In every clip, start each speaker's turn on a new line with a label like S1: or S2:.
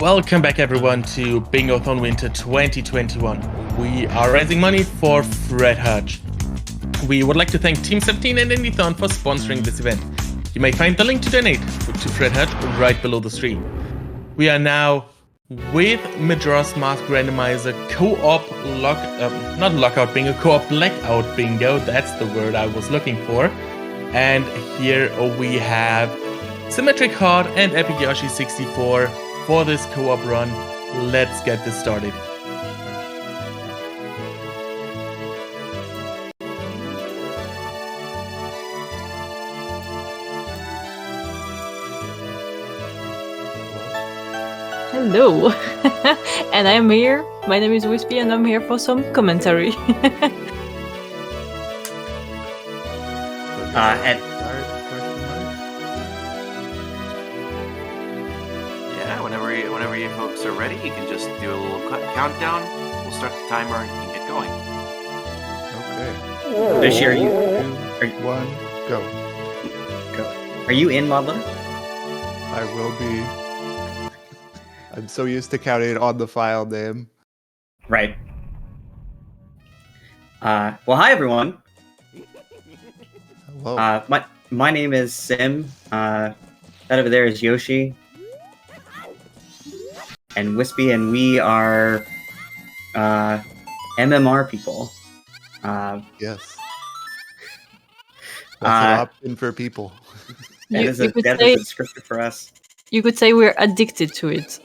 S1: Welcome back everyone to Bingothon Winter 2021. We are raising money for Fred Hutch. We would like to thank Team 17 and Bingothon for sponsoring this event. You may find the link to donate to Fred Hutch right below the stream. We are now with Majora's Mask Randomizer co-op not lockout bingo, co-op blackout bingo. That's the word I was looking for. And here we have SymmetricHeart and epicyoshi64 for this co-op run. Let's get this started.
S2: Hello, and I'm here. My name is Wispy, and I'm here for some commentary.
S3: Whenever you folks are ready, you can just do a little countdown. We'll start the timer and you can get going.
S4: Okay.
S5: This year, you
S4: 1, go.
S5: Are you in, Modler?
S4: I will be. I'm so used to counting on the file name.
S5: Right. Well, hi everyone.
S4: Hello.
S5: My name is Sim. That over there is Yoshi. And Wispy, and we are MMR people.
S4: Yes. That's an option for people.
S5: That is a descriptor for us.
S2: You could say we're addicted to it.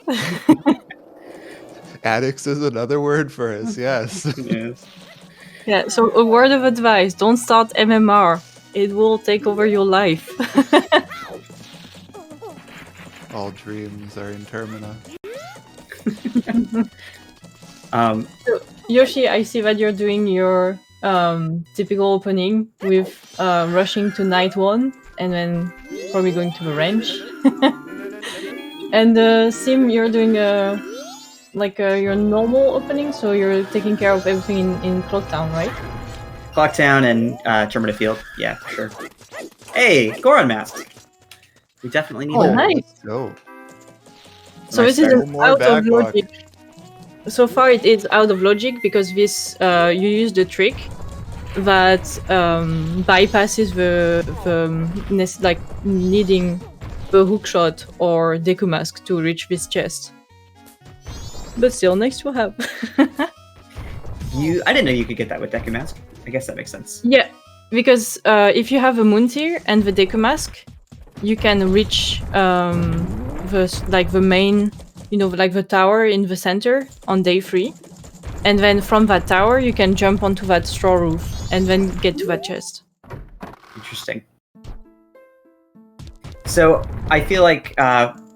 S4: Addicts is another word for us, yes.
S5: Yes.
S2: Yeah, so a word of advice, don't start MMR. It will take over your life.
S4: All dreams are in Termina.
S2: So, Yoshi, I see that you're doing your typical opening with rushing to night 1 and then probably going to the ranch. And Sim, you're doing your normal opening, so you're taking care of everything in Clocktown, right?
S5: Clocktown and Termina Field. Yeah, for sure. Hey, Goron Mask. We definitely need that.
S2: Nice.
S4: Let's go.
S2: So
S5: Nice
S2: this is
S5: start.
S4: More
S2: out of
S4: backlog.
S2: logic. So far it is out of logic because this you use the trick that bypasses the needing the hookshot or Deku Mask to reach this chest. But still nice to have.
S5: I didn't know you could get that with Deku Mask. I guess that makes sense.
S2: Yeah, because if you have a Moon Tear and the Deku Mask, you can reach the main, the tower in the center on day 3. And then from that tower, you can jump onto that straw roof and then get to that chest.
S5: Interesting. So I feel like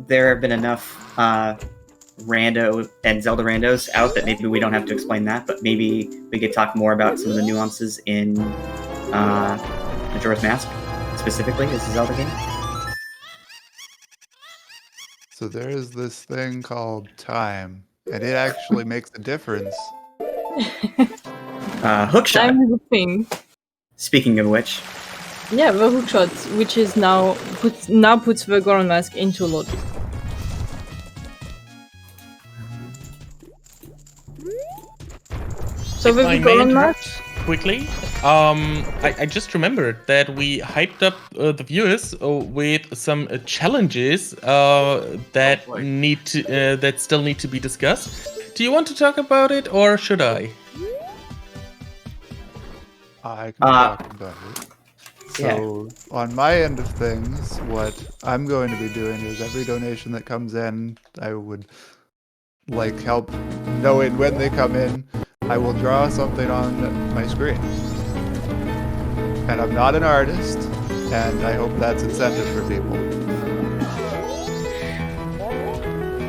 S5: there have been enough Rando and Zelda randos out that maybe we don't have to explain that, but maybe we could talk more about some of the nuances in Majora's Mask, specifically as a Zelda game.
S4: So there is this thing called time, and it actually makes a difference.
S5: Hookshot.
S2: Time is a thing.
S5: Speaking of which,
S2: Yeah, the hookshot, which is now puts the Goron Mask into logic. So with
S1: If I
S2: the
S1: may
S2: Goron
S1: interrupt
S2: Mask,
S1: quickly, I just remembered that we hyped up the viewers with some challenges that that still need to be discussed. Do you want to talk about it, or should I?
S4: I can talk about it. So, on my end of things, what I'm going to be doing is every donation that comes in, I would help knowing when they come in. I will draw something on my screen. And I'm not an artist, and I hope that's incentive for people.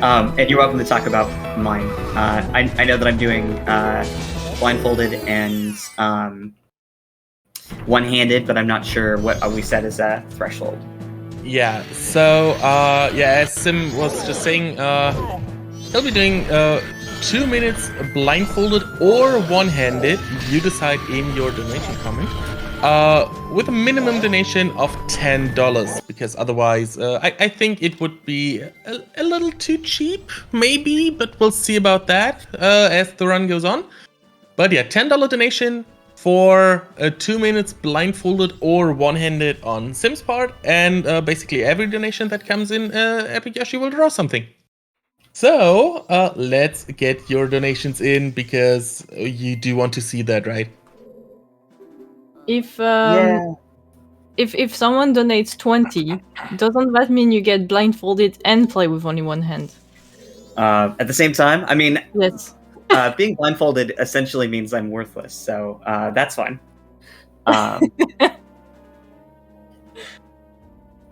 S5: and you're welcome to talk about mine. I know that I'm doing blindfolded and one-handed, but I'm not sure what we set as a threshold.
S1: Yeah, so, as Sim was just saying, he'll be doing 2 minutes blindfolded or one-handed. You decide in your donation comment. with a minimum donation of $10, because otherwise I think it would be a little too cheap, maybe, but we'll see about that as the run goes on. But yeah, $10 donation for 2 minutes blindfolded or one-handed on Sim's part, and basically every donation that comes in, epicyoshi will draw something. So let's get your donations in, because you do want to see that, right?
S2: If someone donates 20, doesn't that mean you get blindfolded and play with only one hand?
S5: At the same time, I mean,
S2: Yes.
S5: being blindfolded essentially means I'm worthless, so that's fine.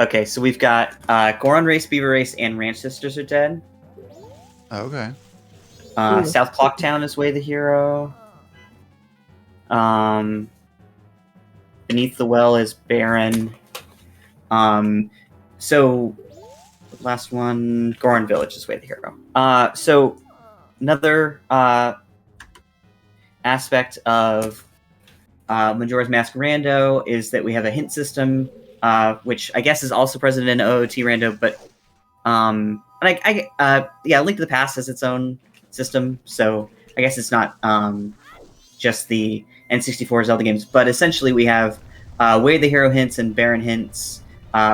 S5: Okay, so we've got Goron Race, Beaver Race, and Ranch Sisters are dead.
S4: Okay.
S5: South Clocktown is Way the Hero. Beneath the Well is Baron. So last one, Goron Village is Way the Hero. So another aspect of Majora's Mask Rando is that we have a hint system, which I guess is also present in OOT Rando, but Link to the Past has its own system, so I guess it's not just the N64 Zelda games, but essentially we have Way the Hero hints and Baron hints,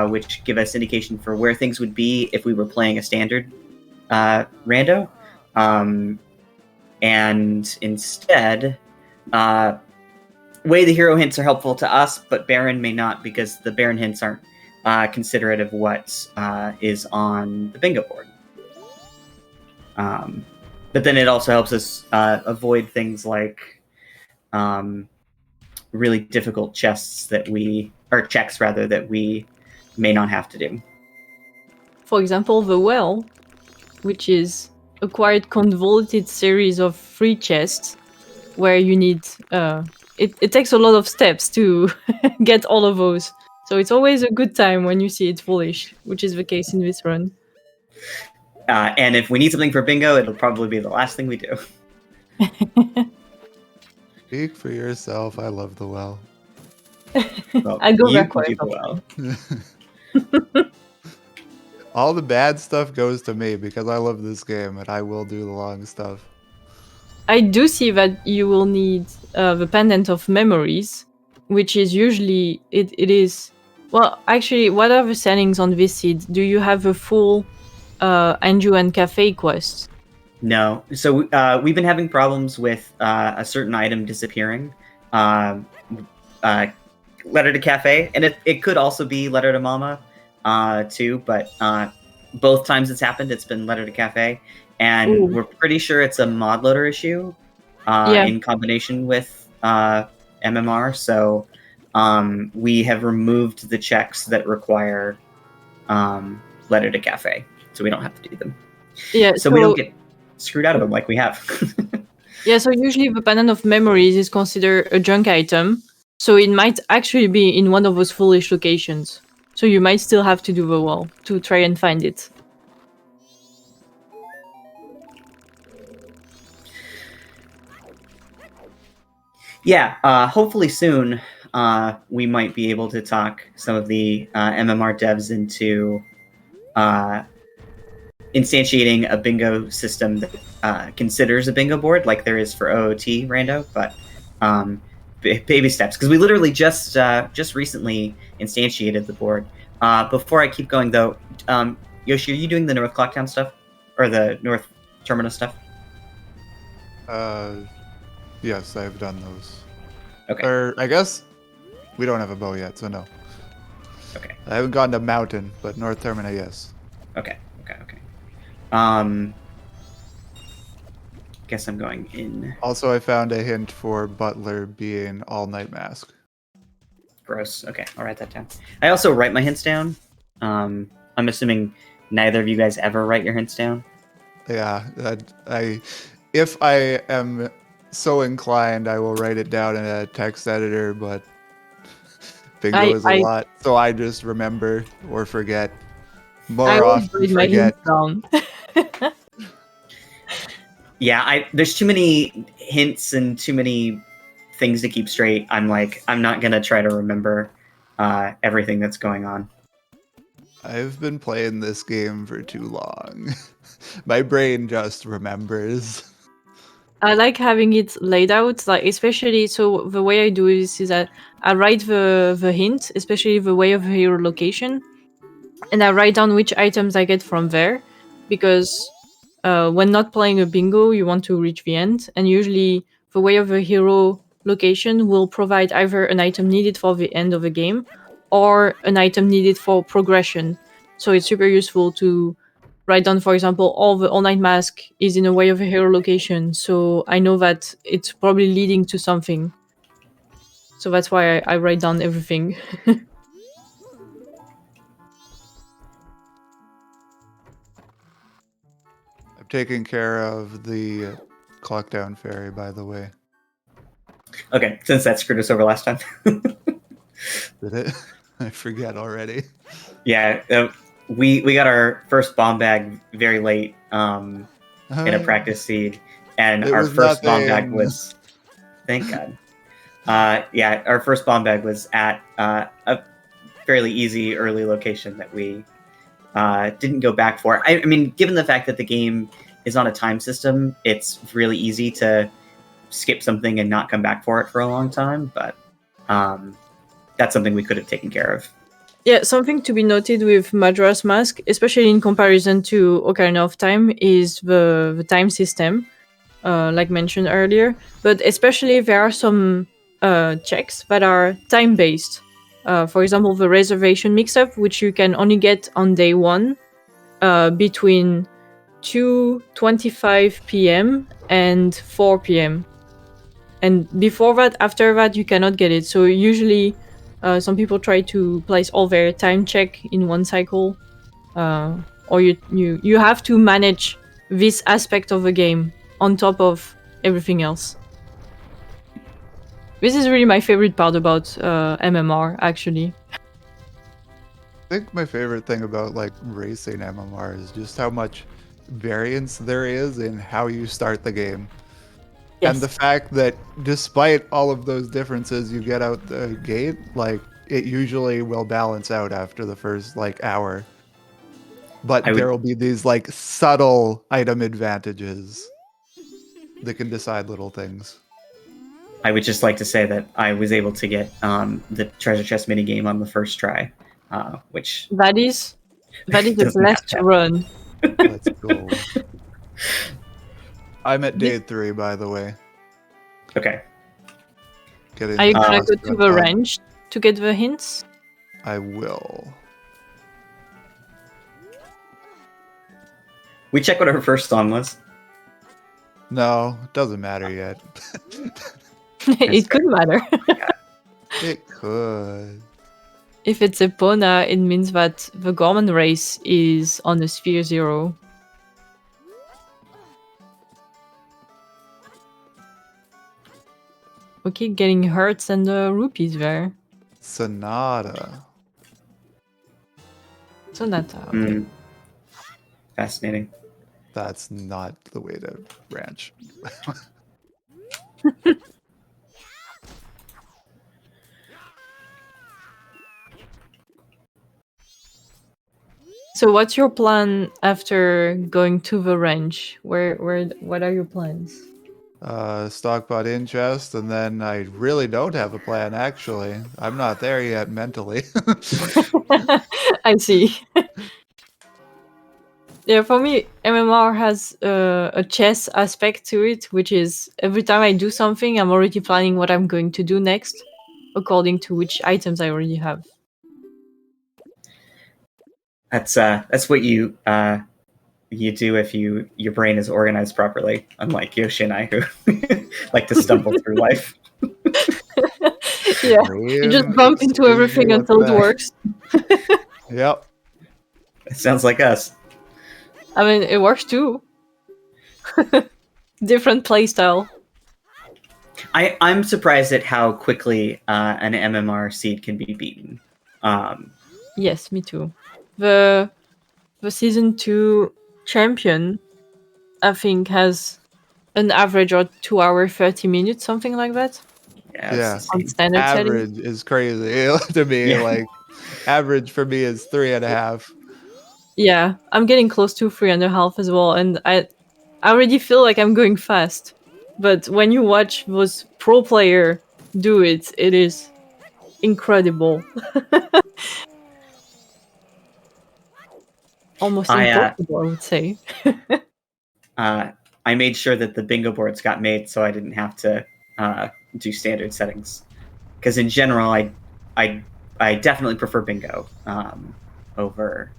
S5: which give us indication for where things would be if we were playing a standard Rando. And instead, Way the Hero hints are helpful to us, but Baron may not, because the Baron hints aren't considerate of what is on the bingo board. But then it also helps us avoid things like really difficult checks that we may not have to do.
S2: For example, the well, which is a quite convoluted series of free chests where you need it takes a lot of steps to get all of those. So it's always a good time when you see it foolish, which is the case in this run.
S5: And if we need something for bingo, it'll probably be the last thing we do.
S4: Speak for yourself. I love the well.
S5: Well,
S2: I go
S5: you
S2: back
S5: can
S2: quite
S5: do
S2: often.
S5: well.
S4: All the bad stuff goes to me because I love this game and I will do the long stuff.
S2: I do see that you will need the Pendant of Memories, which is usually it is. Well, actually, what are the settings on this seed? Do you have a full Anju and Cafe quest?
S5: No. So we've been having problems with a certain item disappearing. Letter to Cafe, and it could also be Letter to Mama too, but both times it's happened, it's been Letter to Cafe, and
S2: Ooh.
S5: we're pretty sure it's a mod loader issue in combination with MMR, so we have removed the checks that require Letter to Cafe, so we don't have to do them.
S2: Yeah,
S5: so we don't get screwed out of them like we have.
S2: Yeah, so usually the Pendant of Memories is considered a junk item, so it might actually be in one of those foolish locations. So you might still have to do the wall to try and find it.
S5: Yeah, hopefully soon we might be able to talk some of the MMR devs into instantiating a bingo system that considers a bingo board like there is for OOT Rando, but baby steps, because we literally just recently instantiated the board. Before I keep going though, Yoshi, are you doing the North Clocktown stuff or the North Terminus stuff?
S4: Yes, I've done those.
S5: Okay.
S4: Or I guess we don't have a bow yet, so no.
S5: Okay.
S4: I haven't gone to Mountain, but North Termina, yes.
S5: Okay. Guess I'm going in.
S4: Also, I found a hint for Butler being All Night Mask.
S5: Gross. Okay, I'll write that down. I also write my hints down. I'm assuming neither of you guys ever write your hints down.
S4: Yeah, if I am so inclined, I will write it down in a text editor, but bingo is a lot, so I just remember or forget. More often forget.
S5: Yeah, there's too many hints and too many things to keep straight, I'm not gonna try to remember everything that's going on.
S4: I've been playing this game for too long. My brain just remembers.
S2: I like having it laid out, like especially so the way I do this is that I write the hint, especially the way of the hero location, and I write down which items I get from there, because when not playing a bingo, you want to reach the end, and usually the way of the hero location will provide either an item needed for the end of the game or an item needed for progression. So it's super useful to write down, for example, all the all-night mask is in a way of a hero location, so I know that it's probably leading to something. So that's why I write down everything.
S4: I'm taking care of the clock down fairy, by the way.
S5: Okay, since that screwed us over last time.
S4: Did it? I forget already.
S5: Yeah, we got our first bomb bag very late in a practice seed, and
S4: It
S5: our
S4: was
S5: first bomb bag
S4: nothing.
S5: was, thank God. Yeah, our first bomb bag was at a fairly easy early location that we didn't go back for. I mean, given the fact that the game is on a time system, it's really easy to skip something and not come back for it for a long time, but that's something we could have taken care of.
S2: Yeah, something to be noted with Majora's Mask, especially in comparison to Ocarina of Time, is the time system, like mentioned earlier. But especially there are some checks that are time-based. For example, the reservation mix-up, which you can only get on day 1 between 2:25 p.m. and 4 p.m. And before that, after that, you cannot get it. So usually some people try to place all their time check in one cycle, or you have to manage this aspect of the game on top of everything else. This is really my favorite part about MMR, actually.
S4: I think my favorite thing about like racing MMR is just how much variance there is in how you start the game.
S2: Yes.
S4: And the fact that despite all of those differences you get out the gate, like it usually will balance out after the first like hour. But there will be these like subtle item advantages that can decide little things.
S5: I would just like to say that I was able to get the treasure chest minigame on the first try, which
S2: that is a
S5: doesn't
S2: blessed
S5: happen.
S2: run.
S4: Let's go. I'm at day 3, by the way.
S5: Okay.
S4: Getting
S2: Are you
S4: the
S2: gonna
S4: last
S2: go to
S4: one
S2: the
S4: done.
S2: range to get the hints?
S4: I will.
S5: We check what our first song was.
S4: No, it doesn't matter yet.
S2: It could matter.
S4: It could.
S2: If it's Epona, it means that the Gorman race is on the Sphere 0. Okay, getting hearts and rupees there.
S4: Sonata.
S2: Sonata. Okay.
S5: Fascinating.
S4: That's not the way to ranch.
S2: So what's your plan after going to the ranch? What are your plans?
S4: Stockpot in chest, and then I really don't have a plan, actually. I'm not there yet mentally.
S2: I see. Yeah, for me, MMR has a chess aspect to it, which is every time I do something, I'm already planning what I'm going to do next, according to which items I already have.
S5: That's what you do if your brain is organized properly, unlike Yoshi and I, who like to stumble through life.
S2: Yeah, you just bump into everything until it works.
S4: Yep.
S5: It sounds like us.
S2: I mean, it works too. Different playstyle.
S5: I'm surprised at how quickly an MMR seed can be beaten.
S2: Yes, me too. The season 2 champion, I think, has an average of 2 hours 30 minutes, something like that.
S4: Yeah.
S5: it's
S2: on
S5: insane.
S2: standard settings.
S4: Average is crazy to me.
S5: Yeah.
S4: Like average for me is 3.5.
S2: Yeah, I'm getting close to 3.5 as well, and I already feel like I'm going fast. But when you watch those pro player do it, it is incredible. Almost impossible, I would say.
S5: I made sure that the bingo boards got made so I didn't have to do standard settings. Because in general, I definitely prefer bingo over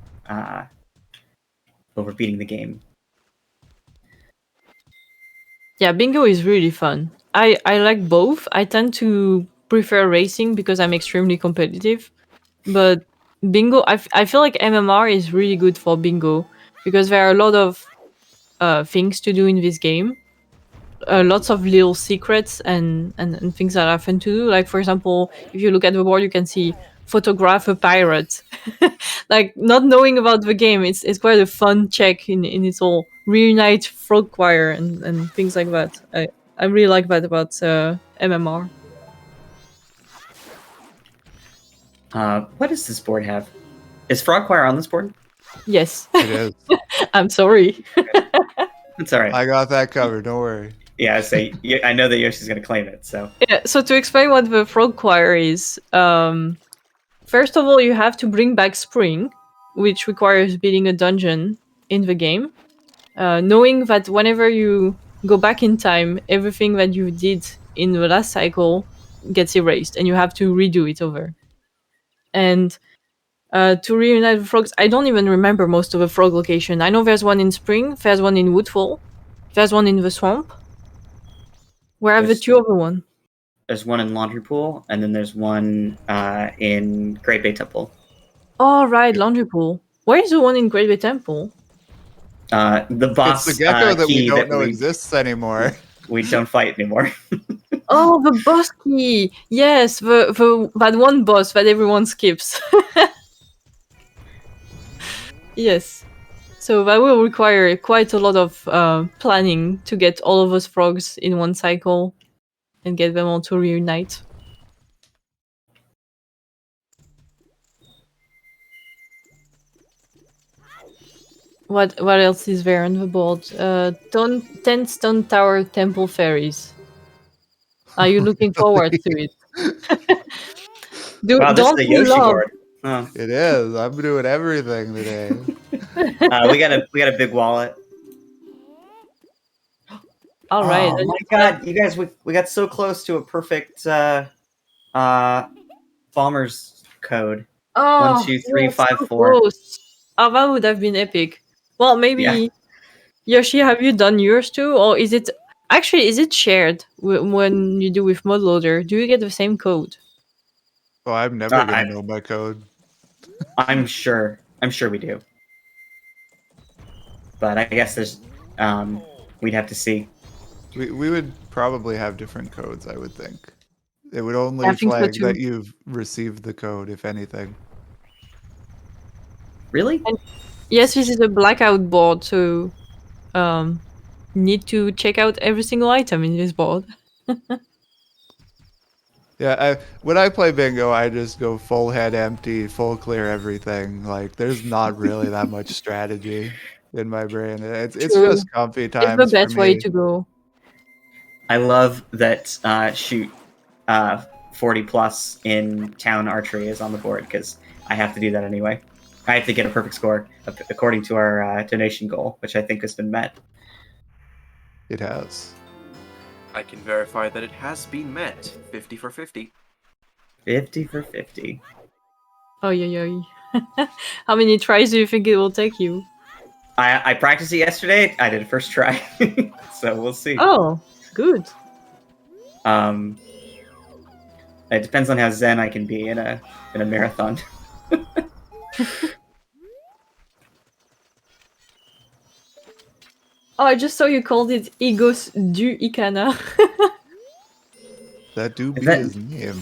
S5: over beating the game.
S2: Yeah, bingo is really fun. I like both. I tend to prefer racing because I'm extremely competitive. But bingo, I feel like MMR is really good for bingo because there are a lot of things to do in this game. Lots of little secrets and things that are fun to do. Like, for example, if you look at the board, you can see photograph a pirate. Like, not knowing about the game, it's quite a fun check in its all. Reunite frog choir and things like that. I really like that about MMR.
S5: What does this board have? Is Frog Choir on this board?
S2: Yes.
S4: It is.
S2: I'm sorry.
S5: It's all right.
S4: I got that covered. Don't worry.
S5: Yeah, I know that Yoshi's gonna claim it. So
S2: Yeah, so to explain what the frog choir is, first of all, you have to bring back Spring, which requires beating a dungeon in the game. Knowing that whenever you go back in time, everything that you did in the last cycle gets erased, and you have to redo it over. And to reunite the frogs, I don't even remember most of the frog location. I know there's one in Spring, there's one in Woodfall, there's one in the swamp. Where are the
S5: There's-
S2: two other one?
S5: there's one in Laundry Pool, and then there's one in Great Bay Temple.
S2: Oh, right, Laundry Pool. Where is the one in Great Bay Temple?
S5: The boss
S4: It's the gecko that we
S5: key
S4: don't know exists anymore.
S5: we don't fight anymore.
S2: Oh, the boss key! Yes, the that one boss that everyone skips. Yes. So that will require quite a lot of planning to get all of those frogs in one cycle and get them all to reunite. What else is there on the board? 10 Stone Tower Temple Fairies. Are you looking forward to it?
S5: Wow, this is
S2: Don't
S5: the
S2: you
S5: Yoshi
S2: love?
S5: board. Oh.
S4: It is. I'm doing everything today.
S5: We got a big wallet.
S2: All right.
S5: Oh my god, you guys, we got so close to a perfect bomber's code.
S2: Oh,
S5: 1, 2, 3,
S2: you're
S5: 5,
S2: so
S5: 4.
S2: close. Oh, that would have been epic. Well, maybe
S5: Yeah.
S2: Yoshi, have you done yours too, or is it shared when you do with ModLoader? Do you get the same code?
S4: Oh, I'm never gonna know my code.
S5: I'm sure we do. But I guess there's we'd have to see.
S4: We would probably have different codes, I would think. It would only
S2: I think so
S4: flag
S2: too.
S4: that you've received the code, if anything.
S5: Really?
S2: Yes, this is a Blackout board, so need to check out every single item in this board.
S4: Yeah, when I play bingo, I just go full head empty, full clear everything. Like, there's not really that much strategy in my brain. It's
S2: True.
S4: just comfy times
S2: It's the best
S4: for
S2: way
S4: me.
S2: to go.
S5: I love that 40 plus in town archery is on the board because I have to do that anyway. I have to get a perfect score according to our donation goal, which I think has been met.
S4: It has.
S3: I can verify that it has been met. 50 for 50.
S5: 50 for 50.
S2: Oh, yeah. How many tries do you think it will take you?
S5: I practiced it yesterday. I did a first try, so we'll see.
S2: Oh, good.
S5: It depends on how zen I can be in a marathon.
S2: Oh, I just saw you called it Igos du Ikana.
S4: That do be
S5: that-
S4: his name.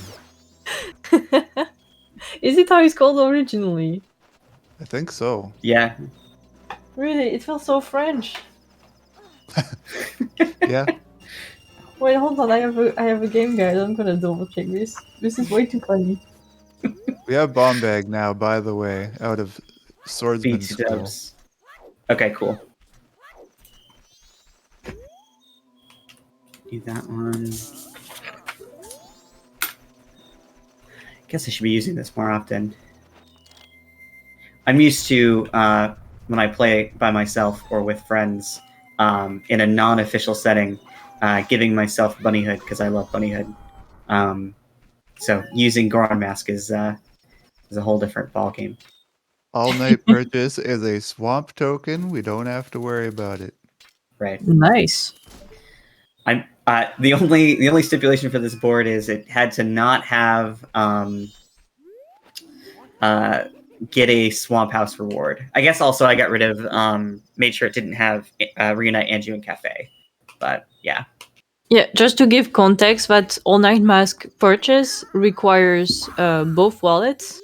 S2: Is it how it's called originally?
S4: I think so.
S5: Yeah.
S2: Really, it feels so French.
S4: Yeah.
S2: Wait, hold on. I have a game guide. I'm gonna double check this. This is way too funny.
S4: We have bomb bag now, by the way, out of swordsman
S5: BT
S4: school.
S5: dubs. Okay, cool. Do that one. Guess I should be using this more often. I'm used to when I play by myself or with friends in a non-official setting, giving myself bunny hood because I love bunny hood. So using Goron Mask is a whole different ballgame.
S4: All night purchase is a swamp token. We don't have to worry about it.
S5: Right.
S2: Nice.
S5: I'm the only stipulation for this board is it had to not have get a swamp house reward. I guess also I got rid of made sure it didn't have reunite Anju and Cafe. But yeah.
S2: Yeah, just to give context, that All Night Mask purchase requires both wallets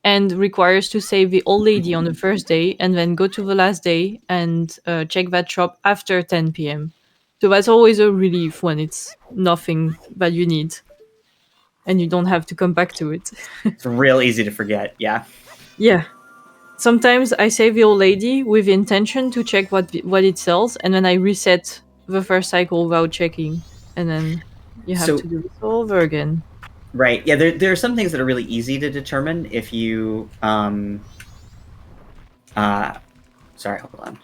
S2: and requires to save the old lady on the first day and then go to the last day and check that shop after 10 p.m. So that's always a relief when it's nothing that you need and you don't have to come back to it.
S5: It's real easy to forget. Yeah.
S2: Yeah. Sometimes I save the old lady with the intention to check what it sells, and then I reset the first cycle without checking, and then you have to do it all over again.
S5: Right. Yeah. There are some things that are really easy to determine if you sorry, hold on.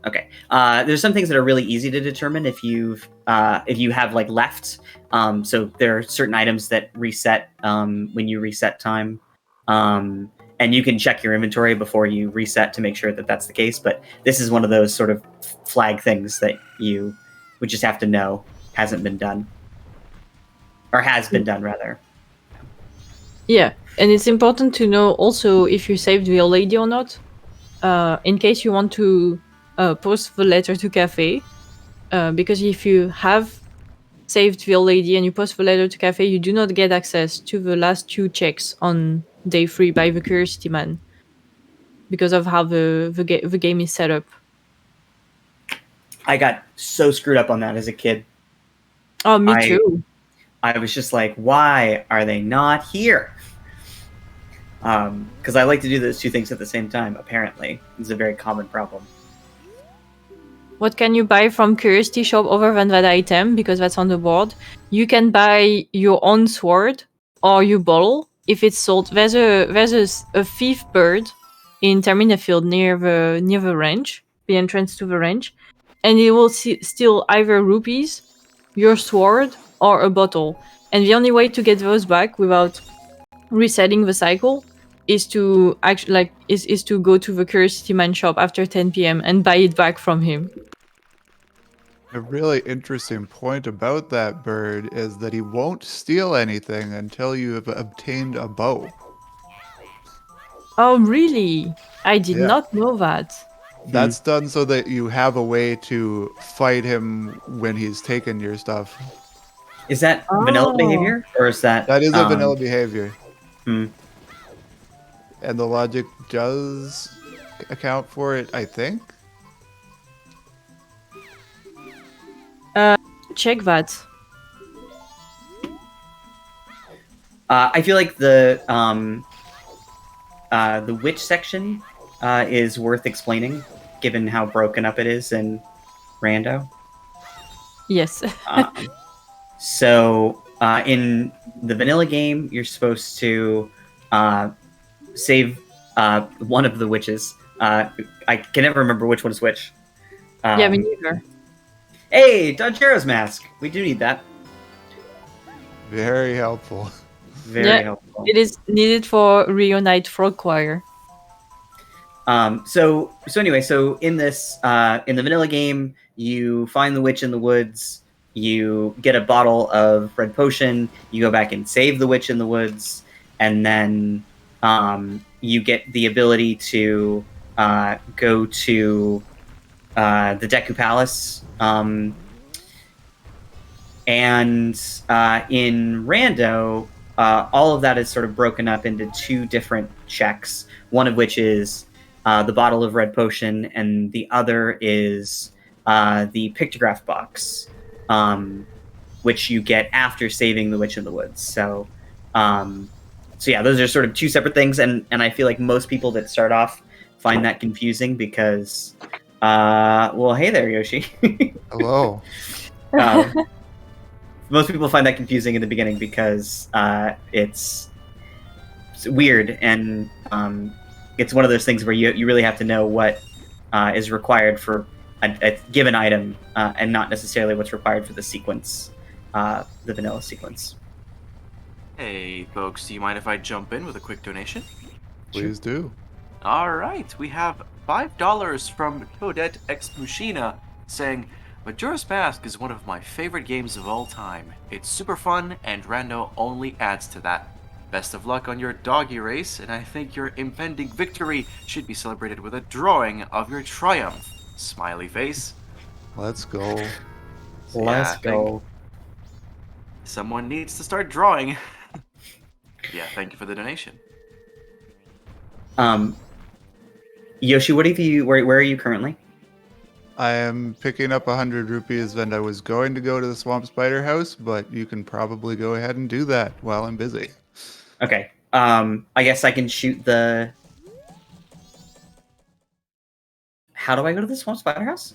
S5: Okay. There's some things that are really easy to determine if you have like left. So there are certain items that reset when you reset time. And you can check your inventory before you reset to make sure that that's the case. But this is one of those sort of flag things that you would just have to know hasn't been done. Or has been done, rather.
S2: Yeah, and it's important to know also if you saved the old lady or not. In case you want to post the letter to Cafe. Because if you have saved the old lady and you post the letter to Cafe, you do not get access to the last 2 checks on day 3 by the Curiosity Man. Because of how the game is set up.
S5: I got so screwed up on that as a kid.
S2: Oh, me too.
S5: I was just like, why are they not here? Because I like to do those 2 things at the same time, apparently. It's a very common problem.
S2: What can you buy from Curiosity Shop other than that item? Because that's on the board. You can buy your own sword or your bottle. If it's sold, there's a thief bird in Termina Field near the range, the entrance to the range. And it will steal either rupees, your sword, or a bottle. And the only way to get those back without resetting the cycle is to actually is to go to the Curiosity Man shop after 10 p.m. and buy it back from him.
S4: A really interesting point about that bird is that he won't steal anything until you have obtained a bow.
S2: Oh, really? I did not know that.
S4: That's done so that you have a way to fight him when he's taken your stuff.
S5: Is that vanilla behavior, or is that...
S4: That is a vanilla behavior.
S5: Hmm.
S4: And the logic does account for it, I think.
S2: Check that.
S5: I feel like the witch section is worth explaining, given how broken up it is in Rando.
S2: Yes.
S5: So in the vanilla game, you're supposed to save one of the witches. I can never remember which one is which.
S2: Yeah, me neither.
S5: Hey, Donjero's mask. We do need that.
S4: Very helpful.
S5: Very helpful.
S2: It is needed for Reunite Frog Choir.
S5: So anyway, so in this in the vanilla game, you find the witch in the woods, you get a bottle of red potion, you go back and save the witch in the woods, and then you get the ability to go to the Deku Palace. And in Rando, all of that is sort of broken up into 2 different checks, one of which is the bottle of red potion, and the other is the pictograph box. which you get after saving the Witch in the Woods. So yeah, those are sort of two separate things, and I feel like most people that start off find that confusing because, well, hey there, Yoshi.
S4: Hello.
S5: Most people find that confusing in the beginning because it's weird, and it's one of those things where you really have to know what is required for a given item, and not necessarily what's required for the sequence, the vanilla sequence.
S3: Hey, folks, do you mind if I jump in with a quick donation?
S4: Please do.
S3: All right, we have $5 from Toadette X Mushina saying, Majora's Mask is one of my favorite games of all time. It's super fun, and Rando only adds to that. Best of luck on your doggy race, and I think your impending victory should be celebrated with a drawing of your triumph. Smiley face.
S4: Let's go.
S5: Let's go.
S3: Someone needs to start drawing. Yeah, thank you for the donation.
S5: Yoshi, what have you? Where are you currently?
S4: I am picking up 100 rupees, and I was going to go to the Swamp Spider house, but you can probably go ahead and do that while I'm busy.
S5: Okay. I guess I can shoot the. How do I go to the Swamp Spider house?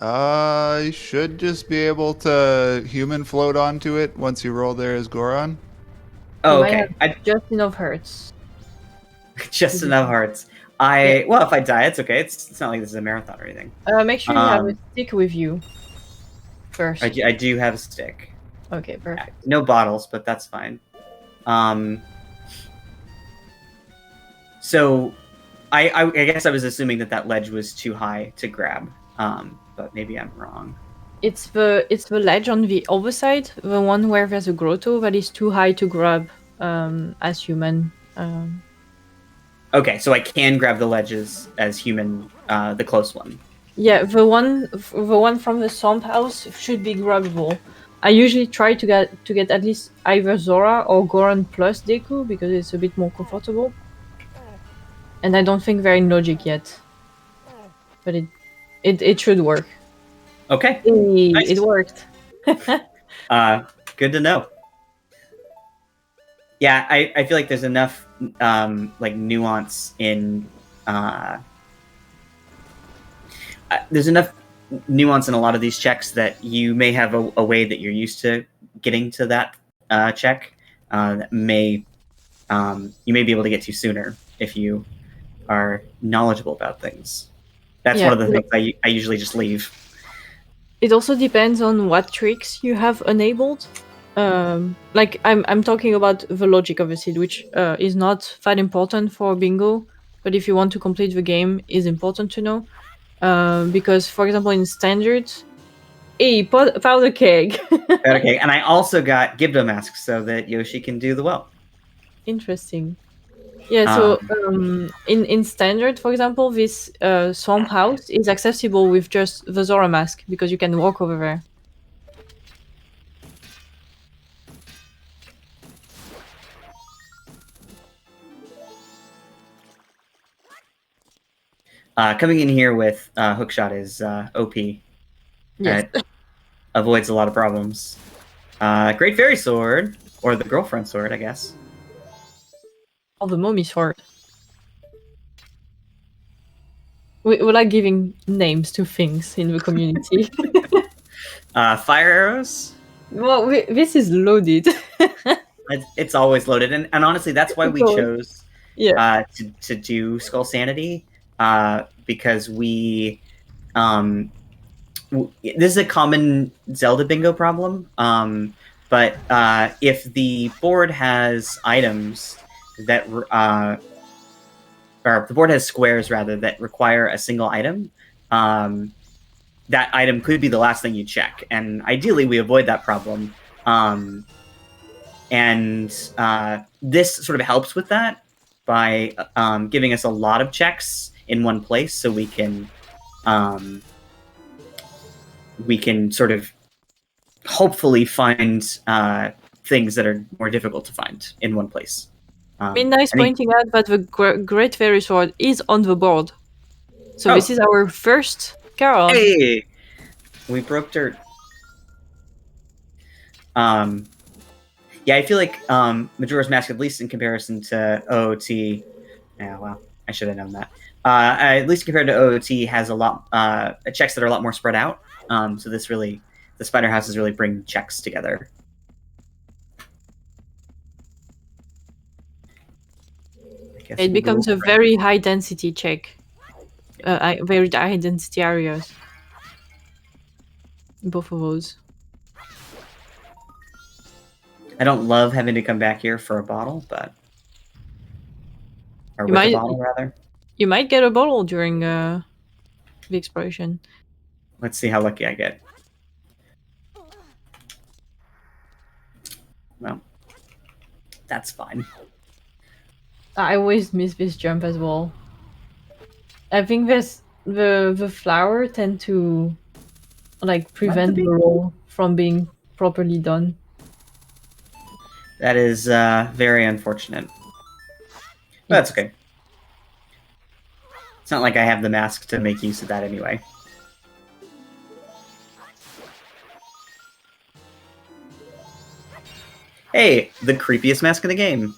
S4: You should just be able to human float onto it once you roll there as Goron.
S5: Oh,
S2: You might
S5: okay.
S2: have just enough hearts.
S5: Just enough hearts. Well, if I die, it's okay. It's not like this is a marathon or anything.
S2: Make sure you have a stick with you first.
S5: I do have a stick.
S2: Okay, perfect.
S5: No bottles, but that's fine. So, I guess I was assuming that ledge was too high to grab. But maybe I'm wrong.
S2: It's the ledge on the other side, the one where there's a grotto that is too high to grab as human.
S5: Okay, so I can grab the ledges as human, the close one.
S2: Yeah, the one from the swamp house should be grabbable. I usually try to get at least either Zora or Goron plus Deku because it's a bit more comfortable. And I don't think they're in logic yet, but it should work.
S5: Okay,
S2: Hey,
S5: nice.
S2: It worked.
S5: Good to know. Yeah, I feel like there's enough like nuance in there's enough nuance in a lot of these checks that you may have a way that you're used to getting to that check that may you may be able to get to sooner if you are knowledgeable about things. That's one of the things I usually just leave.
S2: It also depends on what tricks you have enabled. Like I'm talking about the logic of the seed, which is not that important for bingo, but if you want to complete the game, is important to know. Because, for example, in standard, powder keg.
S5: Powder keg, and I also got Gibdo Mask so that Yoshi can do the well.
S2: Interesting. Yeah, so in standard, for example, this swamp house is accessible with just the Zora mask because you can walk over there.
S5: Coming in here with hookshot is OP.
S2: Yes.
S5: It avoids a lot of problems. Great Fairy Sword, or the Girlfriend Sword, I guess.
S2: Or the mommy sword. We like giving names to things in the community.
S5: Fire arrows.
S2: Well, this is loaded.
S5: It's always loaded, and honestly, that's why we chose to do Skull Sanity, because we this is a common Zelda bingo problem. But if the board has items that or if the board has squares rather that require a single item, that item could be the last thing you check, and ideally we avoid that problem. And this sort of helps with that by giving us a lot of checks in one place, so we can sort of hopefully find things that are more difficult to find in one place.
S2: Pointing out that the Great Fairy Sword is on the board. So this is our first Carol.
S5: Hey! We broke dirt. Yeah, I feel like Majora's Mask, at least in comparison to OOT. Yeah, well, I should have known that. At least compared to OOT, has a lot checks that are a lot more spread out. So this really, the Spider Houses really bring checks together.
S2: It becomes a very high density check. Very high density areas. Both of those.
S5: I don't love having to come back here for a bottle, but or
S2: You
S5: with
S2: might-
S5: a bottle rather.
S2: You might get a bottle during the exploration.
S5: Let's see how lucky I get. Well, that's fine.
S2: I always miss this jump as well. I think there's the flower tend to like prevent the roll from being properly done.
S5: That is very unfortunate. But that's okay. It's not like I have the mask to make use of that anyway. Hey, the creepiest mask in the game.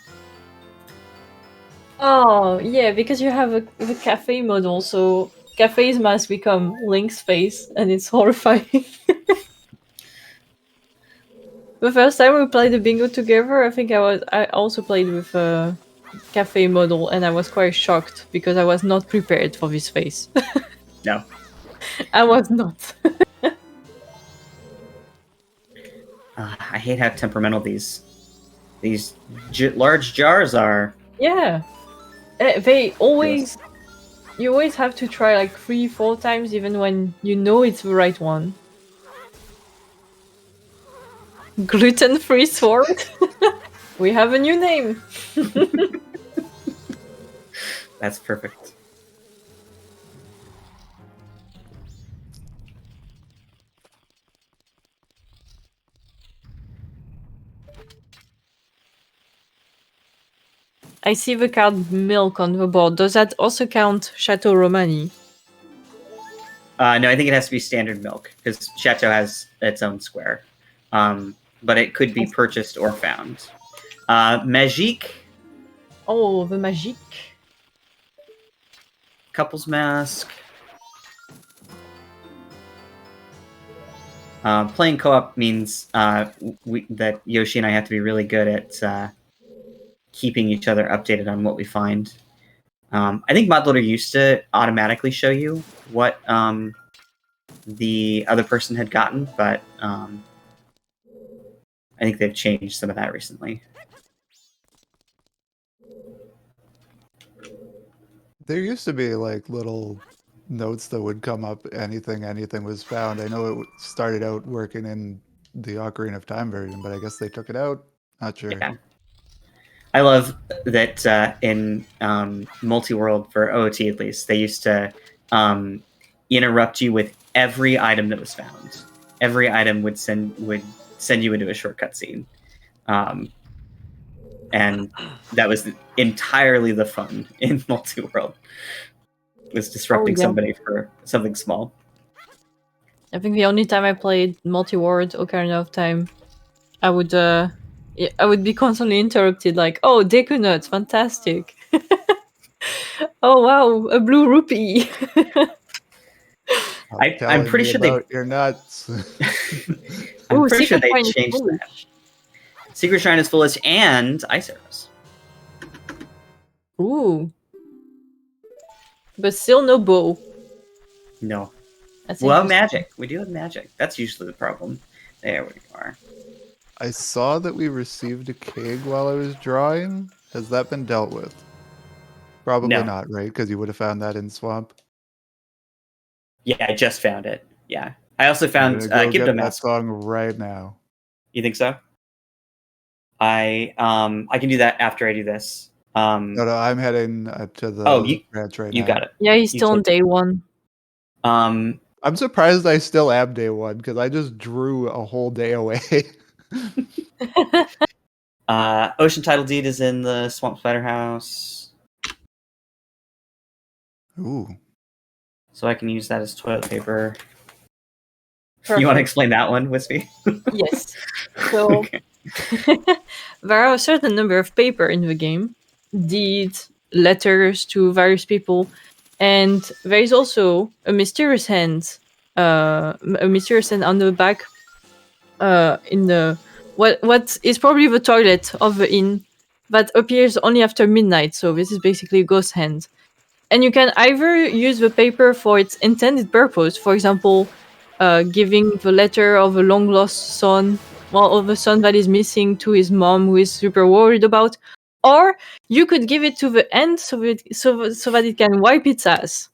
S2: Oh yeah, because you have the cafe mode also. Cafe's mask become Link's face, and it's horrifying. The first time we played the bingo together, I think I also played with a cafe model, and I was quite shocked because I was not prepared for this face.
S5: No.
S2: I was not.
S5: I hate how temperamental these large jars are.
S2: Yeah. They always... You always have to try like 3-4 times even when you know it's the right one. Gluten-free sword? We have a new name!
S5: That's perfect.
S2: I see the card milk on the board. Does that also count Chateau Romani?
S5: No, I think it has to be standard milk, because Chateau has its own square. But it could be purchased or found. Magique.
S2: Oh, the Magique.
S5: Couple's Mask. Playing co-op means that Yoshi and I have to be really good at keeping each other updated on what we find. I think ModLoader used to automatically show you what the other person had gotten, but I think they've changed some of that recently.
S4: There used to be like little notes that would come up anything was found. I know it started out working in the Ocarina of Time version, but I guess they took it out. Not sure.
S5: Yeah. I love that in multi-world, for OOT at least, they used to interrupt you with every item that was found. Every item would send you into a short cutscene. And that was entirely the fun in multi-world. Was disrupting somebody for something small.
S2: I think the only time I played multi-world Ocarina of Time, I would be constantly interrupted, like, "Oh, Deku Nuts, fantastic! Oh wow, a blue rupee!"
S5: I'm pretty sure
S4: you're nuts.
S5: I'm pretty sure they changed that. Secret Shrine is foolish and ice arrows.
S2: Ooh, but still no bow.
S5: No.
S2: That's
S5: Well,
S2: interesting.
S5: magic. We do have magic. That's usually the problem. There we are.
S4: I saw that we received a keg while I was drawing. Has that been dealt with? Probably
S5: No.
S4: not, right? Because you would have found that in Swamp.
S5: Yeah, I just found it. Yeah. I also
S4: I'm
S5: found
S4: gonna go
S5: Give
S4: get
S5: Them
S4: that
S5: Mask.
S4: song right now.
S5: You think so? I can do that after I do this.
S4: No, I'm heading to the ranch right now.
S5: You got it.
S2: Yeah, he's still on day one.
S5: Um,
S4: I'm surprised I still am day one because I just drew a whole day away.
S5: Ocean Title Deed is in the Swamp Spider House.
S4: Ooh.
S5: So I can use that as toilet paper.
S2: Perfect.
S5: You want to explain that one, Wispy?
S2: Yes. So
S5: Okay.
S2: there are a certain number of paper in the game, deeds, letters to various people, and there is also a mysterious hand, on the back, in the what is probably the toilet of the inn, that appears only after midnight. So this is basically a ghost hand. And you can either use the paper for its intended purpose, for example, giving the letter of a long lost son, well, of a son that is missing to his mom, who is super worried about, or you could give it to the end so that it can wipe its ass.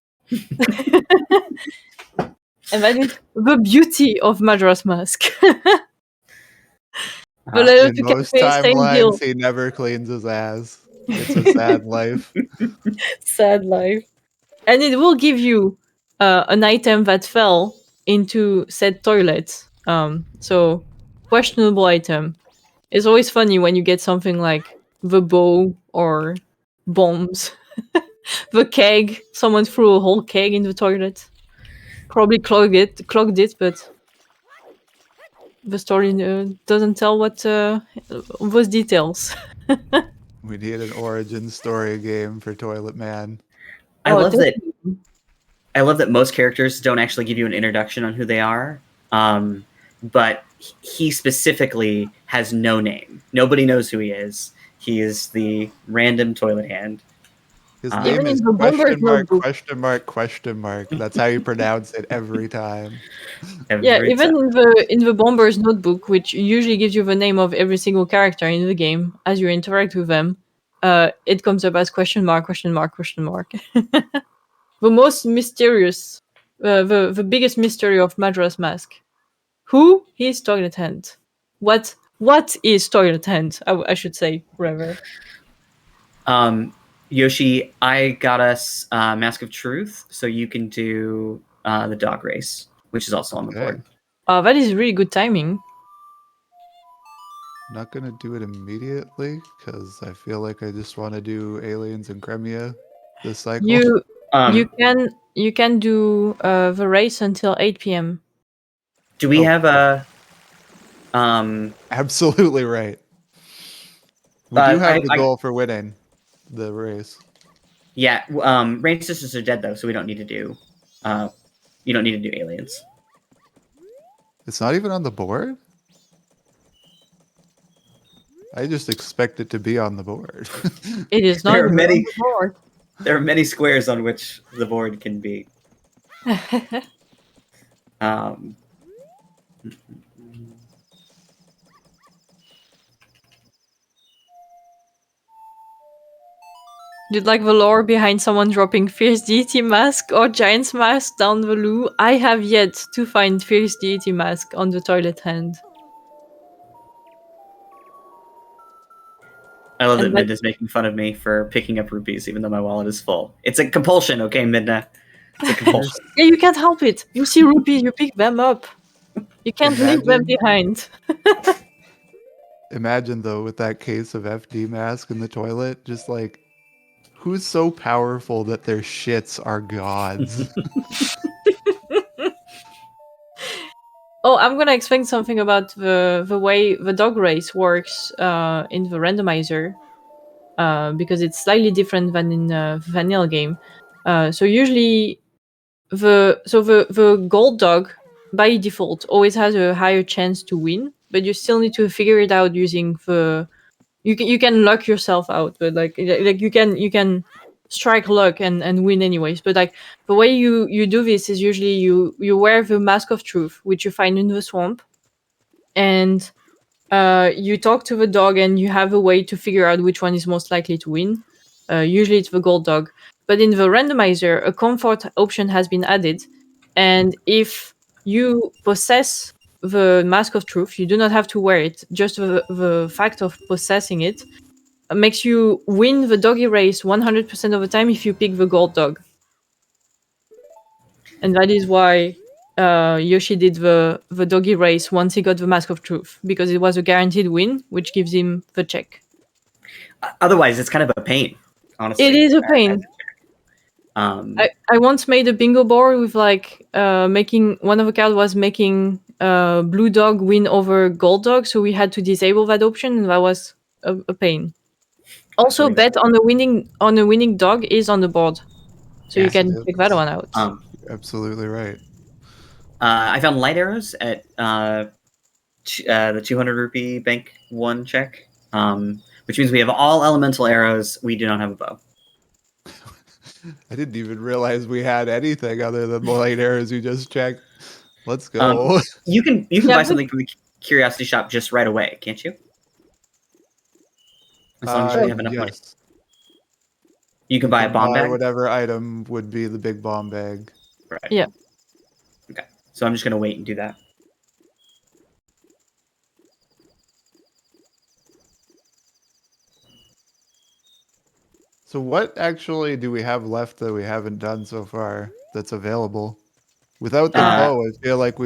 S2: And that is the beauty of Majora's Mask. The letter
S4: In
S2: to
S4: most
S2: Cafe Saint Hill.
S4: timelines, he never cleans his ass. It's a sad life.
S2: Sad life. And it will give you an item that fell into said toilet. So questionable item. It's always funny when you get something like the bow or bombs. The keg. Someone threw a whole keg in the toilet. Probably clogged it, but the story doesn't tell what those details.
S4: We need an origin story game for Toilet Man.
S5: I love that.
S2: definitely.
S5: I love that most characters don't actually give you an introduction on who they are. But he specifically has no name. Nobody knows who he is. He is the random toilet hand.
S4: His
S5: Even
S4: name
S2: in
S4: is
S2: the Bomber's Notebook.
S4: question mark. That's how you pronounce it every time.
S2: Yeah,
S5: Every
S2: even
S5: time.
S2: in the Bomber's Notebook, which usually gives you the name of every single character in the game as you interact with them, it comes up as question mark, question mark, question mark. The most mysterious, the biggest mystery of Majora's Mask. Who is Toilet Hand? What is Toilet Hand? I should say, rather.
S5: Yoshi, I got us Mask of Truth, so you can do the dog race, which is also on the
S4: Okay.
S5: board.
S2: That is really good timing.
S4: Not gonna do it immediately because I feel like I just want to do Aliens and Cremia this cycle.
S2: You
S5: Um,
S2: you can do the race until 8 p.m.
S5: do we
S4: Oh.
S5: have a?
S4: Absolutely right. We do have the goal for winning the race.
S5: Yeah. Rain Sisters are dead though, so we don't need to do. You don't need to do aliens.
S4: It's not even on the board? I just expect it to be on the board.
S2: It is not
S5: There are
S2: on
S5: many-
S2: the board.
S5: There are many squares on which the board can be.
S2: You'd like the lore behind someone dropping Fierce Deity Mask or Giant's Mask down the loo? I have yet to find Fierce Deity Mask on the toilet hand.
S5: I love that
S2: And that-
S5: Midna's making fun of me for picking up rupees, even though my wallet is full. It's a compulsion, okay, Midna? It's a compulsion.
S2: Yeah, you can't help it. You see rupees, you pick them up. You can't leave them behind.
S4: Imagine though, with that case of FD mask in the toilet, just like, who's so powerful that their shits are gods?
S2: Oh, I'm gonna explain something about the way the dog race works in the randomizer, because it's slightly different than in the vanilla game. So usually, the gold dog by default always has a higher chance to win, but you still need to figure it out using the. You can luck yourself out, but like you can strike luck and win anyways. But like the way you do this is usually you wear the mask of truth, which you find in the swamp, and you talk to the dog, and you have a way to figure out which one is most likely to win. Usually it's the gold dog, but in the randomizer, a comfort option has been added, and if you possess the mask of truth, you do not have to wear it. Just the fact of possessing it makes you win the doggy race 100% of the time if you pick the gold dog. And that is why Yoshi did the doggy race once he got the mask of truth, because it was a guaranteed win, which gives him the check.
S5: Otherwise, it's kind of a pain, honestly.
S2: It is a pain. I once made a bingo board with like making one of the cards was making blue dog win over gold dog, so we had to disable that option, and that was a pain. Also,
S5: believe it.
S2: bet on a winning dog is on the board, so you
S5: Yes,
S2: can
S4: it
S2: take
S4: is.
S2: that one out.
S4: You're absolutely right.
S5: I found light arrows at the 200 rupee bank 1 check, which means we have all elemental arrows. We do not have a bow.
S4: I didn't even realize we had anything other than the light arrows you just checked. Let's go.
S5: You can
S2: Yeah,
S5: buy
S2: but-
S5: something from the curiosity shop just right away, can't you? As long as you have enough money.
S4: Yes.
S5: You can buy a bomb
S4: Buy
S5: bag.
S4: whatever item would be the big bomb bag.
S5: Right.
S2: Yeah.
S5: Okay. So I'm just gonna wait and do that.
S4: So what actually do we have left that we haven't done so far that's available? Without the bow, I feel like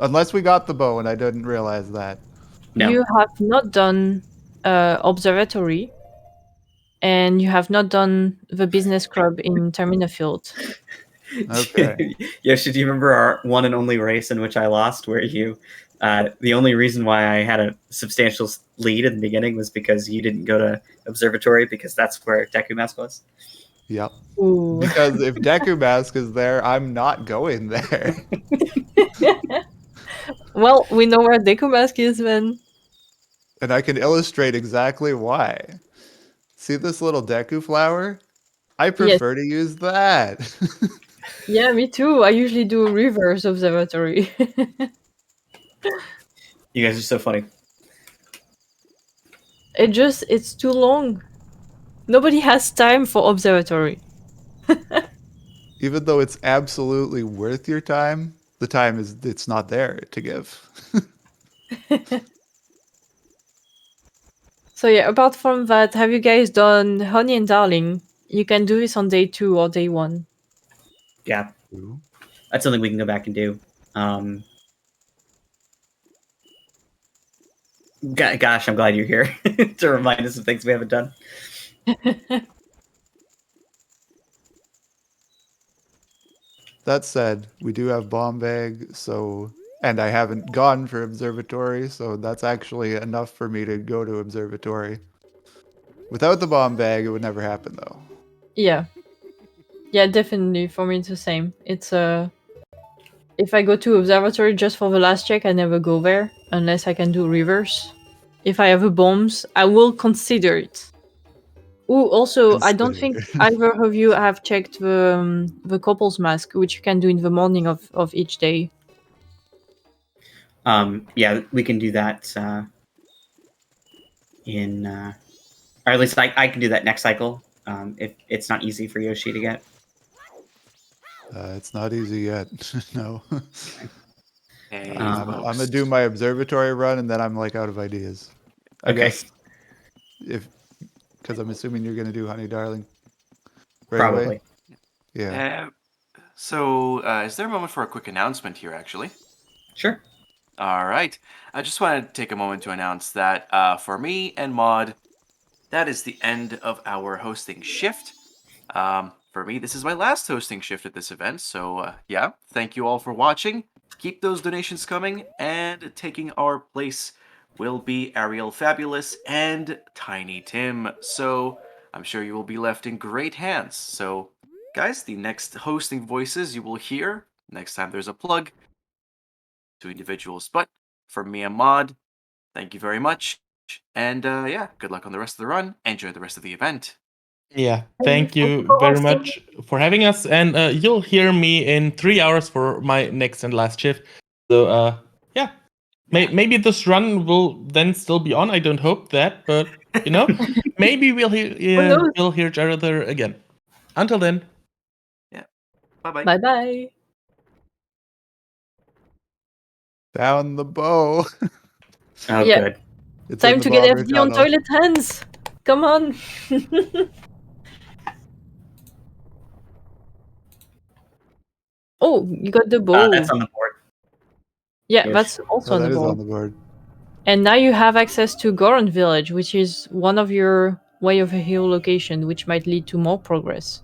S4: unless we got the bow and I didn't realize that.
S5: No.
S2: You have not done observatory, and you have not done the business club in Termina Field.
S4: Okay.
S5: Yoshi, do you remember our one and only race in which I lost, where you the only reason why I had a substantial lead in the beginning was because you didn't go to observatory because that's where Deku Mask was?
S4: Yep.
S2: Ooh.
S4: Because if Deku Mask is there, I'm not going there.
S2: Well, we know where Deku Mask is then.
S4: And I can illustrate exactly why. See this little Deku flower? I prefer to use that.
S2: Yeah, me too. I usually do reverse observatory.
S5: You guys are so funny.
S2: It's too long. Nobody has time for observatory.
S4: Even though it's absolutely worth your time, it's not there to give.
S2: So yeah, apart from that, have you guys done Honey and Darling? You can do this on day 2 or day 1.
S5: Yeah,
S4: Ooh.
S5: that's something we can go back and do. Gosh, I'm glad you're here to remind us of things we haven't done.
S4: That said, we do have bomb bag, and I haven't gone for observatory, so that's actually enough for me to go to observatory. Without the bomb bag, it would never happen though.
S2: Yeah. Yeah, definitely. For me, it's the same. It's if I go to observatory just for the last check, I never go there unless I can do reverse. If I have a bombs, I will consider it. Ooh, also, I don't think either of you have checked the couple's mask, which you can do in the morning of each day.
S5: Yeah, we can do that or at least I can do that next cycle. If it's not easy for Yoshi to get.
S4: It's not easy yet. No.
S3: Hey,
S4: I'm
S3: folks.
S4: gonna do my observatory run, and then I'm like out of ideas. I
S5: Okay.
S4: guess because I'm assuming you're gonna do Honey Darling. Right
S5: Probably.
S4: away? Yeah.
S3: So, is there a moment for a quick announcement here, actually?
S5: Sure.
S3: All right. I just wanted to take a moment to announce that for me and Maud, that is the end of our hosting shift. For me, this is my last hosting shift at this event, so yeah, thank you all for watching. Keep those donations coming, and taking our place will be Ariel Fabulous and Tiny Tim. So I'm sure you will be left in great hands. So, guys, the next hosting voices you will hear next time there's a plug to individuals. But for me and Maud, thank you very much. And yeah, good luck on the rest of the run. Enjoy the rest of the event.
S1: Yeah, thank you very much for having us. And you'll hear me in 3 hours for my next and last shift. So, yeah. Maybe this run will then still be on. I don't hope that, but, you know, maybe we'll hear each other again. Until then.
S3: Yeah. Bye-bye.
S2: Bye-bye.
S4: Down the bow.
S5: Oh,
S2: Yeah.
S5: good.
S4: It's
S2: Time
S4: in the
S2: to get
S4: bomber
S2: FD on
S4: tunnel.
S2: toilet hands. Come on. Oh, you got the bow.
S5: That's on the board.
S2: Yeah,
S5: Yes.
S2: that's also on
S4: That
S2: the
S4: is
S2: board.
S4: on the board.
S2: And now you have access to Goron Village, which is one of your Way of a Hero location, which might lead to more progress.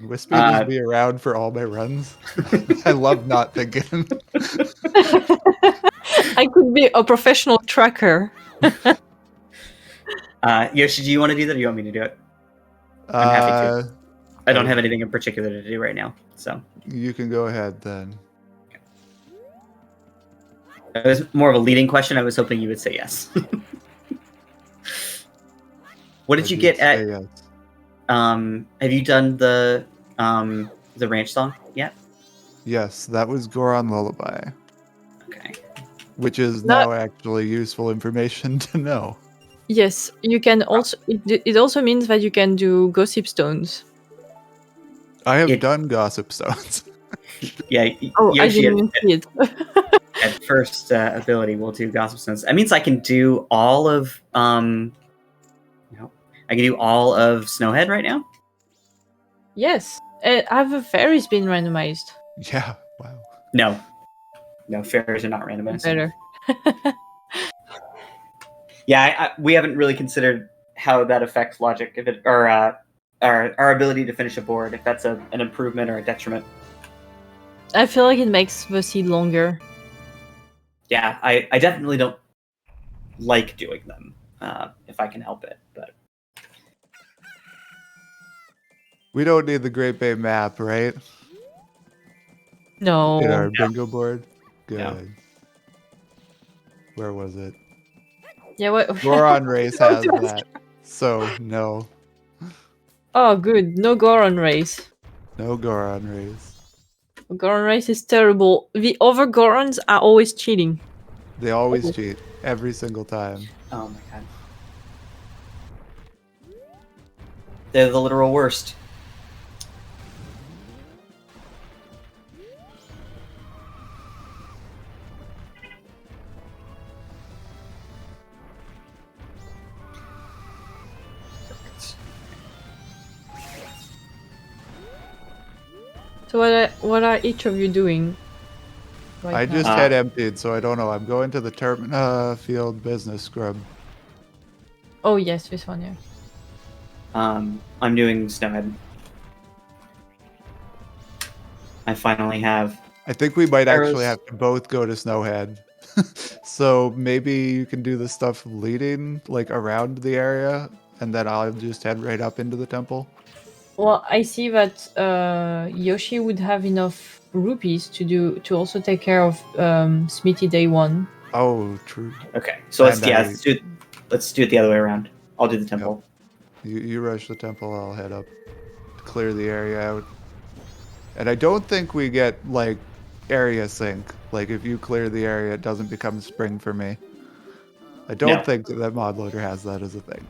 S4: Whisper just be around for all my runs? I love not thinking.
S2: I could be a professional tracker.
S5: Yoshi, do you want to do that or do you want me to do it? I'm happy to. I don't have anything in particular to do right now, so.
S4: You can go ahead then.
S5: It was more of a leading question. I was hoping you would say yes. What did you get at?
S4: Yes.
S5: Have you done the ranch song yet?
S4: Yes, that was Goron Lullaby,
S5: Okay.
S4: which is now actually useful information to know.
S2: Yes, you can also. It also means that you can do gossip stones.
S4: I have done Gossip Stones.
S5: Yeah.
S2: Oh, I
S5: Yoshi
S2: didn't even see it.
S5: at first ability will do gossip stones. That means I can do all of I can do all of Snowhead right now.
S2: Yes, have the fairies been randomized?
S4: Yeah, wow.
S5: No, fairies are not randomized.
S2: Better.
S5: Yeah, we haven't really considered how that affects logic, if it or our ability to finish a board, if that's an improvement or a detriment.
S2: I feel like it makes the seed longer.
S5: Yeah, I definitely don't like doing them if I can help it, but.
S4: We don't need the Great Bay map, right?
S2: No.
S4: In our bingo board? Good.
S5: No.
S4: Where was it?
S2: Yeah, what?
S4: Goron Race has that. So, no.
S2: Oh, good. No Goron race.
S4: No Goron Race.
S2: Goron race is terrible. The other Gorons are always cheating.
S4: They always cheat. Every single time.
S5: Oh my god. They're the literal worst.
S2: So what are each of you doing? Right
S4: I
S2: now?
S4: just had emptied, so I don't know. I'm going to the Field Business Scrub.
S2: Oh yes, this one, yeah.
S5: I'm doing Snowhead. I finally have.
S4: I think we might
S5: Arrows.
S4: actually have to both go to Snowhead. So maybe you can do the stuff leading, like, around the area, and then I'll just head right up into the temple.
S2: Well, I see that Yoshi would have enough rupees to also take care of Smithy Day 1.
S4: Oh, true.
S5: Okay, so let's
S4: And I-
S5: let's do it the other way around. I'll do the temple.
S4: You rush the temple, I'll head up to clear the area out. And I don't think we get, like, area sync. Like, if you clear the area, it doesn't become spring for me. I don't
S5: No.
S4: think that mod loader has that as a thing.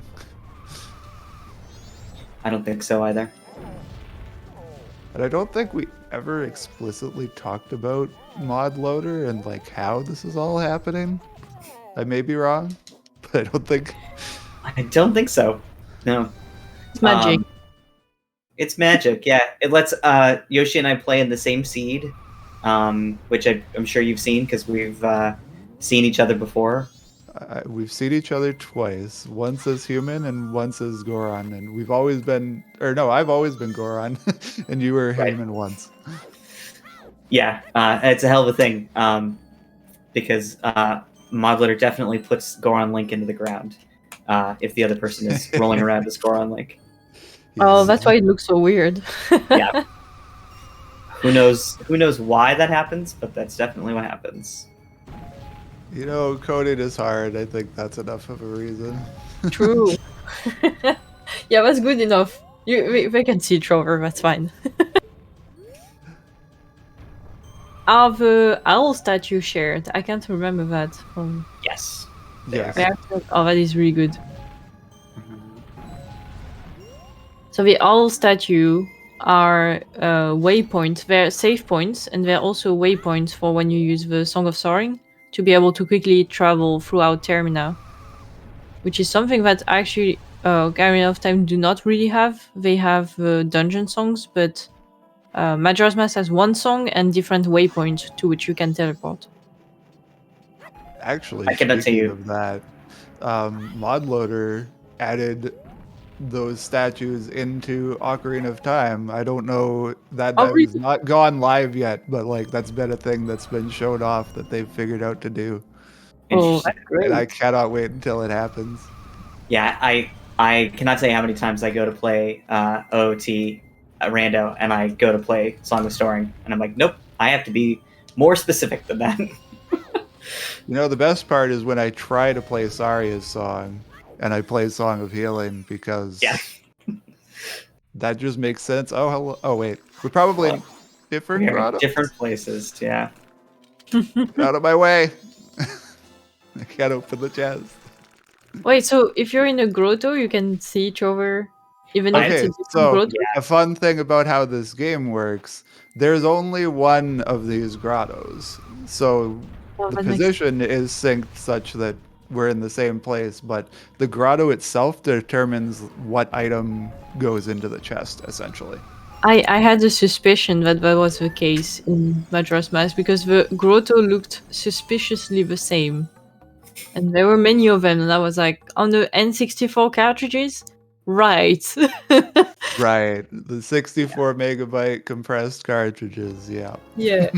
S5: I don't think so either.
S4: And I don't think we ever explicitly talked about mod loader and, like, how this is all happening. I may be wrong, but I don't think...
S5: I don't think so. No.
S2: It's magic.
S5: It's magic, yeah. It lets Yoshi and I play in the same seed, which I'm sure you've seen because we've seen each other before.
S4: We've seen each other twice. Once as human and once as Goron. And we've always been... Or no, I've always been Goron. And you were
S5: Right.
S4: human once.
S5: Yeah, it's a hell of a thing because Modulator definitely puts Goron Link into the ground if the other person is rolling around as Goron Link.
S2: Oh,
S4: Yes.
S2: that's why it looks so weird.
S5: Yeah. Who knows why that happens, but that's definitely what happens.
S4: You know, coding is hard. I think that's enough of a reason.
S2: True. Yeah, that's good enough. We can see Trover, that's fine. Are the owl statue shared? I can't remember that from...
S5: Yes.
S4: Yes.
S2: Oh, that is really good. So the owl statue are waypoints. They're save points, and they're also waypoints for when you use the Song of Soaring to be able to quickly travel throughout Termina, which is something that actually Ocarina of Time do not really have. They have dungeon songs, but Majora's Mask has one song and different waypoints to which you can teleport.
S4: Actually,
S5: I cannot tell
S4: speaking
S5: you.
S4: of that, mod loader added those statues into Ocarina of Time. I don't know that
S2: Oh,
S4: that
S2: really?
S4: has not gone live yet, but like that's been a thing that's been shown off that they've figured out to do,
S2: Oh,
S5: Interesting.
S2: that's great.
S4: and I cannot wait until it happens.
S5: Yeah, I cannot tell you how many times I go to play OOT Rando, and I go to play Song of Storing, and I'm like, nope, I have to be more specific than that.
S4: You know, the best part is when I try to play Saria's song and I play Song of Healing because
S5: Yeah.
S4: that just makes sense. Oh, hello. Oh, wait. We're probably in different
S5: We are in
S4: grottos.
S5: different places. Yeah.
S4: Out of my way. I can't open the chest.
S2: Wait, so if you're in a grotto, you can see each other, even if it's
S4: Okay,
S2: a different
S4: so
S2: grotto?
S4: a fun thing about how this game works, there's only one of these grottos. So
S2: Oh,
S4: the
S2: that makes-
S4: position is synced such that we're in the same place, but the grotto itself determines what item goes into the chest, essentially.
S2: I had a suspicion that that was the case in Majora's Mask because the grotto looked suspiciously the same. And there were many of them, and I was like, on the N64 cartridges? Right.
S4: Right. The 64 megabyte compressed cartridges, yeah.
S2: Yeah.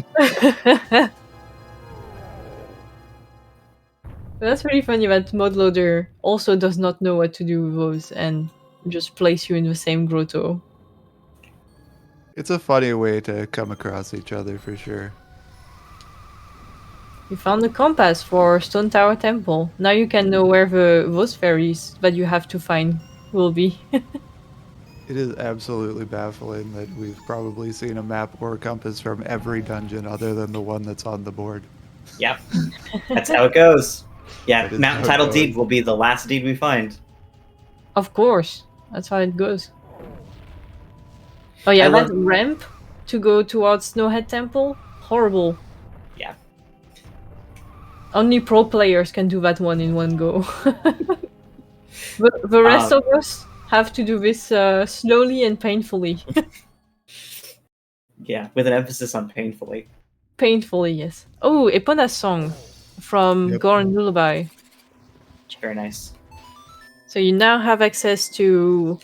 S2: That's really funny that ModLoader also does not know what to do with those and just place you in the same grotto.
S4: It's a funny way to come across each other for sure.
S2: You found a compass for Stone Tower Temple. Now you can know where those fairies that you have to find will be.
S4: It is absolutely baffling that we've probably seen a map or a compass from every dungeon other than the one that's on the board.
S5: Yep. That's how it goes. Yeah,
S4: That is
S5: Mountain
S4: how it
S5: Title
S4: goes.
S5: Deed will be the last deed we find.
S2: Of course. That's how it goes. Oh yeah,
S5: I
S2: that
S5: love-
S2: ramp to go towards Snowhead Temple? Horrible.
S5: Yeah.
S2: Only pro players can do that one in one go. The rest of us have to do this slowly and painfully.
S5: Yeah, with an emphasis on painfully.
S2: Painfully, yes. Oh, Epona's song from
S4: Yep.
S2: Goron Lullaby.
S5: Very nice.
S2: So you now have access to...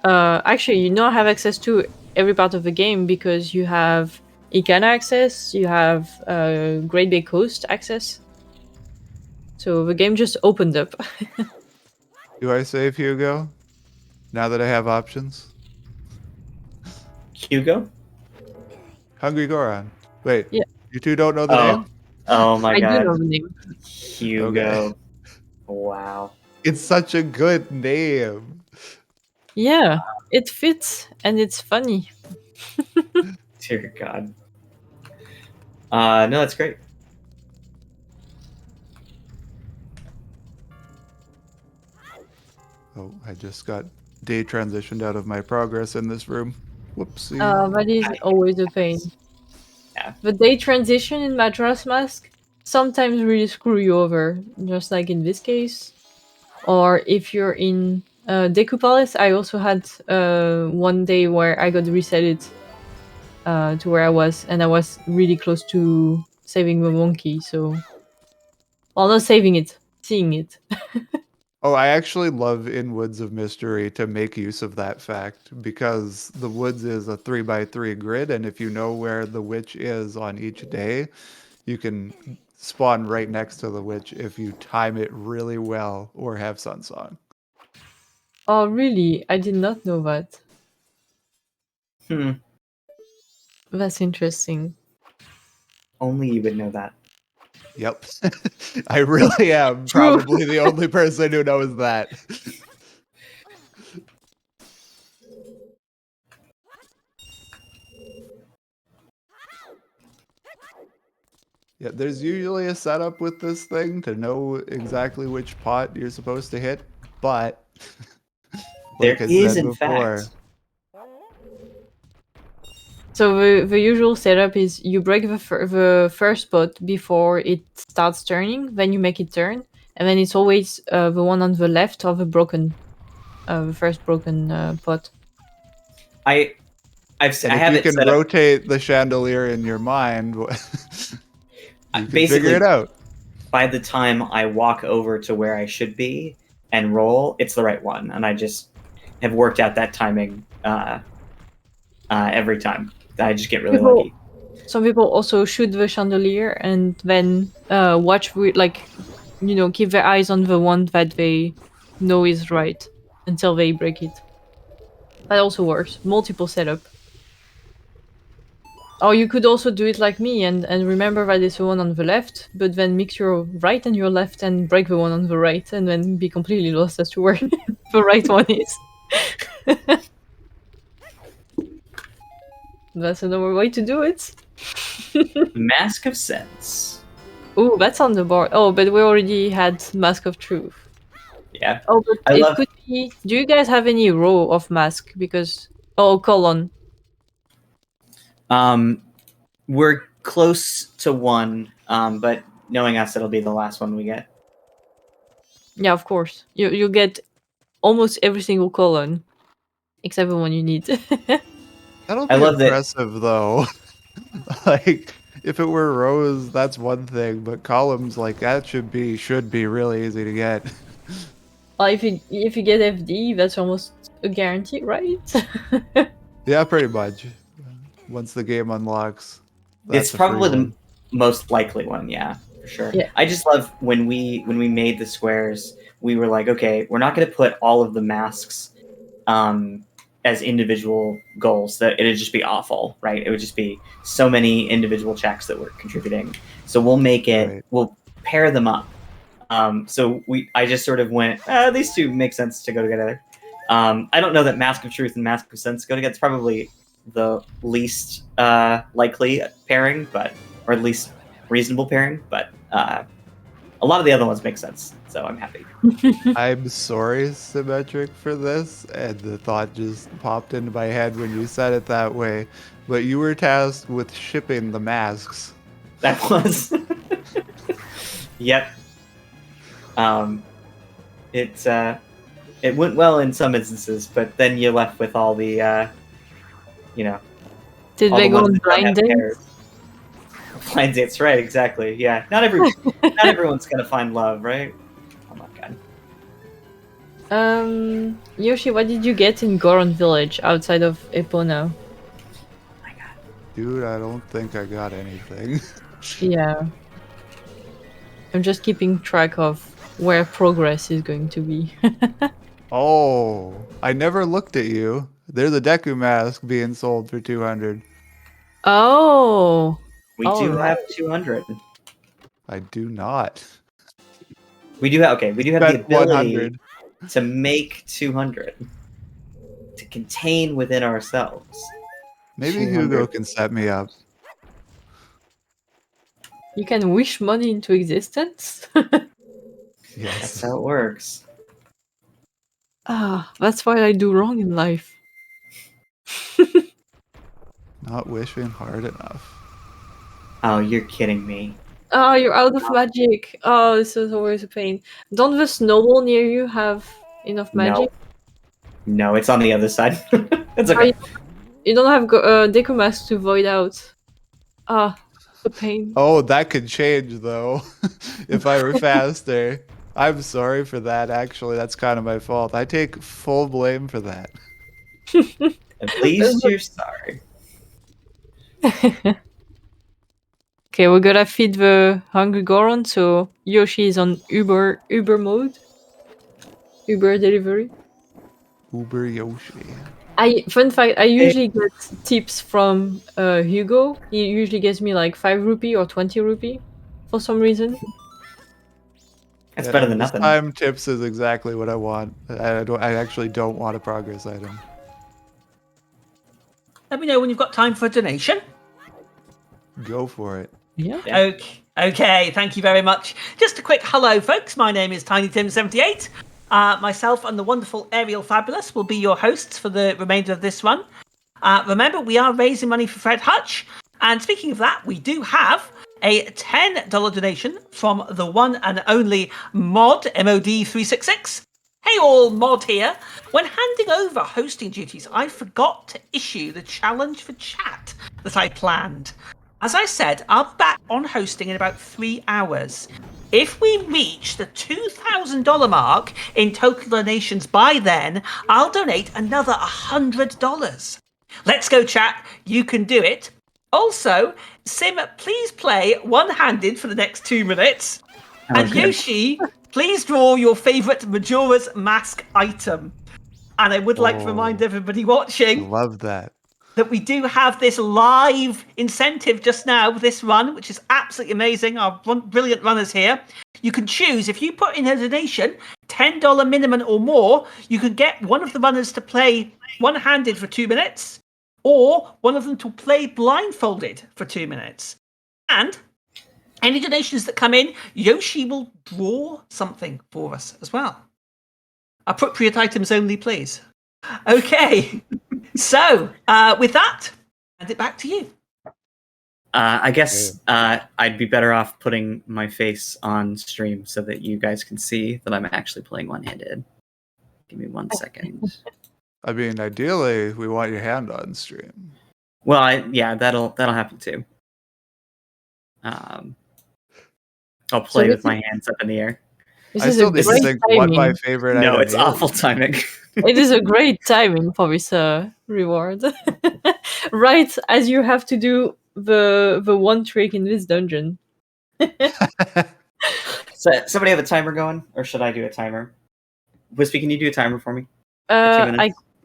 S2: actually, you now have access to every part of the game because you have Ikana access, you have Great Bay Coast access. So the game just opened up.
S4: Do I save Hugo? Now that I have options?
S5: Hugo?
S4: Hungry Goron. Wait,
S2: Yeah.
S4: you two don't know the
S5: Oh.
S4: name?
S5: Oh my
S2: I
S5: god.
S2: do know the name.
S5: Hugo. Wow.
S4: It's such a good name.
S2: Yeah, it fits and it's funny.
S5: Dear God. No, that's great.
S4: Oh, I just got day transitioned out of my progress in this room. Whoopsie.
S2: That is always a pain.
S5: Yeah.
S2: The day transition in Majora's Mask sometimes really screw you over, just like in this case. Or if you're in Deku Palace, I also had one day where I got resetted to where I was, and I was really close to saving the monkey, so... Well, not saving it, seeing it.
S4: Oh, I actually love in Woods of Mystery to make use of that fact because the woods is a 3x3 grid, and if you know where the witch is on each day, you can spawn right next to the witch if you time it really well or have Sunsong.
S2: Oh, really? I did not know that. That's interesting.
S5: Only you would know that.
S4: Yep. I really am
S2: True.
S4: probably the only person who knows that. Yeah, there's usually a setup with this thing to know exactly which pot you're supposed to hit, but
S5: There
S4: like I
S5: is,
S4: said
S5: in
S4: before,
S5: fact.
S2: So the usual setup is you break the first pot before it starts turning, then you make it turn, and then it's always the one on the left of the first broken pot.
S5: I
S4: and
S5: have
S4: if you
S5: it
S4: can
S5: set up.
S4: rotate the chandelier in your mind, you can
S5: Basically,
S4: figure it out.
S5: by the time I walk over to where I should be and roll, it's the right one, and I just have worked out that timing every time. I just get really
S2: People-
S5: lucky.
S2: Some people also shoot the chandelier and then watch keep their eyes on the one that they know is right until they break it. That also works. Multiple setup. Or you could also do it like me and remember that it's the one on the left, but then mix your right and your left and break the one on the right and then be completely lost as to where the right one is. That's another way to do it.
S5: Mask of Sense.
S2: Oh, that's on the board. Oh, but we already had Mask of Truth.
S5: Yeah.
S2: Oh, but
S5: I
S2: it
S5: love-
S2: could be... Do you guys have any row of mask? Because... Oh, colon.
S5: We're close to one, but knowing us, it'll be the last one we get.
S2: Yeah, of course. You get almost every single colon. Except the one you need.
S4: That'll be
S5: I love that-
S4: impressive, though. Like, if it were rows, that's one thing, but columns like that should be really easy to get.
S2: Well, if you get FD, that's almost a guarantee, right?
S4: Yeah, pretty much. Once the game unlocks,
S5: It's
S4: that's a free
S5: probably the
S4: one.
S5: most likely one, yeah, for sure.
S2: Yeah.
S5: I just love when we made the squares, we were like, okay, we're not going to put all of the masks as individual goals. That it'd just be awful, right? It would just be so many individual checks that we're contributing. So we'll make it,
S4: Right.
S5: we'll pair them up. I just sort of went, these two make sense to go together. I don't know that Mask of Truth and Mask of Sense go together. It's probably the least likely pairing, or at least reasonable pairing. But a lot of the other ones make sense, so I'm happy.
S4: I'm sorry, Symmetric, for this, and the thought just popped into my head when you said it that way. But you were tasked with shipping the masks.
S5: That was, yep. It went well in some instances, but then you're left with all the,
S2: Did
S5: all
S2: they
S5: the
S2: go
S5: ones
S2: on
S5: that don't have
S2: blind dates?
S5: pairs. Blind dates, right? Exactly. Yeah. Not everyone's gonna find love, right? Oh my god.
S2: Yoshi, what did you get in Goron Village outside of Epona?
S4: Dude, I don't think I got anything.
S2: Yeah. I'm just keeping track of where progress is going to be.
S4: Oh, I never looked at you. There's a Deku mask being sold for 200.
S2: Oh!
S5: We
S2: All
S5: do
S2: right.
S5: have 200.
S4: I do not.
S5: We do have the
S4: Bet
S5: ability
S4: 100.
S5: to make 200 to contain within ourselves.
S4: Maybe
S5: 200.
S4: Hugo can set me up.
S2: You can wish money into existence?
S5: That's
S4: Yes.
S5: how it works.
S2: That's what I do wrong in life.
S4: Not wishing hard enough.
S5: Oh, you're kidding me.
S2: Oh, you're out of magic. Oh, this is always a pain. Don't the snowball near you have enough magic?
S5: No, it's on the other side. It's
S2: Are
S5: okay.
S2: You don't have Deku Mask to void out. The pain.
S4: Oh, that could change though. If I were faster. I'm sorry for that, actually. That's kind of my fault. I take full blame for that.
S5: At least you're sorry.
S2: Okay, we're gonna feed the hungry Goron, so Yoshi is on Uber mode. Uber delivery.
S4: Uber Yoshi.
S2: Fun fact, I usually get tips from Hugo. He usually gives me like 5 rupee or 20 rupee for some reason.
S5: That's
S4: Yeah,
S5: better than
S4: this
S5: nothing.
S4: time tips is exactly what I want. I actually don't want a progress item.
S6: Let me know when you've got time for a donation.
S4: Go for it.
S2: Yeah.
S5: Yeah.
S6: Okay, thank you very much. Just a quick hello, folks. My name is TinyTim78. Myself and the wonderful Ariel Fabulous will be your hosts for the remainder of this run. Remember, we are raising money for Fred Hutch. And speaking of that, we do have a $10 donation from the one and only Mod, MOD366. Hey all, Mod here. When handing over hosting duties, I forgot to issue the challenge for chat that I planned. As I said, I'll be back on hosting in about 3 hours. If we reach the $2,000 mark in total donations by then, I'll donate another $100. Let's go, chat. You can do it. Also, Sim, please play one-handed for the next 2 minutes. And
S5: Okay.
S6: Yoshi, please draw your favourite Majora's Mask item. And I would like to remind everybody watching
S4: Love that.
S6: that we do have this live incentive just now with this run, which is absolutely amazing. Our brilliant runners here. You can choose, if you put in a donation, $10 minimum or more, you can get one of the runners to play one-handed for 2 minutes, or one of them to play blindfolded for 2 minutes. And any donations that come in, Yoshi will draw something for us as well. Appropriate items only, please. Okay. So, with that, hand it back to you.
S5: I guess I'd be better off putting my face on stream so that you guys can see that I'm actually playing one-handed. Give me 1 second.
S4: I mean, ideally, we want your hand on stream.
S5: Well, yeah, that'll happen too. I'll play with my hands up in the air.
S4: I still need to think what my favorite item
S5: No, it's
S4: is.
S5: awful timing.
S2: It is a great timing for this reward. Right as you have to do the one trick in this dungeon.
S5: So, somebody have a timer going, or should I do a timer? Wispy, can you do a timer for me?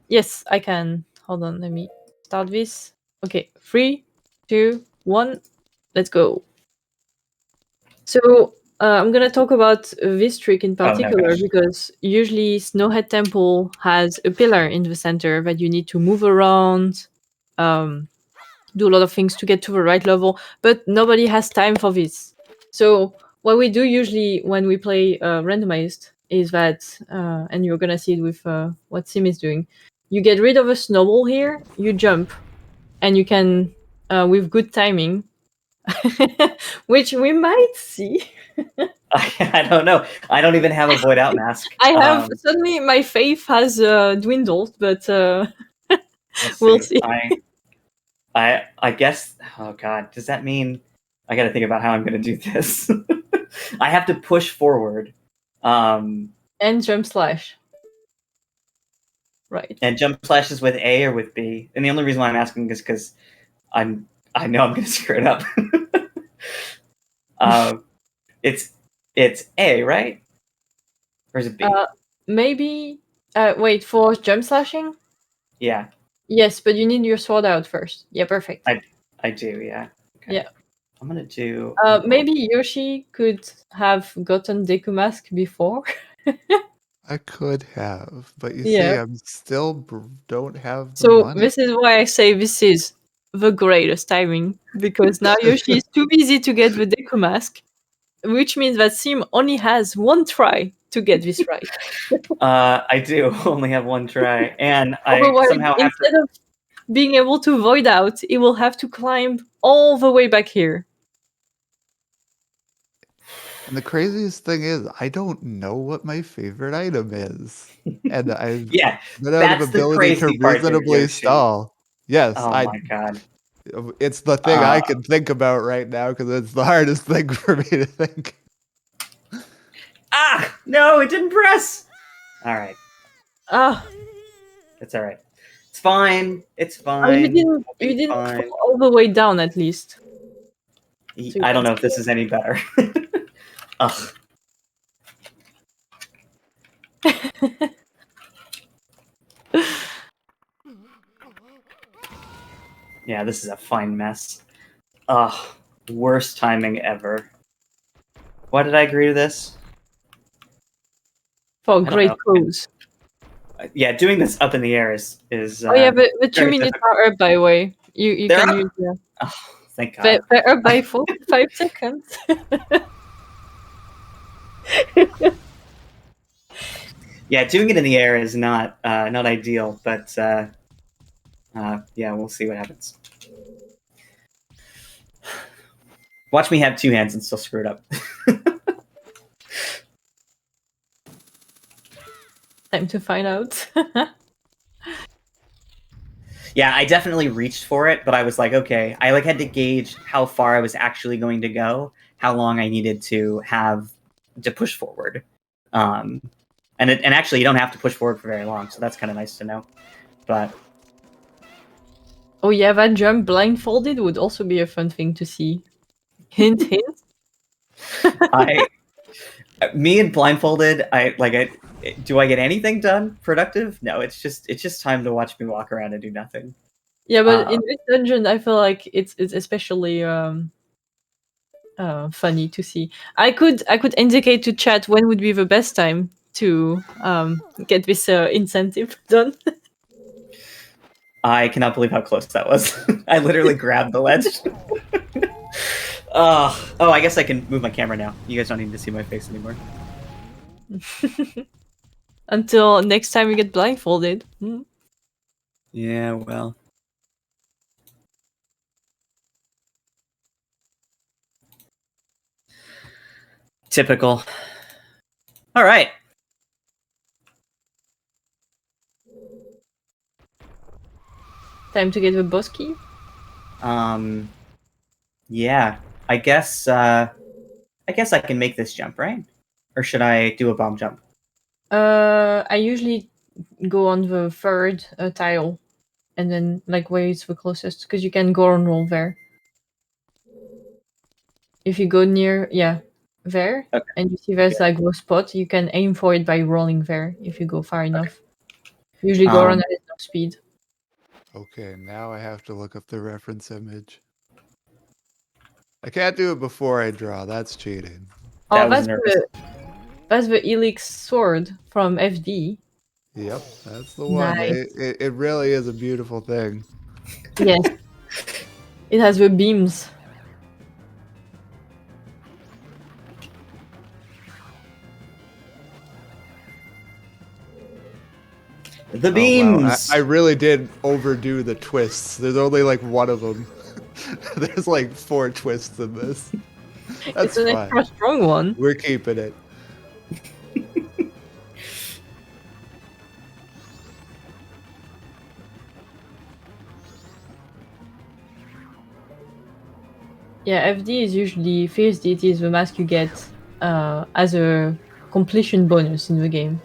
S2: Yes, I can. Hold on, let me start this. Okay, 3, 2, 1, let's go. So I'm gonna talk about this trick in particular because usually Snowhead Temple has a pillar in the center that you need to move around, do a lot of things to get to the right level, but nobody has time for this. So what we do usually when we play randomized is that, and you're gonna see it with what Sim is doing, you get rid of a snowball here, you jump, and you can, with good timing, which we might see.
S5: I don't know. I don't even have a void out mask.
S2: I have suddenly my faith has dwindled, but we'll see.
S5: I guess. Oh God, does that mean I got to think about how I'm going to do this? I have to push forward.
S2: And jump slash. Right.
S5: And jump slash is with A or with B. And the only reason why I'm asking is because I know I'm going to screw it up. It's A, right? Or is it B?
S2: Maybe. Wait, for jump slashing?
S5: Yeah.
S2: Yes, but you need your sword out first. Yeah, perfect.
S5: I do, yeah. Okay.
S2: Yeah.
S5: I'm gonna do.
S2: Maybe Yoshi could have gotten Deku Mask before.
S4: I could have, but you see, I'm still don't have the money.
S2: This is why I say this is the greatest timing, because now Yoshi is too busy to get the Deku Mask, which means that Sim only has one try to get this right.
S5: I do only have one try, and I somehow have
S2: instead of being able to void out, it will have to climb all the way back here.
S4: And the craziest thing is, I don't know what my favorite item is, and I've been out of ability to reasonably stall. Yes,
S5: oh my God.
S4: It's the thing I can think about right now because it's the hardest thing for me to think.
S5: No, it didn't press. All right. It's all right. It's fine. It's fine.
S2: You didn't fall all the way down, at least.
S5: So I don't know if this is any better. Ugh. Yeah, this is a fine mess. Ugh, worst timing ever. Why did I agree to this?
S2: For great cause.
S5: Yeah, doing this up in the air is.
S2: Oh yeah, but 2 minutes are up, by the way. You can use. Yeah.
S5: Oh, thank God.
S2: They're up by 5 seconds.
S5: Yeah, doing it in the air is not ideal, but yeah, we'll see what happens. Watch me have 2 hands and still screw it up.
S2: Time to find out.
S5: Yeah, I definitely reached for it, but I was like, okay, I had to gauge how far I was actually going to go, how long I needed to have to push forward. And actually, you don't have to push forward for very long, so that's kind of nice to know. But
S2: Oh yeah, that jump blindfolded would also be a fun thing to see. Hint, hint.
S5: Me and blindfolded, do I get anything done productive? No, it's just time to watch me walk around and do nothing.
S2: Yeah, but in this dungeon, I feel like it's especially funny to see. I could indicate to chat when would be the best time to get this incentive done.
S5: I cannot believe how close that was. I literally grabbed the ledge. Oh, I guess I can move my camera now. You guys don't need to see my face anymore.
S2: Until next time we get blindfolded.
S5: Yeah, well. Typical. All right.
S2: Time to get the boss key.
S5: Yeah. I guess I can make this jump, right? Or should I do a bomb jump?
S2: I usually go on the third tile, and then like where it's the closest, because you can go and roll there. If you go near, there,
S5: Okay.
S2: and you see there's like a spot, you can aim for it by rolling there if you go far enough. Usually Goron has no speed.
S4: Okay, now I have to look up the reference image. I can't do it before I draw. That's cheating.
S5: That
S2: Oh,
S5: was nervous.
S2: that's the Elix sword from FD.
S4: Yep, that's the one.
S2: Nice.
S4: It really is a beautiful thing.
S2: Yes. It has the beams.
S5: The
S4: Oh,
S5: beams!
S4: wow. I really did overdo the twists. There's only like one of them. There's like 4 twists in this. That's
S2: It's an
S4: fine.
S2: extra strong one.
S4: We're keeping it.
S2: Yeah, FD is usually Fierce Deity is the mask you get as a completion bonus in the game.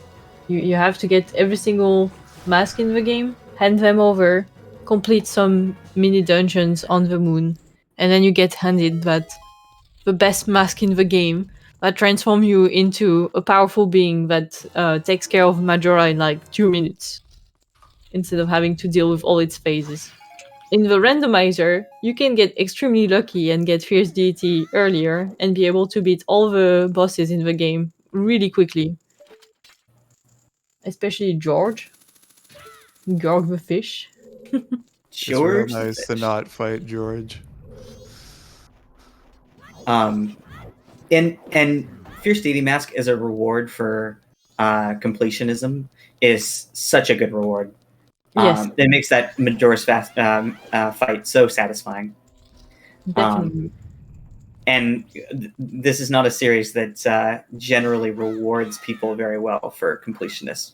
S2: You have to get every single mask in the game, hand them over, complete some mini dungeons on the moon, and then you get handed the best mask in the game that transforms you into a powerful being that takes care of Majora in like 2 minutes, instead of having to deal with all its phases. In the randomizer, you can get extremely lucky and get Fierce Deity earlier and be able to beat all the bosses in the game really quickly. Especially George. George the fish.
S4: It's real nice to not fight George.
S5: And Fierce Deity Mask as a reward for completionism is such a good reward.
S2: Yes.
S5: It makes that Majora's fight so satisfying.
S2: Definitely.
S5: And this is not a series that generally rewards people very well for completionists,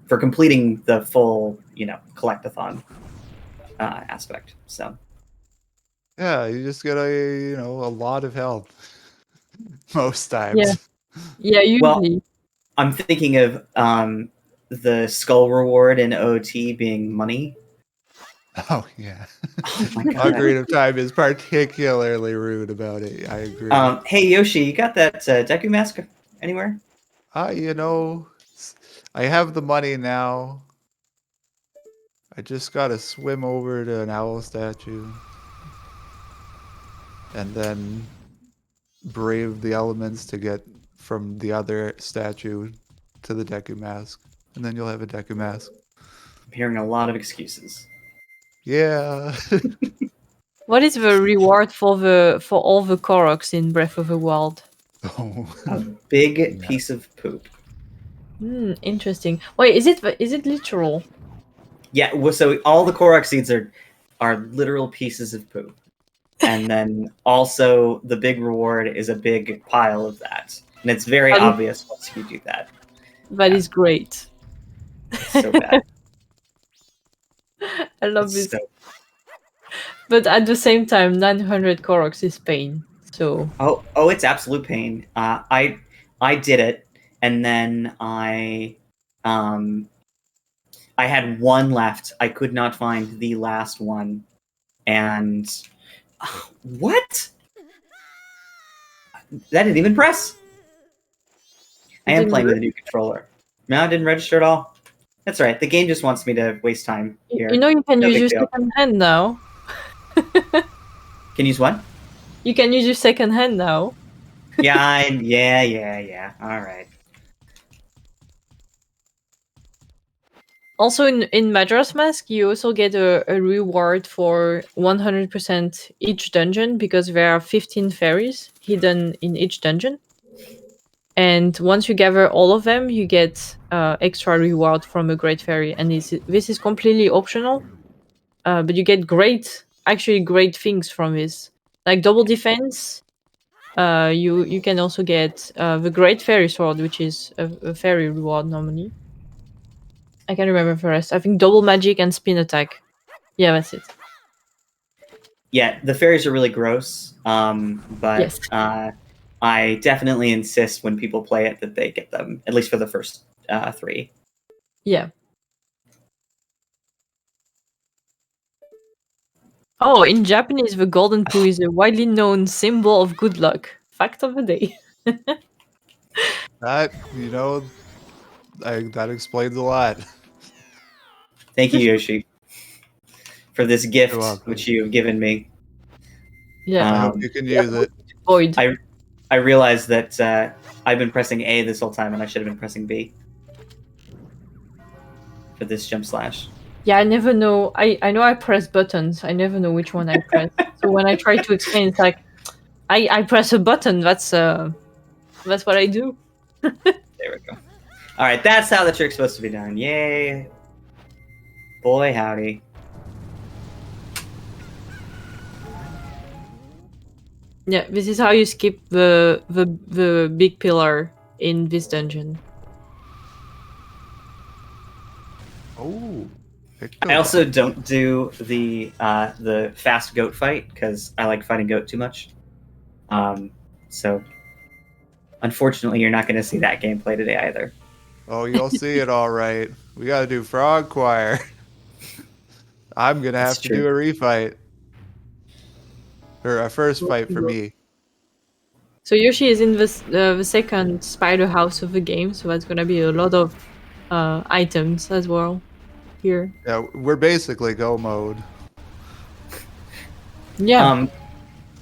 S5: for completing the full, collectathon aspect. So.
S4: Yeah, you just get a lot of health most times.
S2: Yeah, usually.
S5: Well, I'm thinking of the skull reward in OT being money.
S4: Oh yeah.
S5: Oh my God.
S4: Ocarina of Time is particularly rude about it. I agree.
S5: Hey Yoshi, you got that Deku mask anywhere?
S4: I have the money now. I just gotta swim over to an owl statue. And then brave the elements to get from the other statue to the Deku mask. And then you'll have a Deku mask.
S5: I'm hearing a lot of excuses.
S4: Yeah.
S2: What is the reward for all the Koroks in Breath of the Wild?
S5: A big piece of poop.
S2: Interesting. Wait, is it literal?
S5: Yeah, well, so all the Korok seeds are literal pieces of poop. And then also the big reward is a big pile of that. And it's very obvious once you do that.
S2: That is great.
S5: It's so bad.
S2: I love it. But at the same time, 900 Koroks is pain. So
S5: Oh, it's absolute pain. I did it, and then I had one left. I could not find the last one, and what? That didn't even press. I am playing with a new controller. No, it didn't register at all. That's all right. The game just wants me to waste time here.
S2: you know you can
S5: No
S2: use
S5: big
S2: your
S5: deal.
S2: second hand now.
S5: Can you use what?
S2: You can use your second hand now.
S5: Yeah. All right.
S2: Also, in Majora's Mask, you also get a reward for 100% each dungeon because there are 15 fairies hidden in each dungeon. And once you gather all of them, you get extra reward from a great fairy. And this is completely optional, but you get actually great things from this. Like double defense, you can also get the great fairy sword, which is a fairy reward normally. I can't remember the rest. I think double magic and spin attack. Yeah, that's it.
S5: Yeah, the fairies are really gross. But
S2: Yes.
S5: I definitely insist when people play it that they get them, at least for the first 3.
S2: Yeah. Oh, in Japanese, the golden poo is a widely known symbol of good luck. Fact of the day.
S4: That that explains a lot.
S5: Thank you, Yoshi, for this gift
S4: welcome.
S5: which you have given me.
S2: Yeah.
S4: I hope you can use it.
S2: Void.
S5: I realized that I've been pressing A this whole time, and I should have been pressing B for this jump slash.
S2: Yeah, I never know. I know I press buttons. I never know which one I press. So when I try to explain, it's like I press a button. That's what I do.
S5: There we go. All right, that's how the trick's supposed to be done. Yay! Boy, howdy.
S2: Yeah, this is how you skip the big pillar in this dungeon.
S4: Oh.
S5: I also don't do the fast goat fight because I like fighting goat too much. So unfortunately, you're not going to see that gameplay today either.
S4: Oh, you'll see it all right. We got to do Frog Choir. I'm going to have to do a refight. Or a first fight for me.
S2: So Yoshi is in the second spider house of the game, so that's gonna be a lot of items as well here.
S4: Yeah, we're basically go mode.
S2: Yeah.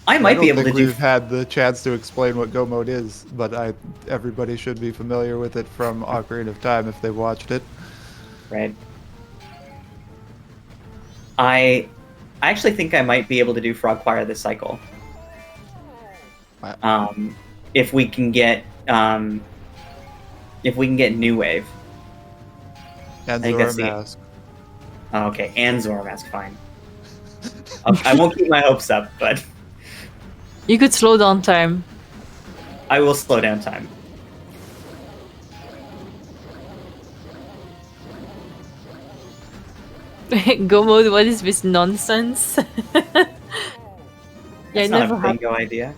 S5: I might be able to do.
S4: We've had the chance to explain what go mode is, but everybody should be familiar with it from Ocarina of Time if they've watched it.
S5: Right. I actually think I might be able to do Frog Choir this cycle. If we can get New Wave.
S4: And Zora Mask.
S5: Oh, okay, and Zora Mask, fine. I won't keep my hopes up, but
S2: You could slow down time.
S5: I will slow down time.
S2: Go mode, what is this nonsense? Yeah,
S5: It's not a bingo idea.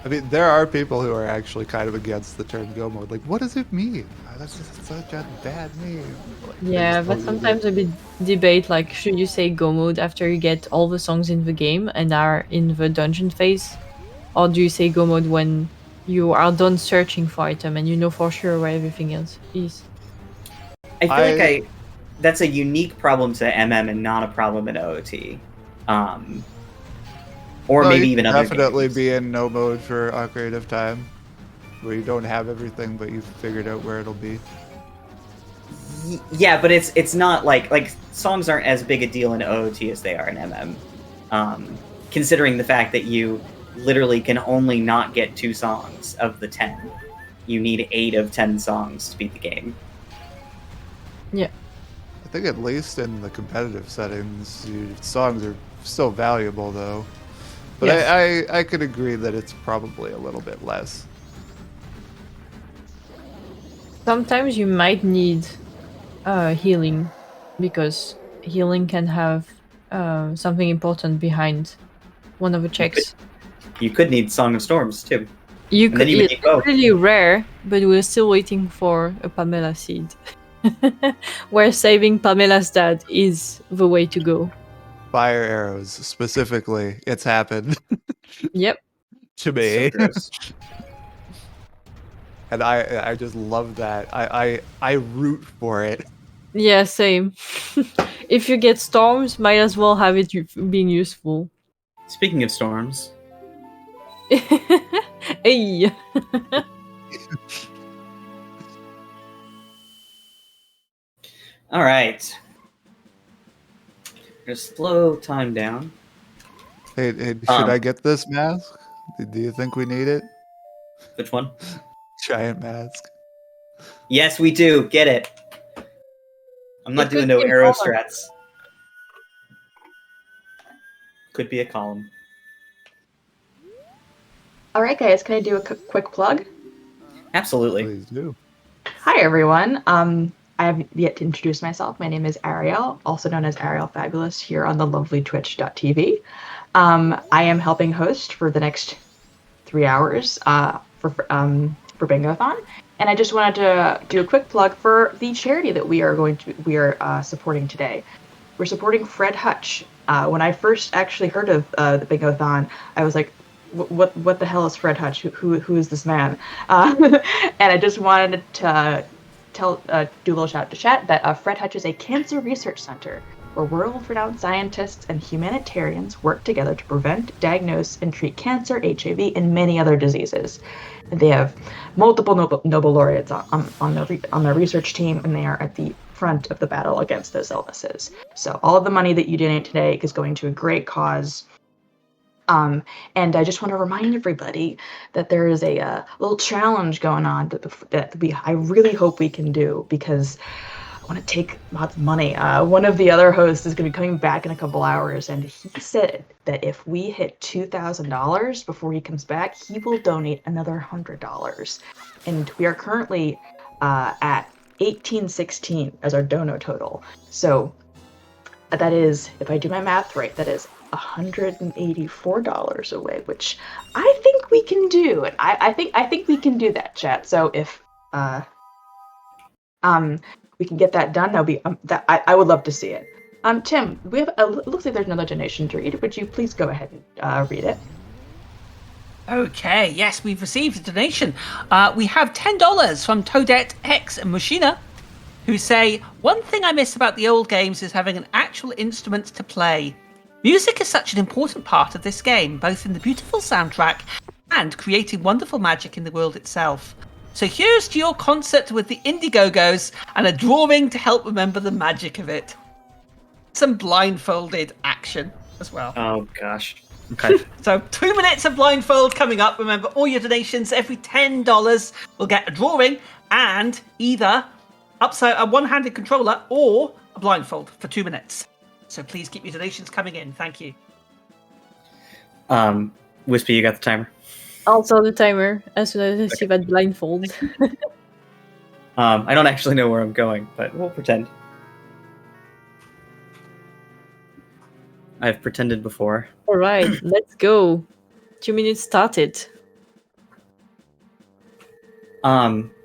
S4: I mean, there are people who are actually kind of against the term go mode. Like, what does it mean? That's just such a bad name. Like,
S2: Yeah, but sometimes a bit debate, like, should you say go mode after you get all the songs in the game and are in the dungeon phase? Or do you say go mode when you are done searching for item and you know for sure where everything else is?
S5: I feel like that's a unique problem to MM and not a problem in OOT. Or maybe even other
S4: definitely
S5: games.
S4: be in no mode for Ocarina of Time, where you don't have everything, but you've figured out where it'll be.
S5: Yeah, but it's not like songs aren't as big a deal in OOT as they are in MM. Considering the fact that you literally can only not get 2 songs of the 10. You need 8 of 10 songs to beat the game.
S2: Yeah.
S4: I think at least in the competitive settings, songs are still valuable, though. But
S2: Yes.
S4: I could agree that it's probably a little bit less.
S2: Sometimes you might need healing, because healing can have something important behind one of the checks.
S5: You could need Song of Storms too.
S2: You
S5: And
S2: could.
S5: then you would
S2: It's
S5: need both.
S2: really rare, but we're still waiting for a Pamela seed. Where saving Pamela's dad is the way to go.
S4: Fire arrows, specifically. It's happened
S2: Yep.
S4: to me.
S5: So gross.
S4: And I just love that. I root for it.
S2: Yeah, same. If you get storms, might as well have it being useful.
S5: Speaking of storms,
S2: Hey.
S5: all right. Gonna slow time down.
S4: Hey, should I get this mask? Do you think we need it?
S5: Which one?
S4: Giant mask.
S5: Yes, we do. Get it. I'm not
S2: It
S5: doing
S2: could
S5: no
S2: be a
S5: arrow
S2: column.
S5: strats. Could be a column.
S7: All right, guys, can I do a quick plug?
S5: Absolutely.
S4: Please do.
S7: Hi, everyone. I have yet to introduce myself. My name is Ariel, also known as Ariel Fabulous, here on the lovely twitch.tv. I am helping host for the next 3 hours for Bingothon, and I just wanted to do a quick plug for the charity that we are supporting today. We're supporting Fred Hutch. When I first actually heard of the Bingothon, I was like, what the hell is Fred Hutch? Who is this man? And I just wanted to do a little shout out to chat that Fred Hutch is a cancer research center where world-renowned scientists and humanitarians work together to prevent, diagnose, and treat cancer, HIV, and many other diseases. They have multiple Nobel laureates on their research team, and they are at the front of the battle against those illnesses. So all of the money that you donate today is going to a great cause. And I just want to remind everybody that there is a little challenge going on that I really hope we can do, because I want to take lots of money. One of the other hosts is going to be coming back in a couple hours, and he said that if we hit $2,000 before he comes back, he will donate another $100. And we are currently at $1,816 as our dono total. So that is, if I do my math right, that is $184 away, which I think we can do, and I think we can do that, chat. So if we can get that done, that'll be I would love to see it. Tim, we have it looks like there's another donation to read. Would you please go ahead and read it?
S6: Okay, yes, we've received a donation. We have $10 from Toadette X and Mushina, who say, "One thing I miss about the old games is having an actual instrument to play. Music is such an important part of this game, both in the beautiful soundtrack and creating wonderful magic in the world itself. So here's to your concert with the Indiegogo's and a drawing to help remember the magic of it." Some blindfolded action as well.
S5: Oh gosh. Okay.
S6: So 2 minutes of blindfold coming up. Remember, all your donations, every $10 will get a drawing and either a one-handed controller or a blindfold for 2 minutes. So please keep your donations coming in. Thank you.
S5: Wispy, you got the timer?
S2: I'll start the timer as soon as I see that blindfold.
S5: I don't actually know where I'm going, but we'll pretend. I've pretended before.
S2: All right, let's go. 2 minutes started.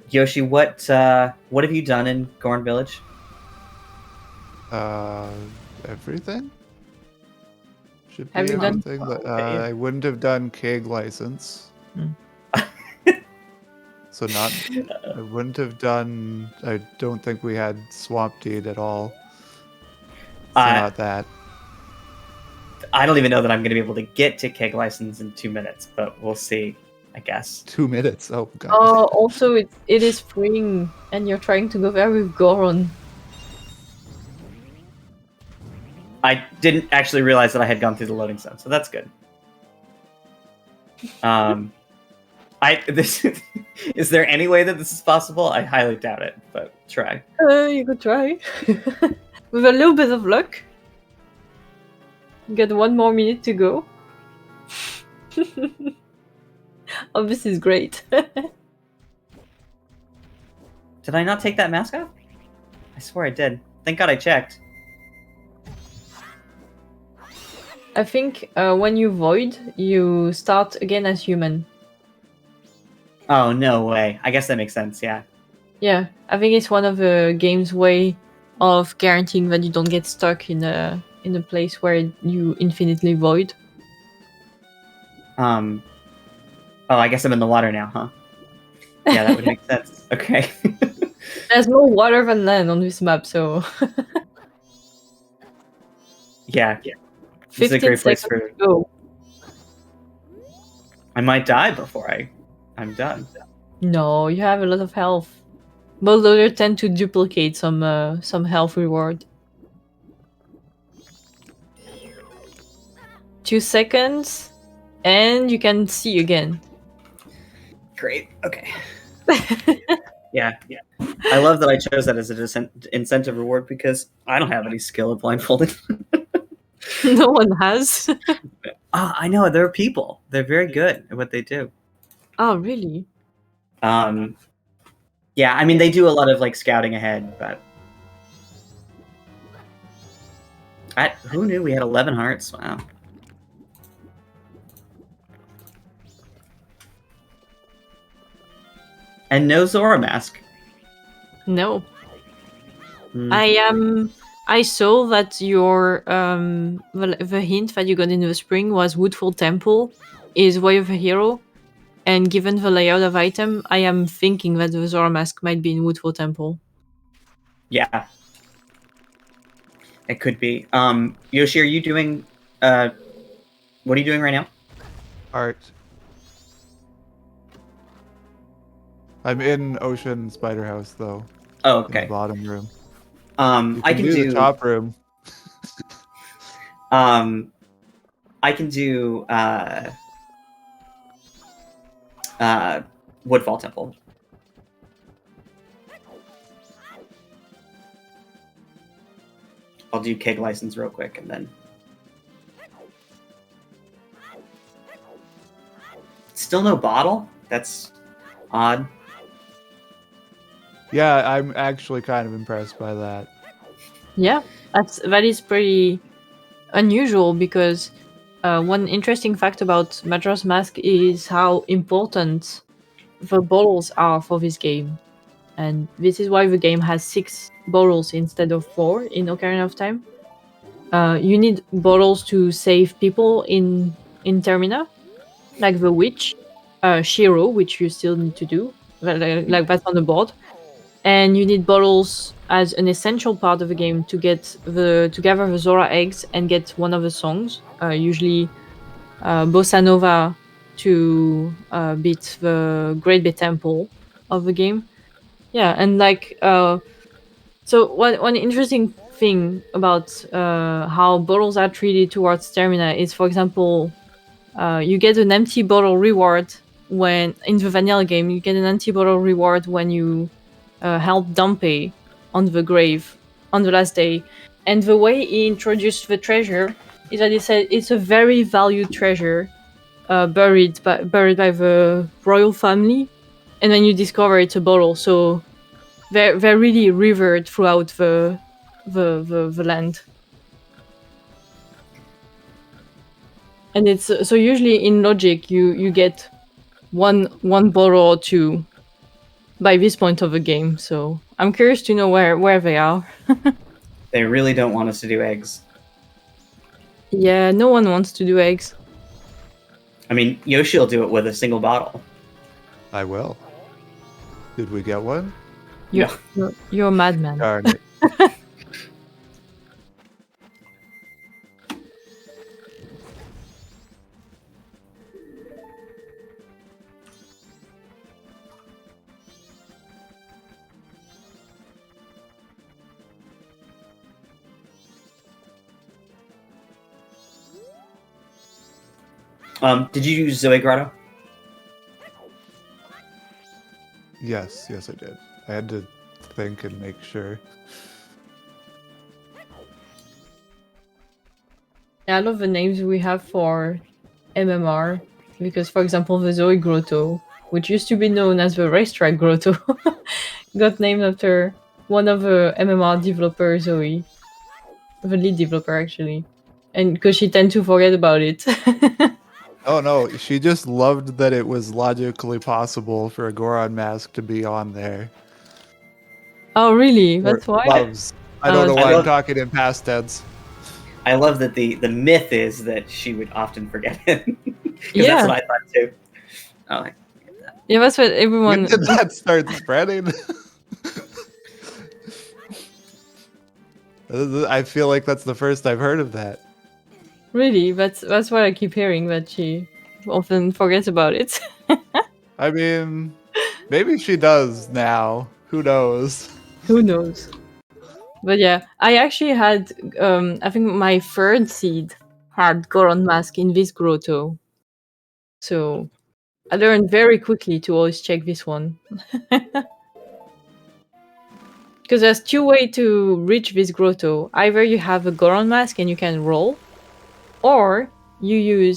S5: Yoshi, what have you done in Gorn Village?
S4: Everything? Should be
S2: Have you done-
S4: everything, but I wouldn't have done Keg license. So I wouldn't have done, I don't think we had Swamp Deed at all. So not that.
S5: I don't even know that I'm going to be able to get to Keg License in 2 minutes, but we'll see, I guess.
S4: 2 minutes, oh god.
S2: Oh, also it is spring, and you're trying to go there with Goron.
S5: I didn't actually realize that I had gone through the loading zone, so that's good. Is there any way that this is possible? I highly doubt it, but try.
S2: You could try. With a little bit of luck. You get 1 more minute to go. Oh, this is great.
S5: Did I not take that mask off? I swear I did. Thank God I checked.
S2: I think when you void, you start again as human.
S5: Oh, no way. I guess that makes sense, yeah.
S2: Yeah, I think it's one of the game's way of guaranteeing that you don't get stuck in a place where you infinitely void.
S5: Oh, I guess I'm in the water now, huh? Yeah, that would make sense. Okay.
S2: There's more water than land on this map, so
S5: Yeah. This is a
S2: 15
S5: great place
S2: seconds
S5: for...
S2: to go.
S5: I might die before I'm done.
S2: No, you have a lot of health. Boatloader tend to duplicate some health reward. 2 seconds, and you can see again.
S5: Great. Okay. Yeah. I love that I chose that as an incentive reward because I don't have any skill at blindfolding.
S2: No one has.
S5: I know there are people. They're very good at what they do.
S2: Oh, really?
S5: Yeah, I mean they do a lot of like scouting ahead, but who knew we had 11 hearts? Wow. And no Zora mask.
S2: No.
S5: Mm.
S2: I saw that your the hint that you got in the spring was Woodfall Temple is Way of a Hero, and given the layout of item, I am thinking that the Zora mask might be in Woodfall Temple.
S5: Yeah. It could be. Yoshi, are you doing what are you doing right now?
S4: Art. I'm in Ocean Spider House though.
S5: Oh,
S4: In the
S5: okay.
S4: bottom room.
S5: I can do
S4: the top room.
S5: I can do Woodfall Temple. I'll do keg license real quick and then still no bottle? That's odd.
S4: Yeah, I'm actually kind of impressed by that.
S2: Yeah, that is pretty unusual because one interesting fact about Majora's Mask is how important the bottles are for this game. And this is why the game has 6 bottles instead of 4 in Ocarina of Time. You need bottles to save people in Termina, like the witch, Shiro, which you still need to do, like that's on the board. And you need bottles as an essential part of the game to gather the Zora eggs and get one of the songs, usually Bossa Nova, to beat the Great Bay Temple of the game. Yeah, and like so one interesting thing about how bottles are treated towards stamina is, for example, you get an empty bottle reward when in the vanilla game. You get an empty bottle reward when you help Dumpy on the grave on the last day, and the way he introduced the treasure is that he said it's a very valued treasure, buried by the royal family, and then you discover it's a bottle. So they're really revered throughout the land. And it's so usually in logic you get one bottle or 2 by this point of the game. So I'm curious to know where they are.
S5: They really don't want us to do eggs.
S2: Yeah, no one wants to do eggs.
S5: I mean, Yoshi will do it with a single bottle.
S4: I will. Did we get one?
S2: You're a madman.
S4: Darn it.
S5: Did you use Zoe Grotto?
S4: Yes, I did. I had to think and make sure.
S2: Yeah, I love the names we have for MMR because, for example, the Zoe Grotto, which used to be known as the Racetrack Grotto, got named after one of the MMR developers, Zoe, the lead developer actually. and because she tend to forget about it.
S4: Oh no, she just loved that it was logically possible for a Goron mask to be on there.
S2: Oh, really?
S4: Or
S2: That's why?
S4: loves. I don't
S2: Oh,
S4: know
S5: I
S4: why I'm
S5: love-
S4: talking in past tense.
S5: I love that the myth is that she would often forget it. Because
S2: Yeah.
S5: that's what I thought too. Oh,
S2: Yeah, that's what
S4: When
S2: everyone.
S4: did that start spreading? I feel like that's the first I've heard of that.
S2: Really, that's what I keep hearing, that she often forgets about it.
S4: I mean, maybe she does now. Who knows?
S2: Who knows? But yeah, I actually had, I think my third seed had Goron mask in this grotto. So I learned very quickly to always check this one. Because there's two ways to reach this grotto. Either you have a Goron mask and you can roll, or you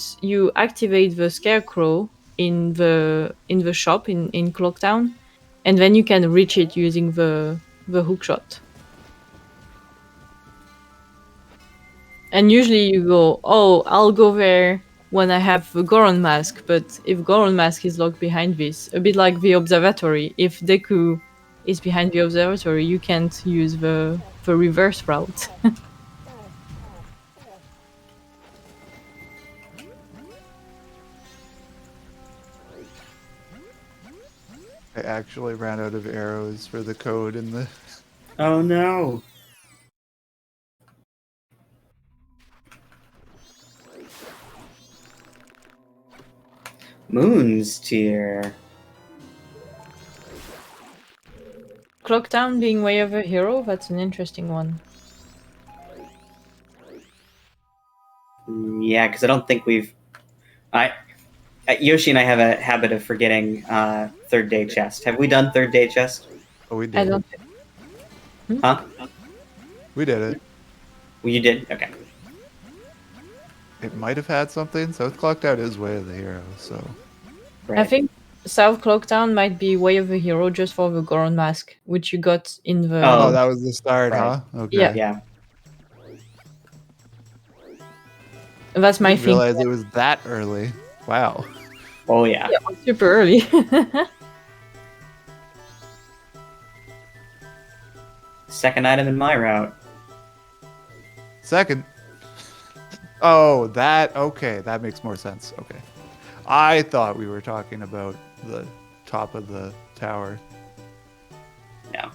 S2: activate the scarecrow in the shop in Clocktown, and then you can reach it using the hookshot. And usually you go, oh, I'll go there when I have the Goron mask, but if Goron mask is locked behind this, a bit like the observatory, if Deku is behind the observatory, you can't use the reverse route.
S4: I actually ran out of arrows for the code in the.
S5: oh no. Moon's tier.
S2: Clocktown being way of a hero, that's an interesting one.
S5: Yeah, because I don't think we've. Yoshi and I have a habit of forgetting third day chest. Have we done third day chest?
S4: Oh, we
S2: I
S4: did.
S2: don't.
S5: Huh?
S4: We did it.
S5: Well, you did? Okay.
S4: It might have had something. South Clocktown is way of the hero, so.
S5: Right.
S2: I think South Clocktown might be way of a hero just for the Goron mask, which you got in the.
S4: Oh,
S5: Oh.
S4: that was the start,
S5: Right.
S4: huh? Okay.
S2: Yeah.
S5: Yeah.
S2: That's
S4: I
S2: my
S4: didn't
S2: thing.
S4: realize it was that early. Wow.
S5: Oh, yeah.
S2: Yeah, super early.
S5: Second item in my route.
S4: Second. Oh, that. Okay, that makes more sense. Okay. I thought we were talking about the top of the tower.
S5: No.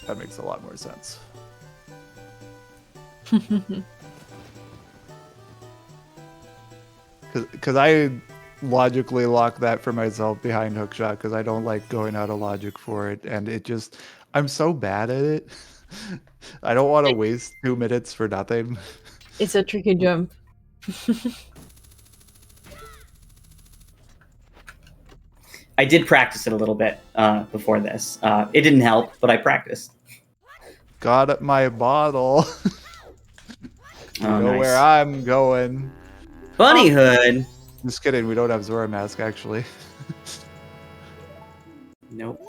S4: That makes a lot more sense. Because I logically lock that for myself behind hookshot because I don't like going out of logic for it, and it just I'm so bad at it. I don't want to waste 2 minutes for nothing.
S2: It's a tricky jump.
S5: I did practice it a little bit before this. It didn't help, but I practiced.
S4: Got my bottle. You
S5: Oh,
S4: know
S5: nice.
S4: where I'm going.
S5: Bunny Hood.
S4: Just kidding. We don't have Zora mask actually.
S5: Nope.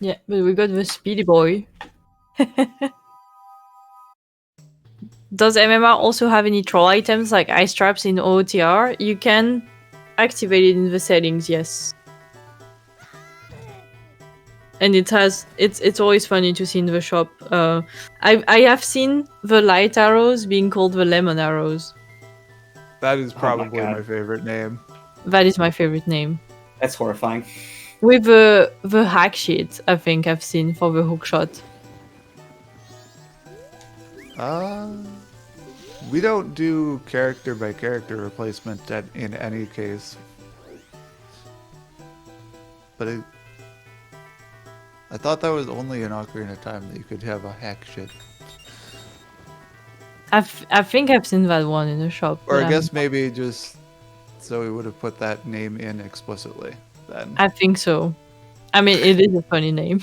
S2: Yeah, but we got the speedy boy. Does MMR also have any troll items like ice traps in OOTR? You can activate it in the settings, yes. And it's always funny to see in the shop. I have seen the light arrows being called the lemon arrows.
S4: That is
S5: my
S4: probably
S5: God.
S4: my favorite name.
S2: That is my favorite name.
S5: That's horrifying.
S2: With the hack sheet, I think I've seen for the hookshot.
S4: We don't do character by character replacement in any case. But I thought that was only in Ocarina of Time that you could have a hack shit.
S2: I think I've seen that one in the shop.
S4: Or
S2: but
S4: I guess maybe just so we would have put that name in explicitly then.
S2: I think so. I mean, it is a funny name.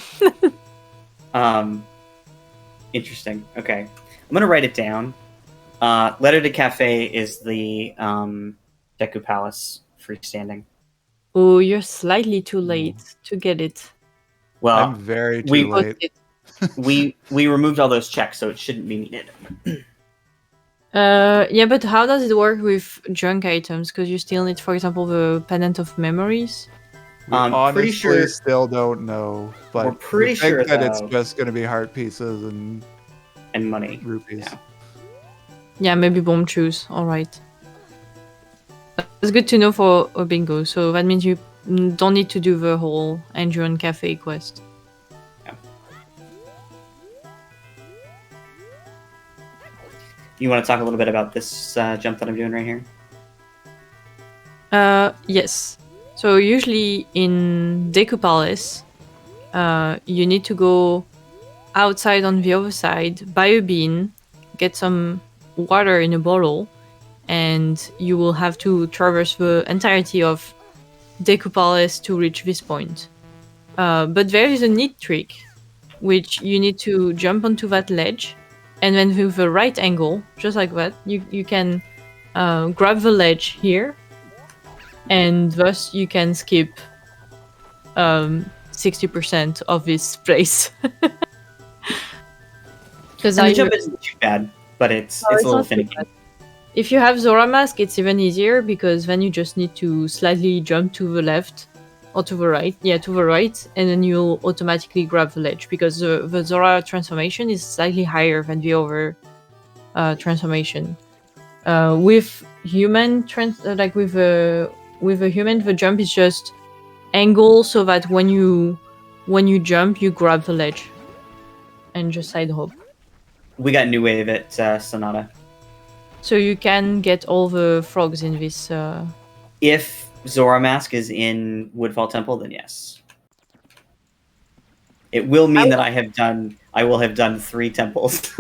S5: Interesting. Okay. I'm gonna write it down. Letter to Cafe is the Deku Palace freestanding.
S2: Oh, you're slightly too late to get it.
S5: Well,
S4: I'm very too
S5: we-
S4: late.
S5: we removed all those checks, so it shouldn't be needed.
S2: Yeah, but how does it work with junk items? Because you still need, for example, the pendant of memories.
S4: We
S5: Pretty
S4: honestly
S5: sure-
S4: still don't know, but
S5: We're pretty
S4: we think
S5: sure,
S4: that it's
S5: though-
S4: just going to be heart pieces and
S5: And money.
S4: rupees.
S5: Yeah.
S2: Yeah, maybe bomb shoes. All right. That's good to know for a bingo. So that means you don't need to do the whole Andrew Cafe quest.
S5: You want to talk a little bit about this jump that I'm doing right here?
S2: Yes. So usually in Deku Palace, you need to go outside on the other side, buy a bean, get some water in a bottle, and you will have to traverse the entirety of Deku Palace to reach this point. But there is a neat trick, which you need to jump onto that ledge, and then with the right angle, just like that, you can grab the ledge here, and thus you can skip 60% of this place. Because
S5: And the jump isn't too bad, but it's a little
S2: not too
S5: finicky.
S2: bad. If you have Zora Mask, it's even easier because then you just need to slightly jump to the left or to the right. Yeah, to the right, and then you'll automatically grab the ledge because the Zora transformation is slightly higher than the other transformation. With human with a human, the jump is just angle so that when you jump, you grab the ledge and just side hop.
S5: We got New Wave at Sonata.
S2: So you can get all the frogs in this.
S5: If Zora Mask is in Woodfall Temple, then yes. It will mean that I will have done 3 temples.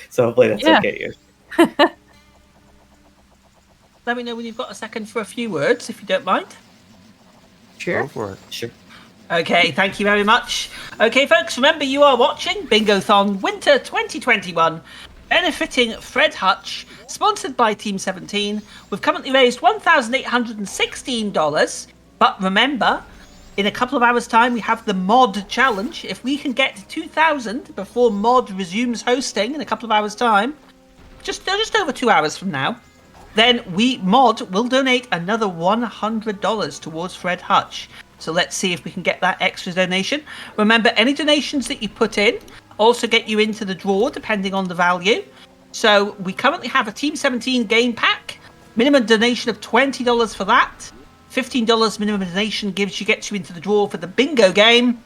S5: So hopefully that's okay.
S6: Let me know when you've got a second for a few words, if you don't mind.
S2: Sure.
S4: Go for it.
S5: Sure.
S6: Okay, thank you very much. Okay, folks, remember you are watching Bingothon Winter 2021, benefiting Fred Hutch, sponsored by Team 17. We've currently raised $1,816, but remember, in a couple of hours' time, we have the mod challenge. If we can get 2,000 before mod resumes hosting in a couple of hours' time, just over 2 hours from now, then mod will donate another $100 towards Fred Hutch. So let's see if we can get that extra donation. Remember, any donations that you put in also get you into the draw, depending on the value. So we currently have a Team 17 game pack. Minimum donation of $20 for that. $15 minimum donation gets you into the draw for the bingo game.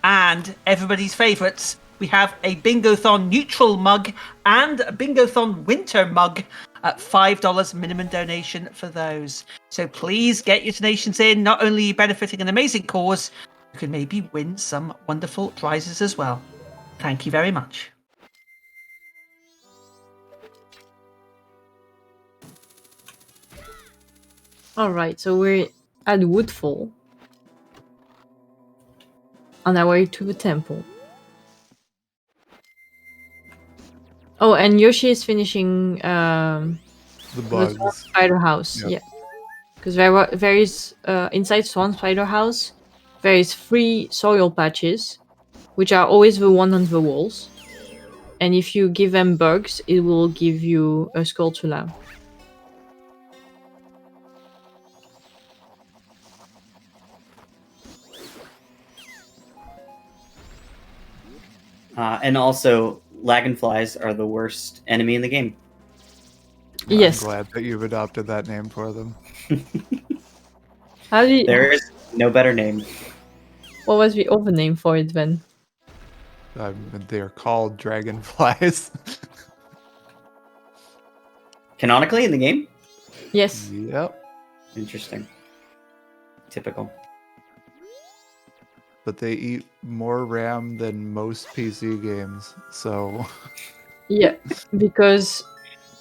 S6: And everybody's favourites, we have a Bingothon neutral mug and a Bingothon winter mug at $5 minimum donation for those. So please get your donations in. Not only are you benefiting an amazing cause, you can maybe win some wonderful prizes as well. Thank you very much.
S2: All right, so we're at Woodfall on our way to the temple. Oh, and Yoshi is finishing
S4: The
S2: the
S4: bugs.
S2: Swan Spider House.
S4: Yep.
S2: Yeah, because there is inside Swan Spider House, there is 3 soil patches, which are always the one on the walls. And if you give them bugs, it will give you a Skulltula.
S5: And also, Lagonflies are the worst enemy in the game.
S2: Yes.
S4: I'm glad that you've adopted that name for them.
S2: How do you,
S5: There is no better name.
S2: what was the other name for it then?
S4: They're called dragonflies.
S5: Canonically in the game?
S2: Yes.
S4: Yep.
S5: Interesting. Typical.
S4: But they eat more RAM than most PC games, so
S2: Yeah, because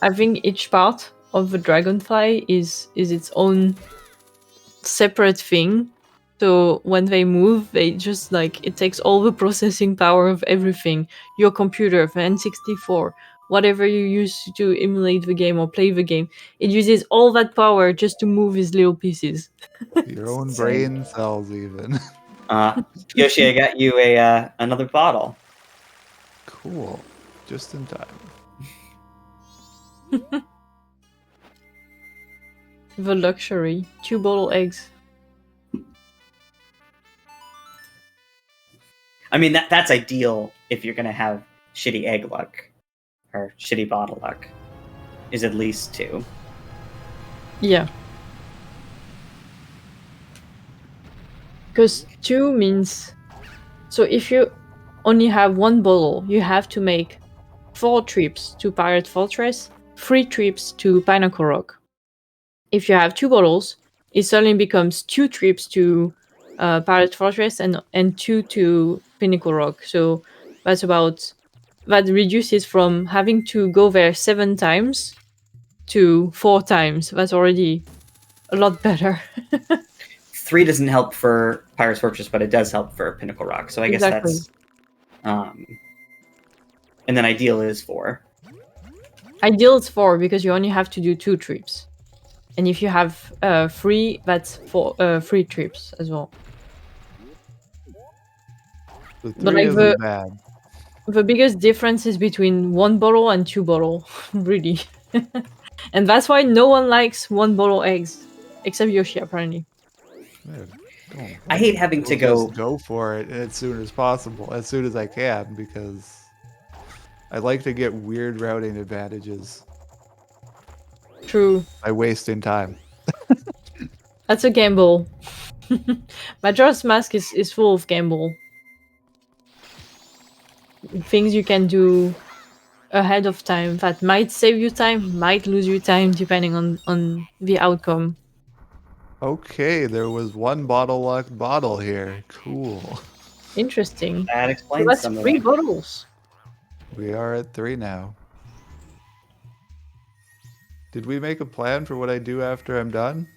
S2: I think each part of the dragonfly is its own separate thing. So when they move, they just it takes all the processing power of everything. Your computer, the N64, whatever you use to emulate the game or play the game, it uses all that power just to move these little pieces.
S4: your own
S5: Insane.
S4: brain cells even.
S5: Yoshi, I got you another bottle.
S4: Cool. Just in time.
S2: The luxury. 2 bottle eggs.
S5: I mean, that's ideal if you're gonna have shitty egg luck or shitty bottle luck. Is at least 2.
S2: Yeah. Because 2 means... So if you only have 1 bottle, you have to make 4 trips to Pirate Fortress, 3 trips to Pinnacle Rock. If you have 2 bottles, it suddenly becomes 2 trips to Pirate Fortress and 2 to Pinnacle Rock. So that's about... That reduces from having to go there 7 times to 4 times. That's already a lot better.
S5: 3 doesn't help for Pirate's Fortress, but it does help for Pinnacle Rock. So I guess
S2: Exactly.
S5: that's... and then ideal is 4.
S2: Ideal is 4 because you only have to do 2 trips. And if you have 3, that's 3 trips as well.
S4: The 3
S2: But like
S4: isn't bad.
S2: the biggest difference is between 1 bottle and 2 bottle, really. And that's why no one likes 1 bottle eggs, except Yoshi apparently.
S5: I hate having to
S4: Just go for it as soon as possible, as soon as I can, because I like to get weird routing advantages
S2: True.
S4: by wasting time.
S2: That's a gamble. Majora's Mask is full of gamble. Things you can do ahead of time that might save you time, might lose you time, depending on the outcome.
S4: Okay, there was 1 bottle locked bottle here. Cool.
S2: Interesting.
S5: That
S2: So
S5: explains
S2: that's
S5: some of
S2: 3
S5: it.
S2: bottles.
S4: We are at 3 now. Did we make a plan for what I do after I'm done?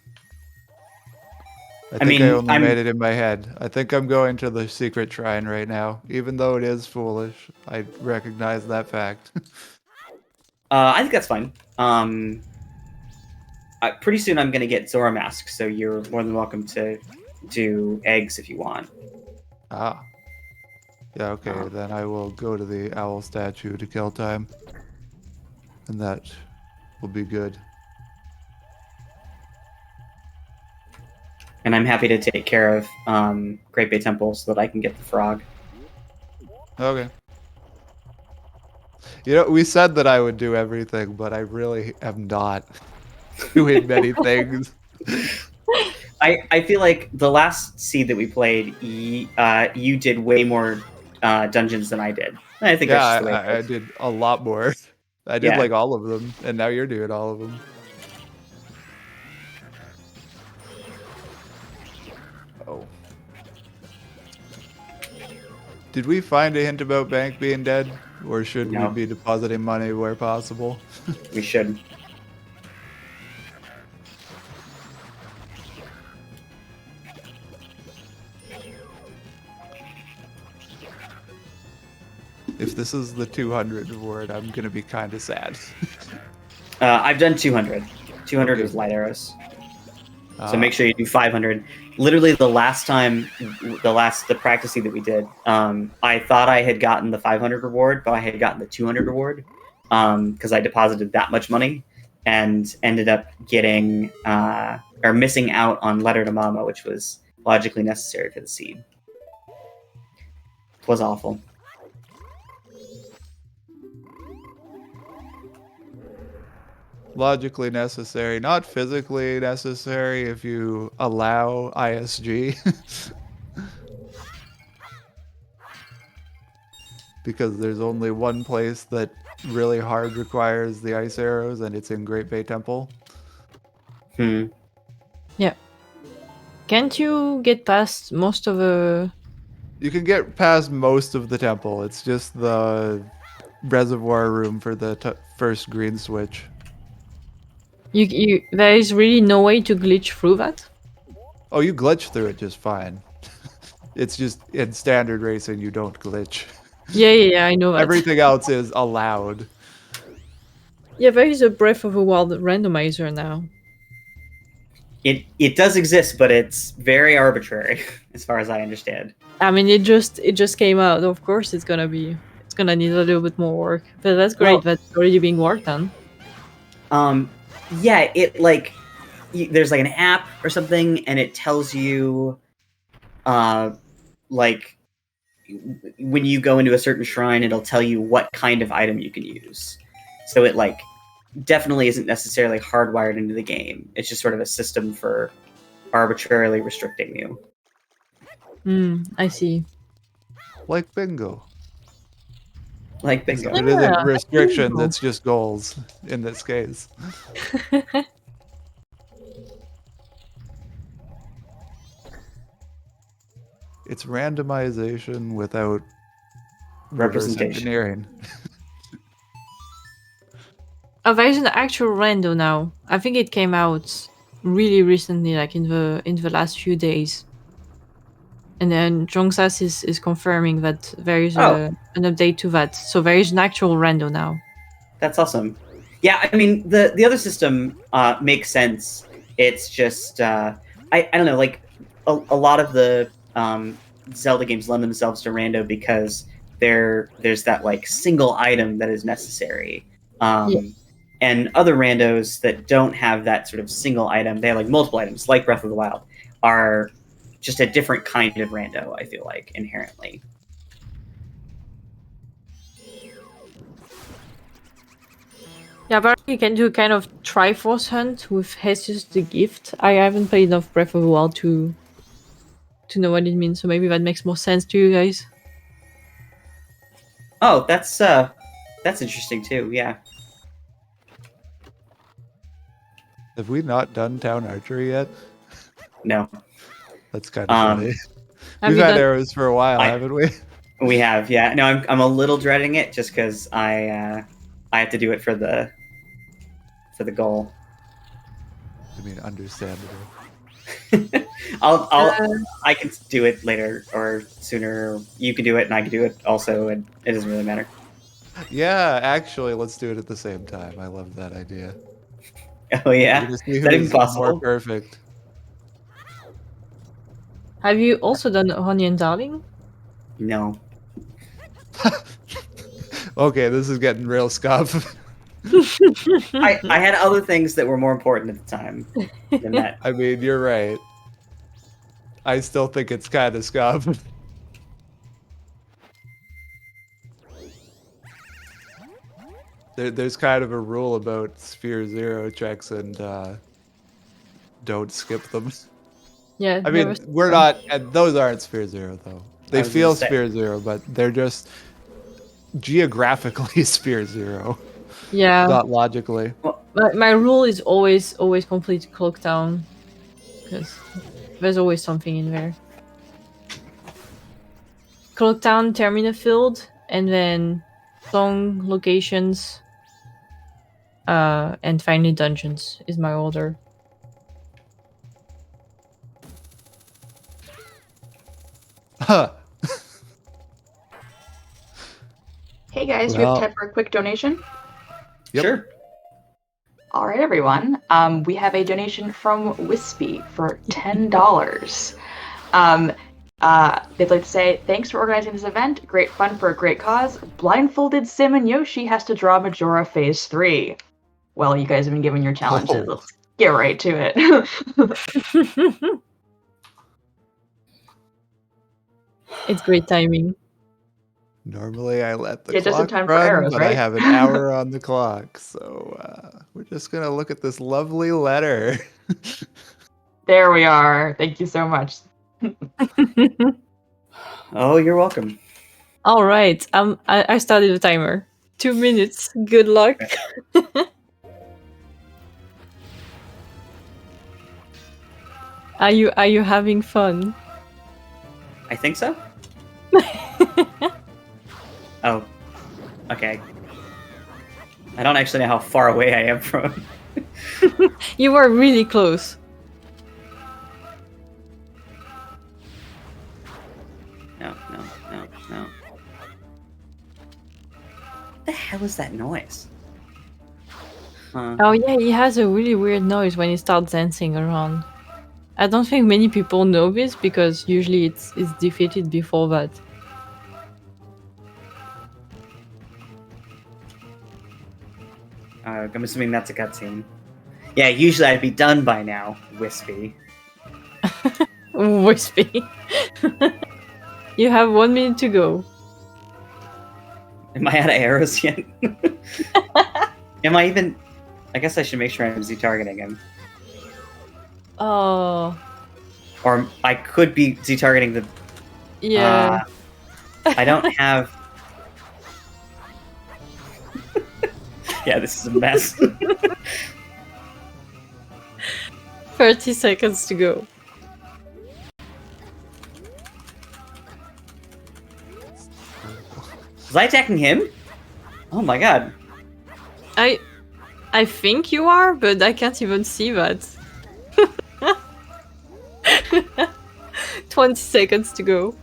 S4: I think I only made it in my head. I think I'm going to the secret shrine right now. Even though it is foolish, I recognize that fact.
S5: I think that's fine. Pretty soon I'm going to get Zora Mask, so you're more than welcome to do eggs if you want.
S4: Ah. Yeah, okay, then I will go to the owl statue to kill time. And that will be good.
S5: And I'm happy to take care of Great Bay Temple so that I can get the frog.
S4: Okay. You know, we said that I would do everything, but I really am not doing many things.
S5: I feel like the last seed that we played, you did way more dungeons than I did. I think that's just the way it
S4: I
S5: is.
S4: did a lot more. I did
S5: Yeah.
S4: like all of them, and now you're doing all of them. Oh. Did we find a hint about Bank being dead? Or should
S5: No.
S4: we be depositing money where possible?
S5: We should.
S4: If this is the 200 reward, I'm going to be kind of sad.
S5: I've done 200. 200
S4: Okay.
S5: is light arrows. So make sure you do 500. Literally the practice seed that we did, I thought I had gotten the 500 reward, but I had gotten the 200 reward because I deposited that much money and ended up getting or missing out on Letter to Mama, which was logically necessary for the seed. It was awful.
S4: Logically necessary, not physically necessary if you allow ISG. Because there's only one place that really hard requires the ice arrows, and it's in Great Bay Temple.
S2: Yeah. Can't you get past most of the...
S4: You can get past most of the temple. It's just the reservoir room for the first green switch.
S2: There is really no way to glitch through that?
S4: Oh, you glitch through it just fine. It's just in standard racing you don't glitch.
S2: Yeah, I know that.
S4: Everything else is allowed.
S2: Yeah, there is a Breath of the Wild randomizer now.
S5: It does exist, but it's very arbitrary, as far as I understand.
S2: I mean, it just came out. Of course, it's It's gonna need a little bit more work, but that's great.
S5: Well-
S2: That's already being worked on.
S5: Yeah, it like there's like an app or something, and it tells you, like when you go into a certain shrine, it'll tell you what kind of item you can use. So it like definitely isn't necessarily hardwired into the game. It's just sort of a system for arbitrarily restricting you.
S2: I see.
S4: Like bingo.
S5: Like bingo.
S4: It isn't
S2: Yeah,
S4: restrictions,
S2: bingo.
S4: it's just goals in this case. It's randomization without reverse
S5: Representation.
S4: engineering.
S2: Oh, there's an actual rando now. I think it came out really recently, like in the last few days. And then Jongsas is confirming that there is an update to that. So there is an actual rando now.
S5: That's awesome. Yeah, I mean the other system makes sense. It's just I don't know, like a lot of the Zelda games lend themselves to rando because there's that like single item that is necessary. And other randos that don't have that sort of single item, they have like multiple items, like Breath of the Wild, are just a different kind of rando, I feel like, inherently.
S2: Yeah, but you can do a kind of Triforce hunt with Jesus the Gift. I haven't played enough Breath of the Wild to know what it means, so maybe that makes more sense to you guys.
S5: Oh, that's interesting too, yeah.
S4: Have we not done town archery yet?
S5: No.
S4: That's kind of funny.
S2: Have
S4: We've
S2: you
S4: had
S2: done-
S4: arrows for a while, haven't we?
S5: We have, yeah. No, I'm a little dreading it just because I have to do it for the goal.
S4: I mean, understandable.
S5: I can do it later or sooner. You can do it and I can do it also, and it doesn't really matter.
S4: Yeah, actually, let's do it at the same time. I love that idea.
S5: Oh yeah,
S4: You just see
S5: is that even
S4: who's more
S5: possible?
S4: perfect.
S2: Have you also done Honey and Darling?
S5: No.
S4: Okay, this is getting real scuff.
S5: I had other things that were more important at the time than that.
S4: I mean, you're right. I still think it's kind of scuff. There's kind of a rule about Sphere Zero checks and don't skip them.
S2: Yeah.
S4: I mean, we're not, and those aren't Sphere Zero though. They
S5: I was
S4: feel
S5: gonna say-
S4: Sphere Zero, but they're just geographically Sphere Zero,
S2: Yeah.
S4: not logically.
S2: My rule is always complete Cloak Town, because there's always something in there. Cloak Town, Termina Field, and then song locations, and finally dungeons is my order.
S4: Huh.
S7: Hey guys, we
S4: Well-
S7: have time for a quick donation.
S4: Yep.
S5: Sure.
S7: All right, everyone. We have a donation from Wispy for $10. They'd like to say, thanks for organizing this event. Great fun for a great cause. Blindfolded Sim and Yoshi has to draw Majora Phase 3. Well, you guys have been given your challenges.
S4: Oh.
S7: Let's get right to it.
S2: It's great timing.
S4: Normally I let the
S7: Yeah, just in
S4: clock
S7: time for
S4: run,
S7: arrows,
S4: but I
S7: right?
S4: have an hour on the clock, so we're just gonna look at this lovely letter.
S7: There we are. Thank you so much.
S5: Oh, you're welcome.
S2: All right. I started the timer. 2 minutes. Good luck. Are you having fun?
S5: I think so. Oh, okay. I don't actually know how far away I am from.
S2: You were really close.
S5: No. What the hell is that noise? Huh.
S2: Oh yeah, he has a really weird noise when he starts dancing around. I don't think many people know this because usually it's defeated before that.
S5: I'm assuming that's a cutscene. Yeah, usually I'd be done by now, Wispy.
S2: Wispy. You have 1 minute to go.
S5: Am I out of arrows yet? Am I even... I guess I should make sure I'm Z-targeting him.
S2: Oh.
S5: Or I could be Z-targeting the...
S2: Yeah.
S5: I don't have... Yeah, this is a mess.
S2: 30 seconds to go.
S5: Was I attacking him? Oh my god.
S2: I think you are, but I can't even see that. 20 seconds to go.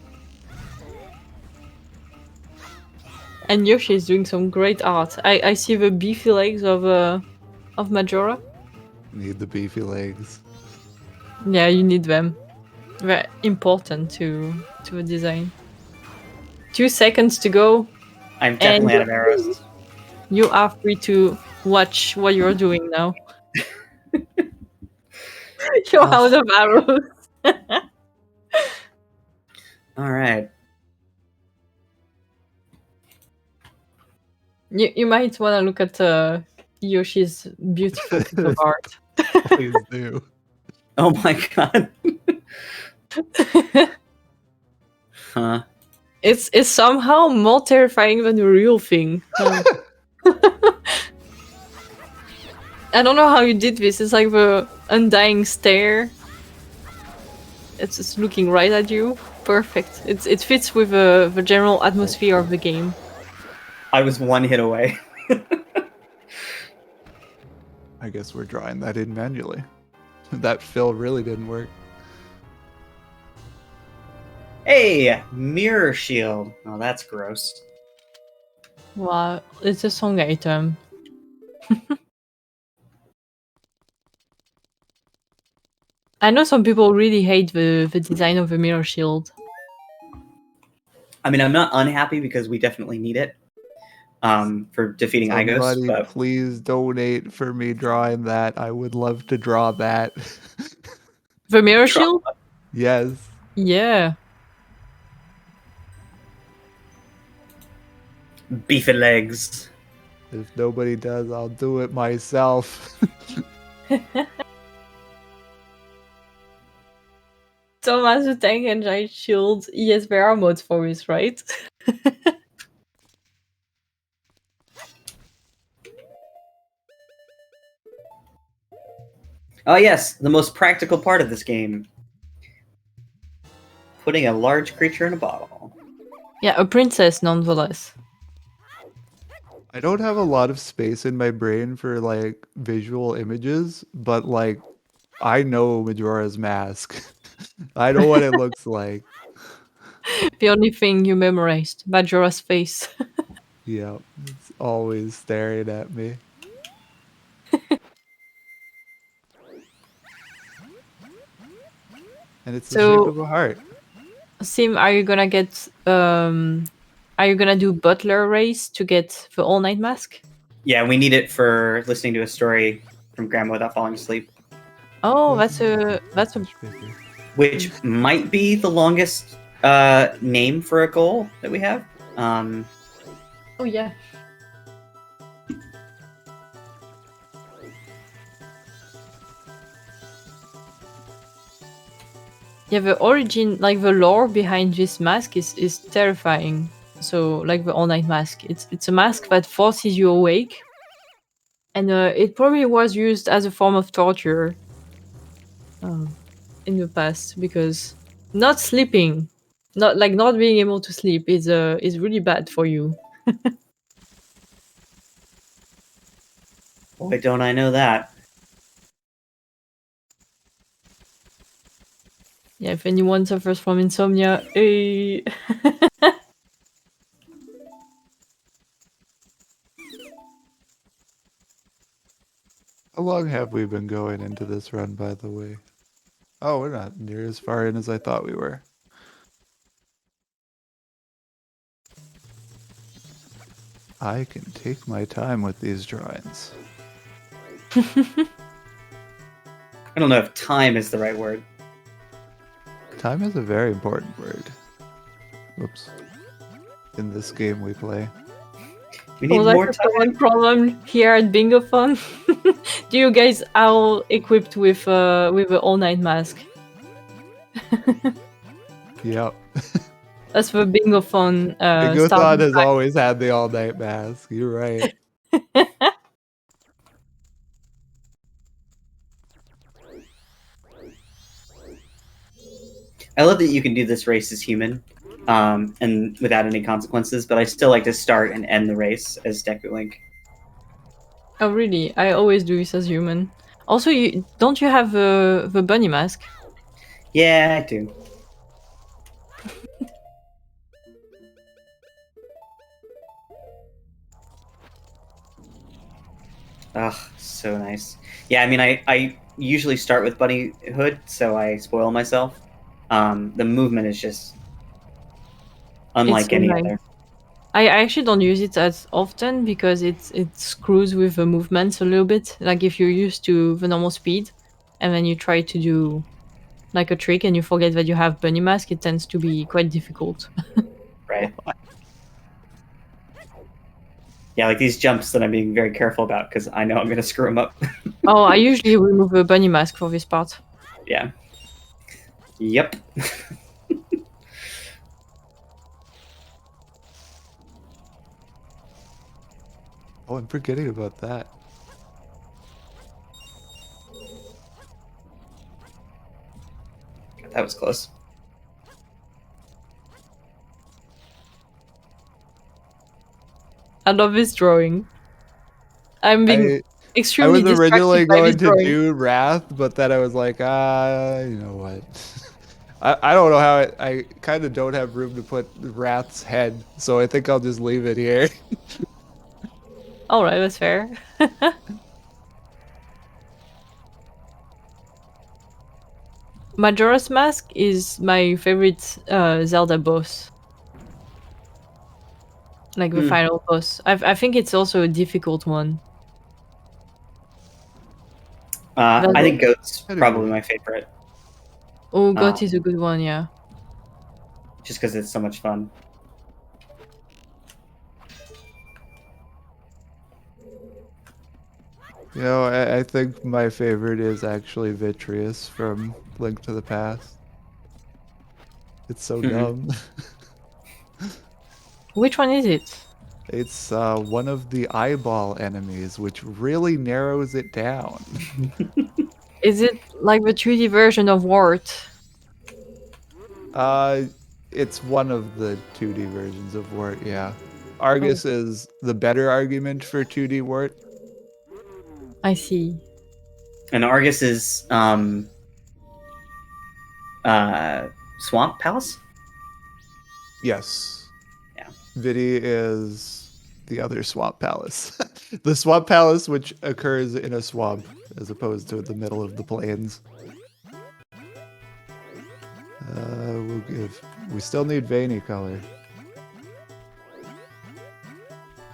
S2: And Yoshi is doing some great art. I see the beefy legs of Majora.
S4: Need the beefy legs.
S2: Yeah, you need them. They're important to the design. 2 seconds to go.
S5: I'm definitely out of arrows.
S2: You are free to watch what you're doing now. You're out of arrows.
S5: Alright.
S2: You might want to look at Yoshi's beautiful piece of art.
S4: Please do.
S5: Oh my god. Huh.
S2: It's somehow more terrifying than the real thing. I don't know how you did this. It's like the undying stare. It's just looking right at you. Perfect. It fits with the general atmosphere of the game.
S5: I was 1 hit away.
S4: I guess we're drawing that in manually. That fill really didn't work.
S5: Hey! Mirror shield. Oh, that's gross.
S2: Wow, it's a song item. I know some people really hate the design of the mirror shield.
S5: I mean, I'm not unhappy because we definitely need it. For defeating Igos,
S4: Somebody
S5: but...
S4: please donate for me drawing that. I would love to draw that.
S2: The mirror shield?
S4: Yes.
S2: Yeah.
S5: Beefy legs.
S4: If nobody does, I'll do it myself.
S2: Thomas, the tank and giant shield. Yes, there are mods for this, right?
S5: Oh yes, the most practical part of this game. Putting a large creature in a bottle.
S2: Yeah, a princess nonetheless.
S4: I don't have a lot of space in my brain for like visual images, but like I know Majora's Mask. I know what it looks like.
S2: The only thing you memorized, Majora's face.
S4: Yeah, it's always staring at me. And it's the shape of a heart.
S2: Sim, are you gonna do Butler race to get the all night mask?
S5: Yeah, we need it for listening to a story from Grandma without falling asleep.
S2: Oh, that's a
S5: Which might be the longest name for a goal that we have.
S2: Oh yeah. Yeah, the origin, like the lore behind this mask is terrifying. So, like the all-night mask, it's a mask that forces you awake, and it probably was used as a form of torture in the past, because not sleeping, not being able to sleep is really bad for you.
S5: Boy, don't I know that.
S2: Yeah, if anyone suffers from insomnia,
S4: How long have we been going into this run, by the way? Oh, we're not near as far in as I thought we were. I can take my time with these drawings.
S5: I don't know if time is the right word.
S4: Time is a very important word. Whoops. In this game we play.
S5: We need
S2: Well,
S5: more
S2: that's
S5: time.
S2: the one problem here at Bingothon. Do you guys all equipped with the all-night mask?
S4: Yep.
S2: That's the Bingothon
S4: Bingothon
S2: starting
S4: has
S2: time.
S4: always had the all-night mask. You're right.
S5: I love that you can do this race as human, and without any consequences. But I still like to start and end the race as Deku Link.
S2: Oh really? I always do this as human. Also, don't you have the bunny mask?
S5: Yeah, I do. Ugh, so nice. Yeah, I mean, I usually start with Bunny Hood, so I spoil myself. The movement is just unlike
S2: It's so
S5: any
S2: nice.
S5: other.
S2: I actually don't use it as often because it screws with the movements a little bit. Like if you're used to the normal speed, and then you try to do like a trick and you forget that you have bunny mask, it tends to be quite difficult.
S5: Right. Yeah, like these jumps that I'm being very careful about because I know I'm going to screw them up.
S2: Oh, I usually remove the bunny mask for this part.
S5: Yeah. Yep.
S4: Oh, I'm forgetting about that.
S5: That was close.
S2: I love this drawing. I'm being
S4: I
S2: extremely
S4: was originally
S2: distracted by this
S4: going to
S2: drawing.
S4: do Wrath, but then I was like, you know what? I don't know how I kind of don't have room to put Wrath's head, so I think I'll just leave it here.
S2: Alright, that's fair. Majora's Mask is my favorite Zelda boss. Like the final boss. I think it's also a difficult one.
S5: I think Goat's probably my favorite.
S2: Oh, God is a good one, yeah.
S5: Just because it's so much fun.
S4: You know, I think my favorite is actually Vitreous from Link to the Past. It's so dumb.
S2: Which one is it?
S4: It's one of the eyeball enemies, which really narrows it down.
S2: Is it like the 3D version of Wart?
S4: It's one of the 2D versions of Wart, yeah. Argus is the better argument for 2D Wart.
S2: I see.
S5: And Argus is Swamp Palace?
S4: Yes.
S5: Yeah.
S4: Vidi is the other Swamp Palace. The Swamp Palace, which occurs in a swamp, as opposed to the middle of the plains. We still need veiny color.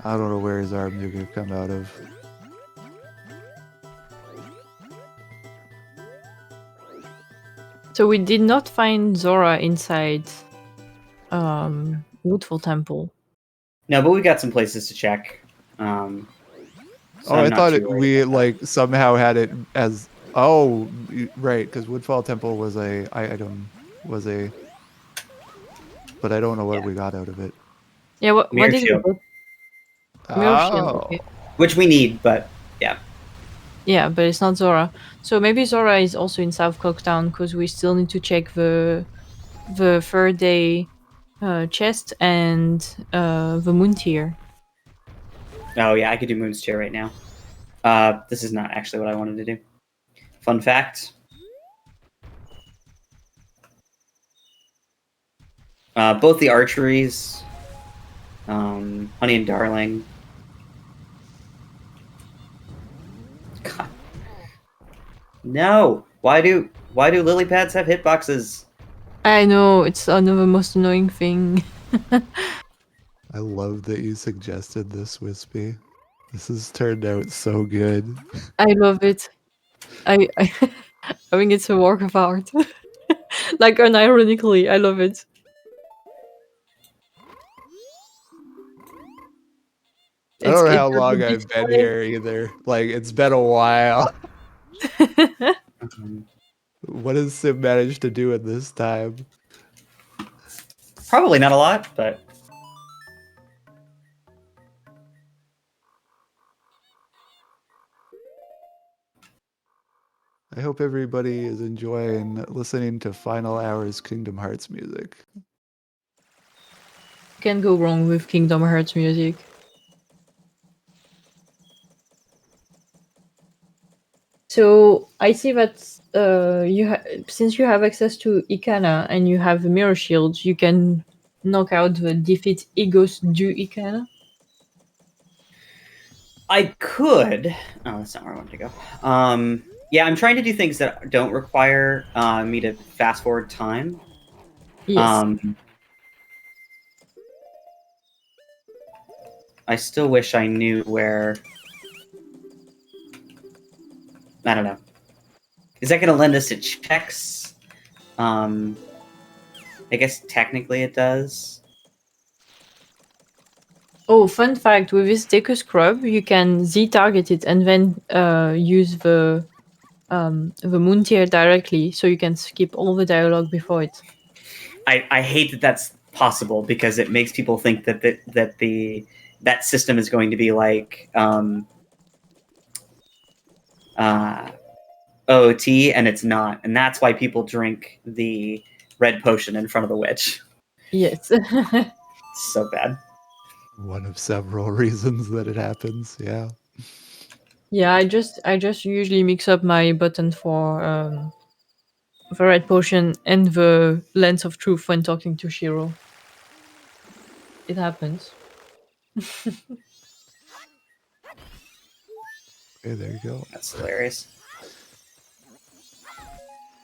S4: I don't know where his arms are going to come out of.
S2: So we did not find Zora inside Woodfall Temple.
S4: No,
S5: but we got some places to check. So
S4: I thought we like somehow had it as right, because Woodfall Temple was a but I don't know what we got out of it.
S2: Yeah, what did we
S5: Shield.
S2: get? Mirror Shield, okay.
S5: Which we need, but yeah.
S2: Yeah, but it's not Zora. So maybe Zora is also in South Clocktown because we still need to check the third day chest and the moon tier.
S5: Oh yeah, I could do Moon's Chair right now. This is not actually what I wanted to do. Fun fact. Both the archeries, Honey and Darling. God. No! Why do lily pads have hitboxes?
S2: I know, it's another most annoying thing.
S4: I love that you suggested this, Wispy. This has turned out so good.
S2: I love it. I think it's a work of art. Like, unironically, I love it.
S4: I don't know
S2: It
S4: how
S2: does
S4: long
S2: the
S4: I've been
S2: display.
S4: here either. Like, it's been a while.
S5: Um,
S4: What has Sim managed to do in this time?
S5: Probably not a lot, but
S4: I hope everybody is enjoying listening to Final Hours Kingdom Hearts music.
S2: Can't go wrong with Kingdom Hearts music. So I see that since you have access to Ikana and you have the mirror shield, you can knock out the defeat Egos du Ikana.
S5: I could. Oh, that's not where I wanted to go. Yeah, I'm trying to do things that don't require me to fast forward time.
S2: Yes.
S5: I still wish I knew where. I don't know. Is that going to lend us to checks? I guess technically it does.
S2: Oh, fun fact, with this Deku Scrub, you can Z-target it and then use the moon tier directly, so you can skip all the dialogue before it.
S5: I hate that that's possible because it makes people think that that system is going to be like OOT, and it's not, and that's why people drink the red potion in front of the witch.
S2: Yes.
S5: It's so bad.
S4: One of several reasons that it happens, yeah.
S2: Yeah, I just usually mix up my button for the red potion and the lens of truth when talking to Shiro. It happens.
S4: Okay, there you go.
S5: That's hilarious.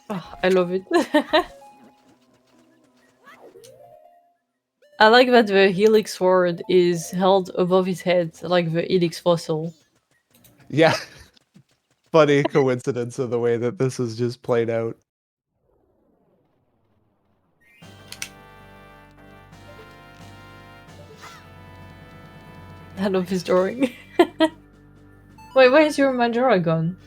S2: Oh, I love it. I like that the helix sword is held above his head, like the helix fossil.
S4: Yeah. Funny coincidence of the way that this is just played out.
S2: I love his drawing. Wait, where is your Majora gone?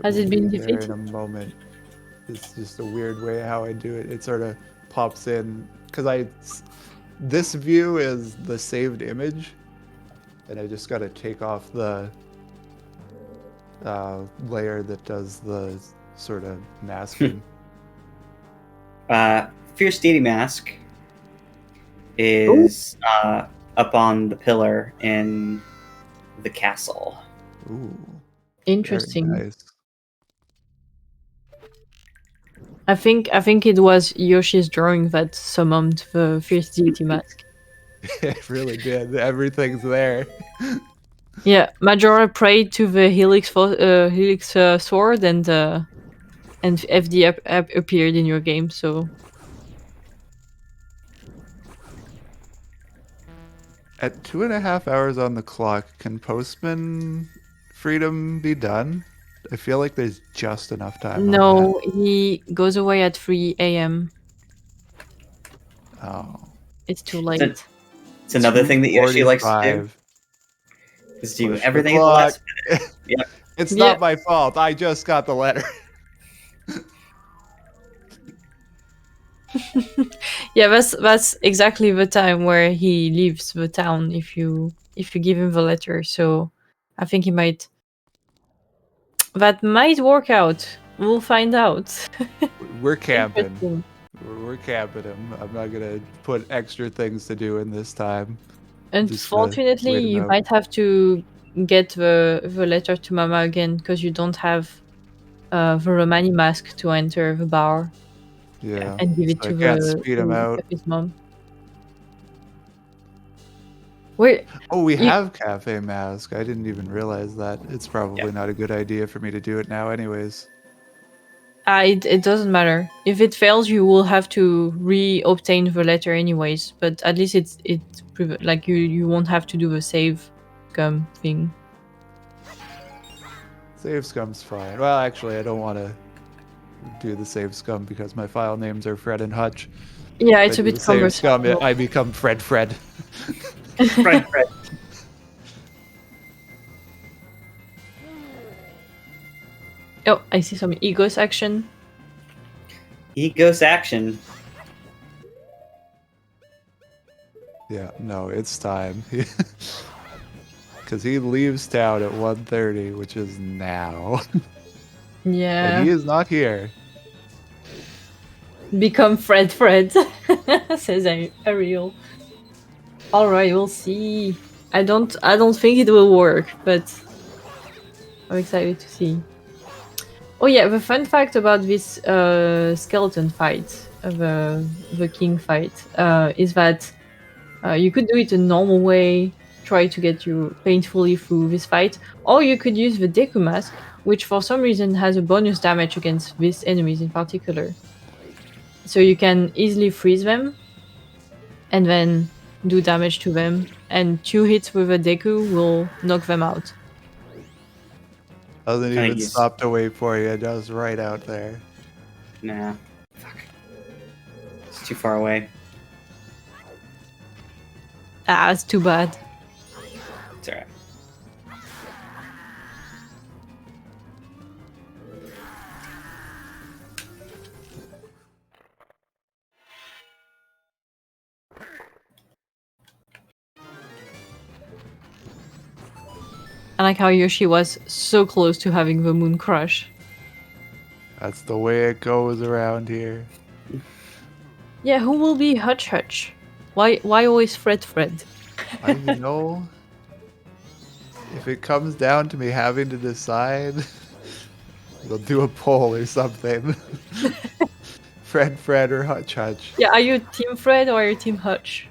S2: Has
S4: will
S2: it been
S4: be there
S2: defeated?
S4: in a moment. It's just a weird way how I do it. It sort of pops in because this view is the saved image, and I just got to take off the layer that does the sort of masking.
S5: Fierce Deity Mask is up on the pillar in the castle.
S4: Ooh,
S2: Interesting.
S4: very nice.
S2: I think it was Yoshi's drawing that summoned the Fierce Deity mask.
S4: It really did. Everything's there.
S2: Yeah, Majora prayed to the helix sword, and FD appeared in your game. So
S4: At 2.5 hours on the clock, can Postman Freedom be done? I feel like there's just enough time.
S2: no, he goes away at 3 a.m.
S4: Oh.
S2: It's too late.
S5: It's another thing that Yoshi likes to do.
S4: 2:45.
S5: Is do
S4: Push the
S5: everything at the
S4: clock.
S5: last minute. Yep.
S4: It's
S2: Yeah.
S4: not my fault. I just got the letter.
S2: Yeah, that's exactly the time where he leaves the town if you give him the letter. So I think that might work out. We'll find out.
S4: We're camping.
S2: Interesting.
S4: We're camping him. I'm not gonna put extra things to do in this time. Just gonna
S2: Unfortunately,
S4: wait it
S2: you
S4: out.
S2: might have to get the letter to Mama again because you don't have the Romani mask to enter the bar
S4: Yeah.
S2: and give it
S4: So
S2: to
S4: I can't speed him out.
S2: his mom. Wait,
S4: Oh, we
S2: You-
S4: have Cafe Mask. I didn't even realize that. It's probably not a good idea for me to do it now anyways.
S2: It doesn't matter. If it fails, you will have to re-obtain the letter anyways. But at least like you won't have to do the save scum thing.
S4: Save scum's fine. Well, actually, I don't want to do the save scum because my file names are Fred and Hutch.
S2: Yeah, it's
S4: I
S2: a
S4: do
S2: bit
S4: the save
S2: cumbersome.
S4: scum, I become Fred.
S5: Fred.
S2: Oh, I see some Egos action.
S5: Egos action.
S4: Yeah, no, it's time. Because he leaves town at 1:30, which is now.
S2: Yeah.
S4: And he is not here.
S2: Become Fred, says Ariel. Alright, we'll see. I don't think it will work, but I'm excited to see. Oh yeah, the fun fact about this skeleton fight, the king fight, is that you could do it a normal way, try to get you painfully through this fight, or you could use the Deku Mask, which for some reason has a bonus damage against these enemies in particular. So you can easily freeze them, and then do damage to them, and 2 hits with a Deku will knock them out.
S4: Doesn't even stop to wait for you, just right out there.
S5: Nah. Fuck. It's too far away.
S2: Ah, it's too bad.
S5: It's alright.
S2: I like how Yoshi was so close to having the moon crush.
S4: That's the way it goes around here.
S2: Yeah, who will be Hutch? Why always Fred?
S4: You know, if it comes down to me having to decide, we'll do a poll or something. Fred, or Hutch.
S2: Yeah, are you Team Fred or are you Team Hutch?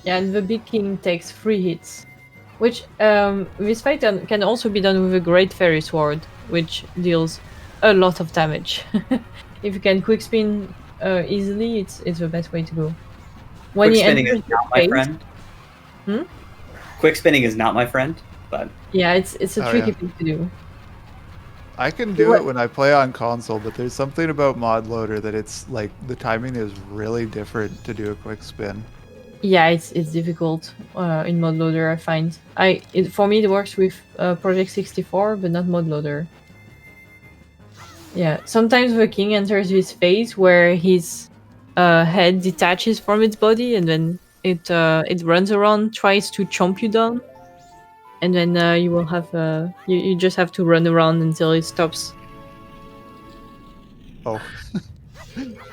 S2: Yeah, and the Big King takes 3 hits. Which, this fight can also be done with a Great Fairy Sword, which deals a lot of damage. If you can quick spin easily, it's the best way to go. When
S5: Quick spinning is not my friend. Quick spinning is not my friend, but...
S2: Yeah, it's a tricky thing to do.
S4: I can do it when I play on console, but there's something about Mod Loader that it's like the timing is really different to do a quick spin.
S2: Yeah, it's difficult in Mod Loader, I find. For me, it works with Project 64, but not Mod Loader. Yeah, sometimes the king enters this phase where his head detaches from its body, and then it runs around, tries to chomp you down, and then you will have you just have to run around until it stops.
S4: Oh,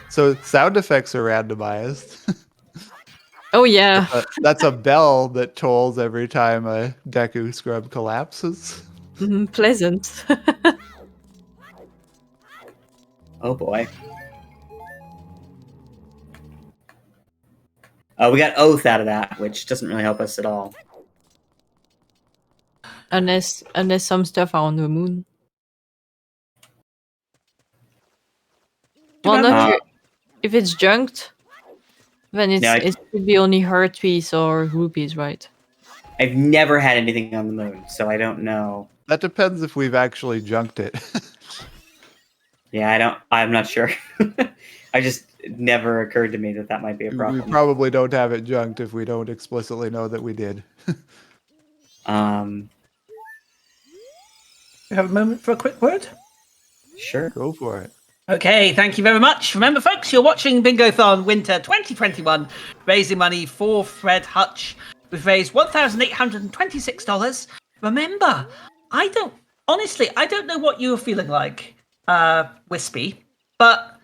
S4: so sound effects are randomized.
S2: Oh yeah,
S4: that's a bell that tolls every time a Deku scrub collapses.
S2: Pleasant.
S5: Oh boy. We got Oath out of that, which doesn't really help us at all.
S2: Unless some stuff are on the moon. Well, not if it's junked, then it should be only heart piece or rupees, right?
S5: I've never had anything on the moon, so I don't know.
S4: That depends if we've actually junked it.
S5: Yeah, I'm not sure. I just it never occurred to me that might be a problem.
S4: We probably don't have it junked if we don't explicitly know that we did.
S6: You have a moment for a quick word?
S5: Sure.
S4: Go for it.
S6: Okay, thank you very much. Remember, folks, you're watching Bingothon Winter 2021, raising money for Fred Hutch. We've raised $1,826. Remember, I don't know what you're feeling like, Wispy, but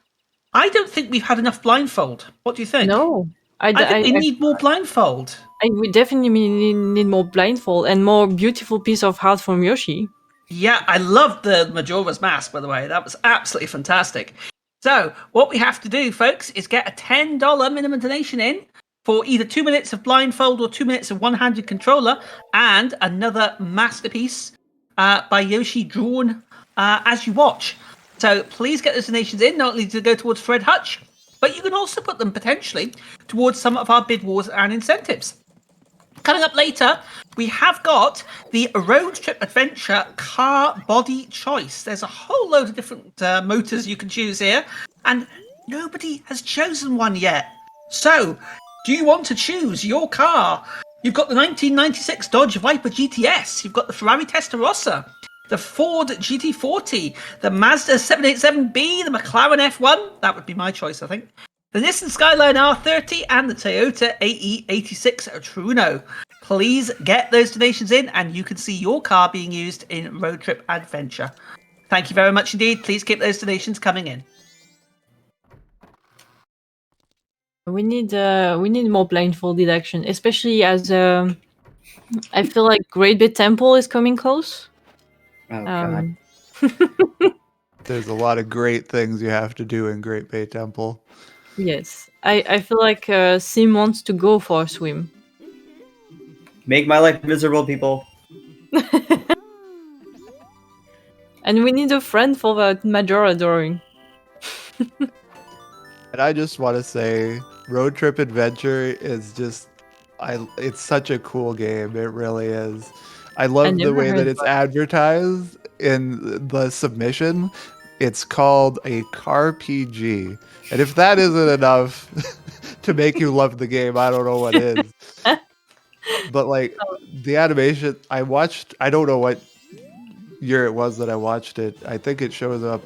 S6: I don't think we've had enough blindfold. What do you think?
S2: No.
S6: I think we need more blindfold.
S2: We definitely need more blindfold and more beautiful piece of heart from Yoshi.
S6: Yeah, I loved the Majora's mask, by the way. That was absolutely fantastic. So what we have to do, folks, is get a $10 minimum donation in for either 2 minutes of blindfold or 2 minutes of one-handed controller and another masterpiece by Yoshi drawn as you watch. So please get those donations in, not only to go towards Fred Hutch, but you can also put them potentially towards some of our bid wars and incentives. Coming up later, we have got the Road Trip Adventure car body choice. There's a whole load of different motors you can choose here, and nobody has chosen one yet. So, do you want to choose your car? You've got the 1996 Dodge Viper GTS, you've got the Ferrari Testarossa, the Ford GT40, the Mazda 787B, the McLaren F1, that would be my choice, I think, the Nissan Skyline R30, and the Toyota AE86 Truno. Please get those donations in, and you can see your car being used in Road Trip Adventure. Thank you very much indeed. Please keep those donations coming in.
S2: We need more blindfolded action, especially as I feel like Great Bay Temple is coming close.
S5: Oh god.
S4: There's a lot of great things you have to do in Great Bay Temple.
S2: Yes, I feel like Sim wants to go for a swim.
S5: Make my life miserable, people.
S2: And we need a friend for that Majora drawing.
S4: And I just want to say, Road Trip Adventure is just, it's such a cool game. It really is. I love the way that it's advertised in the submission. It's called a car PG. And if that isn't enough to make you love the game, I don't know what is. But like the animation, I don't know what year it was that I watched it. I think it shows up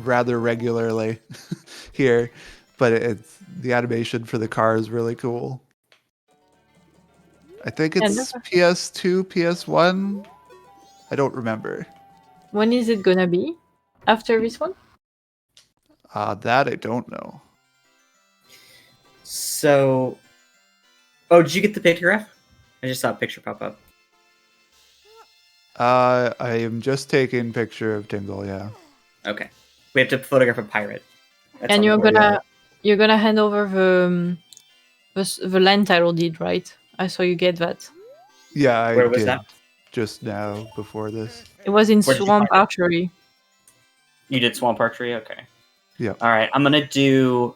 S4: rather regularly here, but the animation for the car is really cool. I think it's PS2, PS1. I don't remember.
S2: When is it gonna be? After this one?
S4: That I don't know.
S5: So, did you get the pictograph? I just saw a picture pop up.
S4: I am just taking picture of Tingle, yeah.
S5: Okay. We have to photograph a pirate. That's
S2: And you're gonna hand over the land title deed, right? I saw you get that.
S4: Yeah,
S5: Where was that?
S4: Just now, before this.
S2: It was in Swamp Archery.
S5: You did Swamp Archery? Okay.
S4: Yeah.
S5: All right. I'm gonna do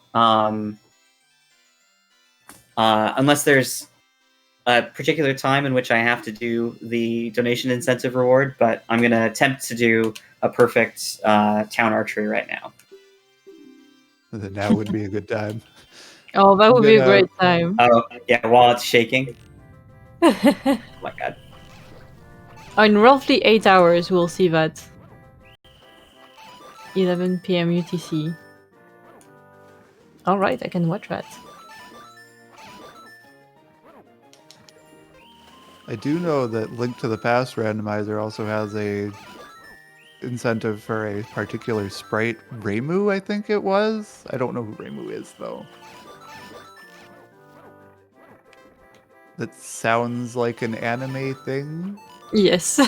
S5: unless there's a particular time in which I have to do the donation incentive reward, but I'm gonna attempt to do a perfect town archery right now.
S4: Then that would be a good time.
S2: Oh, that would be a great time.
S5: Oh yeah, while it's shaking. Oh my god.
S2: In roughly 8 hours, we'll see that. 11 p.m. UTC. Alright, I can watch that.
S4: I do know that Link to the Past Randomizer also has a incentive for a particular sprite. Reimu, I think it was? I don't know who Reimu is, though. That sounds like an anime thing.
S2: Yes.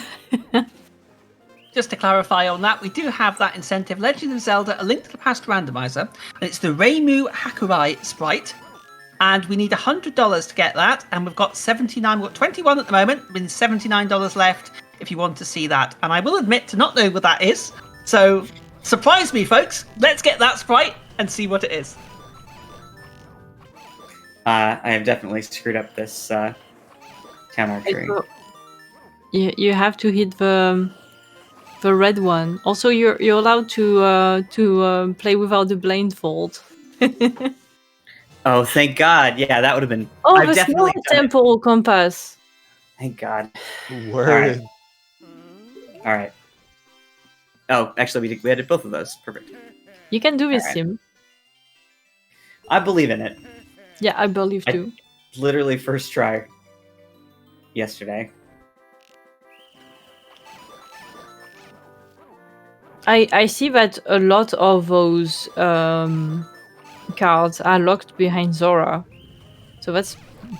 S6: Just to clarify on that, we do have that incentive, Legend of Zelda, A Link to the Past Randomizer, and it's the Reimu Hakurai sprite, and we need $100 to get that, and we've got 79, we've got 21 at the moment, with $79 left if you want to see that. And I will admit to not know what that is, so surprise me, folks. Let's get that sprite and see what it is.
S5: I have definitely screwed up this town archery.
S2: You have to hit the red one. Also, you're allowed to play without the blindfold.
S5: Oh, thank God! Yeah, that would have been.
S2: Oh,
S5: I've
S2: the
S5: definitely
S2: small
S5: done
S2: temple compass.
S5: Thank God.
S4: Word.
S5: All right. Oh, actually, we did both of those. Perfect.
S2: You can do this,
S5: All right.
S2: Sim.
S5: I believe in it.
S2: Yeah, I believe too.
S5: Literally first try yesterday.
S2: I see that a lot of those cards are locked behind Zora. So that's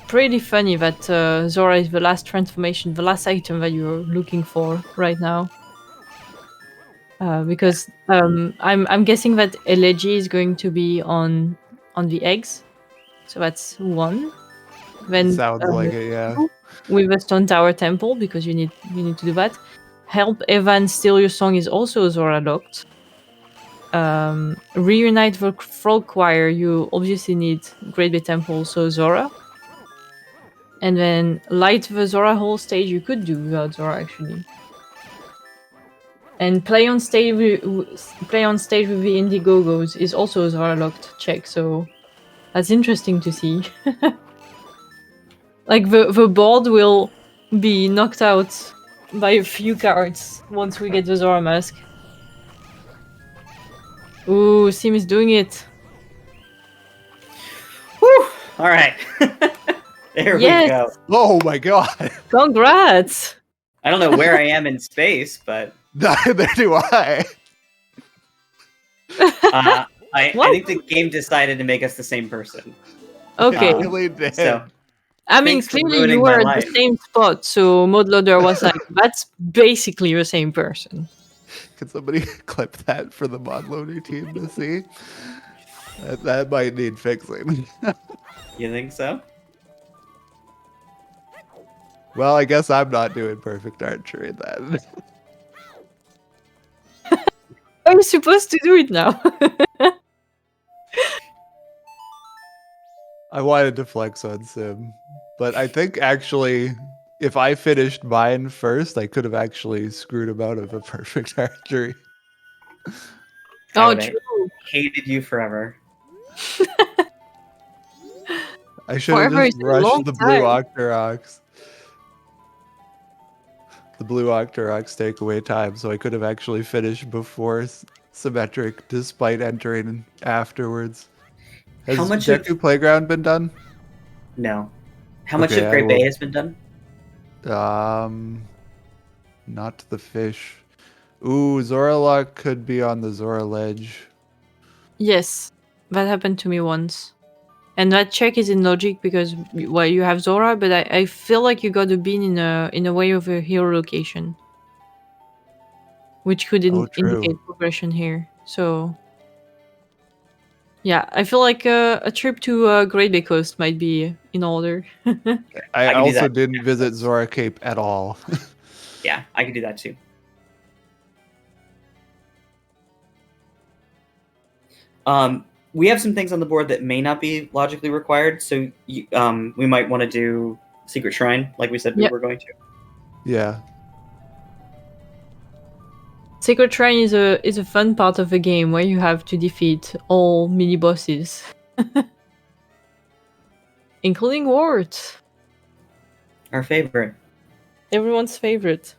S2: pretty funny that Zora is the last transformation, the last item that you're looking for right now. because I'm guessing that elegy is going to be on the eggs, so that's one. Then
S4: Sounds like it, yeah.
S2: with a stone tower temple, because you need to do that. Help Evan steal your song is also Zora locked. Reunite the frog choir, you obviously need Great Bay Temple, so Zora. And then light the Zora whole stage you could do without Zora actually. And play on stage with the Indiegogos is also a Zora locked check, so that's interesting to see. Like the board will be knocked out by a few cards once we get the Zora mask. Ooh, Sim is doing it.
S5: Whew! All right. There
S2: Yes.
S5: we go.
S4: Oh my god.
S2: Congrats!
S5: I don't know where I am in space, but
S4: Neither do I.
S5: I think the game decided to make us the same person.
S2: Okay.
S4: It really did.
S5: So
S2: I mean,
S5: thanks for
S2: clearly
S5: ruining
S2: you were
S5: my
S2: at the
S5: life.
S2: same spot, so Modloader was like, that's basically the same person.
S4: Can somebody clip that for the mod loader team to see? That might need fixing.
S5: You think so?
S4: Well, I guess I'm not doing perfect archery then.
S2: How are you supposed to do it now?
S4: I wanted to flex on Sim, but I think actually, if I finished mine first, I could have actually screwed him out of a perfect archery.
S5: I
S2: Oh,
S5: would have
S2: true.
S5: hated you forever.
S4: I should have
S2: Forever
S4: just
S2: is a long
S4: rushed the blue
S2: time.
S4: Octoroks. The blue Octoroks take away time, so I could have actually finished before Symmetric, despite entering afterwards. Has
S5: How much of
S4: Deku Playground been done?
S5: no? How much
S4: Okay,
S5: of
S4: I
S5: Great Bay
S4: will-
S5: has been done?
S4: Not the fish. Ooh, Zoralok could be on the Zora ledge.
S2: Yes, that happened to me once. And that check is in logic because, well, you have Zora, but I feel like you got a bean in a way of a hero location. Which could
S4: Oh, true.
S2: indicate progression here. So, yeah, I feel like a trip to Great Bay Coast might be in order.
S4: I
S5: can do
S4: also
S5: that.
S4: didn't visit Zora Cape at all.
S5: Yeah, I can do that too. We have some things on the board that may not be logically required, so we might want to do Secret Shrine, like we said we
S2: Yep.
S5: were going to.
S4: Yeah.
S2: Sacred Shrine is a fun part of the game where you have to defeat all mini bosses, including Wart,
S5: Our favorite.
S2: everyone's favorite.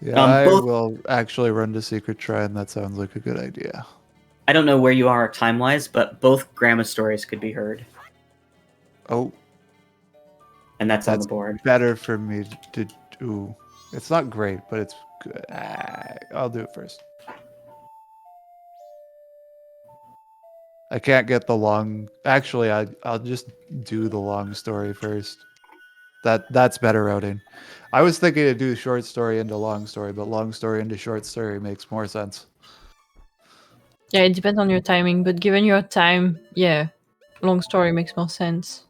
S4: Yeah, I
S5: both-
S4: will actually run to Secret Shrine. That sounds like a good idea.
S5: I don't know where you are time-wise, but both grandma stories could be heard,
S4: Oh,
S5: and that's on the
S4: That's-
S5: board.
S4: better for me to do. It's not great, but it's good. I'll do it first. I can't get the long. Actually, I'll just do the long story first. That's better routing. I was thinking to do short story into long story, but long story into short story makes more sense.
S2: Yeah, it depends on your timing, but given your time, yeah, long story makes more sense.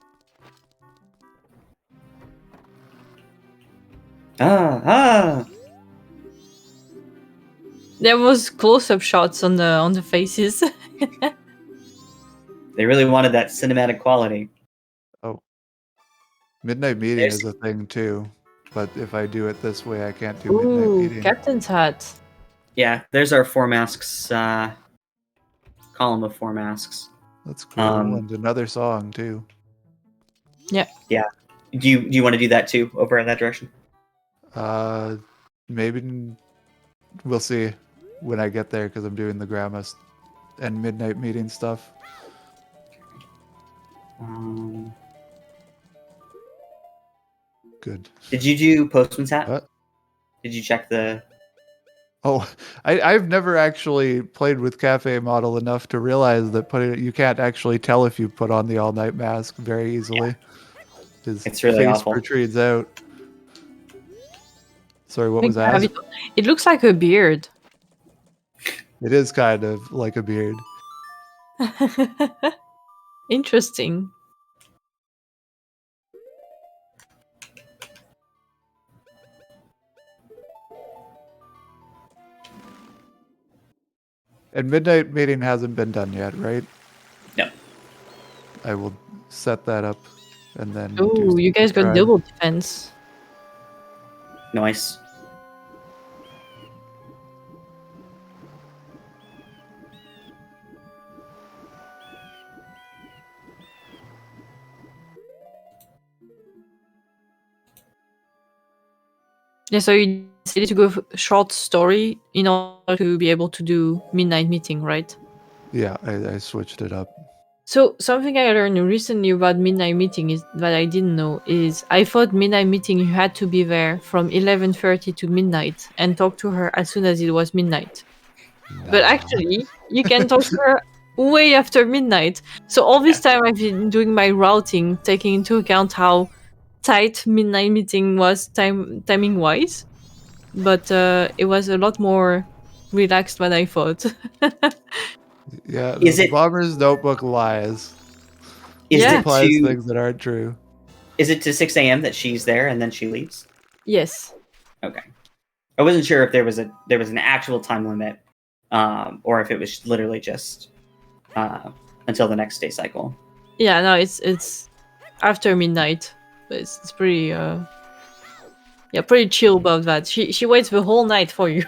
S5: Ah!
S2: There was close-up shots on the faces.
S5: They really wanted that cinematic quality.
S4: Midnight meeting
S5: There's-
S4: is a thing too, but if I do it this way, I can't do midnight
S2: Ooh,
S4: meeting.
S2: Captain's hat.
S5: Yeah, there's our four masks column of four masks.
S4: That's cool, and another song too.
S5: Do you want to do that too over in that direction?
S4: Maybe we'll see when I get there because I'm doing the grandma and midnight meeting stuff. Good.
S5: Did you do Postman's Hat?
S4: What?
S5: Did you check the?
S4: Oh, I've never actually played with Cafe Model enough to realize that you can't actually tell if you put on the all night mask very easily. His
S5: It's really
S4: face
S5: awful.
S4: protrudes out. Sorry, what was that?
S2: It looks like a beard.
S4: It is kind of like a beard.
S2: Interesting.
S4: And midnight meeting hasn't been done yet, right?
S5: No.
S4: I will set that up and then.
S2: Oh, you guys got double defense.
S5: Nice.
S2: Yeah, so you decided to go short story in order to be able to do midnight meeting, right?
S4: Yeah, I switched it up.
S2: So something I learned recently about midnight meeting is that I didn't know is I thought midnight meeting you had to be there from 11:30 to midnight and talk to her as soon as it was midnight. But actually, you can talk to her way after midnight. So all this time I've been doing my routing, taking into account how tight midnight meeting was timing wise, but it was a lot more relaxed than I thought.
S4: Yeah,
S5: Is
S4: the
S5: it-
S4: Bomber's Notebook lies.
S5: Is
S2: Yeah.
S5: it
S4: Implies
S5: to
S4: things that aren't true.
S5: is it to 6 a.m. that she's there and then she leaves?
S2: Yes.
S5: Okay. I wasn't sure if there was an actual time limit, or if it was literally just until the next day cycle.
S2: Yeah, no, it's after midnight. But it's pretty pretty chill about that. She waits the whole night for you.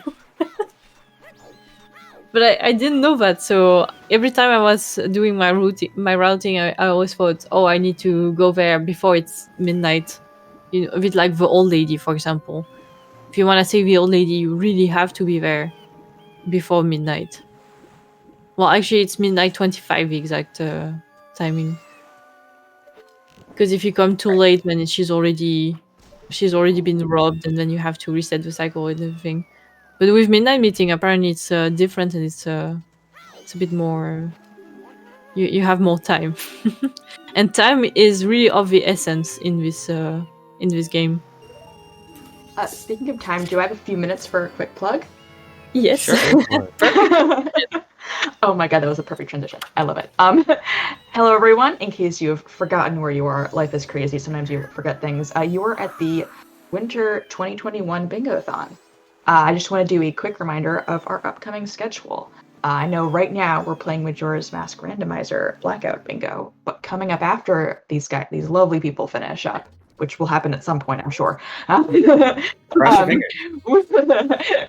S2: But I didn't know that, so every time I was doing my routing, I always thought, oh, I need to go there before it's midnight. You know, a bit like the old lady, for example. If you want to save the old lady, you really have to be there before midnight. Well, actually, it's midnight 25 exact timing. Because if you come too late, then she's already been robbed, and then you have to reset the cycle and everything. But with midnight meeting, apparently it's different, and it's a bit more. You have more time, and time is really of the essence in this game.
S7: Speaking of time, do I have a few minutes for a quick plug?
S2: Yes.
S5: Sure.
S7: Oh my god, that was a perfect transition. I love it. Hello everyone. In case you've forgotten where you are, life is crazy. Sometimes you forget things. You are at the Winter 2021 Bingothon. I just want to do a quick reminder of our upcoming schedule. I know right now we're playing Majora's Mask Randomizer Blackout Bingo, but coming up after these lovely people finish up, which will happen at some point, I'm sure.
S5: Cross your fingers.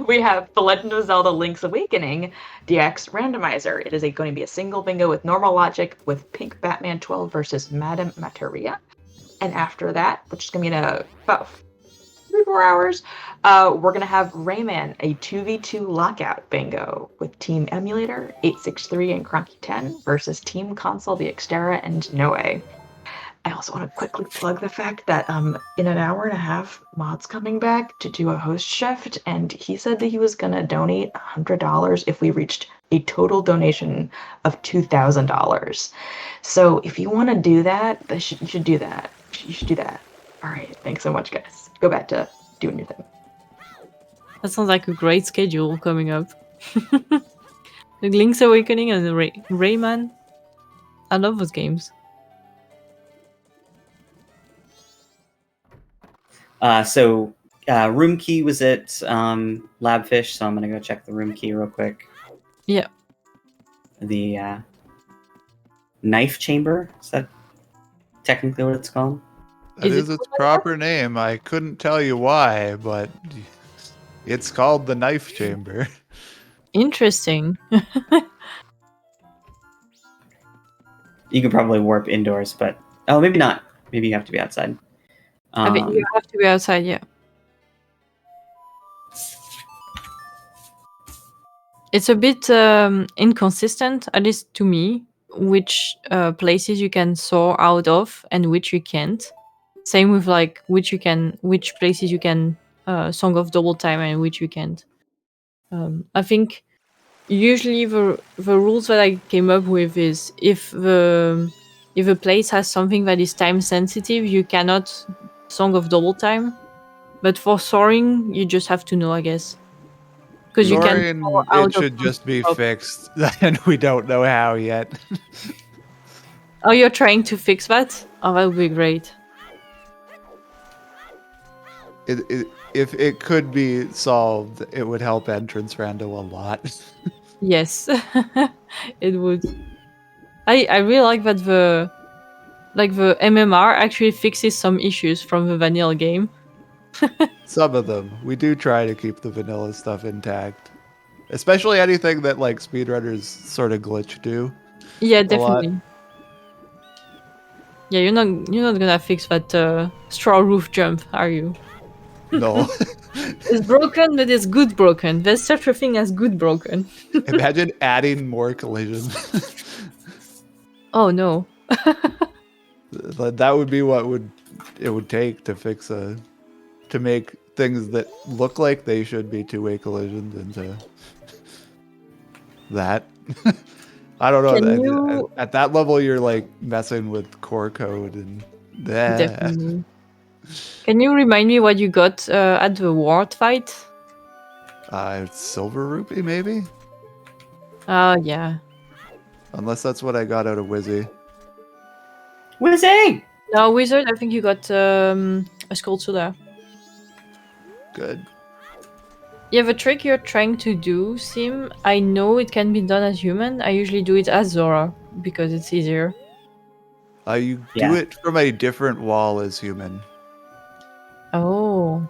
S7: We have The Legend of Zelda Link's Awakening DX Randomizer. It is going to be a single bingo with normal logic with Pink Batman 12 versus Madame Materia. And after that, which is going to be in about 3-4 hours, we're going to have Rayman, a 2v2 lockout bingo with Team Emulator, 863 and Cronky 10 versus Team Console, the Xterra, and Noe. I also want to quickly plug the fact that in an hour and a half, Mod's coming back to do a host shift, and he said that he was going to donate $100 if we reached a total donation of $2,000. So if you want to do that, you should do that. You should do that. All right. Thanks so much, guys. Go back to doing your thing.
S2: That sounds like a great schedule coming up. Link's Awakening and Rayman. I love those games.
S5: So room key was at Labfish, so I'm gonna go check the room key real quick.
S2: Yeah.
S5: The knife chamber, is that technically what it's called?
S4: That
S2: Is
S4: is
S2: it
S4: its proper name. I couldn't tell you why, but it's called the Knife Chamber.
S2: Interesting.
S5: You can probably warp indoors, but maybe not. Maybe you have to be outside.
S2: I mean, you have to be outside, yeah. It's a bit inconsistent, at least to me, which places you can soar out of and which you can't. Same with like which places you can Song of Double Time and which you can't. I think usually the rules that I came up with is if the place has something that is time sensitive, you cannot Song of Double Time. But for soaring, you just have to know, I guess. Because you can
S4: Soaring,
S2: soar
S4: it
S2: out of
S4: should just be
S2: top.
S4: fixed, and we don't know how yet.
S2: Oh, you're trying to fix that? Oh, that would be great.
S4: If it could be solved, it would help entrance Rando a lot.
S2: Yes, it would. I really like that the MMR actually fixes some issues from the vanilla game.
S4: Some of them. We do try to keep the vanilla stuff intact. Especially anything that like speedrunners sort of glitch do.
S2: Yeah,
S4: a lot.
S2: definitely. Yeah, you're not gonna fix that straw roof jump, are you?
S4: No.
S2: It's broken, but it's good broken. There's such a thing as good broken.
S4: Imagine adding more collision.
S2: Oh no.
S4: That would be what it would take to fix to make things that look like they should be two-way collisions into that. I don't know.
S2: Can you-
S4: At that level, you're like messing with core code and
S2: Definitely. Can you remind me what you got at the ward fight?
S4: Silver rupee maybe,
S2: Yeah.
S4: unless that's what I got out of Wizzy.
S5: Wizzy!
S2: No, wizard. I think you got a skull soda.
S4: Good.
S2: Yeah, the trick you're trying to do, Sim, I know it can be done as human. I usually do it as Zora because it's easier.
S4: You
S5: Yeah.
S4: do it from a different wall as human.
S2: Oh.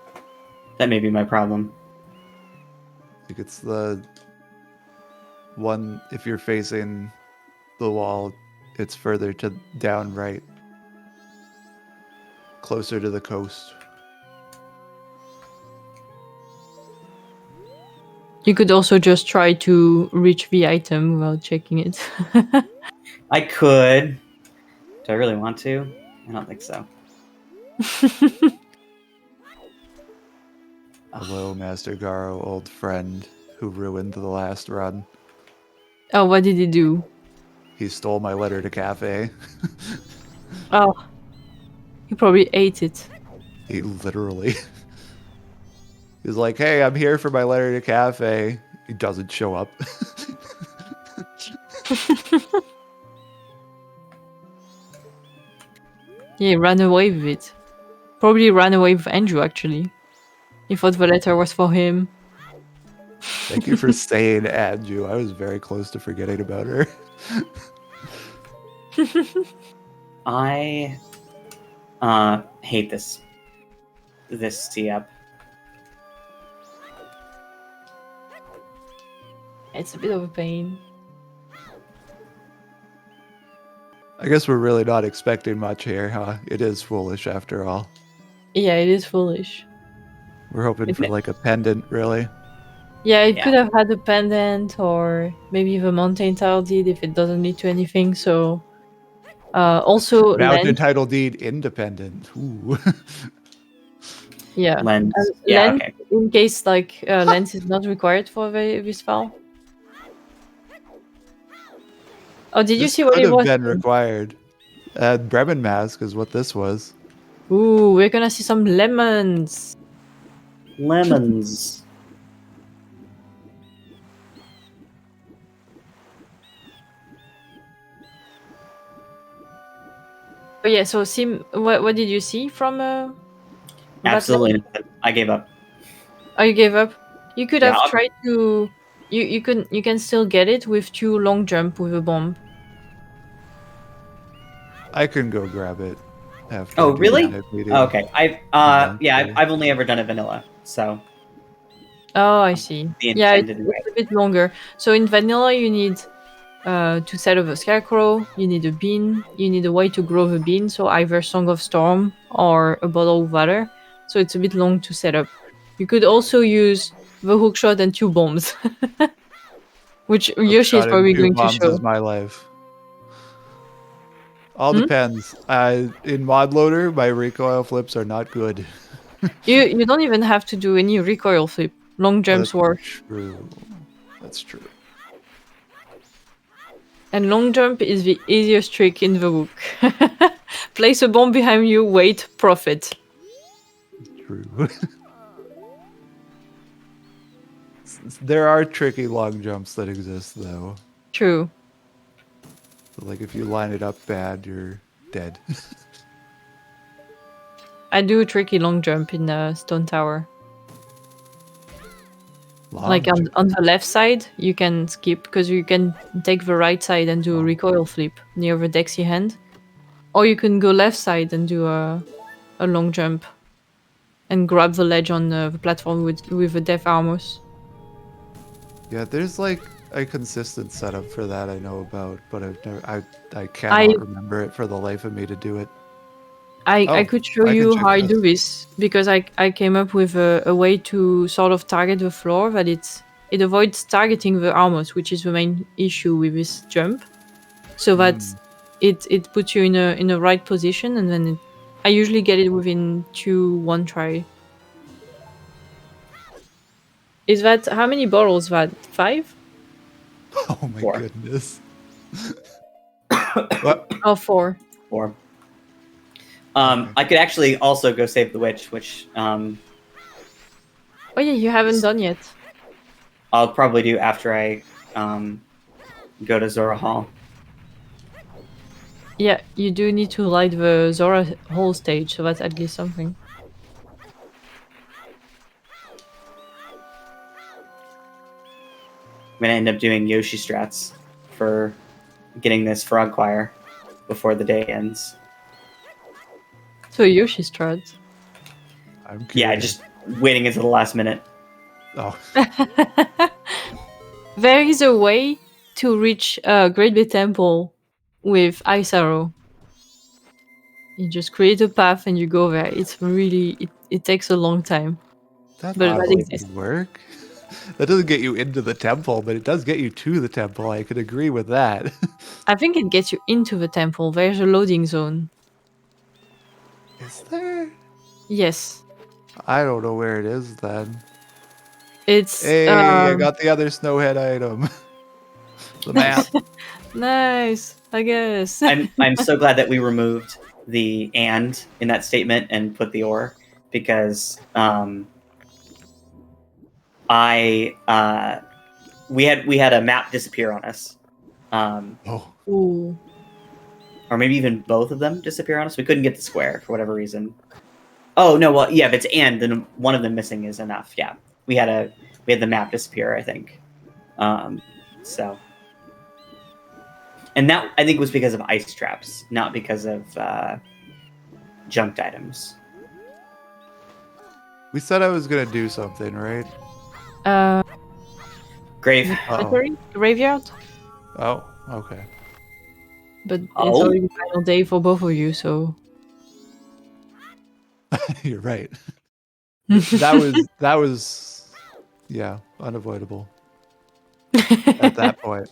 S5: That may be my problem.
S4: I think it's the one, if you're facing the wall, it's further to down right. Closer to the coast.
S2: You could also just try to reach the item without checking it.
S5: I could. Do I really want to? I don't think so.
S4: Hello, Master Garo, old friend who ruined the last run.
S2: Oh, what did he do?
S4: He stole my letter to cafe.
S2: Oh. He probably ate it.
S4: He literally. He's like, hey, I'm here for my letter to cafe. He doesn't show up.
S2: Yeah, he ran away with it. Probably ran away with Andrew, actually. He thought the letter was for him.
S4: Thank you for saying Andrew. I was very close to forgetting about her.
S5: I hate this tee-up.
S2: It's a bit of a pain.
S4: I guess we're really not expecting much here, huh? It is foolish after all.
S2: Yeah, it is foolish.
S4: We're hoping for like a pendant, really.
S2: Yeah, it
S5: Yeah.
S2: could have had a pendant or maybe the mountain tile deed if it doesn't lead to anything. So, also
S4: Mountain
S2: lens.
S4: title deed independent. Ooh.
S2: Yeah,
S5: Lens.
S2: And
S5: Yeah,
S2: lens
S5: okay.
S2: in case like lens is not required for this file. Oh, did you
S4: This
S2: see what
S4: could
S2: it
S4: have
S2: was?
S4: been required. Bremen mask is what this was.
S2: Ooh, we're gonna see some lemons.
S5: Lemons.
S2: Oh yeah, so Sim, what did you see from?
S5: Absolutely nothing. I gave up.
S2: Oh, you gave up. You could
S5: Yeah,
S2: have
S5: I'll-
S2: tried to. You can still get it with 2 long jump with a bomb.
S4: I can go grab it. After
S5: Oh,
S4: I do
S5: really?
S4: that meeting.
S5: Oh, okay. I've only ever done it vanilla, so
S2: Oh, I see.
S5: the
S2: Yeah,
S5: intended way.
S2: it's a bit longer. So in vanilla, you need to set up a scarecrow. You need a bean. You need a way to grow the bean. So either Song of Storm or a bottle of water. So it's a bit long to set up. You could also use the hookshot and 2 bombs, which Yoshi is
S4: Shot in
S2: probably
S4: 2
S2: going to
S4: bombs
S2: show.
S4: is my life. All
S2: Hmm?
S4: depends. In mod loader, my recoil flips are not good.
S2: You don't even have to do any recoil flip. Long jumps work.
S4: True. That's true.
S2: And long jump is the easiest trick in the book. Place a bomb behind you, wait, profit.
S4: true. There are tricky long jumps that exist, though.
S2: True.
S4: Like if you line it up bad, you're dead.
S2: I do a tricky long jump in the stone tower. Like on the left side, you can skip because you can take the right side and do a recoil flip near the Dexy hand. Or you can go left side and do a long jump and grab the ledge on the platform with the Death Armors.
S4: Yeah, there's like a consistent setup for that I know about, but I cannot remember it for the life of me to do it.
S2: I could show you how I do this because I came up with a way to sort of target the floor that it avoids targeting the armors, which is the main issue with this jump. So that it puts you in a right position, and then I usually get it within 1 try. Is that how many bottles? That 5?
S4: Oh my
S5: 4.
S4: goodness! What?
S2: Oh, 4.
S5: 4. I could actually also go save the witch, which
S2: Oh yeah, you haven't done yet.
S5: I'll probably do after I go to Zora Hall.
S2: Yeah, you do need to light the Zora Hall stage, so that's at least something.
S5: I'm gonna end up doing Yoshi strats for getting this frog choir before the day ends.
S2: So Yoshi strats.
S5: Yeah, just waiting until the last minute.
S4: Oh.
S2: There is a way to reach Great Bay Temple with Ice Arrow. You just create a path and you go there. It's really it takes a long time.
S4: That
S2: But that
S4: probably
S2: exists.
S4: would work. That doesn't get you into the temple, but it does get you to the temple. I could agree with that.
S2: I think it gets you into the temple. There's a loading zone.
S4: Is there?
S2: Yes.
S4: I don't know where it is then.
S2: It's
S4: Hey, I got the other snowhead item. The map.
S2: nice, I guess.
S5: I'm so glad that we removed the "and" in that statement and put the "or" because we had a map disappear on us.
S2: Ooh.
S5: Or maybe even both of them disappear on us. We couldn't get the square for whatever reason. Oh no, well yeah, if it's "and", then one of them missing is enough. Yeah, we had the map disappear, I think. So, and that I think was because of ice traps, not because of junked items.
S4: We said I was gonna do something, right?
S5: Grave.
S2: Graveyard?
S4: Oh, okay.
S2: But it's already the final day for both of you, so
S4: You're right. That was yeah, unavoidable at that point.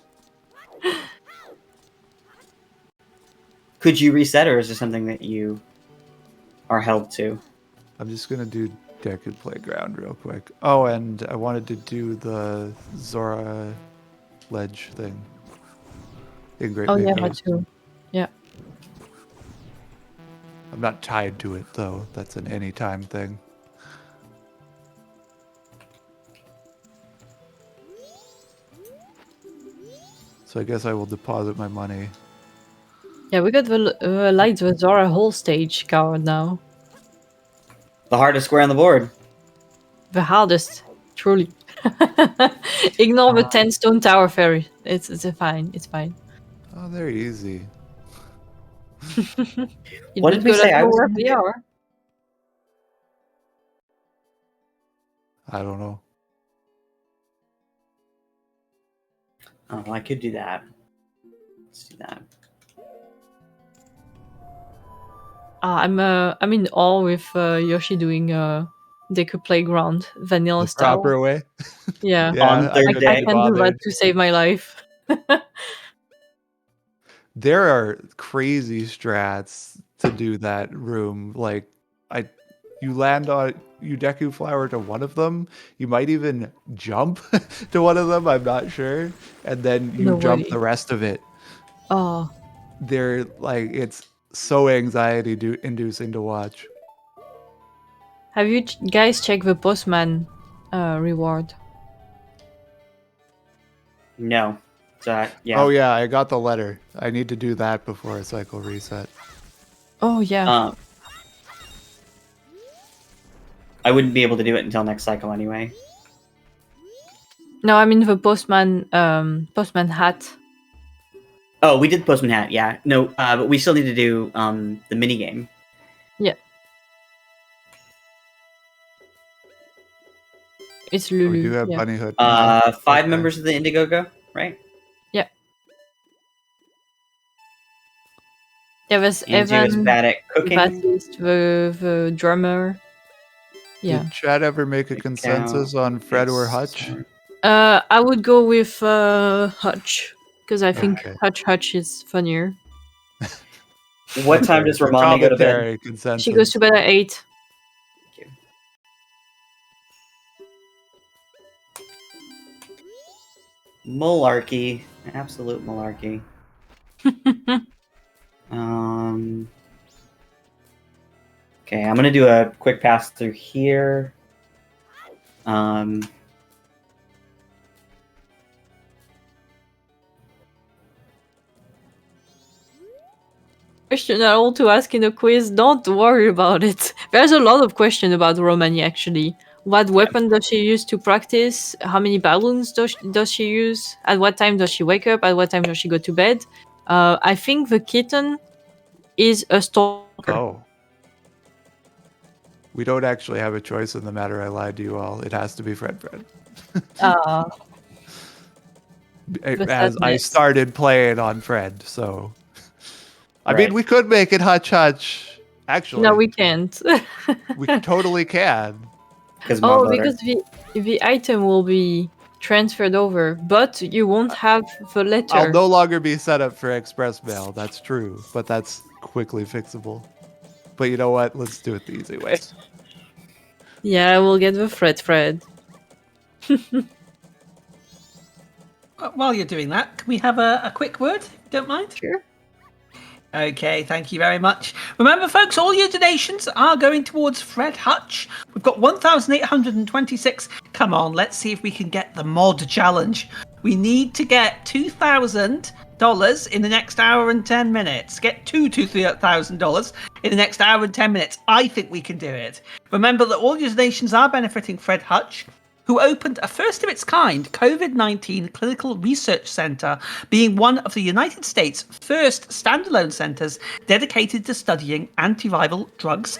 S5: Could you reset, or is there something that you are held to?
S4: I'm just gonna do Deku Playground real quick. Oh, and I wanted to do the Zora ledge thing. In Great
S2: oh yeah,
S4: Bingo.
S2: that too. Yeah.
S4: I'm not tied to it though. That's an anytime thing. So I guess I will deposit my money.
S2: Yeah, we got the lights with Zora whole stage card now.
S5: The hardest square on the board.
S2: The hardest, truly. Ignore the 10 stone tower fairy. It's fine. It's fine.
S4: Oh, they're easy.
S5: What did we say? I was
S2: they are.
S4: I don't know.
S5: Oh, I could do that. Let's do that.
S2: I'm in awe with Yoshi doing Deku Playground vanilla
S4: The
S2: style.
S4: proper way.
S2: Yeah.
S5: On third day.
S2: I can do that to save my life.
S4: There are crazy strats to do that room. Like, you land on Deku Flower to one of them. You might even jump to one of them. I'm not sure, and then you jump the rest of it.
S2: Oh.
S4: They're like, it's so anxiety inducing to watch.
S2: Have you guys checked the postman reward?
S5: No. Yeah.
S4: Oh yeah, I got the letter. I need to do that before a cycle reset.
S2: Oh yeah.
S5: I wouldn't be able to do it until next cycle anyway.
S2: No, I mean the postman hat.
S5: Oh, we did Postman Hat, yeah. No, but we still need to do the mini game.
S2: Yeah. It's Lulu.
S4: We do have
S2: yeah.
S4: Bunny Hood.
S5: 5
S4: Okay.
S5: members of the Indiegogo, right?
S2: Yeah. There was
S5: Andrew is
S2: Evan,
S5: bad at cooking.
S2: bassist, the drummer. Yeah.
S4: Did Chad ever make a consensus on Fred or Hutch?
S2: I would go with Hutch because I think
S4: Okay.
S2: Hutch is funnier.
S5: What time does Romani go to bed?
S4: Commentary consensus.
S2: She goes to bed at 8.
S5: Thank you. Malarkey. Absolute malarkey. Okay, I'm gonna do a quick pass through here.
S2: Question at all to ask in a quiz, don't worry about it. There's a lot of questions about Romani actually. What weapon does she use to practice? How many balloons does she use? At what time does she wake up? At what time does she go to bed? I think the kitten is a stalker.
S4: Oh. We don't actually have a choice in the matter. I lied to you all. It has to be Fred. As I started playing on Fred, so... I mean, we could make it Hutch. Actually.
S2: No, we can't.
S4: We totally can.
S2: Because the item will be transferred over, but you won't have the letter.
S4: I'll no longer be set up for express mail. That's true, but that's quickly fixable. But you know what? Let's do it the easy way.
S2: Yeah, we'll get the Fred.
S6: While you're doing that, can we have a quick word, if you don't mind?
S2: Sure.
S6: Okay, thank you very much. Remember, folks, all your donations are going towards Fred Hutch. We've got 1,826. Come on, let's see if we can get the mod challenge. We need to get $2,000 in the next hour and 10 minutes. Get $2,000 in the next hour and 10 minutes. I think we can do it. Remember that all your donations are benefiting Fred Hutch, who opened a first-of-its-kind COVID-19 clinical research center, being one of the United States' first standalone centers dedicated to studying antiviral drugs,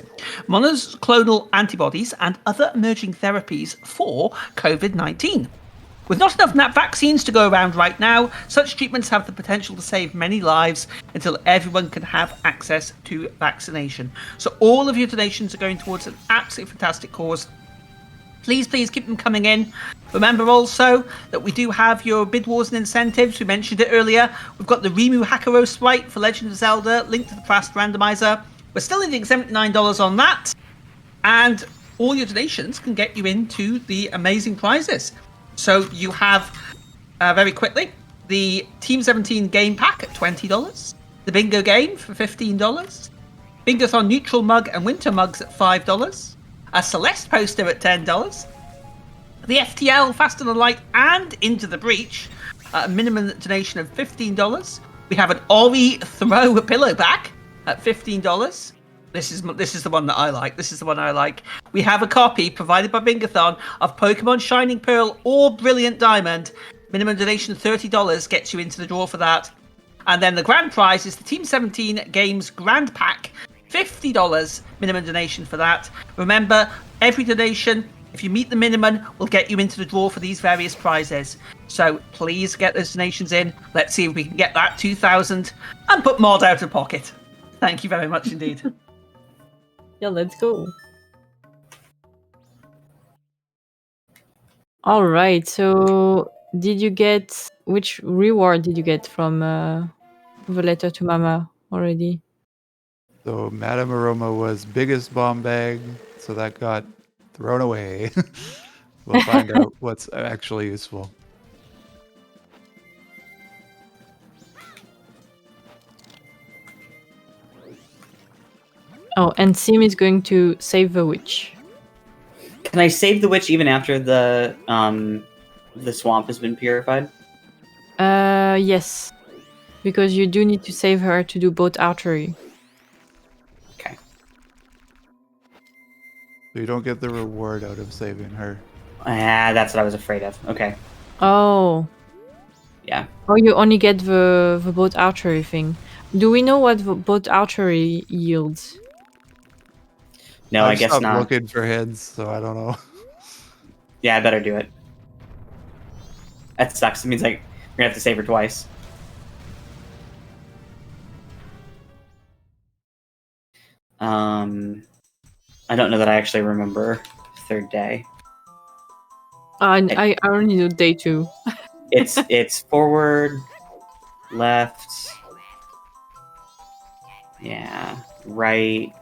S6: monoclonal antibodies, and other emerging therapies for COVID-19. With not enough vaccines to go around right now, such treatments have the potential to save many lives until everyone can have access to vaccination. So all of your donations are going towards an absolutely fantastic cause. Please keep them coming in. Remember also that we do have your bid wars and incentives. We mentioned it earlier. We've got the Rimu Hakaro sprite for Legend of Zelda, Link to the Past Randomizer. We're still needing $79 on that. And all your donations can get you into the amazing prizes. So you have, very quickly, the Team 17 game pack at $20. The Bingo game for $15. Bingothon Neutral Mug and Winter Mugs at $5. A Celeste poster at $10. The FTL Faster Than Light and Into the Breach at a minimum donation of $15. We have an Ori Throw Pillow Back at $15. This is the one that I like. We have a copy provided by Bingothon of Pokemon Shining Pearl or Brilliant Diamond. Minimum donation of $30 gets you into the draw for that. And then the grand prize is the Team 17 Games Grand Pack. $50 minimum donation for that. Remember, every donation, if you meet the minimum, will get you into the draw for these various prizes. So please get those donations in. Let's see if we can get that 2,000 and put Mod out of pocket. Thank you very much indeed.
S2: Yeah, let's go. All right. So, which reward did you get from the letter to Mama already?
S4: So Madame Aroma was biggest bomb bag, so that got thrown away. We'll find out what's actually useful.
S2: Oh, and Sim is going to save the witch.
S5: Can I save the witch even after the swamp has been purified?
S2: Yes. Because you do need to save her to do both archery.
S5: Okay.
S4: So you don't get the reward out of saving her.
S5: That's what I was afraid of. Okay.
S2: Oh.
S5: Yeah.
S2: Or you only get the boat archery thing. Do we know what the boat archery yields?
S5: No, I guess
S4: stopped
S5: not.
S4: looking for heads, so I don't know.
S5: Yeah, I better do it. That sucks. It means like we're gonna have to save her twice. I don't know that I actually remember third day.
S2: I only do day 2.
S5: It's forward, left, yeah, right,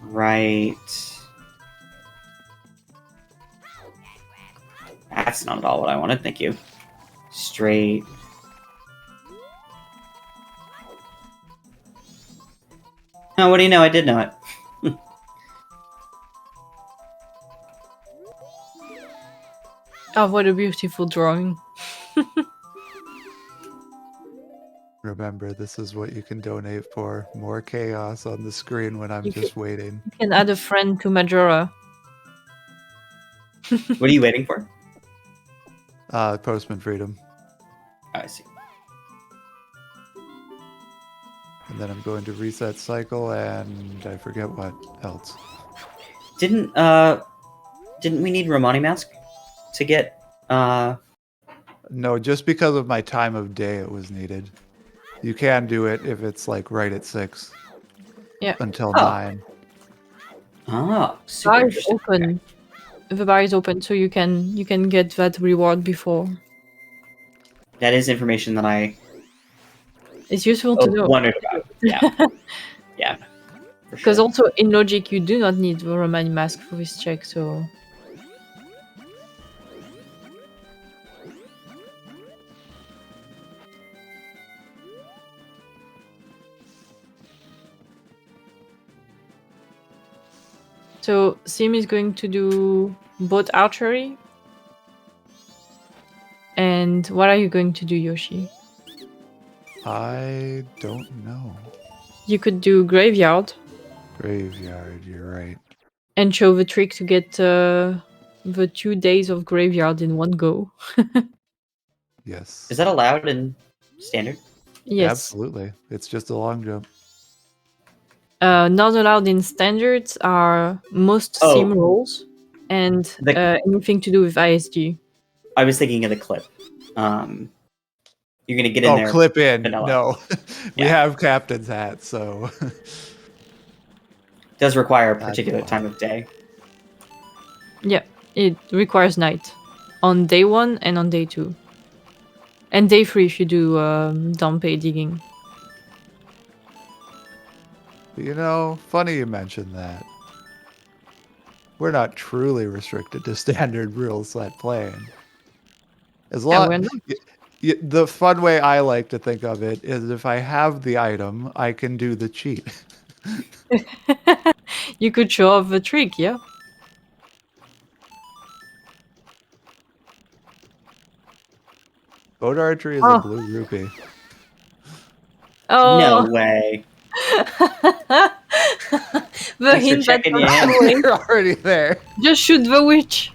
S5: right. That's not at all what I wanted. Thank you. Straight. Oh, what do you know? I did know it.
S2: Oh, what a beautiful drawing.
S4: Remember, this is what you can donate for. More chaos on the screen when I'm just waiting.
S2: You can add a friend to Majora.
S5: What are you waiting for?
S4: Postman Freedom.
S5: Oh, I see.
S4: And then I'm going to reset cycle, and I forget what else.
S5: Didn't we need Romani Mask to get
S4: No, just because of my time of day it was needed. You can do it if it's like right at 6.
S2: Yeah.
S4: Until
S5: Oh.
S4: 9.
S5: Oh, super
S2: Bar is
S5: interesting.
S2: open.
S5: Okay.
S2: The bar is open, so you can get that reward before.
S5: That is information that I
S2: It's useful to know.
S5: wondered about. Yeah. Yeah. for
S2: Because
S5: sure.
S2: also in logic, you do not need the Romani mask for this check, so. So Sim is going to do both archery. And what are you going to do, Yoshi?
S4: I don't know.
S2: You could do graveyard
S4: Graveyard, you're right.
S2: and show the trick to get the 2 days of graveyard in one go.
S4: Yes.
S5: Is that allowed in standard?
S2: Yes.
S4: Absolutely. It's just a long jump.
S2: Not allowed in standards are most
S5: Oh.
S2: sim rolls and anything to do with ISG.
S5: I was thinking of the clip. You're gonna get in there.
S4: Clip in.
S5: vanilla.
S4: No. We
S5: Yeah.
S4: have captain's hat, so
S5: Does require a
S4: That's
S5: particular
S4: why.
S5: time of day.
S2: Yeah, it requires night on day 1 and on day 2. And day 3 if you do Dompe digging.
S4: you know, funny you mentioned that. We're not truly restricted to standard rule set playing. As
S2: Yeah,
S4: long
S2: we're not.
S4: the fun way I like to think of it is if I have the item, I can do the cheat.
S2: You could show off the trick, yeah?
S4: Boat archery is
S2: Oh.
S4: a blue rupee.
S2: Oh,
S5: No way.
S2: the
S5: Thanks for
S2: hint that
S5: checking your hand.
S4: You're already there.
S2: just shoot the witch.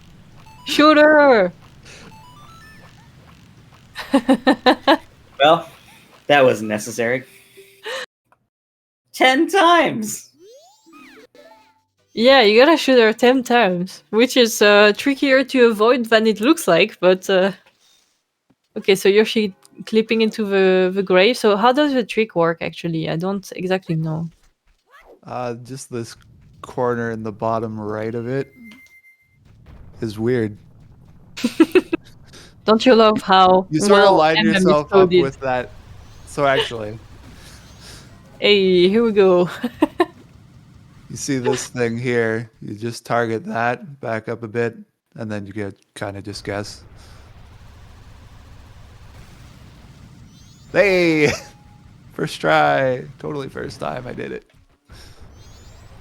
S2: Shoot her.
S5: Well, that wasn't necessary. 10 times!
S2: Yeah, you gotta shoot her 10 times, which is trickier to avoid than it looks like, but okay, so you're clipping into the grave. So how does the trick work actually? I don't exactly know.
S4: Just this corner in the bottom right of it is weird.
S2: Don't you love how
S4: You sort of
S2: well
S4: line
S2: MM is
S4: yourself up
S2: coded?
S4: with that. So actually,
S2: Hey, here we go.
S4: you see this thing here, you just target that, back up a bit, and then you get kind of just guess. Hey! First try. Totally first time I did it.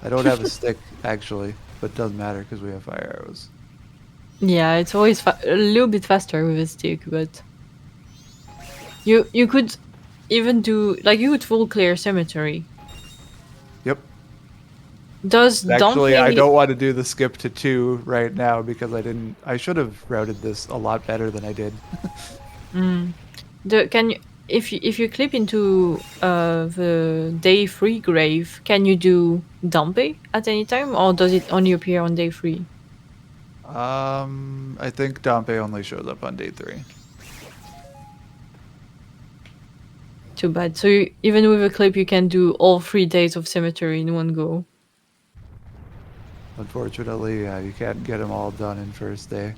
S4: I don't have a stick, actually, but it doesn't matter because we have fire arrows.
S2: Yeah, it's always a little bit faster with a stick, but you could even do like you could full clear cemetery.
S4: Yep.
S2: Does
S4: Actually, I
S2: Dante?
S4: don't want to do the skip to 2 right now because I should have routed this a lot better than I did.
S2: Can you if you clip into the day 3 grave, can you do Dante at any time, or does it only appear on day 3?
S4: I think Dompe only shows up on day 3.
S2: Too bad. So even with a clip, you can do all 3 days of cemetery in one go.
S4: Unfortunately, yeah, you can't get them all done in first day.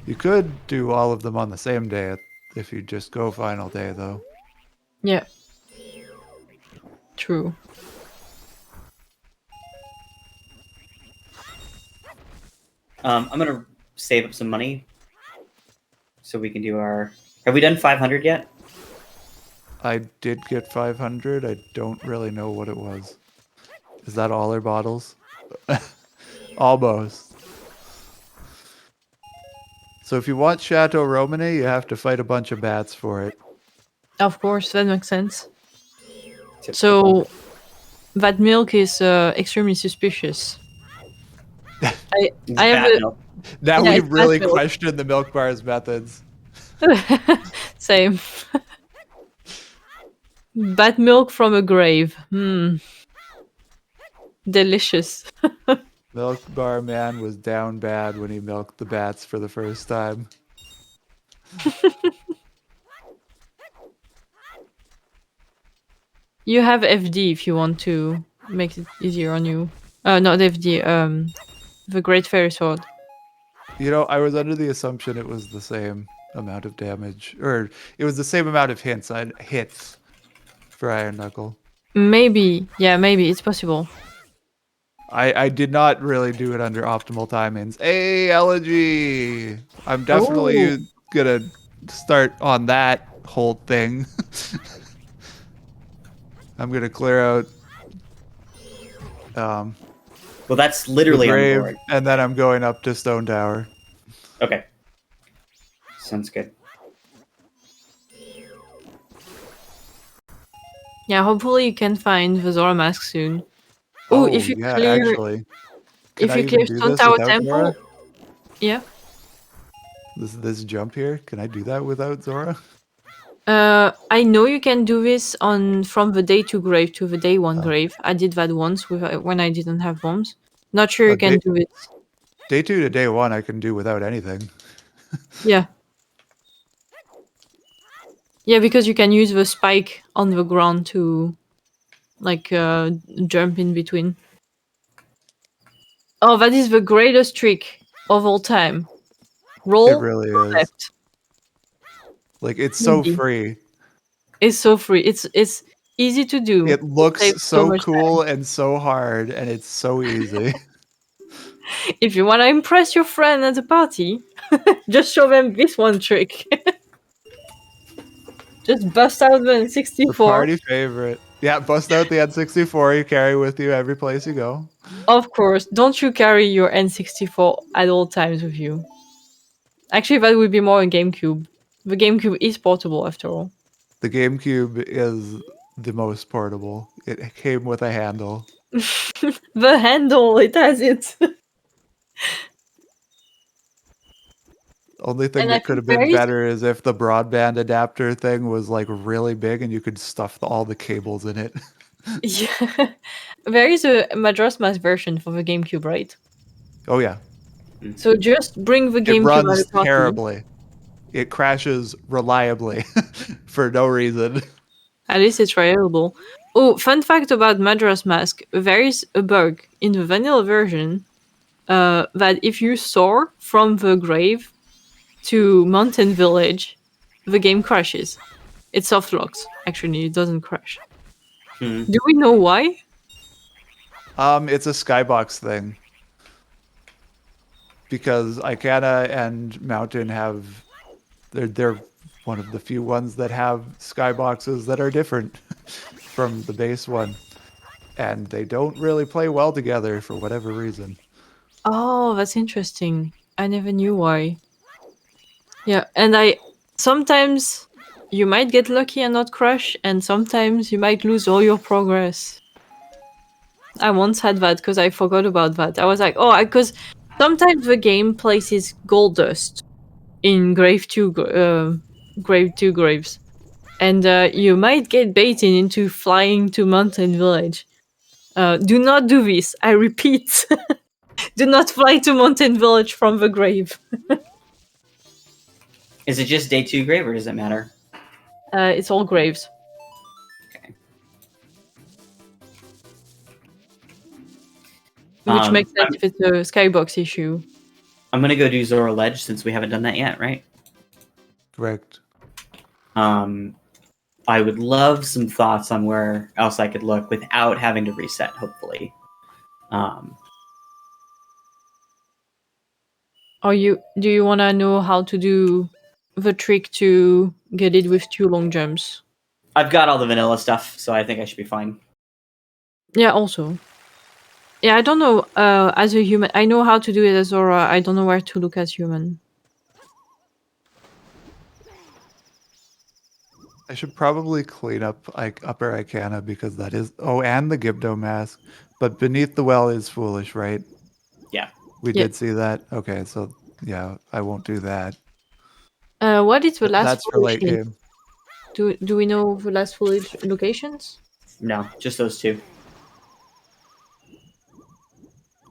S4: You could do all of them on the same day if you just go final day, though.
S2: Yeah. True.
S5: I'm gonna save up some money so we can do our. Have we done 500 yet?
S4: I did get 500. I don't really know what it was. Is that all our bottles? Almost. So if you want Chateau Romane, you have to fight a bunch of bats for it.
S2: Of course, that makes sense. So that milk is extremely suspicious. I have
S5: Bat
S2: a
S5: milk.
S4: Now
S2: Yeah,
S4: we
S2: it's
S4: really
S2: bad milk.
S4: question the Milk Bar's methods.
S2: same. Bat milk from a grave. Delicious.
S4: Milk Bar Man was down bad when he milked the bats for the first time.
S2: You have FD if you want to make it easier on you. Not FD. The Great Fairy Sword.
S4: You know, I was under the assumption it was the same amount of damage, or it was the same amount of hits for Iron Knuckle.
S2: Maybe. Yeah, maybe it's possible.
S4: I did not really do it under optimal timings. Hey, Elegy! I'm definitely gonna start on that whole thing. I'm gonna clear out
S5: Well, that's
S4: the
S5: literally on the
S4: grave,
S5: board.
S4: and then I'm going up to Stone Tower.
S5: Okay. Sounds good.
S2: Yeah, hopefully you can find the Zora mask soon. Oh, if you
S4: yeah,
S2: clear,
S4: actually. Can
S2: if
S4: I
S2: you
S4: even
S2: clear
S4: do
S2: Stone
S4: this
S2: Tower
S4: without
S2: Temple,
S4: Zora?
S2: yeah.
S4: This jump here, can I do that without Zora?
S2: I know you can do this from the day 2 grave to the day 1 grave. I did that once with when I didn't have bombs. Not sure you can do it.
S4: Day 2 to day 1 I can do without anything.
S2: Yeah. Yeah, because you can use the spike on the ground to, like, jump in between. Oh, that is the greatest trick of all time. Roll
S4: It really is.
S2: left.
S4: Like, it's so
S2: Easy.
S4: free.
S2: It's so free. It's easy to do.
S4: It looks
S2: saves
S4: so
S2: much
S4: cool and so hard, and it's so easy.
S2: If you want to impress your friend at a party, just show them this one trick. Just bust out the
S4: The
S2: N64.
S4: party favorite. Yeah, bust out the N64 you carry with you every place you go.
S2: Of course, don't you carry your N64 at all times with you. Actually, that would be more a GameCube. The GameCube is portable after all.
S4: The GameCube is the most portable. It came with a handle.
S2: The handle, it has it.
S4: Only thing
S2: And I
S4: that could
S2: think
S4: have been
S2: there is-
S4: better is if the broadband adapter thing was like really big and you could stuff all the cables in it.
S2: Yeah. There is a Majora's Mask version for the GameCube, right?
S4: Oh yeah.
S2: So just bring the
S4: It
S2: GameCube
S4: runs
S2: at a party.
S4: terribly. It crashes reliably for no reason.
S2: At least it's reliable. Oh, fun fact about Majora's Mask. There is a bug in the vanilla version that if you soar from the grave to Mountain Village, the game crashes. It soft locks. Actually, it doesn't crash. Do we know why?
S4: It's a skybox thing. Because Icana and Mountain have they're one of the few ones that have skyboxes that are different from the base one. and they don't really play well together for whatever reason.
S2: Oh, that's interesting. I never knew why. Yeah, and sometimes you might get lucky and not crash, and sometimes you might lose all your progress. I once had that because I forgot about that. I was like, oh, because sometimes the game places gold dust in grave 2 graves, and you might get baited into flying to Mountain Village. Do not do this. I repeat, do not fly to Mountain Village from the grave.
S5: Is it just day 2 grave, or does it matter?
S2: It's all graves.
S5: Okay.
S2: Which makes sense if it's a skybox issue.
S5: I'm gonna go do Zora Ledge since we haven't done that yet, right?
S4: Correct.
S5: I would love some thoughts on where else I could look without having to reset, hopefully.
S2: Do you want to know how to do the trick to get it with 2 long jumps?
S5: I've got all the vanilla stuff, so I think I should be fine.
S2: Yeah, also. Yeah, I don't know. As a human, I know how to do it as Zora. I don't know where to look as human.
S4: I should probably clean up Upper Icana because that is... Oh, and the Gibdo mask. But Beneath the Well is foolish, right?
S5: Yeah.
S4: We did see that? Okay, so yeah, I won't do that.
S2: What is the last
S4: That's for late game.
S2: Do we know the last foolish locations?
S5: No, just those 2.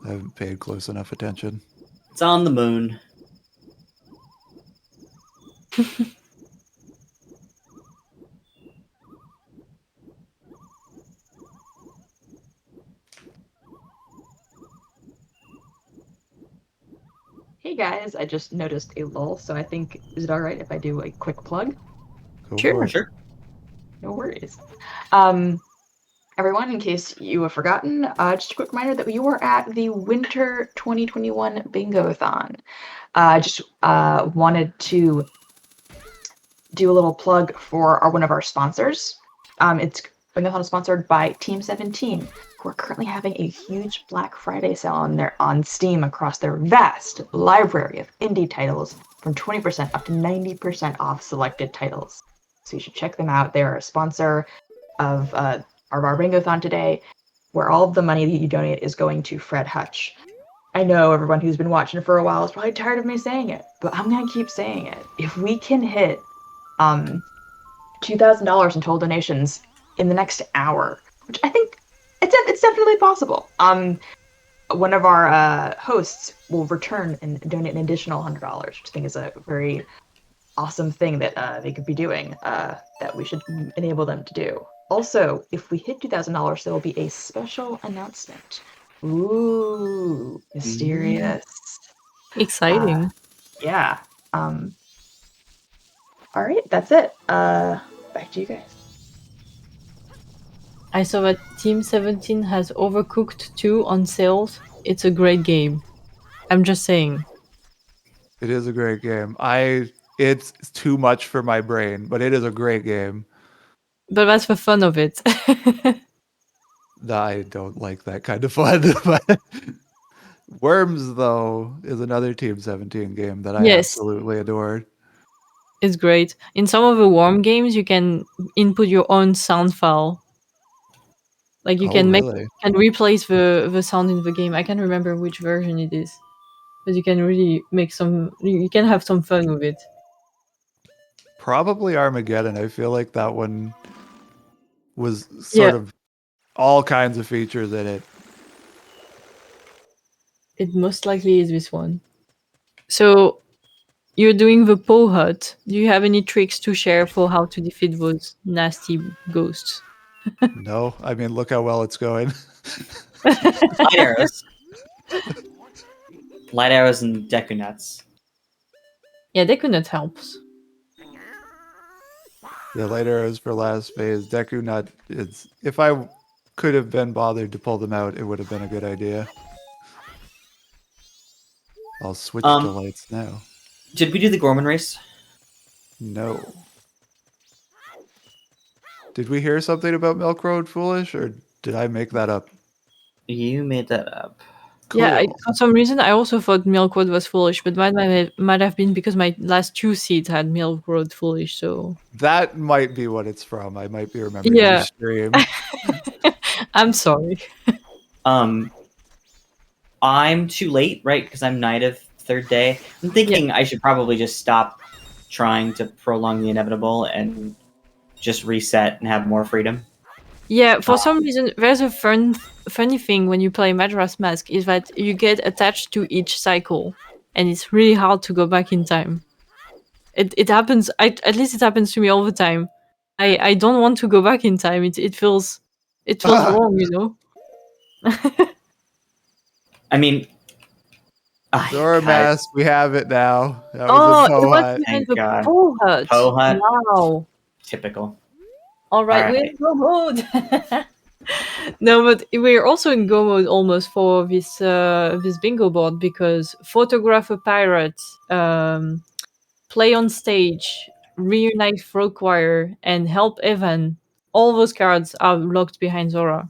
S4: I haven't paid close enough attention.
S5: It's on the moon.
S7: Hey guys, I just noticed a lull, so I think, is it alright if I do a quick plug?
S4: Go
S2: Sure.
S4: for it.
S5: Sure.
S7: No worries. Everyone, in case you have forgotten, just a quick reminder that you were at the Winter 2021 Bingothon. I just wanted to do a little plug for one of our sponsors. It's Bingothon is sponsored by Team 17, who are currently having a huge Black Friday sale on Steam across their vast library of indie titles from 20% up to 90% off selected titles. So you should check them out. They're a sponsor of our Bingothon today, where all of the money that you donate is going to Fred Hutch. I know everyone who's been watching for a while is probably tired of me saying it, but I'm going to keep saying it. If we can hit $2,000 in total donations in the next hour, which I think it's definitely possible, one of our hosts will return and donate an additional $100, which I think is a very awesome thing that they could be doing, that we should enable them to do. Also, if we hit $2,000, there will be a special announcement. Ooh, mysterious.
S2: Exciting.
S7: Yeah. All right, that's it. Back to you guys.
S2: I saw that Team 17 has Overcooked 2 on sales. It's a great game. I'm just saying.
S4: It is a great game. It's too much for my brain, but it is a great game.
S2: But that's the fun of it.
S4: I don't like that kind of fun. But Worms, though, is another Team 17 game that I
S2: Yes.
S4: absolutely adored.
S2: It's great. In some of the Worm games, you can input your own sound file. Like you can
S4: really?
S2: can replace the sound in the game. I can't remember which version it is, but you can really make you can have some fun with it.
S4: Probably Armageddon. I feel like that one was sort of all kinds of features in it.
S2: It most likely is this one. So you're doing the Poe Hut. Do you have any tricks to share for how to defeat those nasty ghosts?
S4: No, I mean, look how well it's going.
S5: Light arrows. Light arrows and Deku Nuts.
S2: Yeah, Deku Nut helps.
S4: Yeah, light arrows for last phase. Deku Nut, if I could have been bothered to pull them out, it would have been a good idea. I'll switch to lights now.
S5: Did we do the Gorman race?
S4: No. Did we hear something about Milk Road Foolish, or Did I make that up?
S5: You made that up.
S4: Cool.
S2: Yeah, for some reason I also thought Milk Road was foolish, but might have been because my last 2 seeds had Milk Road foolish, so...
S4: That might be what it's from. I might be remembering
S2: Yeah.
S4: your stream.
S2: I'm sorry.
S5: I'm too late, right? Because I'm Knight of Third Day. I'm thinking I should probably just stop trying to prolong the inevitable and just reset and have more freedom.
S2: Yeah, for some reason, there's a funny thing when you play Majora's Mask is that you get attached to each cycle, and it's really hard to go back in time. It happens, at least it happens to me all the time. I don't want to go back in time. It feels wrong, you know?
S5: I mean,
S4: Zora Mask, we have it now. That
S2: Oh,
S4: was a
S2: it was
S4: Hut.
S2: behind
S5: Thank
S2: the
S5: God.
S2: Poe Hut.
S5: Poe Hut.
S2: Wow.
S5: Typical.
S2: All right,
S5: All
S2: we're
S5: right.
S2: in go mode. No, but we're also in go mode almost for this bingo board because photograph a pirate, play on stage, reunite Frog Choir, and help Evan. All those cards are locked behind Zora.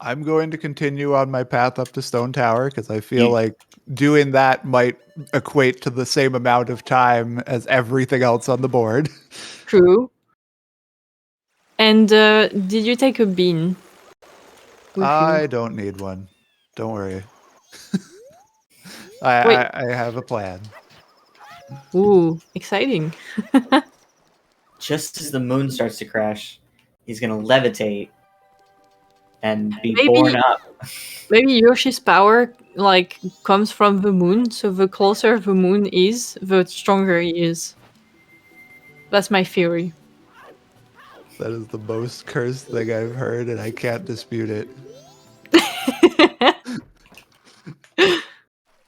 S4: I'm going to continue on my path up to Stone Tower because I feel like doing that might equate to the same amount of time as everything else on the board.
S2: True. And did you take a bean?
S4: I don't need one. Don't worry. I have a plan.
S2: Ooh, exciting.
S5: Just as the moon starts to crash, he's going to levitate and be
S2: Maybe-
S5: born up.
S2: Maybe Yoshi's power comes from the moon, so the closer the moon is, the stronger he is. That's my theory.
S4: That is the most cursed thing I've heard, and I can't dispute it.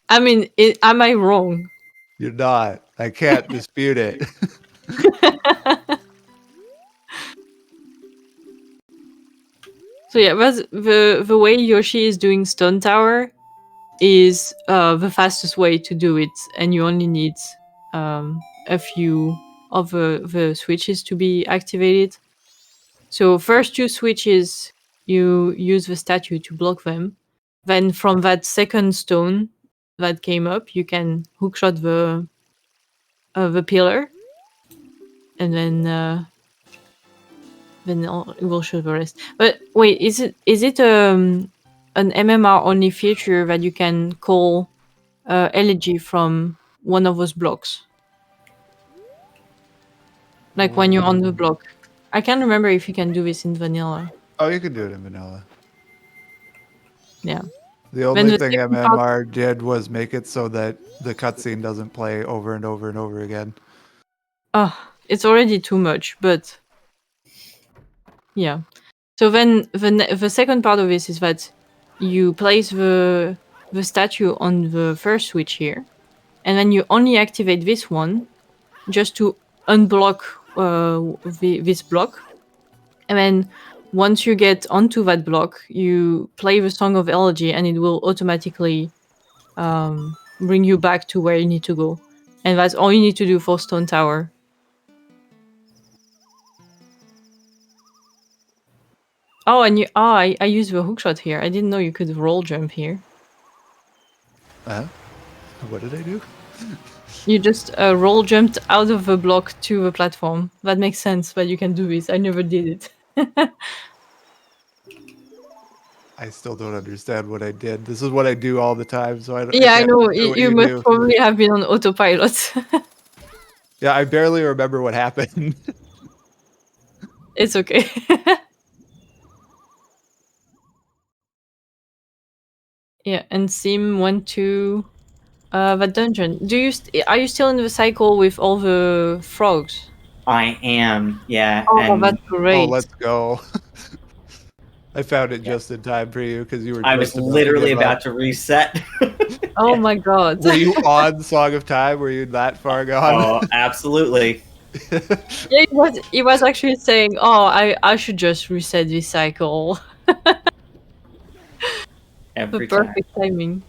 S2: I mean, am I wrong?
S4: You're not. I can't dispute it.
S2: So yeah, but the way Yoshi is doing Stone Tower is the fastest way to do it, and you only need a few of the switches to be activated. So first 2 switches, you use the statue to block them. Then from that second stone that came up, you can hookshot the pillar, and then it will show the rest. But wait, is it an MMR only feature that you can call elegy from one of those blocks? Like when you're on the block. I can't remember if you can do this in vanilla.
S4: Oh, you can do it in vanilla.
S2: Yeah.
S4: The only thing MMR did was make it so that the cutscene doesn't play over and over and over again.
S2: Oh, it's already too much, but yeah. So then the second part of this is that you place the statue on the first switch here, and then you only activate this one just to unblock this block. And then once you get onto that block, you play the Song of Elegy, and it will automatically bring you back to where you need to go. And that's all you need to do for Stone Tower. Oh, and I use the hookshot here. I didn't know you could roll jump here.
S4: What did I do?
S2: You just roll jumped out of the block to the platform. That makes sense, but you can do this. I never did it.
S4: I still don't understand what I did. This is what I do all the time, so I don't.
S2: Yeah, I know.
S4: what
S2: You must
S4: do.
S2: probably have been on autopilot.
S4: Yeah, I barely remember what happened.
S2: It's okay. Yeah, and Sim went to that dungeon. Are you still in the cycle with all the frogs?
S5: I am, yeah.
S2: Oh,
S5: and
S2: that's great.
S4: Oh, let's go. I found it just in time for you because you were.
S5: I was literally about to reset.
S2: Oh my god.
S4: Were you on Song of Time? Were you that far gone?
S5: Oh, absolutely.
S2: Yeah, he was actually saying, "Oh, I should just reset this cycle."
S5: Every
S2: The perfect timing.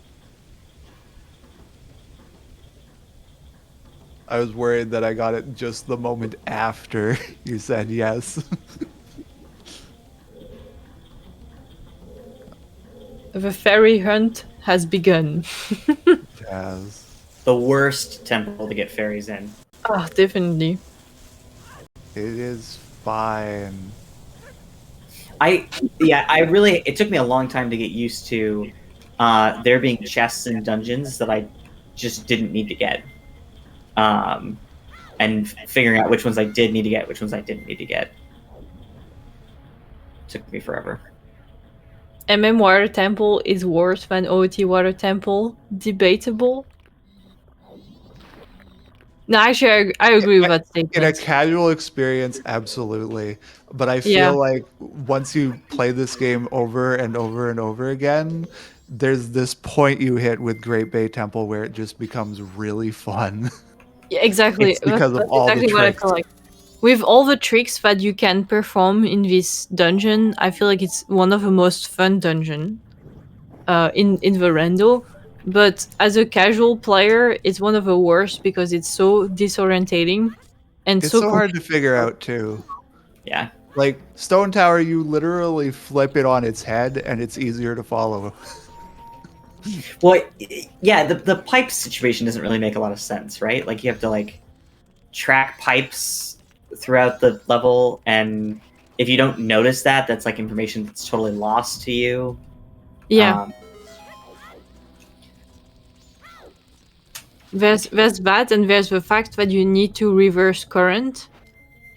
S4: I was worried that I got it just the moment after you said yes.
S2: The fairy hunt has begun.
S4: Jazz.
S5: The worst temple to get fairies in.
S2: Oh, definitely.
S4: It is fine.
S5: It took me a long time to get used to there being chests and dungeons that I just didn't need to get. And figuring out which ones I did need to get, which ones I didn't need to get. Took me forever.
S2: MM Water Temple is worse than OOT Water Temple. Debatable. No, actually, I agree with that statement.
S4: In a casual experience, absolutely. But I feel like once you play this game over and over and over again, there's this point you hit with Great Bay Temple where it just becomes really fun.
S2: Yeah, exactly.
S4: It's because of all
S2: exactly
S4: the
S2: what I
S4: tricks.
S2: feel like. With all the tricks that you can perform in this dungeon, I feel like it's one of the most fun dungeon in the Rando. But as a casual player, it's one of the worst because it's so disorientating and
S4: It's
S2: so
S4: so hard to figure out too.
S5: Yeah.
S4: Like Stone Tower, you literally flip it on its head and it's easier to follow.
S5: Well, yeah, the pipe situation doesn't really make a lot of sense, right? Like you have to like track pipes throughout the level, and if you don't notice that, that's like information that's totally lost to you.
S2: Yeah. There's that, and there's the fact that you need to reverse current,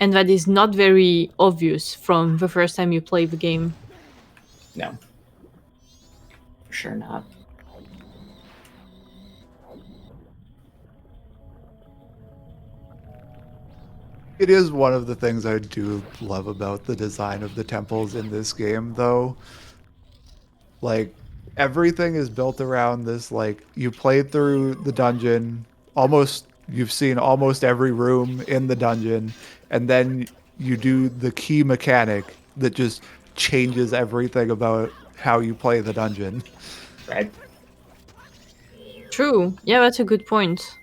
S2: and that is not very obvious from the first time you play the game.
S5: No. For sure not.
S4: It is one of the things I do love about the design of the temples in this game, though. Like, everything is built around this, like, you play through the dungeon, you've seen almost every room in the dungeon, and then you do the key mechanic that just changes everything about how you play the dungeon.
S5: Right.
S2: True. Yeah, that's a good point.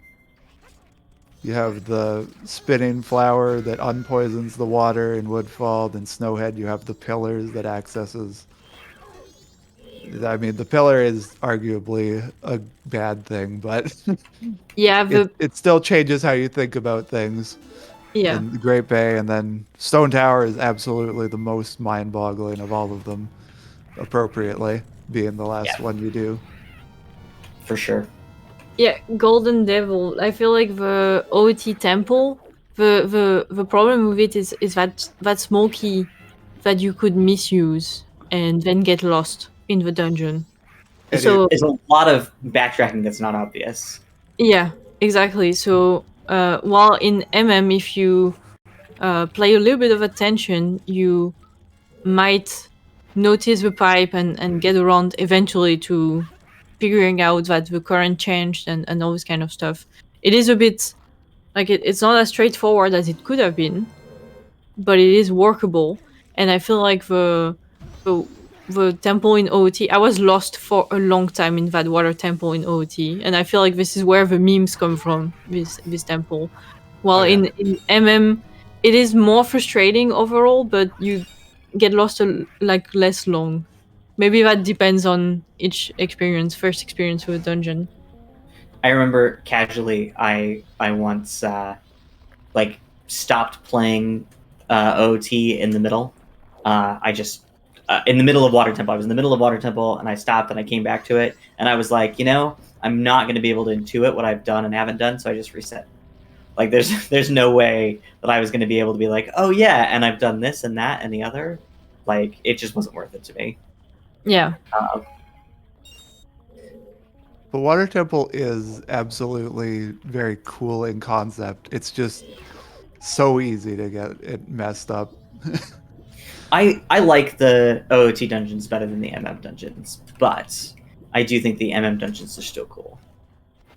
S4: You have the spinning flower that unpoisons the water in Woodfall, and Snowhead you have the pillars that accesses. I mean, the pillar is arguably a bad thing, but
S2: yeah,
S4: it still changes how you think about things.
S2: Yeah.
S4: In the Great Bay, and then Stone Tower is absolutely the most mind-boggling of all of them, appropriately, being the last one you do.
S5: For sure.
S2: Yeah, Golden Devil. I feel like the OT temple, the problem with it is that small key that you could misuse and then get lost in the dungeon. So
S5: there's a lot of backtracking that's not obvious.
S2: Yeah, exactly. So while in MM, if you play a little bit of attention, you might notice the pipe and get around eventually to figuring out that the current changed and all this kind of stuff. It is a bit like it's not as straightforward as it could have been, but it is workable. And I feel like the temple in OOT, I was lost for a long time in that water temple in OOT, and I feel like this is where the memes come from, this temple. While in MM, it is more frustrating overall, but you get lost like less long. Maybe that depends on each first experience with a dungeon.
S5: I remember casually, I once like stopped playing OT in the middle. I just in the middle of Water Temple. I was in the middle of Water Temple, and I stopped, and I came back to it, and I was like, I'm not going to be able to intuit what I've done and haven't done, so I just reset. Like, there's no way that I was going to be able to be like, oh yeah, and I've done this and that and the other. Like, it just wasn't worth it to me.
S2: Yeah.
S4: The Water Temple is absolutely very cool in concept. It's just so easy to get it messed up.
S5: I like the OOT dungeons better than the MM dungeons, but I do think the MM dungeons are still cool.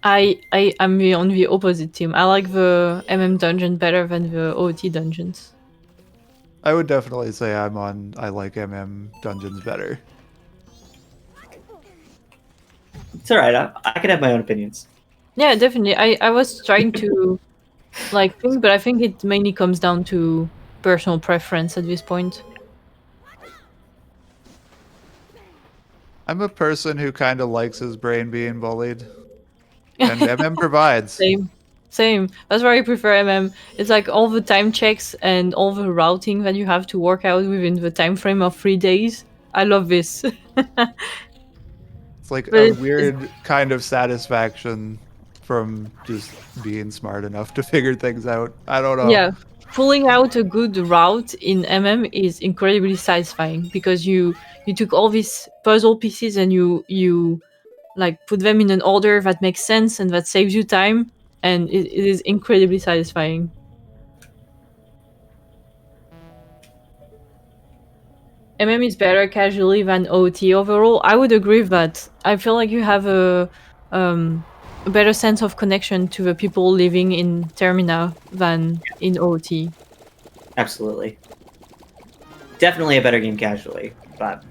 S2: I'm on the opposite team. I like the MM dungeon better than the OOT dungeons.
S4: I would definitely say I like MM dungeons better.
S5: It's alright, I can have my own opinions.
S2: Yeah, definitely. I was trying to think, but I think it mainly comes down to personal preference at this point.
S4: I'm a person who kind of likes his brain being bullied, and MM provides.
S2: Same. That's why I prefer MM. It's like all the time checks and all the routing that you have to work out within the time frame of 3 days. I love this.
S4: It's like
S2: But
S4: a
S2: it's
S4: weird kind of satisfaction from just being smart enough to figure things out. I don't know.
S2: yeah, pulling out a good route in MM is incredibly satisfying because you took all these puzzle pieces and you like put them in an order that makes sense and that saves you time, and it is incredibly satisfying. MM is better casually than OT overall. I would agree with that. I feel like you have a better sense of connection to the people living in Termina than in OT.
S5: Absolutely. Definitely a better game casually, but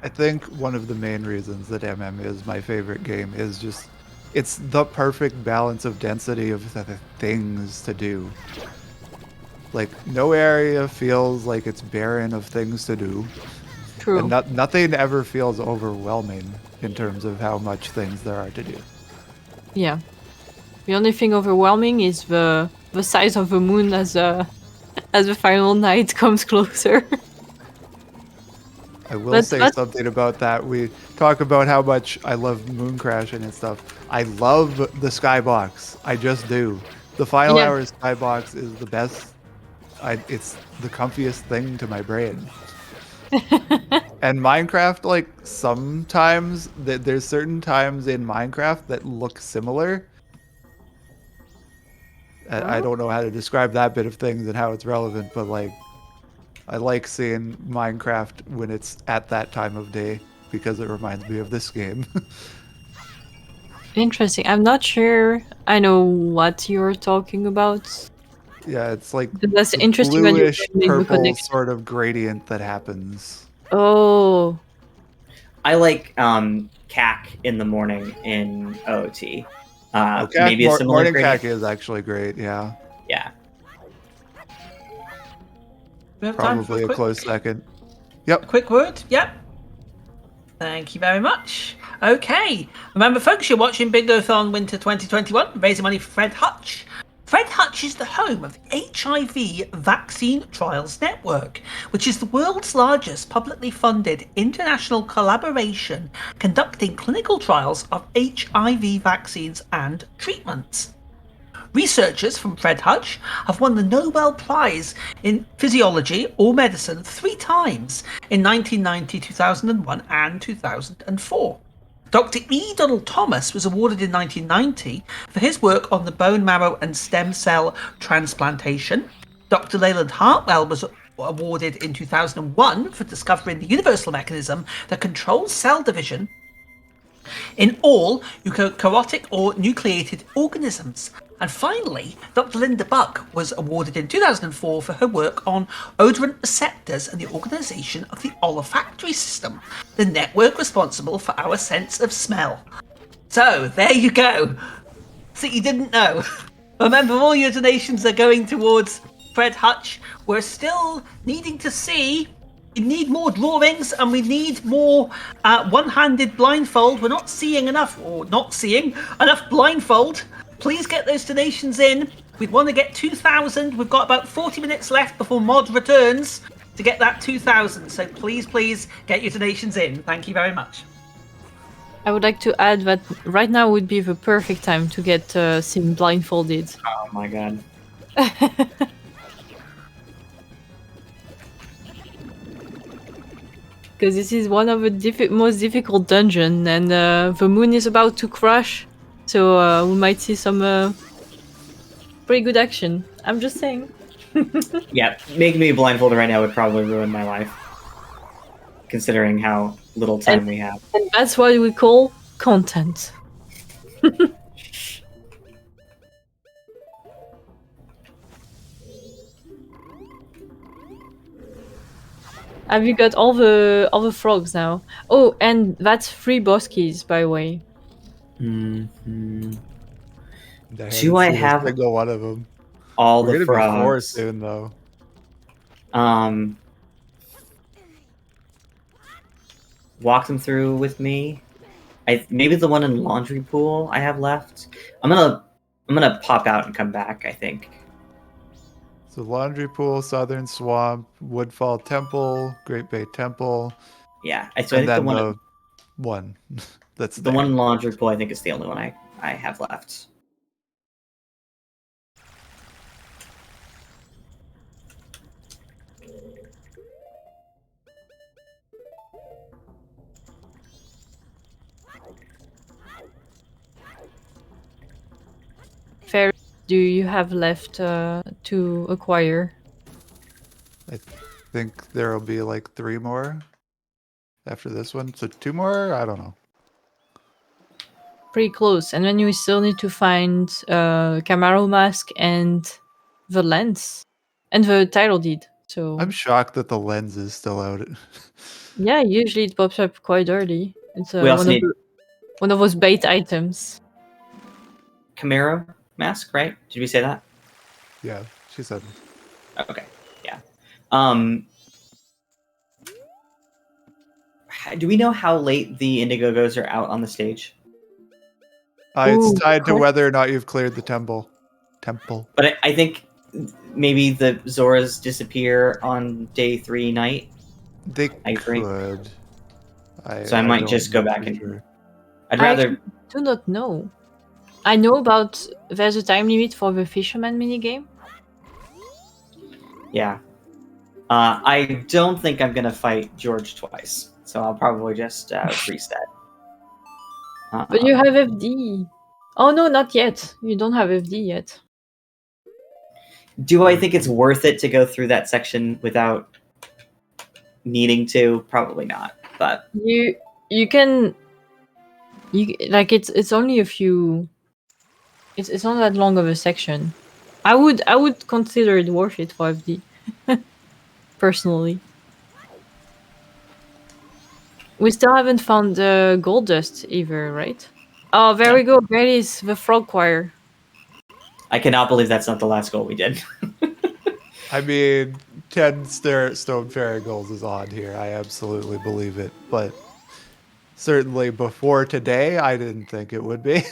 S4: I think one of the main reasons that MM is my favorite game is just it's the perfect balance of density of the things to do. Like, no area feels like it's barren of things to do.
S2: True.
S4: And nothing ever feels overwhelming in terms of how much things there are to do.
S2: Yeah. The only thing overwhelming is the size of the moon as the final night comes closer.
S4: I will say something about that. We talk about how much I love moon crashing and stuff. I love the skybox. I just do. The final hour skybox is the best. It's the comfiest thing to my brain. And Minecraft, like, sometimes there's certain times in Minecraft that look similar. I don't know how to describe that bit of things and how it's relevant, but like, I like seeing Minecraft when it's at that time of day because it reminds me of this game.
S2: Interesting. I'm not sure I know what you're talking about.
S4: Yeah, it's like
S2: that's
S4: the
S2: interesting when
S4: bluish
S2: you
S4: purple sort of gradient that happens.
S2: Oh.
S5: I like CAC in the morning in OOT.
S4: Maybe a similar morning CAC is actually great, yeah.
S5: Yeah.
S4: Probably a close second. Yep.
S6: A quick word? Yep. Thank you very much. Okay. Remember, folks, you're watching Bingothon Winter 2021, raising money for Fred Hutch. Fred Hutch is the home of the HIV Vaccine Trials Network, which is the world's largest publicly funded international collaboration conducting clinical trials of HIV vaccines and treatments. Researchers from Fred Hutch have won the Nobel Prize in Physiology or Medicine 3 times in 1990, 2001 and 2004. Dr. E. Donald Thomas was awarded in 1990 for his work on the bone marrow and stem cell transplantation. Dr. Leyland Hartwell was awarded in 2001 for discovering the universal mechanism that controls cell division in all eukaryotic or nucleated organisms. And finally, Dr. Linda Buck was awarded in 2004 for her work on odorant receptors and the organisation of the olfactory system, the network responsible for our sense of smell. So, there you go. So you didn't know. Remember, all your donations are going towards Fred Hutch. We're still needing to see. We need more drawings and we need more one-handed blindfold. We're not seeing enough blindfold. Please get those donations in. We want to get 2,000. We've got about 40 minutes left before Mod returns to get that 2,000. So please get your donations in. Thank you very much.
S2: I would like to add that right now would be the perfect time to get Sim blindfolded.
S5: Oh my god.
S2: Because this is one of the most difficult dungeon, and the moon is about to crash, so we might see some pretty good action. I'm just saying.
S5: Yeah, making me blindfolded right now would probably ruin my life, considering how little time we have.
S2: And that's what we call content. Have you got all the frogs now? Oh, and that's 3 boss keys, by the way.
S5: Mm-hmm.
S4: Do I have single one of them?
S5: All
S4: We're
S5: the frogs?
S4: Be 4 soon, though.
S5: walk them through with me. Maybe the one in Laundry Pool I have left. I'm gonna pop out and come back, I think.
S4: So Laundry Pool, Southern Swamp, Woodfall Temple, Great Bay Temple.
S5: Yeah, I
S4: And
S5: think
S4: then
S5: the
S4: one that's
S5: the
S4: there.
S5: one in Laundry Pool I think is the only one I have left.
S2: Fairies do you have left to acquire?
S4: I think there will be like 3 more after this one. So 2 more? I don't know.
S2: Pretty close. And then you still need to find Camaro Mask and the lens and the title deed. So
S4: I'm shocked that the lens is still out.
S2: yeah, usually it pops up quite early. It's
S5: We also need
S2: one of those bait items.
S5: Camaro mask, right? Did we say that?
S4: Yeah, she said.
S5: Okay, yeah. Do we know how late the Indigogos are out on the stage?
S4: It's
S2: Ooh,
S4: tied to
S2: cool.
S4: whether or not you've cleared the temple.
S5: But I think maybe the Zoras disappear on day 3 night.
S4: They
S5: I agree.
S4: could.
S5: So I might
S4: don't
S5: just go
S4: know
S5: back
S4: for
S5: and.
S4: sure.
S5: I'd
S2: I
S5: rather.
S2: actually do not know. I know about there's a time limit for the fisherman minigame.
S5: Yeah. I don't think I'm gonna fight George twice, so I'll probably just reset.
S2: But you have FD. Oh no, not yet. You don't have FD yet.
S5: Do I think it's worth it to go through that section without needing to? Probably not. But
S2: You can like it's only a few. It's not that long of a section. I would consider it worth it for FD. Personally. We still haven't found the gold dust either, right? Oh, there we go. There it is, the frog choir.
S5: I cannot believe that's not the last goal we did.
S4: I mean, 10 stone fairy goals is odd here. I absolutely believe it. But certainly before today, I didn't think it would be.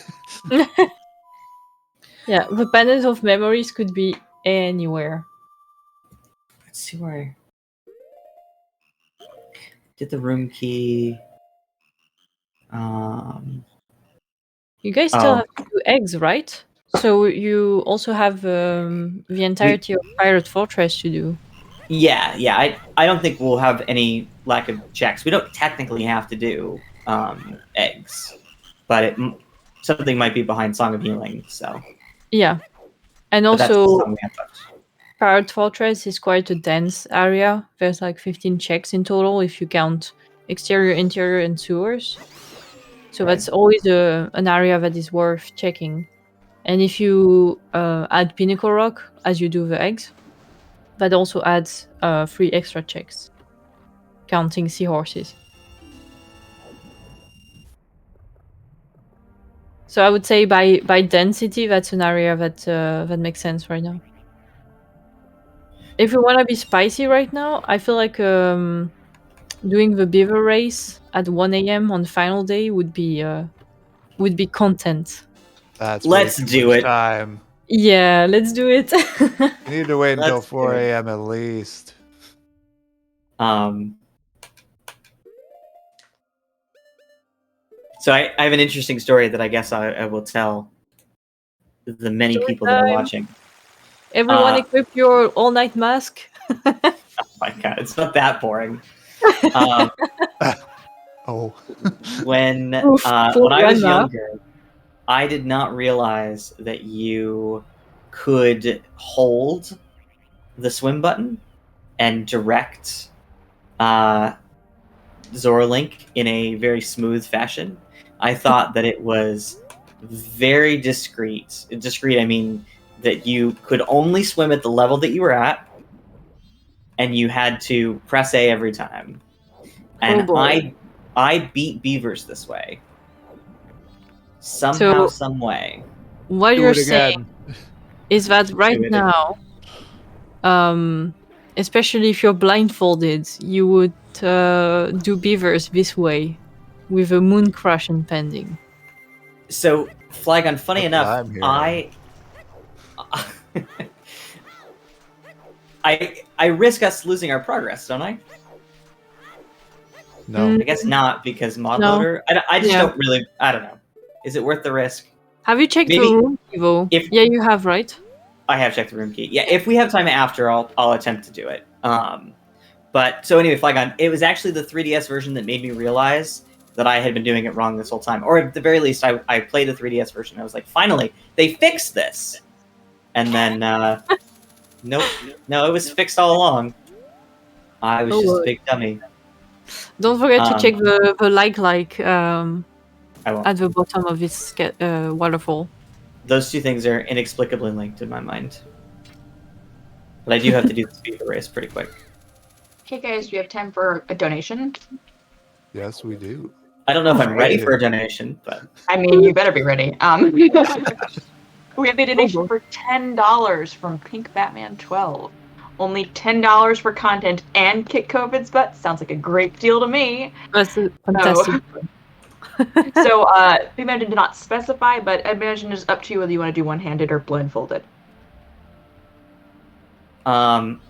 S2: Yeah, the pendant of memories could be anywhere.
S5: Let's see where. Get the room key.
S2: You guys still have to do eggs, right? So you also have the entirety of Pirate Fortress to do.
S5: Yeah. I don't think we'll have any lack of checks. We don't technically have to do eggs, but something might be behind Song of Healing. So
S2: yeah, and
S5: but that's
S2: also
S5: something we have to touch.
S2: Pirate Fortress is quite a dense area. There's like 15 checks in total if you count exterior, interior, and sewers. So
S5: Right.
S2: that's always an area that is worth checking. And if you add Pinnacle Rock as you do the eggs, that also adds 3 extra checks, counting seahorses. So I would say by density, that's an area that makes sense right now. If we want to be spicy right now, I feel like doing the beaver race at 1 a.m. on final day would be content.
S4: That's
S5: Let's
S4: way too
S5: do
S4: much
S5: it.
S4: time.
S2: Yeah, let's do it.
S4: You need to wait until
S5: Let's do
S4: 4
S5: it.
S4: a.m. at least.
S5: So I have an interesting story that I guess I will tell the many
S2: Story
S5: people that are
S2: time.
S5: watching.
S2: Everyone equip your all-night mask.
S5: Oh my god, it's not that boring.
S4: Oh.
S5: When
S2: Oof, poor
S5: I was
S2: grandma.
S5: younger, I did not realize that you could hold the swim button and direct Zora Link in a very smooth fashion. I thought that it was very discreet. Discreet, I mean that you could only swim at the level that you were at, and you had to press A every time. And
S2: boy.
S5: I beat beavers this way. Somehow,
S2: So-
S5: some way.
S2: What
S4: Do
S2: you're
S4: it
S2: saying
S4: again.
S2: is that right
S5: Do it
S2: now, especially if you're blindfolded, you would do beavers this way, with a moon crash impending?
S5: So, Flygon, funny
S4: That's what
S5: enough,
S4: I'm hearing.
S5: I risk us losing our progress, don't I?
S4: No.
S5: I guess not, because mod
S2: No.
S5: loader. I just
S2: Yeah.
S5: don't really. I don't know. Is it worth the risk?
S2: Have you checked
S5: Maybe
S2: the room, Evo?
S5: if-
S2: Yeah, you have, right?
S5: I have checked the room key. Yeah, if we have time after, I'll attempt to do it. But so anyway, Flygon, it was actually the 3DS version that made me realize that I had been doing it wrong this whole time. Or at the very least, I played the 3DS version. And I was like, finally, they fixed this. And then, nope, no, it was fixed all along. I was just a big dummy.
S2: Don't forget to check the
S5: I won't.
S2: at the bottom of this waterfall.
S5: Those two things are inexplicably linked in my mind. But I do have to do the speed of the race pretty quick.
S7: Hey guys, do you have time for a donation?
S4: Yes, we do.
S5: I don't know if I'm ready for a donation, but
S7: I mean, you better be ready. We have a donation for $10 from Pink Batman 12. Only $10 for content and kick COVID's butt. Sounds like a great deal to me.
S2: That's fantastic.
S7: So, Pink Batman did not specify, but I imagine it's up to you whether you want to do one-handed or blindfolded.
S5: God,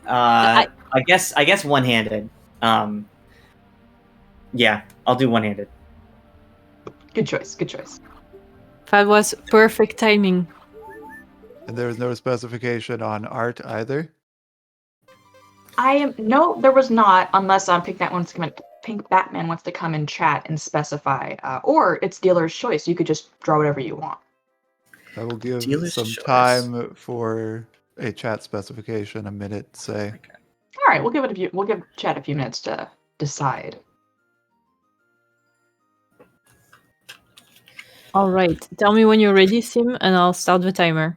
S5: I guess one-handed. Yeah, I'll do one-handed.
S7: Good choice. Good choice.
S2: That was perfect timing.
S4: And there was no specification on art either.
S7: No, there was not, unless Pink Batman wants to come in chat and specify, or it's dealer's choice. You could just draw whatever you want.
S4: I will give
S5: Dealer's
S4: some
S5: choice.
S4: time for a chat specification, a minute, say.
S7: All right, we'll give chat a few minutes to decide.
S2: All right. Tell me when you're ready, Sim, and I'll start the timer.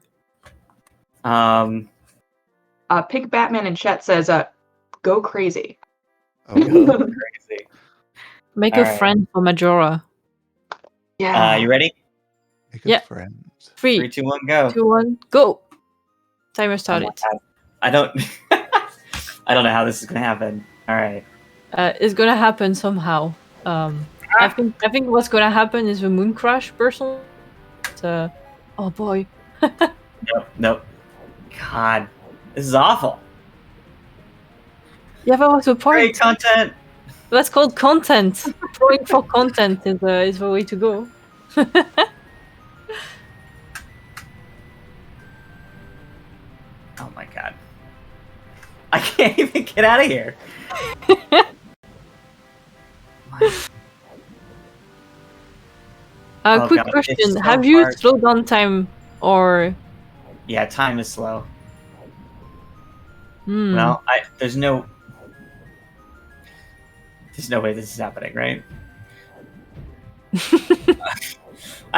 S7: Pink Batman in chat says, "Go crazy."
S4: Oh,
S5: Crazy.
S2: Make
S5: All
S2: a
S5: right.
S2: friend for Majora.
S7: Yeah.
S5: You ready?
S4: make a
S2: Yeah.
S4: friend.
S2: 3,
S5: 3, 2, 1, go.
S2: 2, 1, go. Timer
S5: Oh my
S2: started.
S5: God. I don't. I don't know how this is gonna happen. All right.
S2: It's gonna happen somehow. I think what's gonna happen is the moon crash, personally. Oh boy.
S5: Nope. God, this is awful.
S2: Yeah, that was the
S5: Great
S2: point.
S5: content.
S2: That's called content. Going for content is the way to go.
S5: Oh my God. I can't even get out of here. Oh,
S2: Quick
S5: God, it's
S2: question:
S5: so
S2: have you
S5: hard.
S2: slowed down time or?
S5: Yeah, time is slow.
S2: Hmm.
S5: Well, there's no way this is happening, right?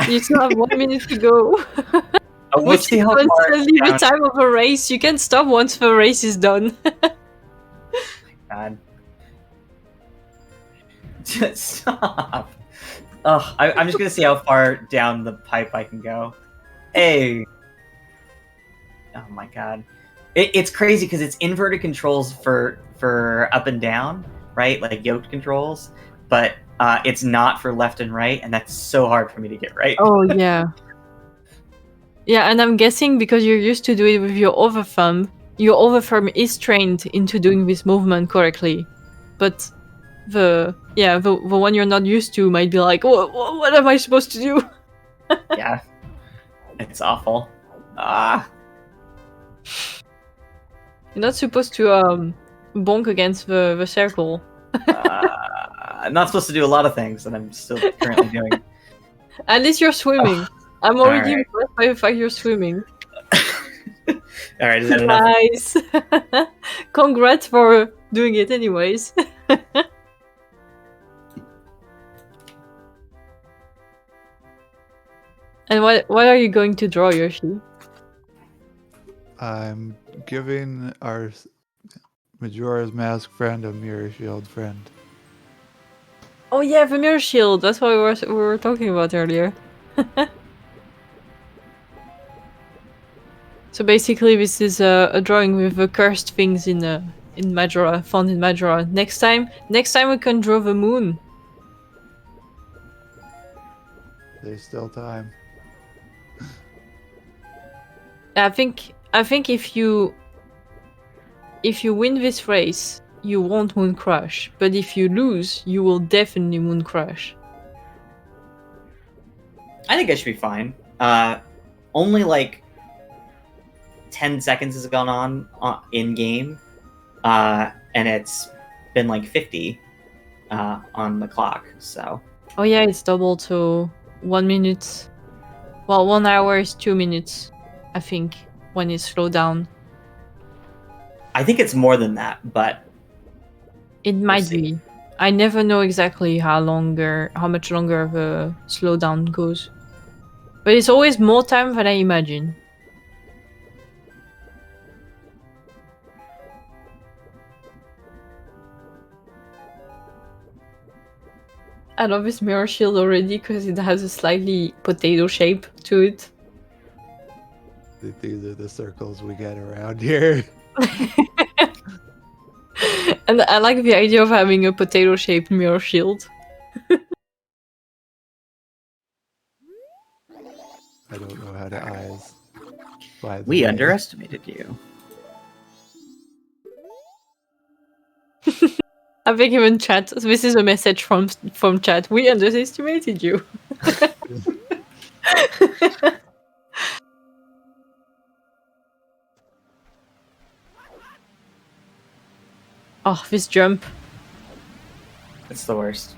S2: You still have 1 minute to go.
S5: We'll
S2: Which
S5: see
S2: is
S5: how far
S2: constantly the
S5: down.
S2: time of a race. You can stop once the race is done.
S5: God. Just stop. Ugh, I'm just gonna see how far down the pipe I can go. Hey. Oh my God. It's crazy because it's inverted controls for up and down, right? Like yoked controls, but it's not for left and right, and that's so hard for me to get right.
S2: Oh yeah. Yeah, and I'm guessing because you're used to do it with your other thumb is trained into doing this movement correctly. But the one you're not used to might be like, what am I supposed to do?
S5: Yeah. It's awful. Ah.
S2: You're not supposed to bonk against the circle.
S5: I'm not supposed to do a lot of things that I'm still currently doing.
S2: At least you're swimming. I'm already
S5: Alright.
S2: impressed by the fact you're swimming.
S5: All right, is that enough?
S2: Nice. Congrats for doing it anyways. And what are you going to draw, Yoshi?
S4: I'm giving our Majora's Mask friend a mirror shield friend.
S2: Oh yeah, the mirror shield. That's what we were talking about earlier. So basically, this is a drawing with the cursed things in Majora, found in Majora. Next time we can draw the moon.
S4: There's still time.
S2: I think if you win this race, you won't moon crash. But if you lose, you will definitely moon crash.
S5: I think I should be fine. Only like 10 seconds has gone on in game, and it's been like 50 on the clock. So.
S2: Oh yeah, it's doubled. So 1 minute. Well, 1 hour is 2 minutes, I think, when it's slowed down.
S5: I think it's more than that, but
S2: it might be. I never know exactly how much longer the slowdown goes. But it's always more time than I imagine. I love this mirror shield already because it has a slightly potato shape to it.
S4: These are the circles we get around here.
S2: And I like the idea of having a potato-shaped mirror shield.
S4: I don't know how to eyes. By the
S5: we
S4: way.
S5: underestimated you.
S2: I think even chat. This is a message from chat. We underestimated you. Oh, this jump.
S5: It's the worst.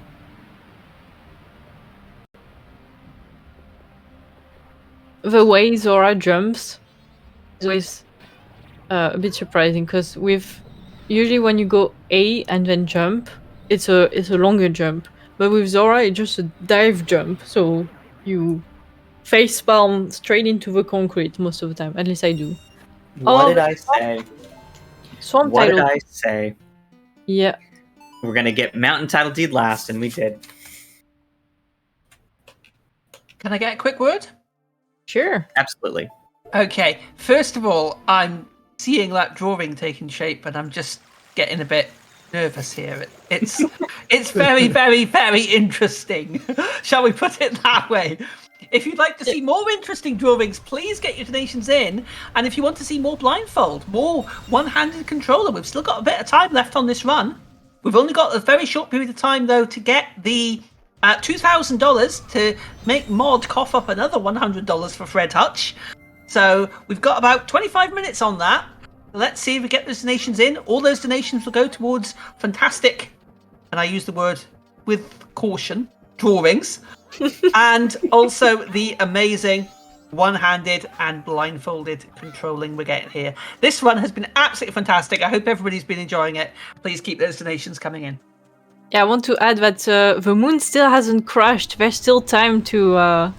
S2: The way Zora jumps is always a bit surprising because usually when you go A and then jump, it's a longer jump. But with Zora, it's just a dive jump, so you facepalm straight into the concrete most of the time. At least I do.
S5: What did I say?
S2: Swamp
S5: What
S2: title.
S5: did I say?
S2: Yeah.
S5: We're gonna get Mountain Title Deed last, and we did.
S6: Can I get a quick word?
S2: Sure.
S5: Absolutely.
S6: Okay. First of all, I'm seeing that drawing taking shape, and I'm just getting a bit nervous here. It's very, very, very interesting. Shall we put it that way? If you'd like to see more interesting drawings, please get your donations in. And if you want to see more blindfold, more one-handed controller, we've still got a bit of time left on this run. We've only got a very short period of time, though, to get the $2,000 to make Mod cough up another $100 for Fred Hutch. So we've got about 25 minutes on that. Let's see if we get those donations in. All those donations will go towards fantastic, and I use the word with caution, drawings. And also the amazing one-handed and blindfolded controlling we're getting here. This run has been absolutely fantastic. I hope everybody's been enjoying it. Please keep those donations coming in.
S2: Yeah, I want to add that the moon still hasn't crashed. There's still time to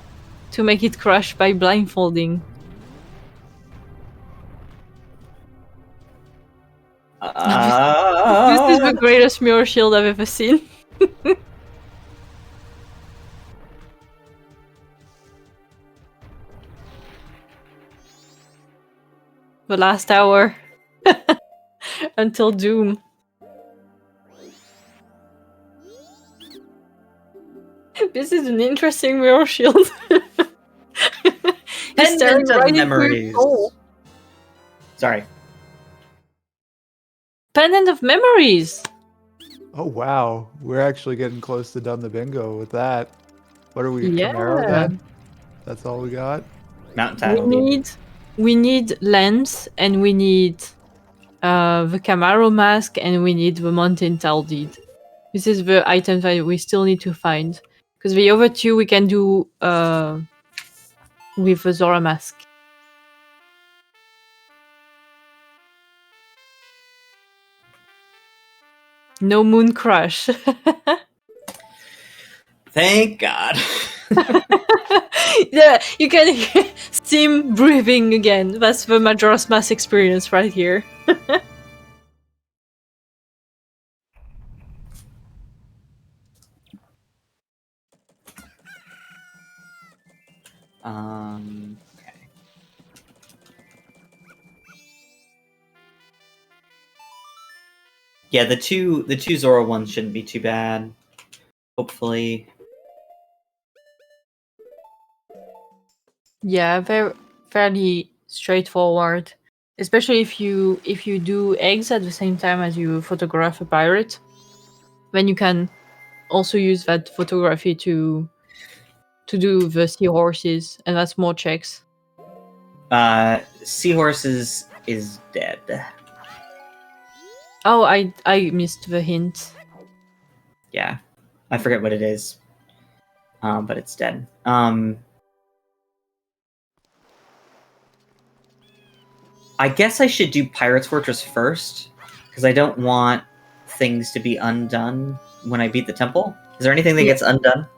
S2: make it crash by blindfolding. This is the greatest mirror shield I've ever seen. The last hour. Until doom. This is an interesting mirror shield.
S5: Pendant of Memories. Sorry.
S2: Pendant of Memories.
S4: Oh wow, we're actually getting close to done the bingo with that. What are we?
S2: Yeah.
S4: Camaro then? That's all we got.
S5: Mountain Title.
S2: We need lens, and we need the Camaro mask, and we need the Mountain Title Deed. This is the items that we still need to find. Because the other two we can do with the Zora mask. No moon crash.
S5: Thank God.
S2: Yeah, you can hear Steam breathing again. That's the Majora's Mask experience right here.
S5: Okay. Yeah, the two Zora ones shouldn't be too bad. Hopefully.
S2: Yeah, fairly straightforward. Especially if you do eggs at the same time as you photograph a pirate, then you can also use that photography to do the seahorses, and that's more checks.
S5: Seahorses is dead.
S2: Oh, I missed the hint.
S5: Yeah, I forget what it is, but it's dead. I guess I should do Pirates Fortress first, because I don't want things to be undone when I beat the temple. Is there anything that gets undone?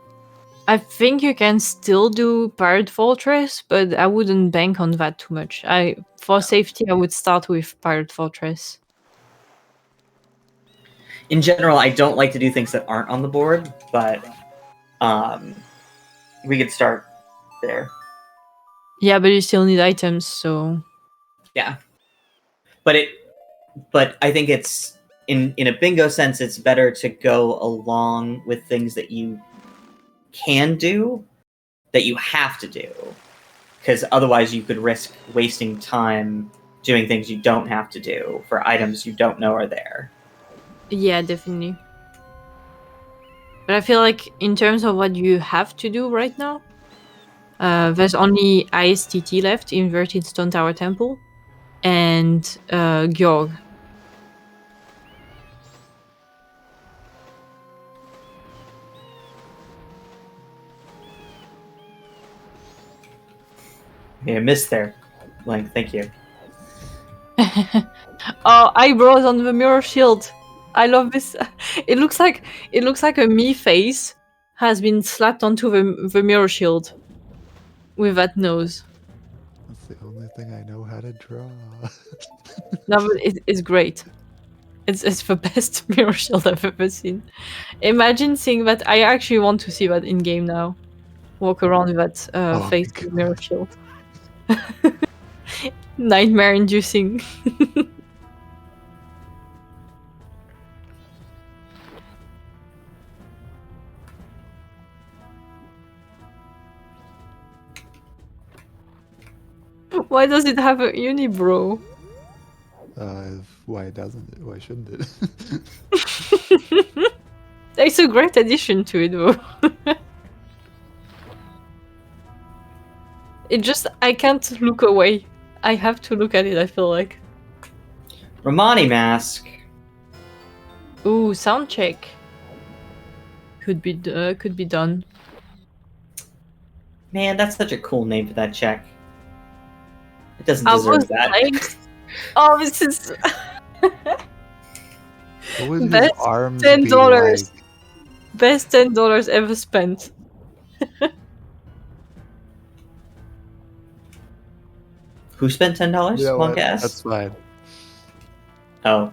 S2: I think you can still do Pirate Fortress, but I wouldn't bank on that too much. For safety, I would start with Pirate Fortress.
S5: In general, I don't like to do things that aren't on the board, but we could start there.
S2: Yeah, but you still need items, so...
S5: Yeah. But I think it's, in a bingo sense, it's better to go along with things that you can do, that you have to do. Because otherwise you could risk wasting time doing things you don't have to do for items you don't know are there.
S2: Yeah, definitely. But I feel like in terms of what you have to do right now, there's only ISTT left, Inverted Stone Tower Temple, and Gyorg.
S5: Yeah, I missed there. Like, thank you.
S2: Oh, eyebrows on the mirror shield. I love this. It looks like a me face has been slapped onto the mirror shield with that nose.
S4: That's the only thing I know how to draw.
S2: No, but it's great. It's the best mirror shield I've ever seen. Imagine seeing that. I actually want to see that in game now. Walk around with that
S4: Oh
S2: face
S4: my
S2: with mirror shield. Nightmare inducing. Why does it have a unibrow?
S4: Why doesn't it? Why shouldn't it?
S2: It's a great addition to it, though. I can't look away. I have to look at it, I feel like.
S5: Romani mask.
S2: Ooh, sound check. Could be done.
S5: Man, that's such a cool name for that check. It doesn't deserve that.
S2: Legs. Oh, this is...
S4: What would his
S2: Best
S4: arms
S2: $10.
S4: be like?
S2: Best $10 ever spent.
S5: Who spent $10?
S4: You know what?
S5: Monkass?
S4: That's fine.
S5: Oh.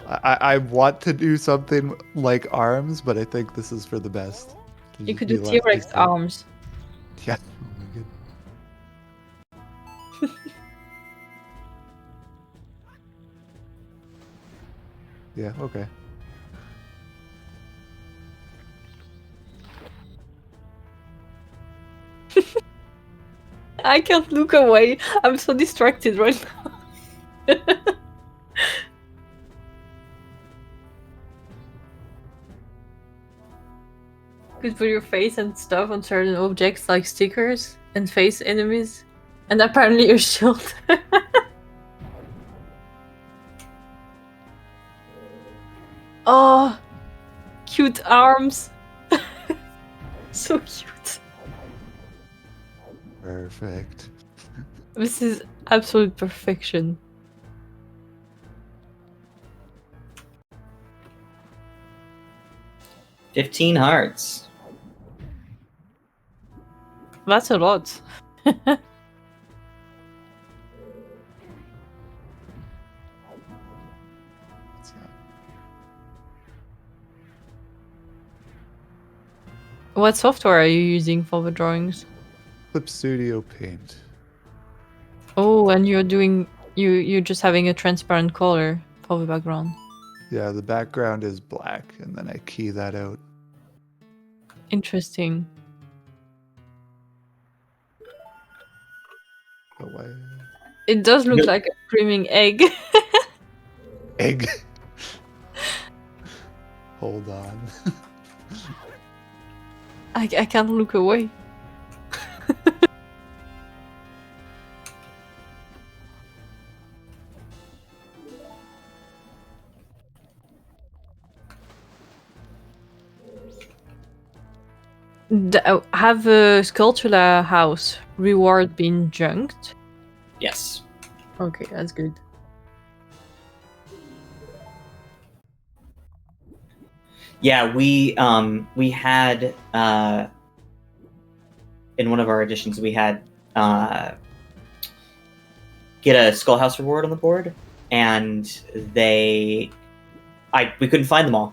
S4: I want to do something like arms, but I think this is for the best.
S2: You could do T-Rex arms.
S4: Yeah. Oh my god. Yeah, okay.
S2: I can't look away. I'm so distracted right now. Could put your face and stuff on certain objects like stickers and face enemies. And apparently your shield. Oh, cute arms. So cute.
S4: Perfect.
S2: This is absolute perfection.
S5: $15 hearts.
S2: That's a lot. What software are you using for the drawings?
S4: Clip Studio Paint.
S2: Oh, and you're just having a transparent color for the background.
S4: Yeah, the background is black, and then I key that out.
S2: Interesting.
S4: Away.
S2: It does look
S5: Yep.
S2: like a screaming egg.
S4: Egg. Hold on.
S2: I can't look away. Have a Skulltula house reward been junked?
S5: Yes.
S2: Okay, that's good.
S5: Yeah, we had in one of our editions we had get a Skullhouse reward on the board, and we couldn't find them all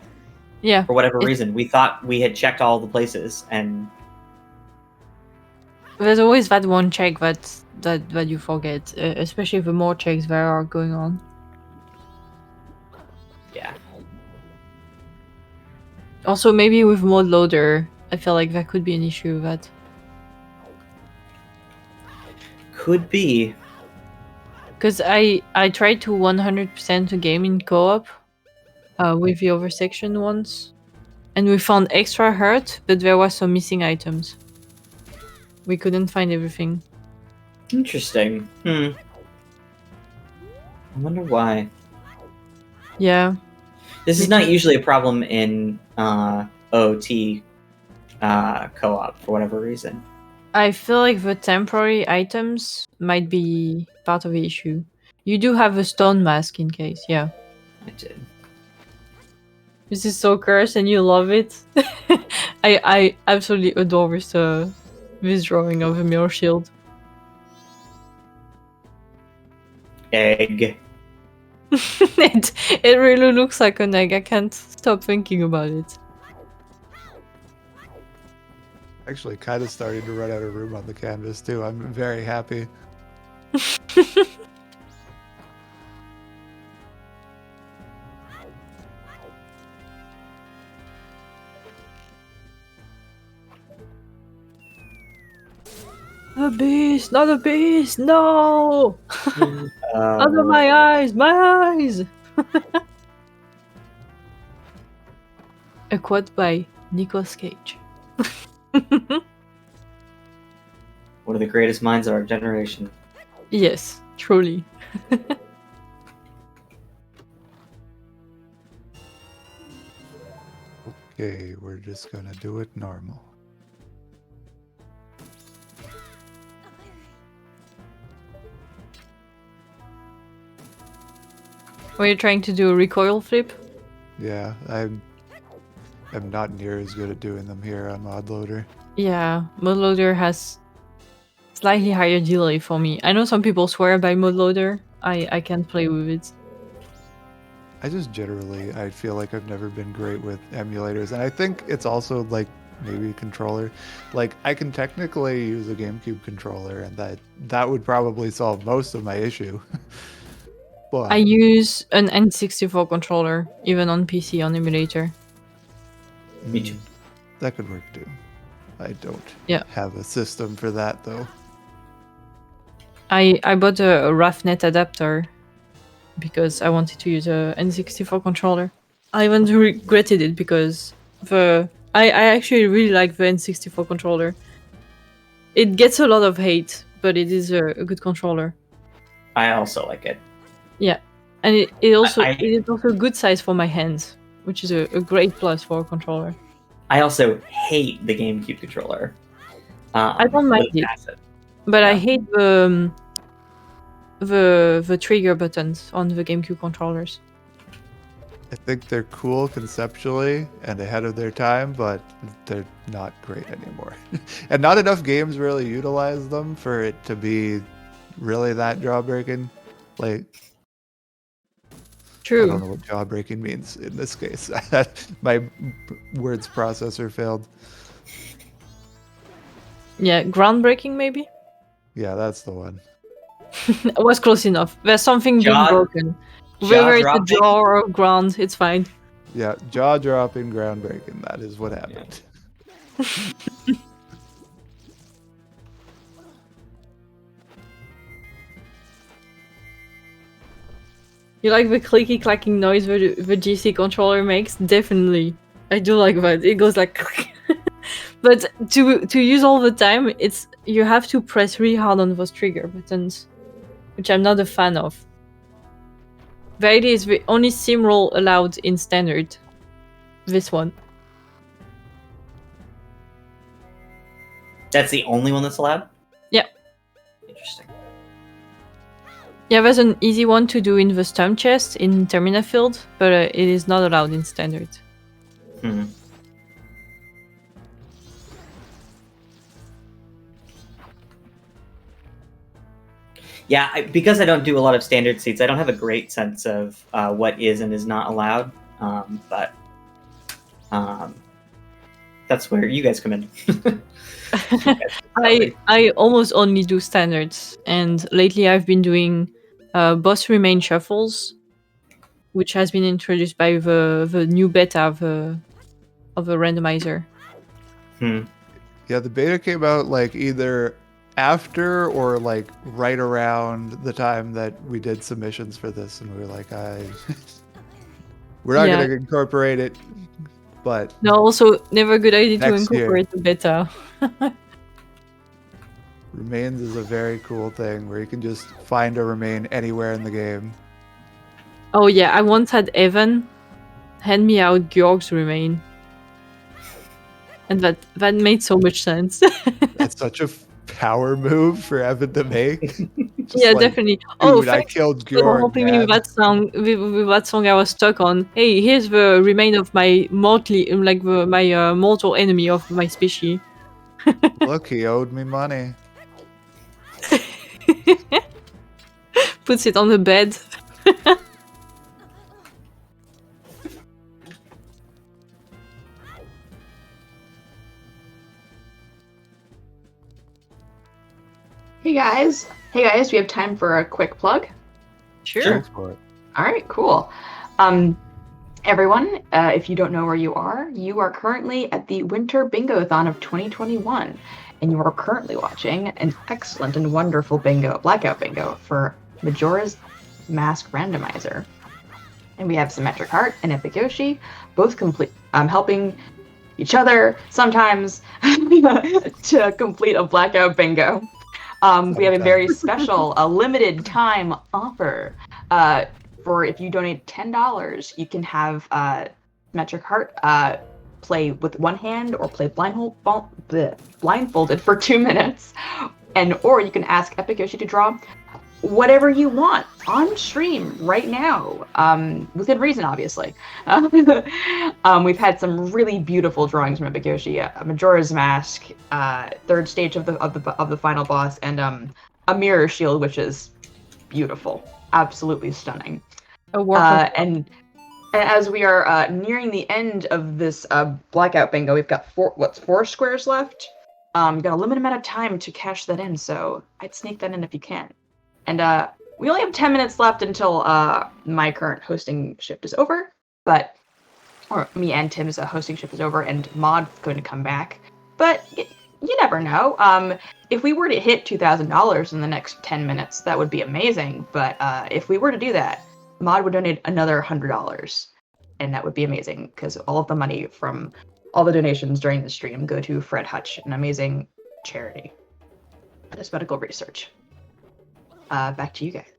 S2: Yeah.
S5: for whatever reason. We thought we had checked all the places, and
S2: There's always that one check that you forget, especially the more checks there are going on.
S5: yeah.
S2: Also, maybe with mod loader, I feel like that could be an issue with that.
S5: Could be.
S2: Because I tried to 100% a game in co-op with the other section once, and we found extra hurt, but there was some missing items. We couldn't find everything.
S5: Interesting. I wonder why.
S2: Yeah.
S5: This is not usually a problem in OT co-op for whatever reason.
S2: I feel like the temporary items might be part of the issue. You do have a stone mask in case, yeah.
S5: I did.
S2: This is so cursed and you love it. I absolutely adore this drawing of a mirror shield.
S5: Egg.
S2: it really looks like an egg. I can't stop thinking about it.
S4: Actually, kind of starting to run out of room on the canvas too. I'm very happy.
S2: A beast, not a beast, no! Under
S5: Um,
S2: my eyes, my eyes! A quote by Nicolas Cage.
S5: one of the greatest minds of our generation.
S2: Yes, truly.
S4: Okay, we're just gonna do it normal.
S2: Were you trying to do a recoil flip?
S4: Yeah, I'm not near as good at doing them here on ModLoader.
S2: Yeah, modloader has slightly higher delay for me. I know some people swear by modloader. I can't play with it.
S4: I just generally, I feel like I've never been great with emulators, and I think it's also like maybe a controller. Like I can technically use a GameCube controller, and that would probably solve most of my issue. But
S2: I use an N64 controller, even on PC on emulator.
S5: Me too.
S4: That could work too. I don't
S2: Yeah.
S4: have a system for that though.
S2: I bought a RAFnet adapter because I wanted to use a N64 controller. I haven't regretted it because I actually really like the N64 controller. It gets a lot of hate, but it is a good controller.
S5: I also like it.
S2: Yeah, and it is also a good size for my hands, which is a great plus for a controller.
S5: I also hate the GameCube controller.
S2: I don't mind
S5: with
S2: it.
S5: acid.
S2: But I
S5: Yeah.
S2: hate the trigger buttons on the GameCube controllers.
S4: I think they're cool conceptually and ahead of their time, but they're not great anymore. And not enough games really utilize them for it to be really that jawbreaking. Like, I don't
S2: True.
S4: know what jawbreaking means in this case. My words processor failed.
S2: Yeah, groundbreaking maybe?
S4: Yeah, that's the one.
S2: It was close enough. There's something being
S5: Jaw-
S2: broken. Whether it's a
S5: Jaw-dropping.
S2: jaw or ground, it's fine.
S4: Yeah, jaw-dropping, groundbreaking. That is what happened.
S2: You like the clicky clacking noise the GC controller makes? Definitely. I do like that. It goes like but to use all the time, you have to press really hard on those trigger buttons, which I'm not a fan of. The idea is the only sim roll allowed in standard. This one.
S5: That's the only one that's allowed?
S2: Yeah.
S5: Interesting.
S2: Yeah, there's an easy one to do in the storm chest in Termina Field, but it is not allowed in standard.
S5: Yeah, because I don't do a lot of standard seats, I don't have a great sense of what is and is not allowed. But that's where you guys come in.
S2: I almost only do standards, and lately I've been doing boss remain shuffles, which has been introduced by the new beta of the randomizer.
S4: Yeah, the beta came out like either after or like right around the time that we did submissions for this, and we were like, we're not going to incorporate it, but
S2: no, also never a good idea to
S4: next year.
S2: incorporate the beta.
S4: Remains is a very cool thing where you can just find a remain anywhere in the game.
S2: Oh yeah, I once had Evan hand me out Georg's remain, and that made so much sense.
S4: That's such a power move for Evan to make.
S2: Yeah, definitely.
S4: Dude, I killed
S2: for
S4: Georg,
S2: helping me with that song. With that song, I was stuck on. Hey, here's the remain of my mortal enemy of my species.
S4: Look, he owed me money.
S2: Puts it on the bed.
S7: Hey guys, we have time for a quick plug.
S2: Sure.
S7: All right, cool. Everyone, if you don't know where you are currently at the Winter Bingothon of 2021, and you are currently watching an excellent and wonderful Blackout bingo for Majora's Mask Randomizer. And we have SymmetricHeart and epicyoshi, both helping each other sometimes to complete a Blackout bingo. We have a very special, limited time offer. For if you donate $10, you can have SymmetricHeart play with one hand or play blindfolded for 2 minutes, or you can ask epicyoshi to draw whatever you want on stream right now, within reason, obviously. We've had some really beautiful drawings from epicyoshi. Majora's Mask, third stage of the final boss, and a mirror shield, which is beautiful, absolutely stunning. And as we are nearing the end of this Blackout bingo, we've got four squares left. You've got a limited amount of time to cash that in, so I'd sneak that in if you can. And we only have 10 minutes left until my current hosting shift is over, or me and Tim's hosting shift is over, and Maud's going to come back. But you never know. If we were to hit $2,000 in the next 10 minutes, that would be amazing. But if we were to do that, Maud would donate another $100, and that would be amazing because all of the money from all the donations during the stream go to Fred Hutch, an amazing charity that does medical research. Back to you guys.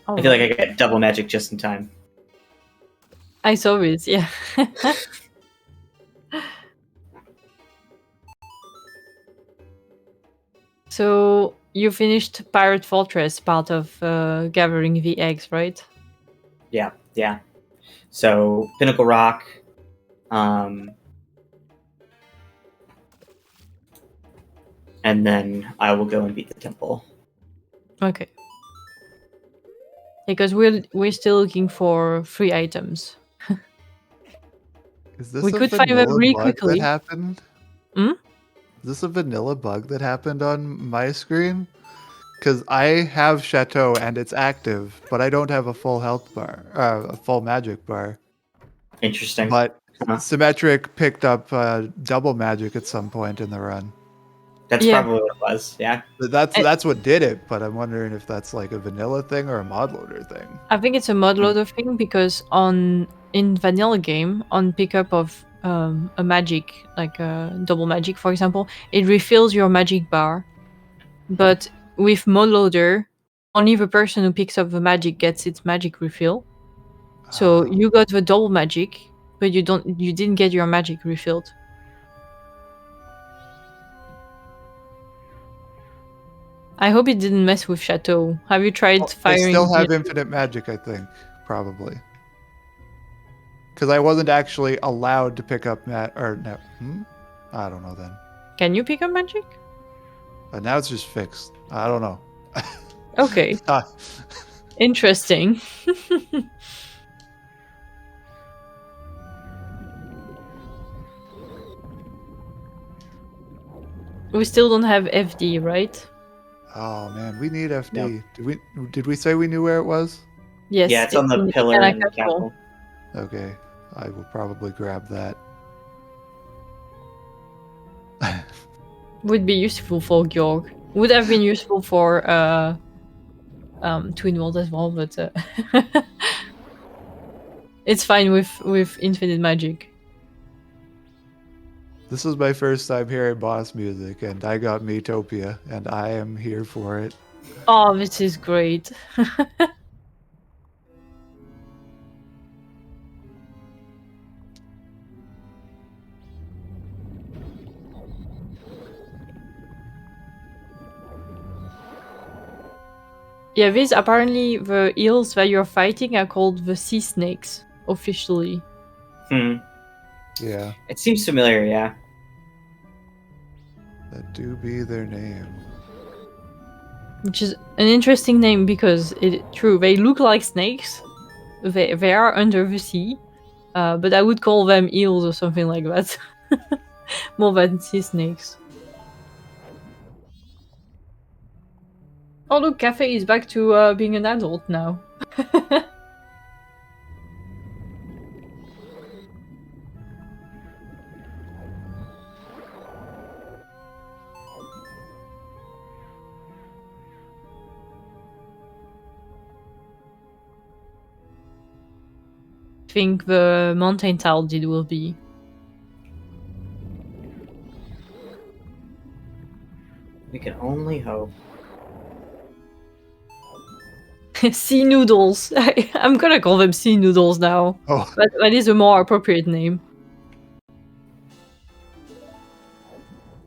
S5: I feel like I got double magic just in time.
S2: I saw this, yeah. So you finished Pirate Fortress, part of gathering the eggs, right?
S5: Yeah. So Pinnacle Rock, and then I will go and beat the temple.
S2: Okay. Because we're still looking for 3 items.
S4: Is this
S2: we
S4: a
S2: could find them
S4: vanilla
S2: really
S4: bug
S2: quickly.
S4: that happened?
S2: Hmm?
S4: Is this a vanilla bug that happened on my screen? because I have Chateau and it's active, but I don't have a full health bar, a full magic bar.
S5: Interesting.
S4: But
S5: Huh.
S4: Symmetric picked up double magic at some point in the run.
S5: That's
S2: Yeah.
S5: probably what it was. Yeah.
S4: That's what did it, but I'm wondering if that's like a vanilla thing or a mod loader thing.
S2: I think it's a mod loader thing because in vanilla game, on pickup of a magic, like a double magic, for example, it refills your magic bar. But with mod loader, only the person who picks up the magic gets its magic refill. So you got the double magic, but you didn't get your magic refilled. I hope it didn't mess with Chateau. Have you tried
S4: I
S2: firing?
S4: still have infinite magic, I think, probably. Because I wasn't actually allowed to pick up I don't know then.
S2: Can you pick up magic?
S4: But now it's just fixed. I don't know.
S2: Okay. Interesting. We still don't have FD, right?
S4: Oh man, we need FD. Did we say we knew where it was?
S2: Yes.
S5: Yeah, it's on the pillar in the capital.
S4: Okay, I will probably grab that.
S2: Would be useful for Georg. Would have been useful for Twin World as well, but it's fine with infinite magic.
S4: This is my first time hearing boss music, and I got Metopia, and I am here for it.
S2: Oh, this is great. Yeah, these apparently the eels that you're fighting are called the sea snakes, officially.
S4: Yeah.
S5: It seems familiar, yeah.
S4: That do be their name.
S2: Which is an interesting name because they look like snakes. They are under the sea. But I would call them eels or something like that. More than sea snakes. Oh look, Cafe is back to being an adult now. I think the mountain tile did will be.
S5: We can only hope.
S2: Sea noodles. I'm gonna call them sea noodles now.
S4: Oh.
S2: But that is a more appropriate name.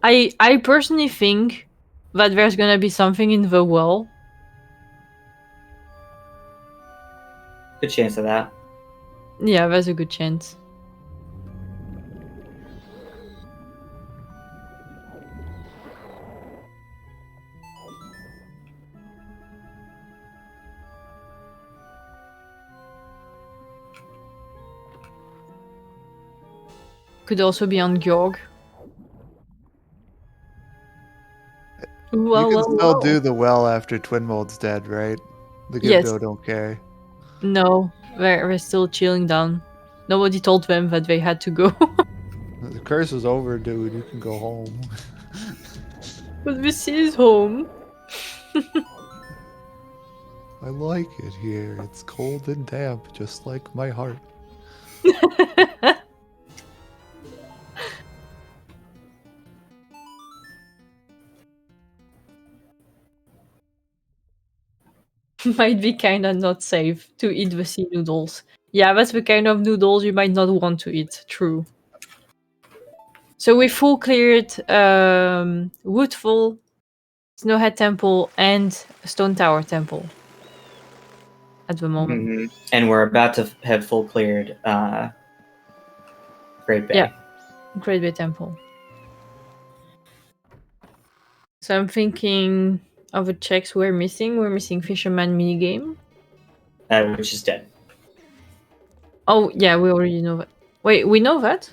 S2: I personally think that there's gonna be something in the well.
S5: Good chance of that.
S2: Yeah, there's a good chance. Could also be on Georg.
S4: You can still do the well after Twin Mold's dead, right? The Gibdo
S2: Yes.
S4: don't care.
S2: No, they're still chilling down. Nobody told them that they had to go.
S4: The curse is over, dude. You can go home.
S2: But this is home.
S4: I like it here. It's cold and damp, just like my heart. Might be kinda not safe to eat the sea noodles. Yeah, that's the kind of noodles you might not want to eat. True. So we full cleared Woodfall, Snowhead Temple, and Stone Tower Temple at the moment.
S5: Mm-hmm. And we're about to have full cleared Great Bay.
S2: Yeah. Great Bay Temple. So I'm thinking of the checks we're missing. We're missing Fisherman minigame.
S5: Which is dead.
S2: Oh, yeah, we already know that. Wait, we know that?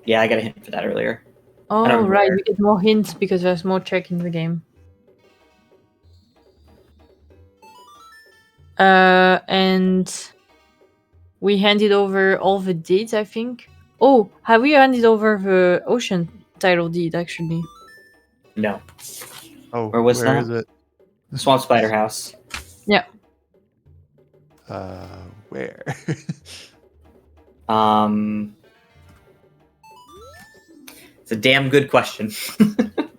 S5: Yeah, I got a hint for that earlier.
S2: Oh, right, we get more hints because there's more check in the game. And we handed over all the deeds, I think. Oh, have we handed over the ocean title deed, actually?
S5: No.
S4: Oh,
S5: Where was that?
S4: is it?
S5: Swamp Spider House.
S2: Yeah.
S4: Where?
S5: It's a damn good question.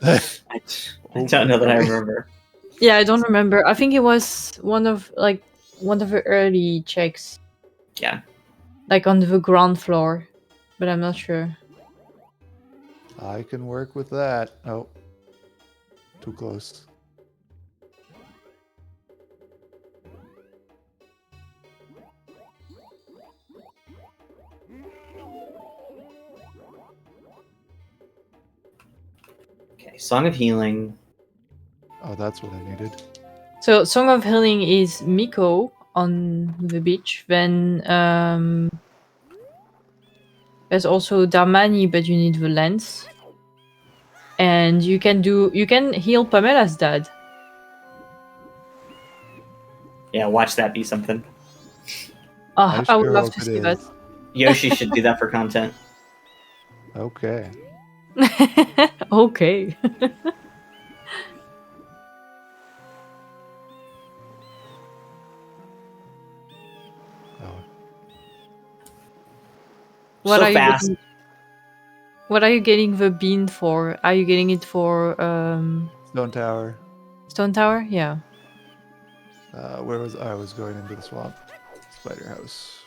S5: I don't know that I remember.
S2: Yeah, I don't remember. I think it was one of the early checks.
S5: Yeah.
S2: Like on the ground floor. But I'm not sure.
S4: I can work with that. Oh. Too close.
S5: Okay, Song of Healing.
S4: Oh, that's what I needed.
S2: So Song of Healing is Miko on the beach. Then there's also Darmani, but you need the lens. And you can heal Pamela's dad.
S5: Yeah, watch that be something.
S2: Oh, I would love to see that.
S5: Yoshi should do that for content.
S4: Okay.
S2: Okay. What
S5: So
S2: are
S5: fast.
S2: What are you getting the bean for? Are you getting it for
S4: Stone Tower.
S2: Stone Tower? Yeah.
S4: Where was I? Was going into the swamp. Spider House.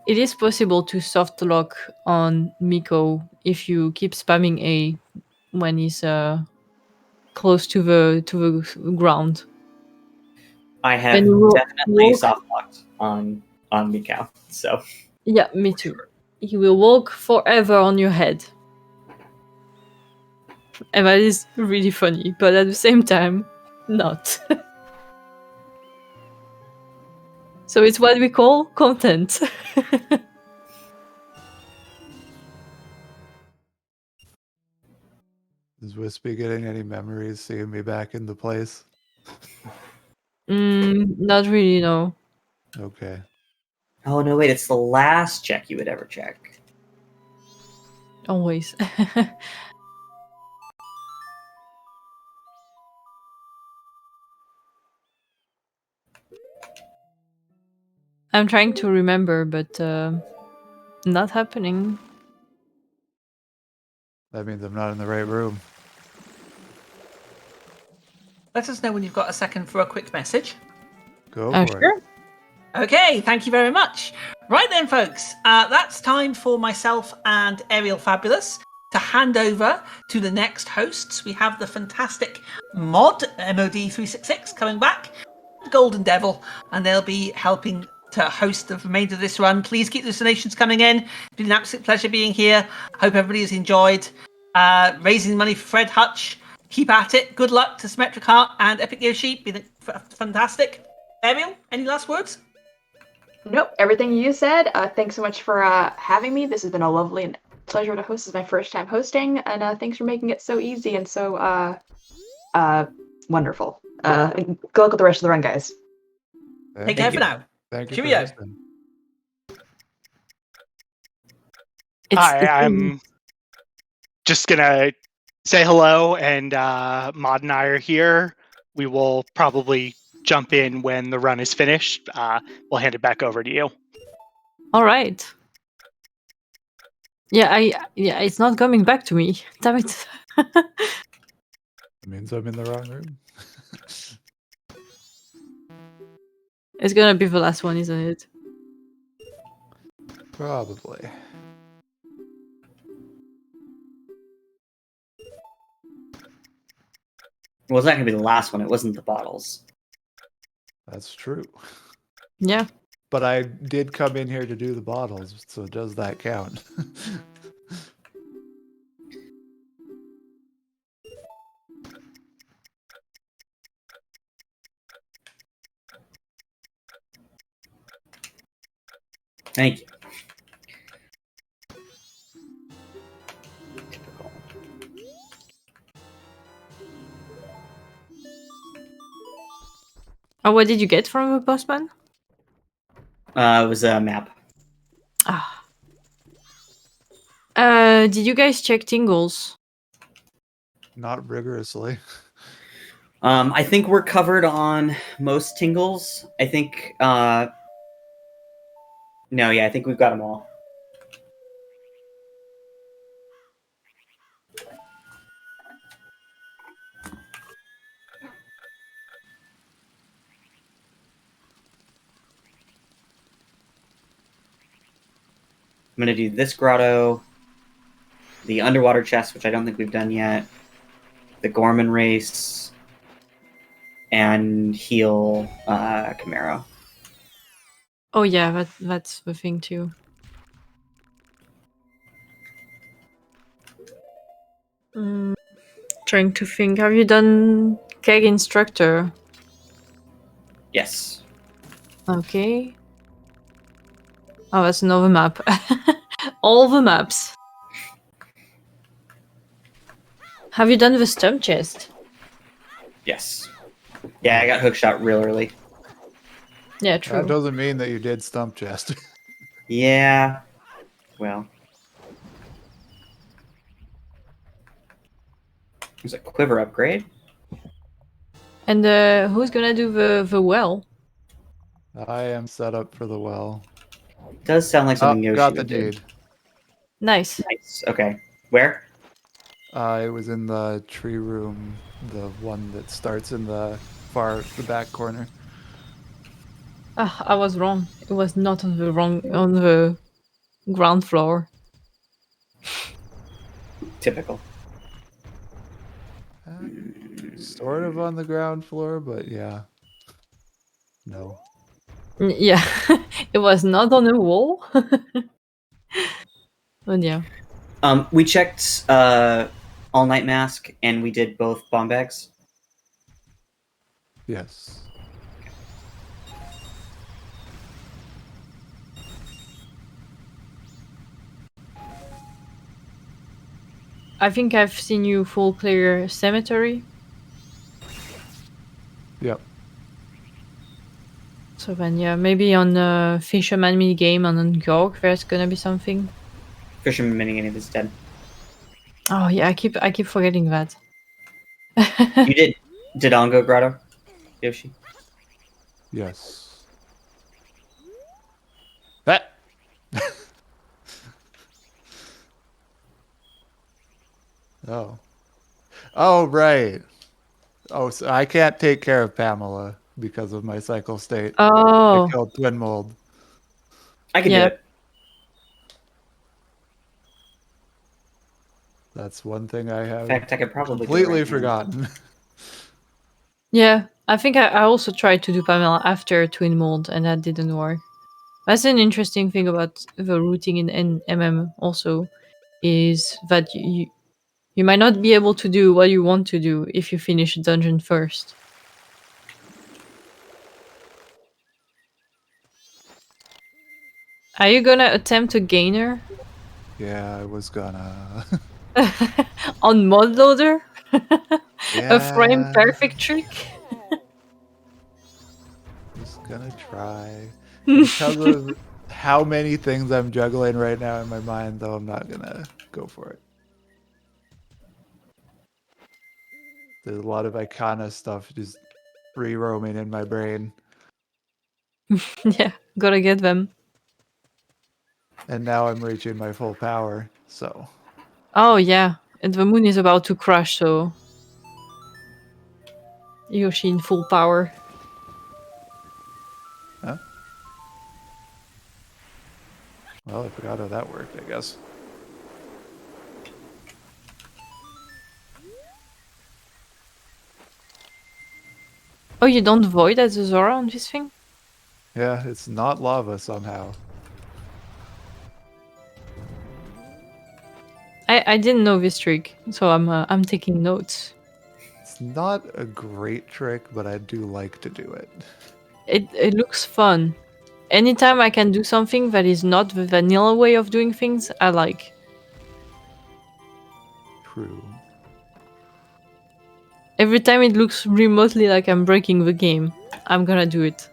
S2: It is possible to soft lock on Miko if you keep spamming A when he's close to the ground.
S5: I have
S2: Then you will
S5: definitely
S2: walk-
S5: soft locked on Mikau. So
S2: Yeah, me too. He will walk forever on your head. And that is really funny, but at the same time, not. So it's what we call content.
S4: Is Wispy getting any memories seeing me back in the place?
S2: Not really, no.
S4: Okay.
S5: Oh no, wait, it's the last check you would ever check.
S2: Always. I'm trying to remember, but not happening.
S4: That means I'm not in the right room.
S6: Let us know when you've got a second for a quick message.
S4: Go for
S2: Sure.
S4: it.
S6: Okay, thank you very much. Right then, folks, that's time for myself and Ariel Fabulous to hand over to the next hosts. We have the fantastic Mod, MOD366, coming back, Golden Devil, and they'll be helping to host the remainder of this run. Please keep those donations coming in. It's been an absolute pleasure being here. Hope everybody has enjoyed raising money for Fred Hutch. Keep at it. Good luck to SymmetricHeart and epicyoshi. Been fantastic. Ariel, any last words?
S7: Nope, everything you said. Thanks so much for having me. This has been a lovely pleasure to host. This is my first time hosting, and thanks for making it so easy and so wonderful. Good luck with the rest of the run, guys.
S6: Take care for now.
S4: Thank you
S6: Cheerio.
S4: for listening.
S8: Hi, I'm just gonna say hello, and Maud and I are here. We will probably jump in when the run is finished. We'll hand it back over to you.
S2: All right. Yeah, it's not coming back to me. Damn it.
S4: It means I'm in the wrong room.
S2: It's gonna be the last one, isn't it?
S4: Probably.
S5: Well, it's not gonna be the last one. It wasn't the bottles.
S4: That's true.
S2: Yeah.
S4: But I did come in here to do the bottles, so does that count?
S5: Thank you. Typical.
S2: Oh, what did you get from the postman?
S5: It was a map.
S2: Ah. Did you guys check Tingles?
S4: Not rigorously.
S5: I think we're covered on most tingles. I think. No, yeah, I think we've got them all. I'm gonna do this grotto, the underwater chest, which I don't think we've done yet, the Gorman race, and heal Camaro.
S2: Oh yeah, that's the thing too. Trying to think. Have you done Keg Instructor?
S5: Yes.
S2: Okay. Oh, that's another map. All the maps. Have you done the stump chest?
S5: Yes. Yeah, I got hookshot real early.
S2: Yeah, true.
S4: That doesn't mean that you did stump chest.
S5: Yeah. Well. There's a quiver upgrade.
S2: And who's gonna do the well?
S4: I am set up for the well.
S5: Does sound like something Yoshi
S4: got the
S5: would do.
S4: deed.
S2: Nice.
S5: Nice. Okay. Where?
S4: It was in the tree room, the one that starts in the back corner.
S2: Ah, I was wrong. It was not on the ground floor.
S5: Typical.
S4: Sort of on the ground floor, but yeah. No.
S2: Yeah, it was not on a wall. But yeah.
S5: We checked All Night Mask, and we did both bomb bags.
S4: Yes.
S2: I think I've seen you full clear cemetery.
S4: Yep.
S2: So then, yeah, maybe on the Fisherman mini game and on Gorg, there's gonna be something.
S5: Fisherman minigame is dead.
S2: Oh yeah, I keep forgetting that.
S5: You did Dodongo Grotto, Yoshi?
S4: Yes. That. Oh. Oh, right. Oh, so I can't take care of Pamela because of my cycle state.
S2: Oh.
S4: I killed Twin Mold.
S5: I can do
S2: Yep.
S5: it.
S4: That's one thing I have
S5: In fact, I could probably do it
S4: completely
S5: right now.
S4: forgotten.
S2: Yeah, I think I also tried to do Pamela after Twin Mold, and that didn't work. That's an interesting thing about the routing in MM also, is that you might not be able to do what you want to do if you finish a dungeon first. Are you gonna attempt a gainer?
S4: Yeah, I was gonna.
S2: On mod loader?
S4: Yeah.
S2: A frame perfect trick?
S4: Just gonna try. Because of how many things I'm juggling right now in my mind, though, I'm not gonna go for it. There's a lot of Icona stuff just free roaming in my brain.
S2: Yeah, gotta get them.
S4: And now I'm reaching my full power, so.
S2: Oh yeah, and the moon is about to crash, so Yoshi in full power.
S4: Huh? Well, I forgot how that worked, I guess.
S2: Oh, you don't void as a Zora on this thing?
S4: Yeah, it's not lava somehow.
S2: I didn't know this trick, so I'm taking notes.
S4: It's not a great trick, but I do like to do it.
S2: It looks fun. Anytime I can do something that is not the vanilla way of doing things, I like.
S4: True.
S2: Every time it looks remotely like I'm breaking the game, I'm gonna do it.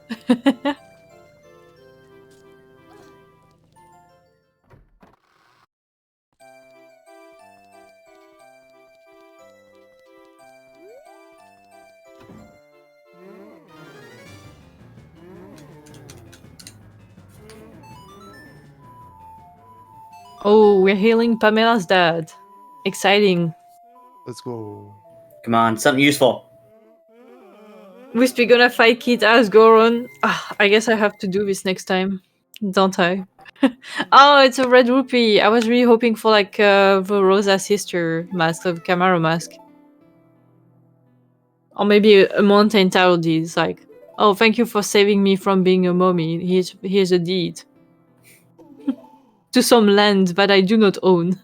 S2: Oh, we're healing Pamela's dad. Exciting.
S4: Let's go.
S5: Come on, something useful.
S2: We're gonna fight Kid as Goron. I guess I have to do this next time, don't I? Oh, it's a red rupee. I was really hoping for like the Rosa sister mask, the Camaro mask. Or maybe a mountain title deed. It's like, oh, thank you for saving me from being a mommy. Here's a deed. To some land that I do not own.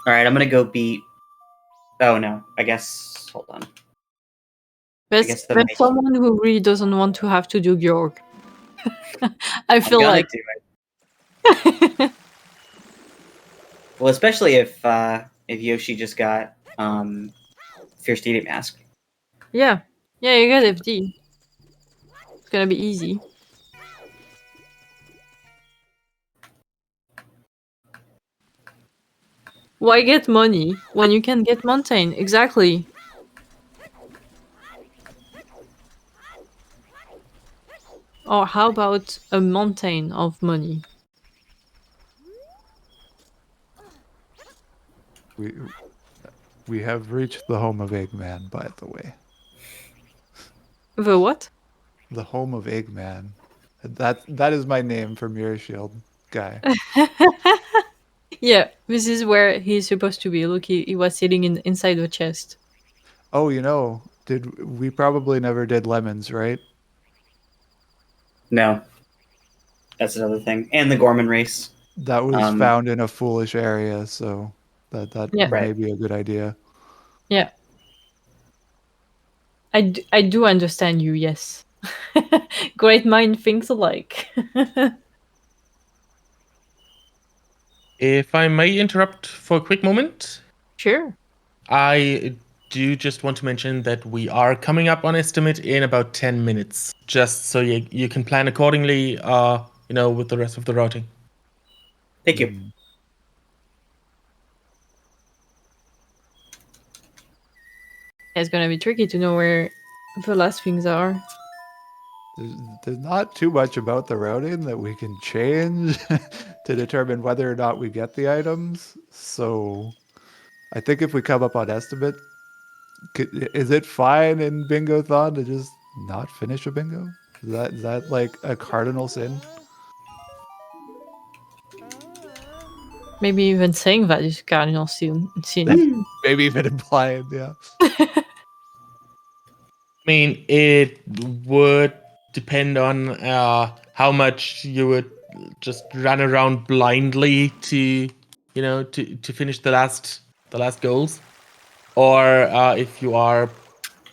S5: All right, I'm gonna go beat. Oh no, I guess. Hold on.
S2: There's someone who really doesn't want to have to do Georg. I feel like.
S5: Do it. Well, especially if Yoshi just got Fierce Deity Mask.
S2: Yeah, you got FD. It's gonna be easy. Why get money when you can get mountain? Exactly. Or how about a mountain of money?
S4: We have reached the home of Eggman, by the way.
S2: The what?
S4: The home of Eggman. That is my name for Mirror Shield guy.
S2: Yeah, this is where he's supposed to be. Look, he was sitting inside the chest.
S4: Oh, we probably never did lemons, right?
S5: No. That's another thing. And the Gorman race.
S4: That was found in a foolish area, so that may be a good idea.
S2: Yeah. I do understand you, yes. Great mind thinks alike.
S1: If I may interrupt for a quick moment.
S2: Sure.
S1: I do just want to mention that we are coming up on estimate in about 10 minutes, just so you can plan accordingly, with the rest of the routing.
S5: Thank you.
S2: It's gonna be tricky to know where the last things are.
S4: There's not too much about the routing that we can change to determine whether or not we get the items. So I think if we come up on estimate, is it fine in Bingothon to just not finish a bingo? Is that like a cardinal sin?
S2: Maybe even saying that is cardinal sin.
S4: Maybe even implied, yeah.
S1: I mean, it would depend on how much you would just run around blindly to finish the last goals, or if you are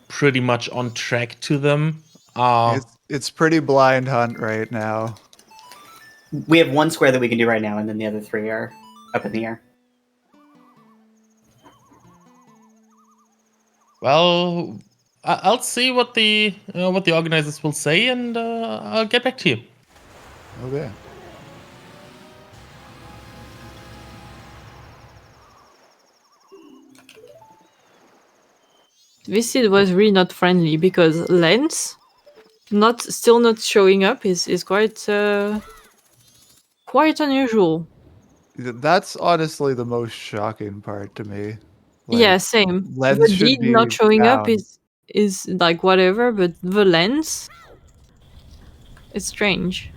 S1: pretty much on track to them.
S4: It's pretty blind hunt right now.
S5: We have one square that we can do right now, and then the other three are up in the air.
S1: Well, I'll see what the organizers will say, and I'll get back to you.
S4: Okay.
S2: This seed was really not friendly because Lens still not showing up is quite unusual.
S4: That's honestly the most shocking part to me.
S2: Yeah, same.
S4: Lens
S2: The
S4: should
S2: deed
S4: be
S2: not showing
S4: down.
S2: up is like whatever, but the lens, it's strange.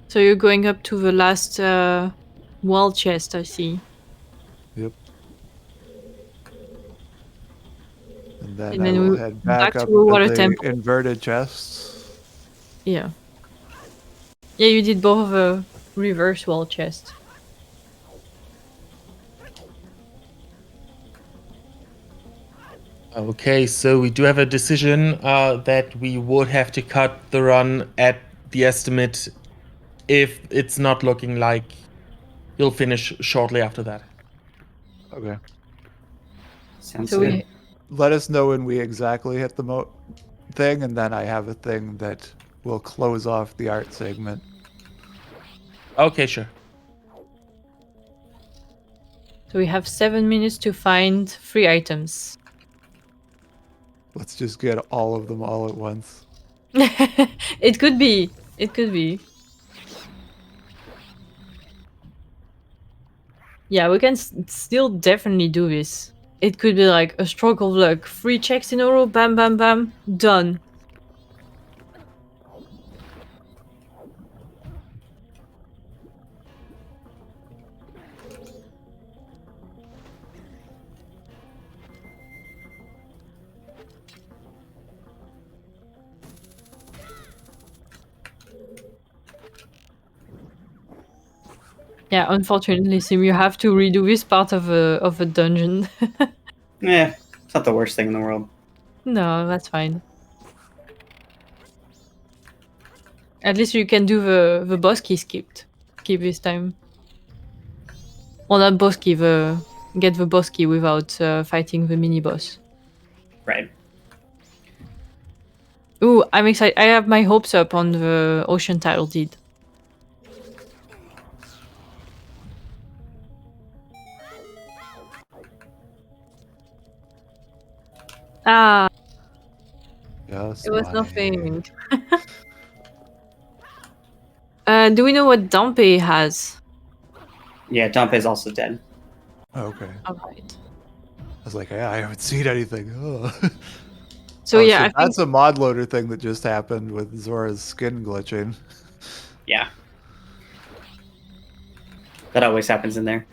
S2: So you're going up to the last wall chest, I see.
S4: Yep. And then
S2: I
S4: will
S2: will
S4: head back up
S2: to a water
S4: to the
S2: temple.
S4: inverted chests.
S2: Yeah. Yeah, you did both of a reverse wall chest.
S1: Okay, so we do have a decision that we would have to cut the run at the estimate if it's not looking like you'll finish shortly after that.
S4: Okay.
S5: Sounds
S2: So
S5: good.
S4: Let us know when we exactly hit the thing, and then I have a thing that will close off the art segment.
S1: Okay, sure.
S2: So we have 7 minutes to find 3 items.
S4: Let's just get all of them all at once.
S2: It could be. It could be. Yeah, we can still definitely do this. It could be like a stroke of luck. 3 checks in a row, bam, bam, bam, done. Yeah, unfortunately, Sim, you have to redo this part of a dungeon.
S5: Yeah, it's not the worst thing in the world.
S2: No, that's fine. At least you can do the boss key skipped. Skip this time. Well, not boss key, get the boss key without fighting the mini boss.
S5: Right.
S2: Ooh, I'm excited. I have my hopes up on the Ocean Title Deed. Ah,
S4: Yes,
S2: it was
S4: money.
S2: nothing. Do we know what Dompe has?
S5: Yeah, Dump is also dead.
S4: Okay.
S2: Alright.
S4: I was like, yeah, I haven't seen anything. Oh.
S2: So
S4: Oh,
S2: yeah,
S4: so
S2: I think
S4: that's a mod loader thing that just happened with Zora's skin glitching.
S5: Yeah. That always happens in there.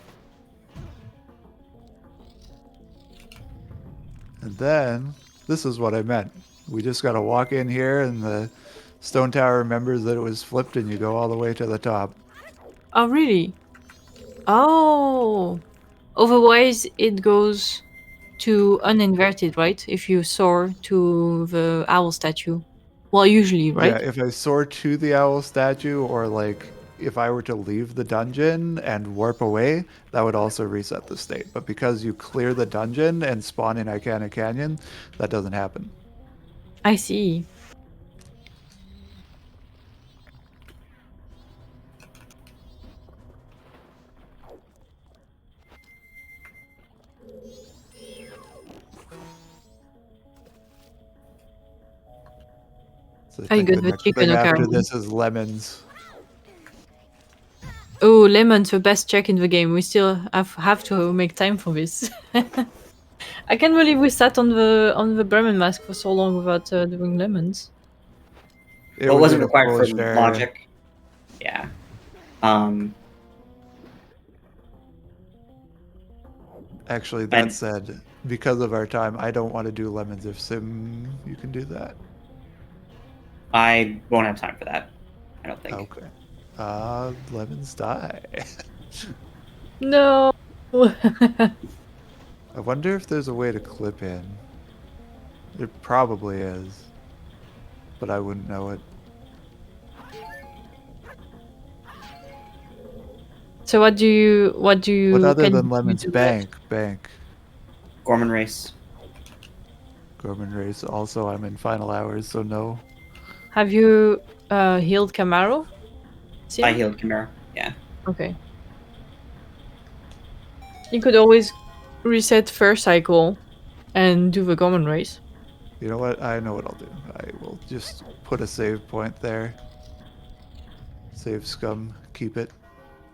S4: And then, this is what I meant. We just gotta walk in here and the stone tower remembers that it was flipped and you go all the way to the top.
S2: Oh, really? Oh. Otherwise, it goes to uninverted, right? If you soar to the owl statue. Well, usually, right?
S4: Yeah, if I soar to the owl statue or like if I were to leave the dungeon and warp away, that would also reset the state. But because you clear the dungeon and spawn in Icana Canyon, that doesn't happen.
S2: I see.
S4: So I
S2: I
S4: think
S2: got
S4: the
S2: the
S4: next
S2: chicken
S4: thing after
S2: ocarina.
S4: this is lemons.
S2: Oh, Lemon's the best check in the game. We still have to make time for this. I can't believe we sat on the Bremen mask for so long without doing Lemons.
S4: It
S5: Well, it
S4: was
S5: wasn't
S4: in a
S5: required for
S4: Polish area.
S5: logic. Yeah.
S4: Actually, that said, because of our time, I don't want to do lemons. If Sim, you can do that.
S5: I won't have time for that. I don't think.
S4: Okay. Lemons die.
S2: No.
S4: I wonder if there's a way to clip in. There probably is, but I wouldn't know it.
S2: So what do you
S4: What other
S2: can
S4: than
S2: you
S4: lemons?
S2: do
S4: Bank.
S5: Gorman race.
S4: Gorman race. Also, I'm in final hours, so no.
S2: Have you healed Camaro? Sim?
S5: I healed Chimera. Yeah.
S2: Okay. You could always reset first cycle and do the common race.
S4: You know what? I know what I'll do. I will just put a save point there. Save scum. Keep it.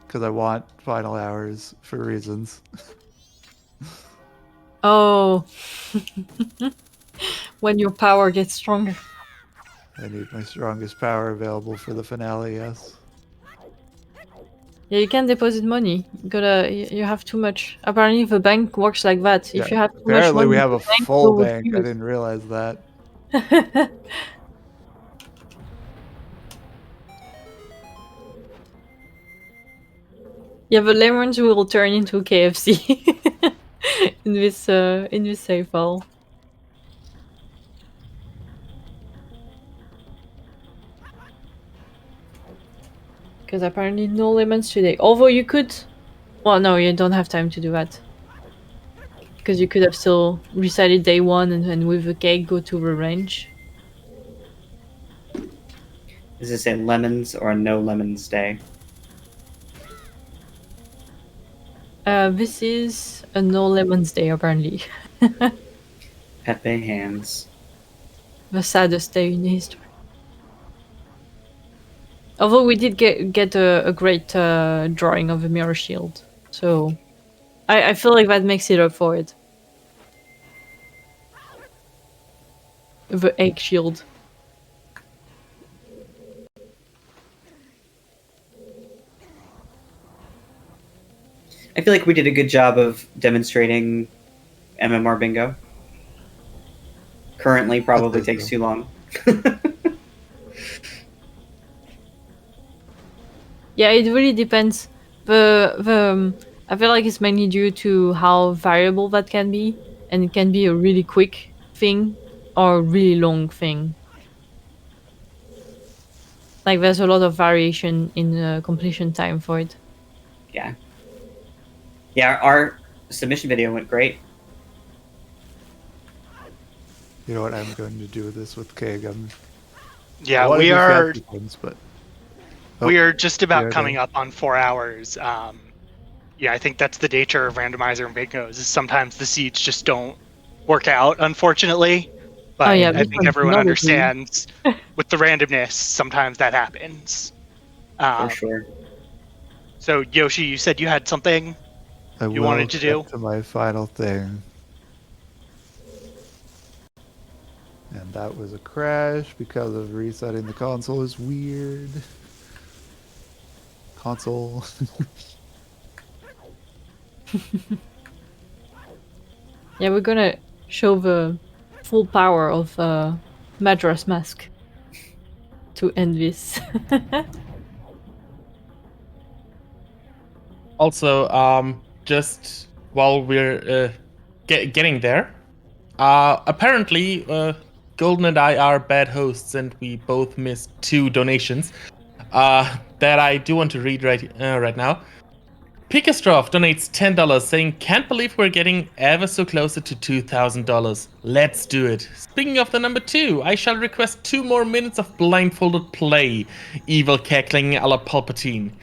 S4: Because I want final hours for reasons.
S2: Oh. When your power gets stronger.
S4: I need my strongest power available for the finale, yes.
S2: Yeah, you can't deposit money. You have too much. Apparently, the bank works like that.
S4: Yeah,
S2: If you have too much
S4: apparently
S2: money,
S4: we have
S2: the
S4: a
S2: bank
S4: full
S2: will
S4: bank. I
S2: refuse.
S4: didn't realize that.
S2: Yeah, the lemons will turn into KFC in this save file. Because apparently no lemons today. Although you could... Well, no, you don't have time to do that. Because you could have still resetted day 1 and then with the cake go to the range.
S5: Is this a lemons or a no lemons day?
S2: This is a no lemons day, apparently.
S5: Pepe hands.
S2: The saddest day in history. Although we did get a great drawing of a mirror shield. So I feel like that makes it up for it. The egg shield.
S5: I feel like we did a good job of demonstrating MMR bingo. Currently, probably takes too long.
S2: Yeah, it really depends. I feel like it's mainly due to how variable that can be, and it can be a really quick thing or a really long thing. Like there's a lot of variation in completion time for it.
S5: Yeah. Yeah, our submission video went great.
S4: You know what I'm going to do this with Keg?
S8: Yeah, we are just about coming up on 4 hours. Yeah, I think that's the nature of randomizer and bingos. Is sometimes the seeds just don't work out, unfortunately. But I think everyone understands with the randomness, sometimes that happens.
S5: For sure.
S8: So Yoshi, you said you had something you wanted to do?
S4: To my final thing. And that was a crash because of resetting the console is weird. Console.
S2: Yeah, we're gonna show the full power of Majora's Mask to end this.
S1: Also, just while we're getting there, apparently Golden and I are bad hosts, and we both missed 2 donations that I do want to read right now. Pikastrov donates $10, saying, "Can't believe we're getting ever so closer to $2,000. Let's do it. Speaking of the number 2, I shall request 2 more minutes of blindfolded play. Evil cackling a la Palpatine."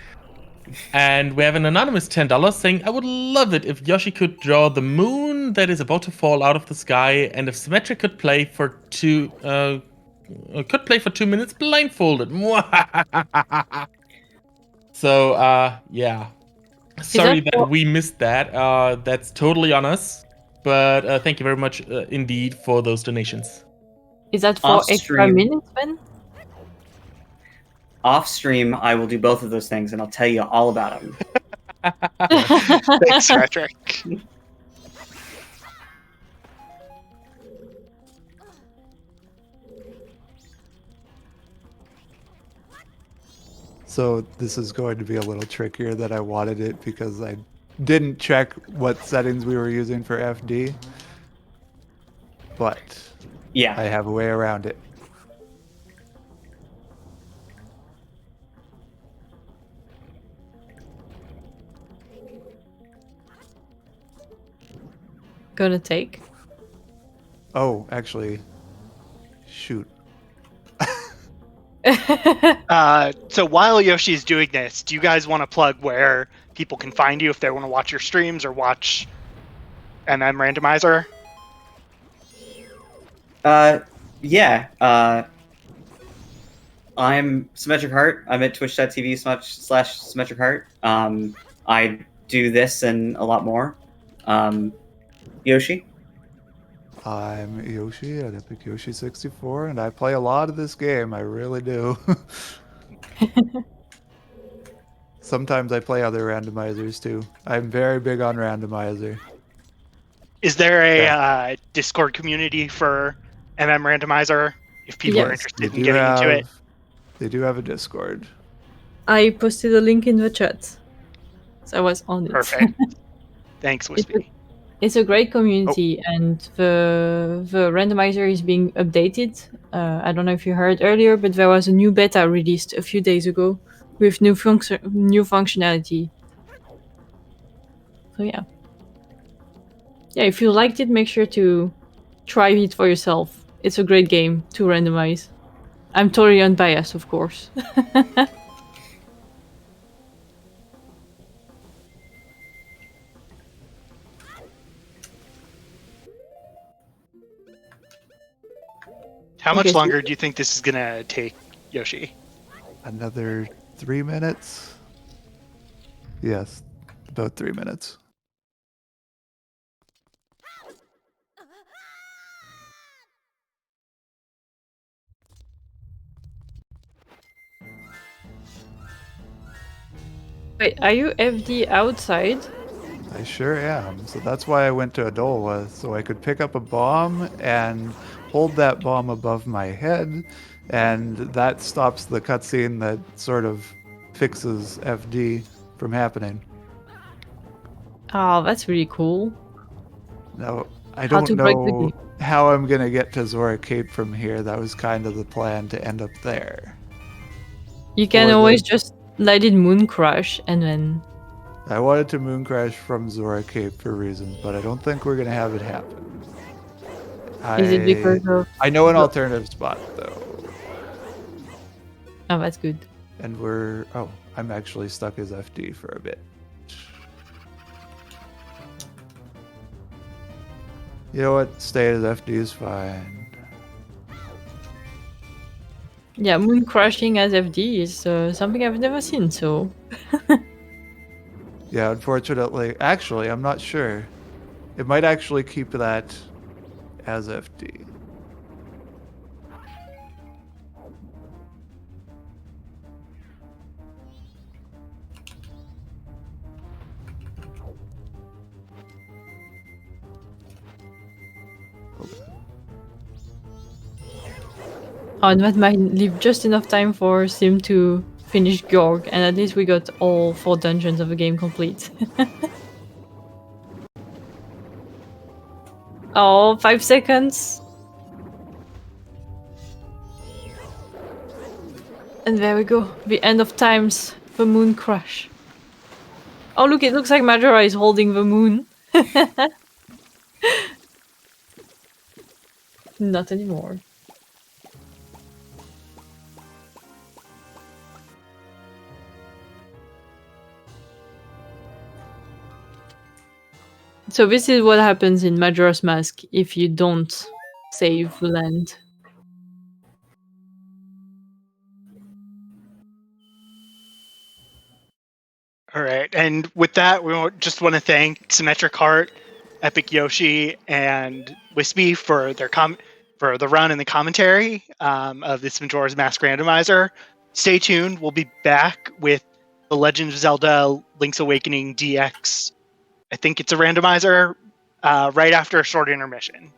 S1: And we have an anonymous $10 saying, "I would love it if Yoshi could draw the moon that is about to fall out of the sky, and if Symmetric could play for 2 minutes blindfolded." So yeah. Sorry that we missed that. That's totally on us. But thank you very much indeed for those donations.
S2: Is that for extra minutes, Ben?
S5: Off stream, I will do both of those things, and I'll tell you all about them.
S8: Thanks, Patrick.
S4: So this is going to be a little trickier than I wanted it because I didn't check what settings we were using for FD. But
S5: yeah,
S4: I have a way around it.
S2: Gonna take?
S4: Oh, actually, shoot.
S8: So while Yoshi's doing this, do you guys want to plug where people can find you if they want to watch your streams or watch MM Randomizer?
S5: Yeah. I'm SymmetricHeart. I'm at twitch.tv/SymmetricHeart. I do this and a lot more. Yoshi?
S4: I'm Yoshi at epicyoshi64, and I play a lot of this game. I really do. Sometimes I play other randomizers too. I'm very big on randomizer.
S8: Is there a Discord community for MM Randomizer if people are interested in getting into it?
S4: They do have a Discord.
S2: I posted a link in the chat. So I was on it.
S8: Perfect. Thanks, Wispy.
S2: It's a great community, and the randomizer is being updated. I don't know if you heard earlier, but there was a new beta released a few days ago with new functionality. So yeah, if you liked it, make sure to try it for yourself. It's a great game to randomize. I'm totally unbiased, of course.
S8: How much longer do you think this is gonna take, Yoshi?
S4: Another 3 minutes? Yes, about 3 minutes.
S2: Wait, are you FD outside?
S4: I sure am. So that's why I went to Adola, so I could pick up a bomb and hold that bomb above my head, and that stops the cutscene that sort of fixes FD from happening.
S2: Oh, that's really cool.
S4: Now, I don't know how I'm going to get to Zora Cape from here. That was kind of the plan, to end up there.
S2: You can always just let it moon crash and then...
S4: I wanted to moon crash from Zora Cape for reasons, but I don't think we're going to have it happen.
S2: Is it because of...
S4: I know an alternative spot, though.
S2: Oh, that's good.
S4: And we're... Oh, I'm actually stuck as FD for a bit. You know what? Stay as FD is fine.
S2: Yeah, moon crashing as FD is something I've never seen, so...
S4: Yeah, unfortunately. Actually, I'm not sure. It might actually keep that as FD.
S2: Oh, and that might leave just enough time for Sim to finish Gorg, and at least we got all 4 dungeons of the game complete. Oh, 5 seconds. And there we go. The end of times. The moon crash. Oh, look, it looks like Majora is holding the moon. Not anymore. So this is what happens in Majora's Mask if you don't save the land.
S8: All right, and with that, we just want to thank SymmetricHeart, epicyoshi, and Wispy for their for the run and the commentary of this Majora's Mask randomizer. Stay tuned. We'll be back with The Legend of Zelda: Link's Awakening DX. I think it's a randomizer right after a short intermission.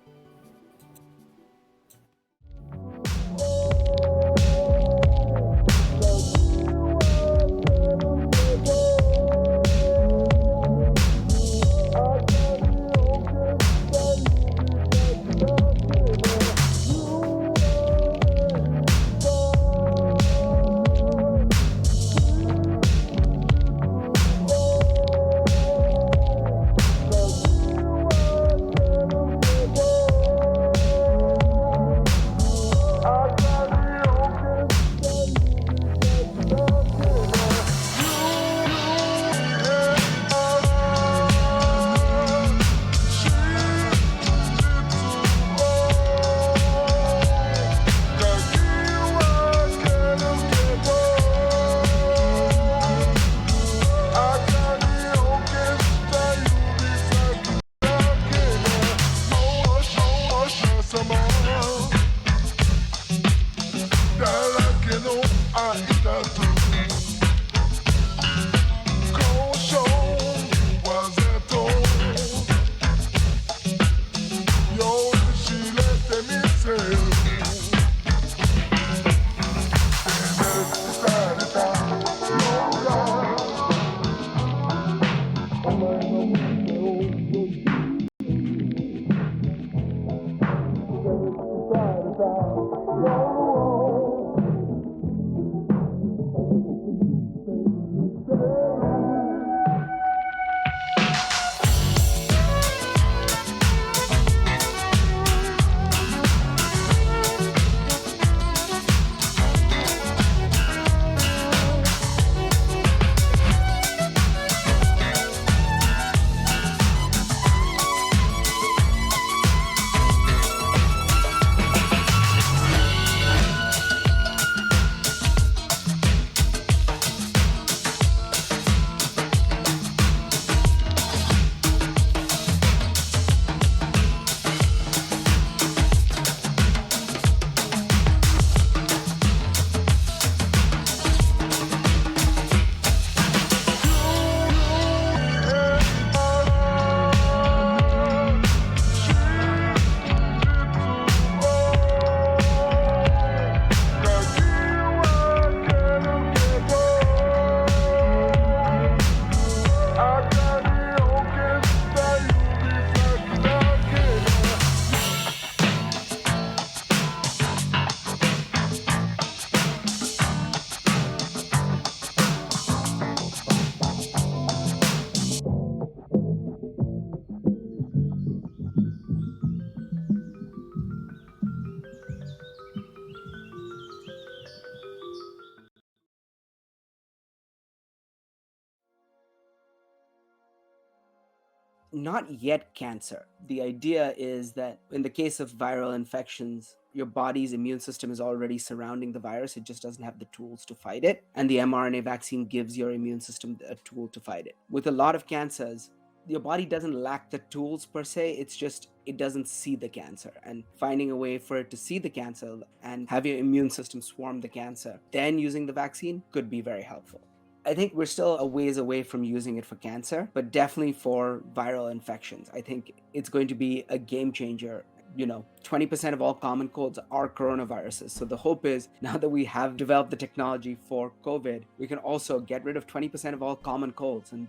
S9: not yet cancer. The idea is that in the case of viral infections, your body's immune system is already surrounding the virus. It just doesn't have the tools to fight it. And the mRNA vaccine gives your immune system a tool to fight it. With a lot of cancers, your body doesn't lack the tools per se. It's just it doesn't see the cancer. And finding a way for it to see the cancer and have your immune system swarm the cancer, then using the vaccine could be very helpful. I think we're still a ways away from using it for cancer, but definitely for viral infections. I think it's going to be a game changer. 20% of all common colds are coronaviruses. So the hope is now that we have developed the technology for COVID, we can also get rid of 20% of all common colds. And,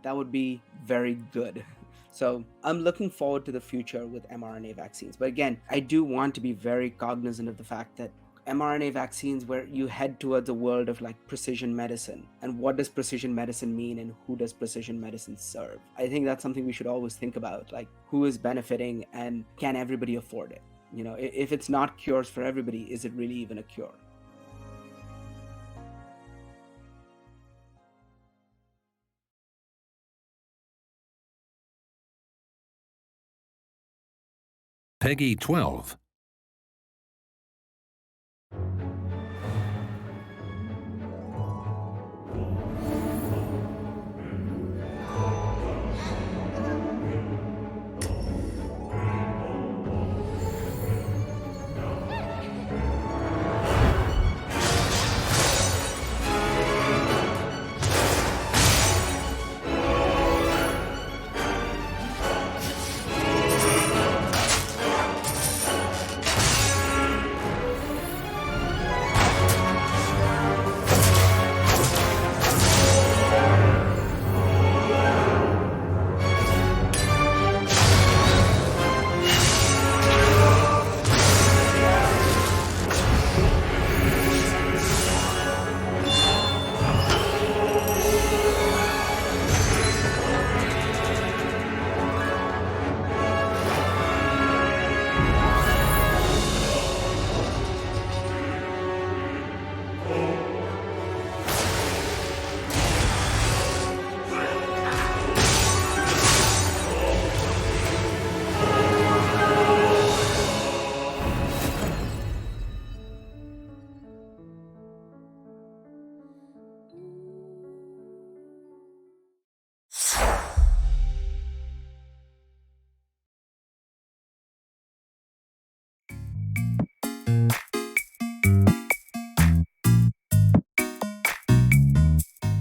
S9: that would be very good. So I'm looking forward to the future with mRNA vaccines. But again, I do want to be very cognizant of the fact that mRNA vaccines, where you head towards a world of like precision medicine, and what does precision medicine mean and who does precision medicine serve? I think that's something we should always think about, like who is benefiting and can everybody afford it? If it's not cures for everybody, is it really even a cure?
S10: Peggy 12.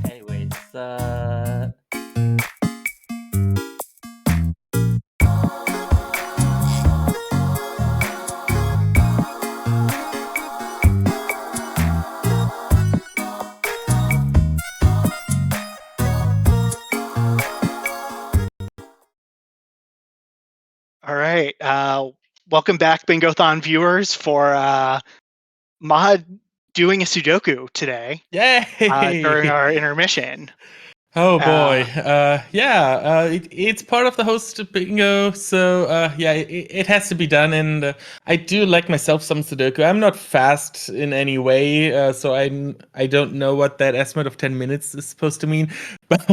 S11: Anyways,
S8: All right. Welcome back, Bingothon viewers, for Mod doing a Sudoku today.
S1: Yay!
S8: During our intermission.
S1: Oh boy, it's part of the host bingo, so it has to be done, and I do like myself some Sudoku. I'm not fast in any way, so I don't know what that estimate of 10 minutes is supposed to mean, but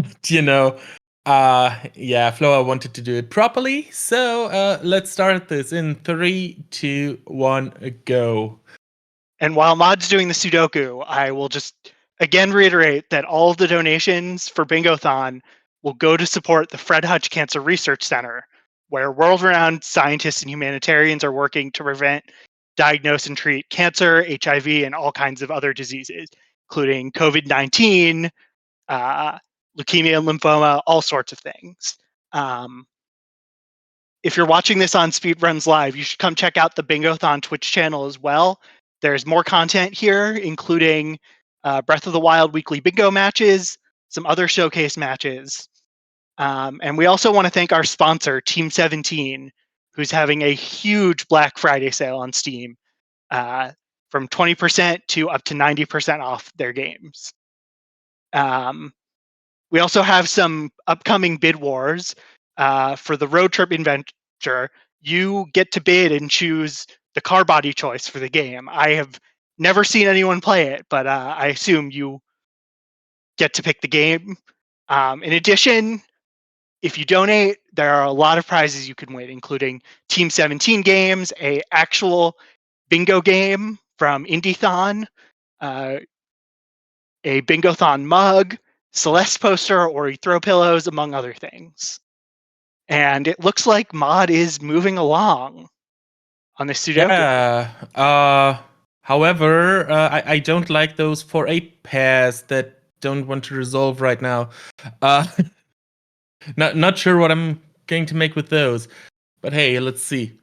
S1: Floa wanted to do it properly, so let's start this in 3, 2, 1, go.
S8: And while Mod's doing the Sudoku, I will just again reiterate that all of the donations for Bingothon will go to support the Fred Hutch Cancer Research Center, where world-renowned scientists and humanitarians are working to prevent, diagnose, and treat cancer, HIV, and all kinds of other diseases, including COVID-19, leukemia and lymphoma, all sorts of things. If you're watching this on Speedruns Live, you should come check out the Bingothon Twitch channel as well. There's more content here, including Breath of the Wild weekly bingo matches, some other showcase matches. And we also want to thank our sponsor, Team 17, who's having a huge Black Friday sale on Steam, from 20% to up to 90% off their games. We also have some upcoming bid wars. For the road trip adventure, you get to bid and choose the car body choice for the game. I have never seen anyone play it, but I assume you get to pick the game. In addition, if you donate there are a lot of prizes you can win, including Team 17 games, a actual bingo game from Indie-thon, a Bingothon mug, Celeste poster, or throw pillows, among other things. And it looks like Mod is moving along on the Sudoku.
S1: Yeah. However, I don't like those 4-8 pairs that don't want to resolve right now. Not sure what I'm going to make with those. But hey, let's see.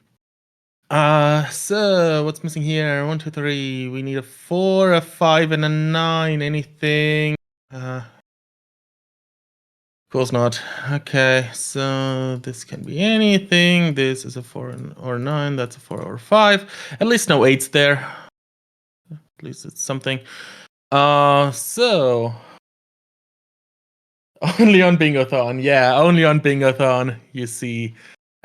S1: So what's missing here? 1, 2, 3. We need a 4, a 5, and a 9. Anything? Of course not. Okay, so this can be anything. This is a 4 or 9. That's a 4 or 5. At least no 8s there. At least it's something. So only on Bingothon. Yeah, only on Bingothon you see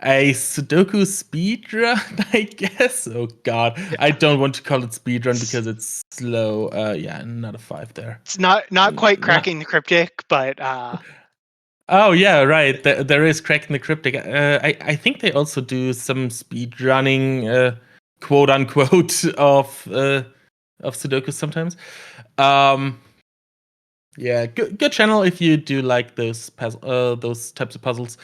S1: a Sudoku speedrun, I guess. Oh god. I don't want to call it speedrun because it's slow. Yeah, not a 5 there.
S8: It's not quite cracking the cryptic, but
S1: oh yeah, right. There is cracking the cryptic. I think they also do some speedrunning, quote unquote, of Sudoku sometimes. Yeah, good channel if you do like those types of puzzles.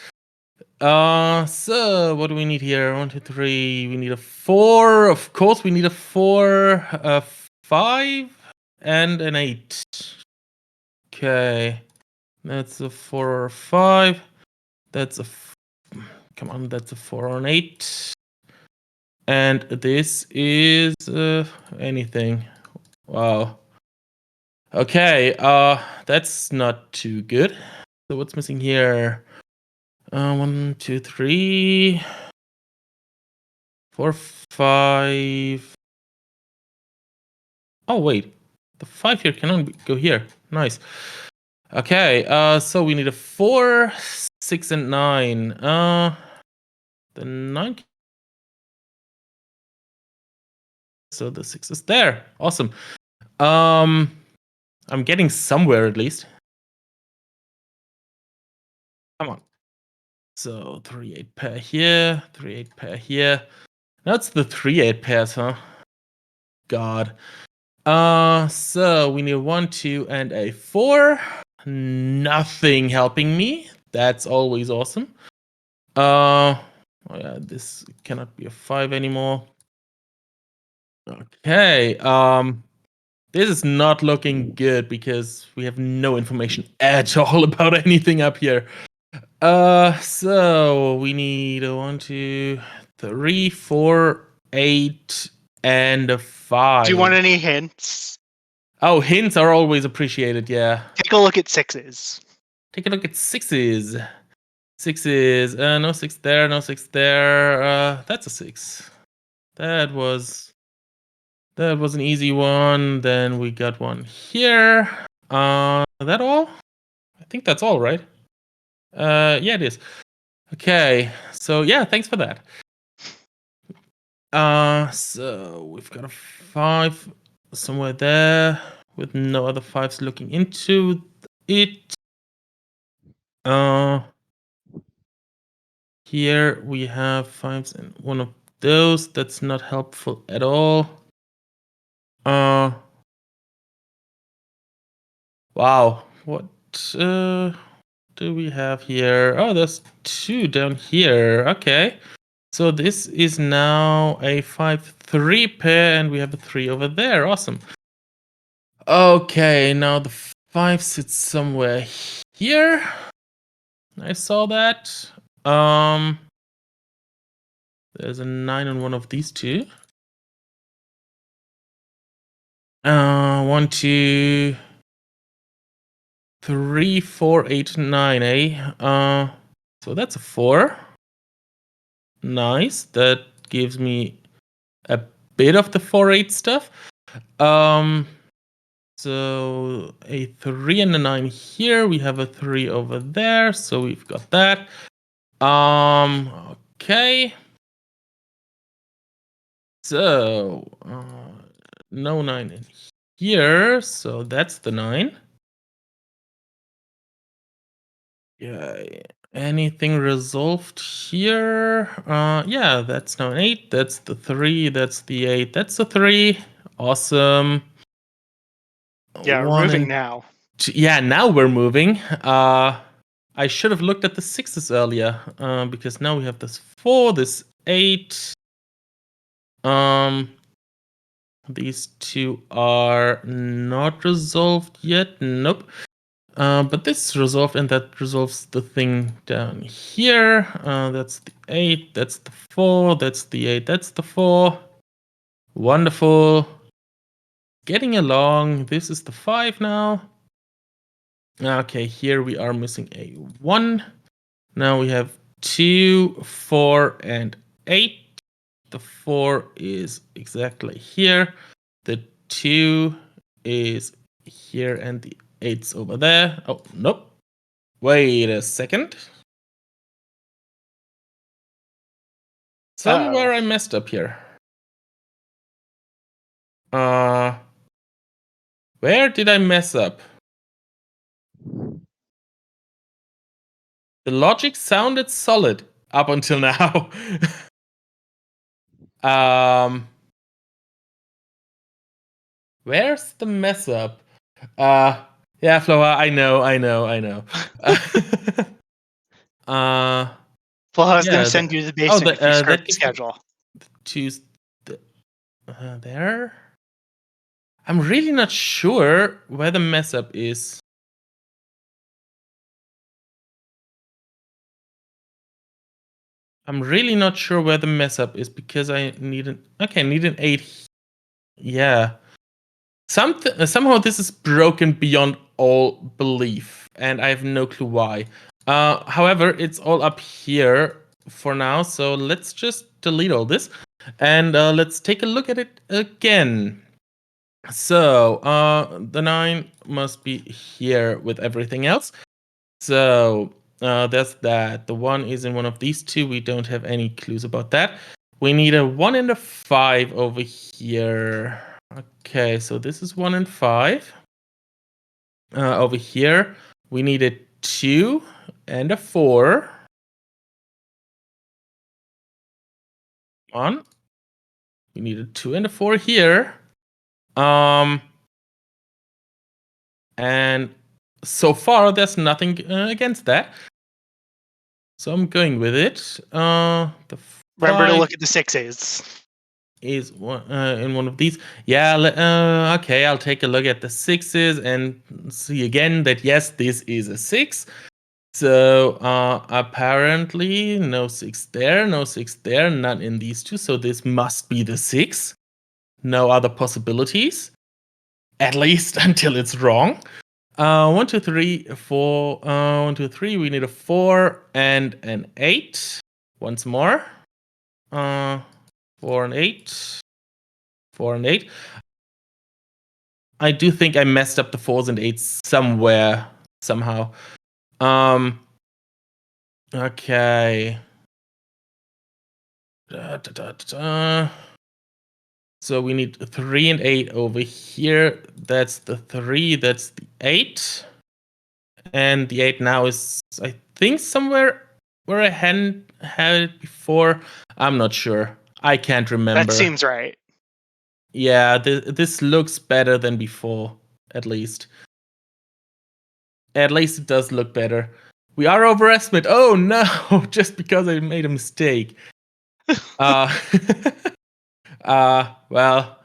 S1: So what do we need here? 1, 2, 3. We need a 4. Of course, we need a 4, a 5, and an 8. Okay, that's a 4 or a 5. That's come on, that's a 4 or an 8. And this is anything. Wow. Okay, that's not too good. So what's missing here? 1, 2, 3, 4, 5. Oh wait, the 5 here cannot go here. Nice. Okay, so we need a 4, 6, and 9. The 9. So the 6 is there. Awesome. I'm getting somewhere at least. Come on. So 3-8 pair here, 3-8 pair here. That's the 3-8 pairs, huh? God. So we need a 1, 2, and a 4. Nothing helping me. That's always awesome. Oh yeah, this cannot be a 5 anymore. Okay. This is not looking good because we have no information at all about anything up here. So we need a 1, 2, 3, 4, 8, and a 5.
S8: do you want any hints?
S1: Oh, hints are always appreciated, yeah.
S8: Take a look at 6s.
S1: Take a look at 6s. 6s. No 6 there, no 6 there. That's a 6. That was an easy one. Then we got one here. That all? I think that's all, right? Yeah, it is. Okay, so yeah, thanks for that. So we've got a 5 somewhere there with no other 5s looking into it. Here we have 5s and one of those. That's not helpful at all. Wow, what do we have here? Oh, there's 2 down here. Okay. So this is now a 5-3 pair, and we have a 3 over there. Awesome. Okay, now the 5 sits somewhere here. I saw that. There's a 9 on one of these 2. 1, 2, 3, 4, 8, 9, eh? So that's a 4. Nice. That gives me a bit of the 4-8 stuff. So a 3 and a 9 here. We have a 3 over there. So we've got that. Okay. So no 9 in here. So that's the 9. Yeah. Anything resolved here? Yeah, that's now an 8. That's the 3. That's the 8. That's the 3. Awesome.
S8: Yeah, we're moving now.
S1: Yeah, now we're moving. I should have looked at the 6s earlier, because now we have this 4, this 8. These 2 are not resolved yet. Nope. But this resolved, and that resolves the thing down here. That's the 8, that's the 4, that's the 8, that's the 4. Wonderful. Getting along. This is the 5 now. Okay, here we are missing a 1. Now we have 2, 4, and 8. The 4 is exactly here. The 2 is here, and the 8's over there. Oh, nope. Wait a second. Somewhere I messed up here. Where did I mess up? The logic sounded solid up until now. Where's the mess up? Yeah, Floa, I know.
S8: Floa's gonna send you the basic if you start the schedule.
S1: Choose there. I'm really not sure where the mess up is. I'm really not sure where the mess up is because I need an 8. Yeah. Somehow this is broken beyond all belief, and I have no clue why. However, it's all up here for now, so let's just delete all this, and let's take a look at it again. So, the 9 must be here with everything else. So, there's that. The 1 is in one of these 2. We don't have any clues about that. We need a 1 and a 5 over here. Okay, so this is 1 and 5. Over here, we need a 2 and a 4. On. We need a 2 and a 4 here. And so far, there's nothing against that. So I'm going with it.
S8: Remember to look at the 6s.
S1: Is in one of these. Yeah, okay, I'll take a look at the 6s and see again that yes, this is a 6. So apparently no 6 there, no 6 there, none in these 2. So this must be the 6. No other possibilities. At least until it's wrong. 1, 2, 3, 4. 1, 2, 3. We need a 4 and an 8. Once more. 4 and 8. 4 and 8. I do think I messed up the 4s and 8s somewhere, somehow. Okay. So we need 3 and 8 over here. That's the 3, that's the 8. And the 8 now is, I think, somewhere where I hadn't had it before. I'm not sure. I can't remember.
S8: That seems right.
S1: Yeah, this looks better than before, at least. At least it does look better. We are overestimate. Oh no, just because I made a mistake. Well,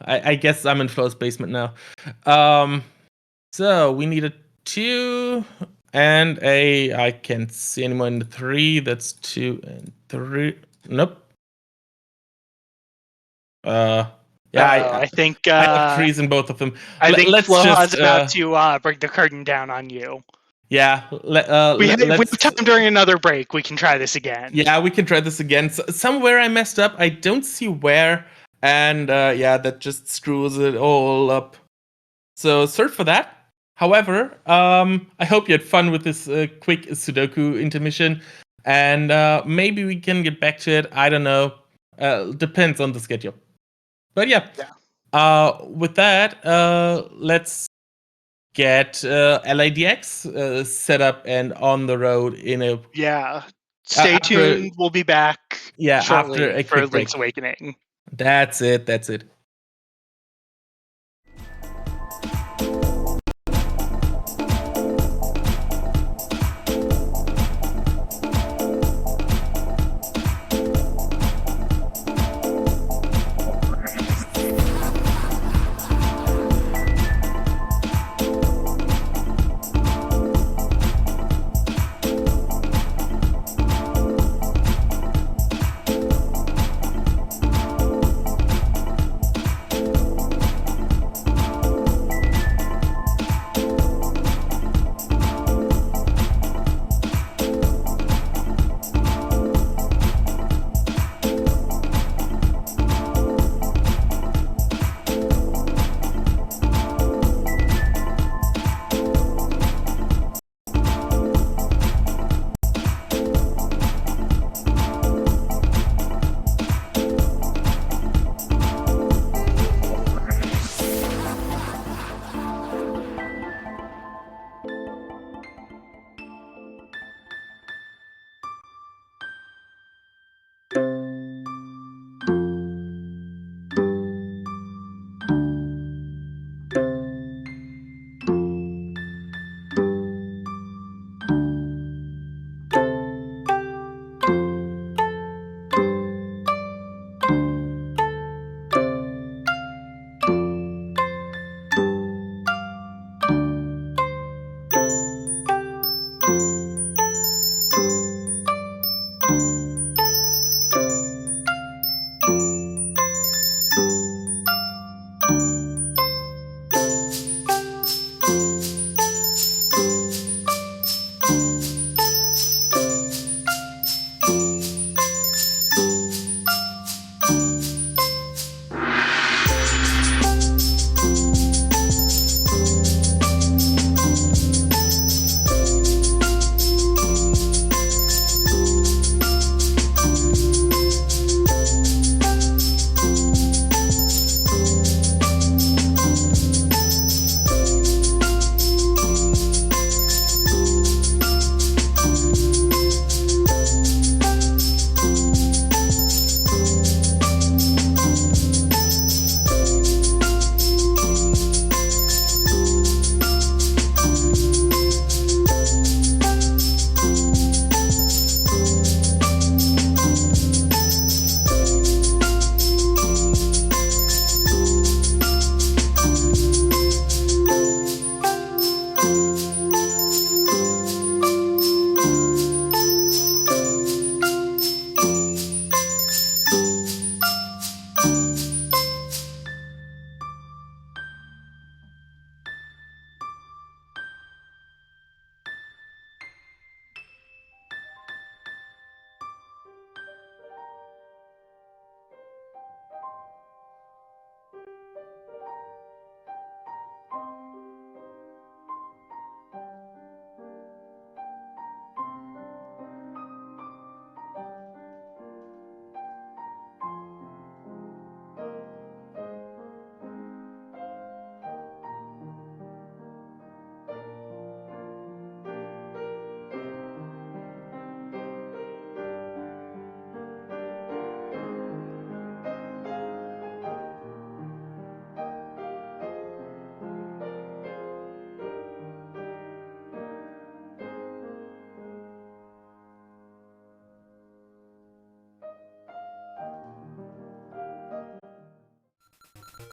S1: I guess I'm in Flo's basement now. So we need a 2 and a, I can't see anymore in the 3. That's 2 and 3. Nope. Yeah,
S8: I think
S1: I have 3s in both of them.
S8: I think Flo's about to bring the curtain down on you.
S1: Yeah.
S8: We have time during another break. We can try this again.
S1: Yeah, we can try this again. So, somewhere I messed up. I don't see where. And yeah, that just screws it all up. So sorry for that. However, I hope you had fun with this quick Sudoku intermission. And maybe we can get back to it. I don't know. Depends on the schedule. But yeah. With that, let's get LADX set up and on the road in a
S8: Stay
S1: after-
S8: tuned. We'll be back
S1: after
S8: shortly
S1: a
S8: for
S1: quick break.
S8: Link's Awakening.
S1: That's it.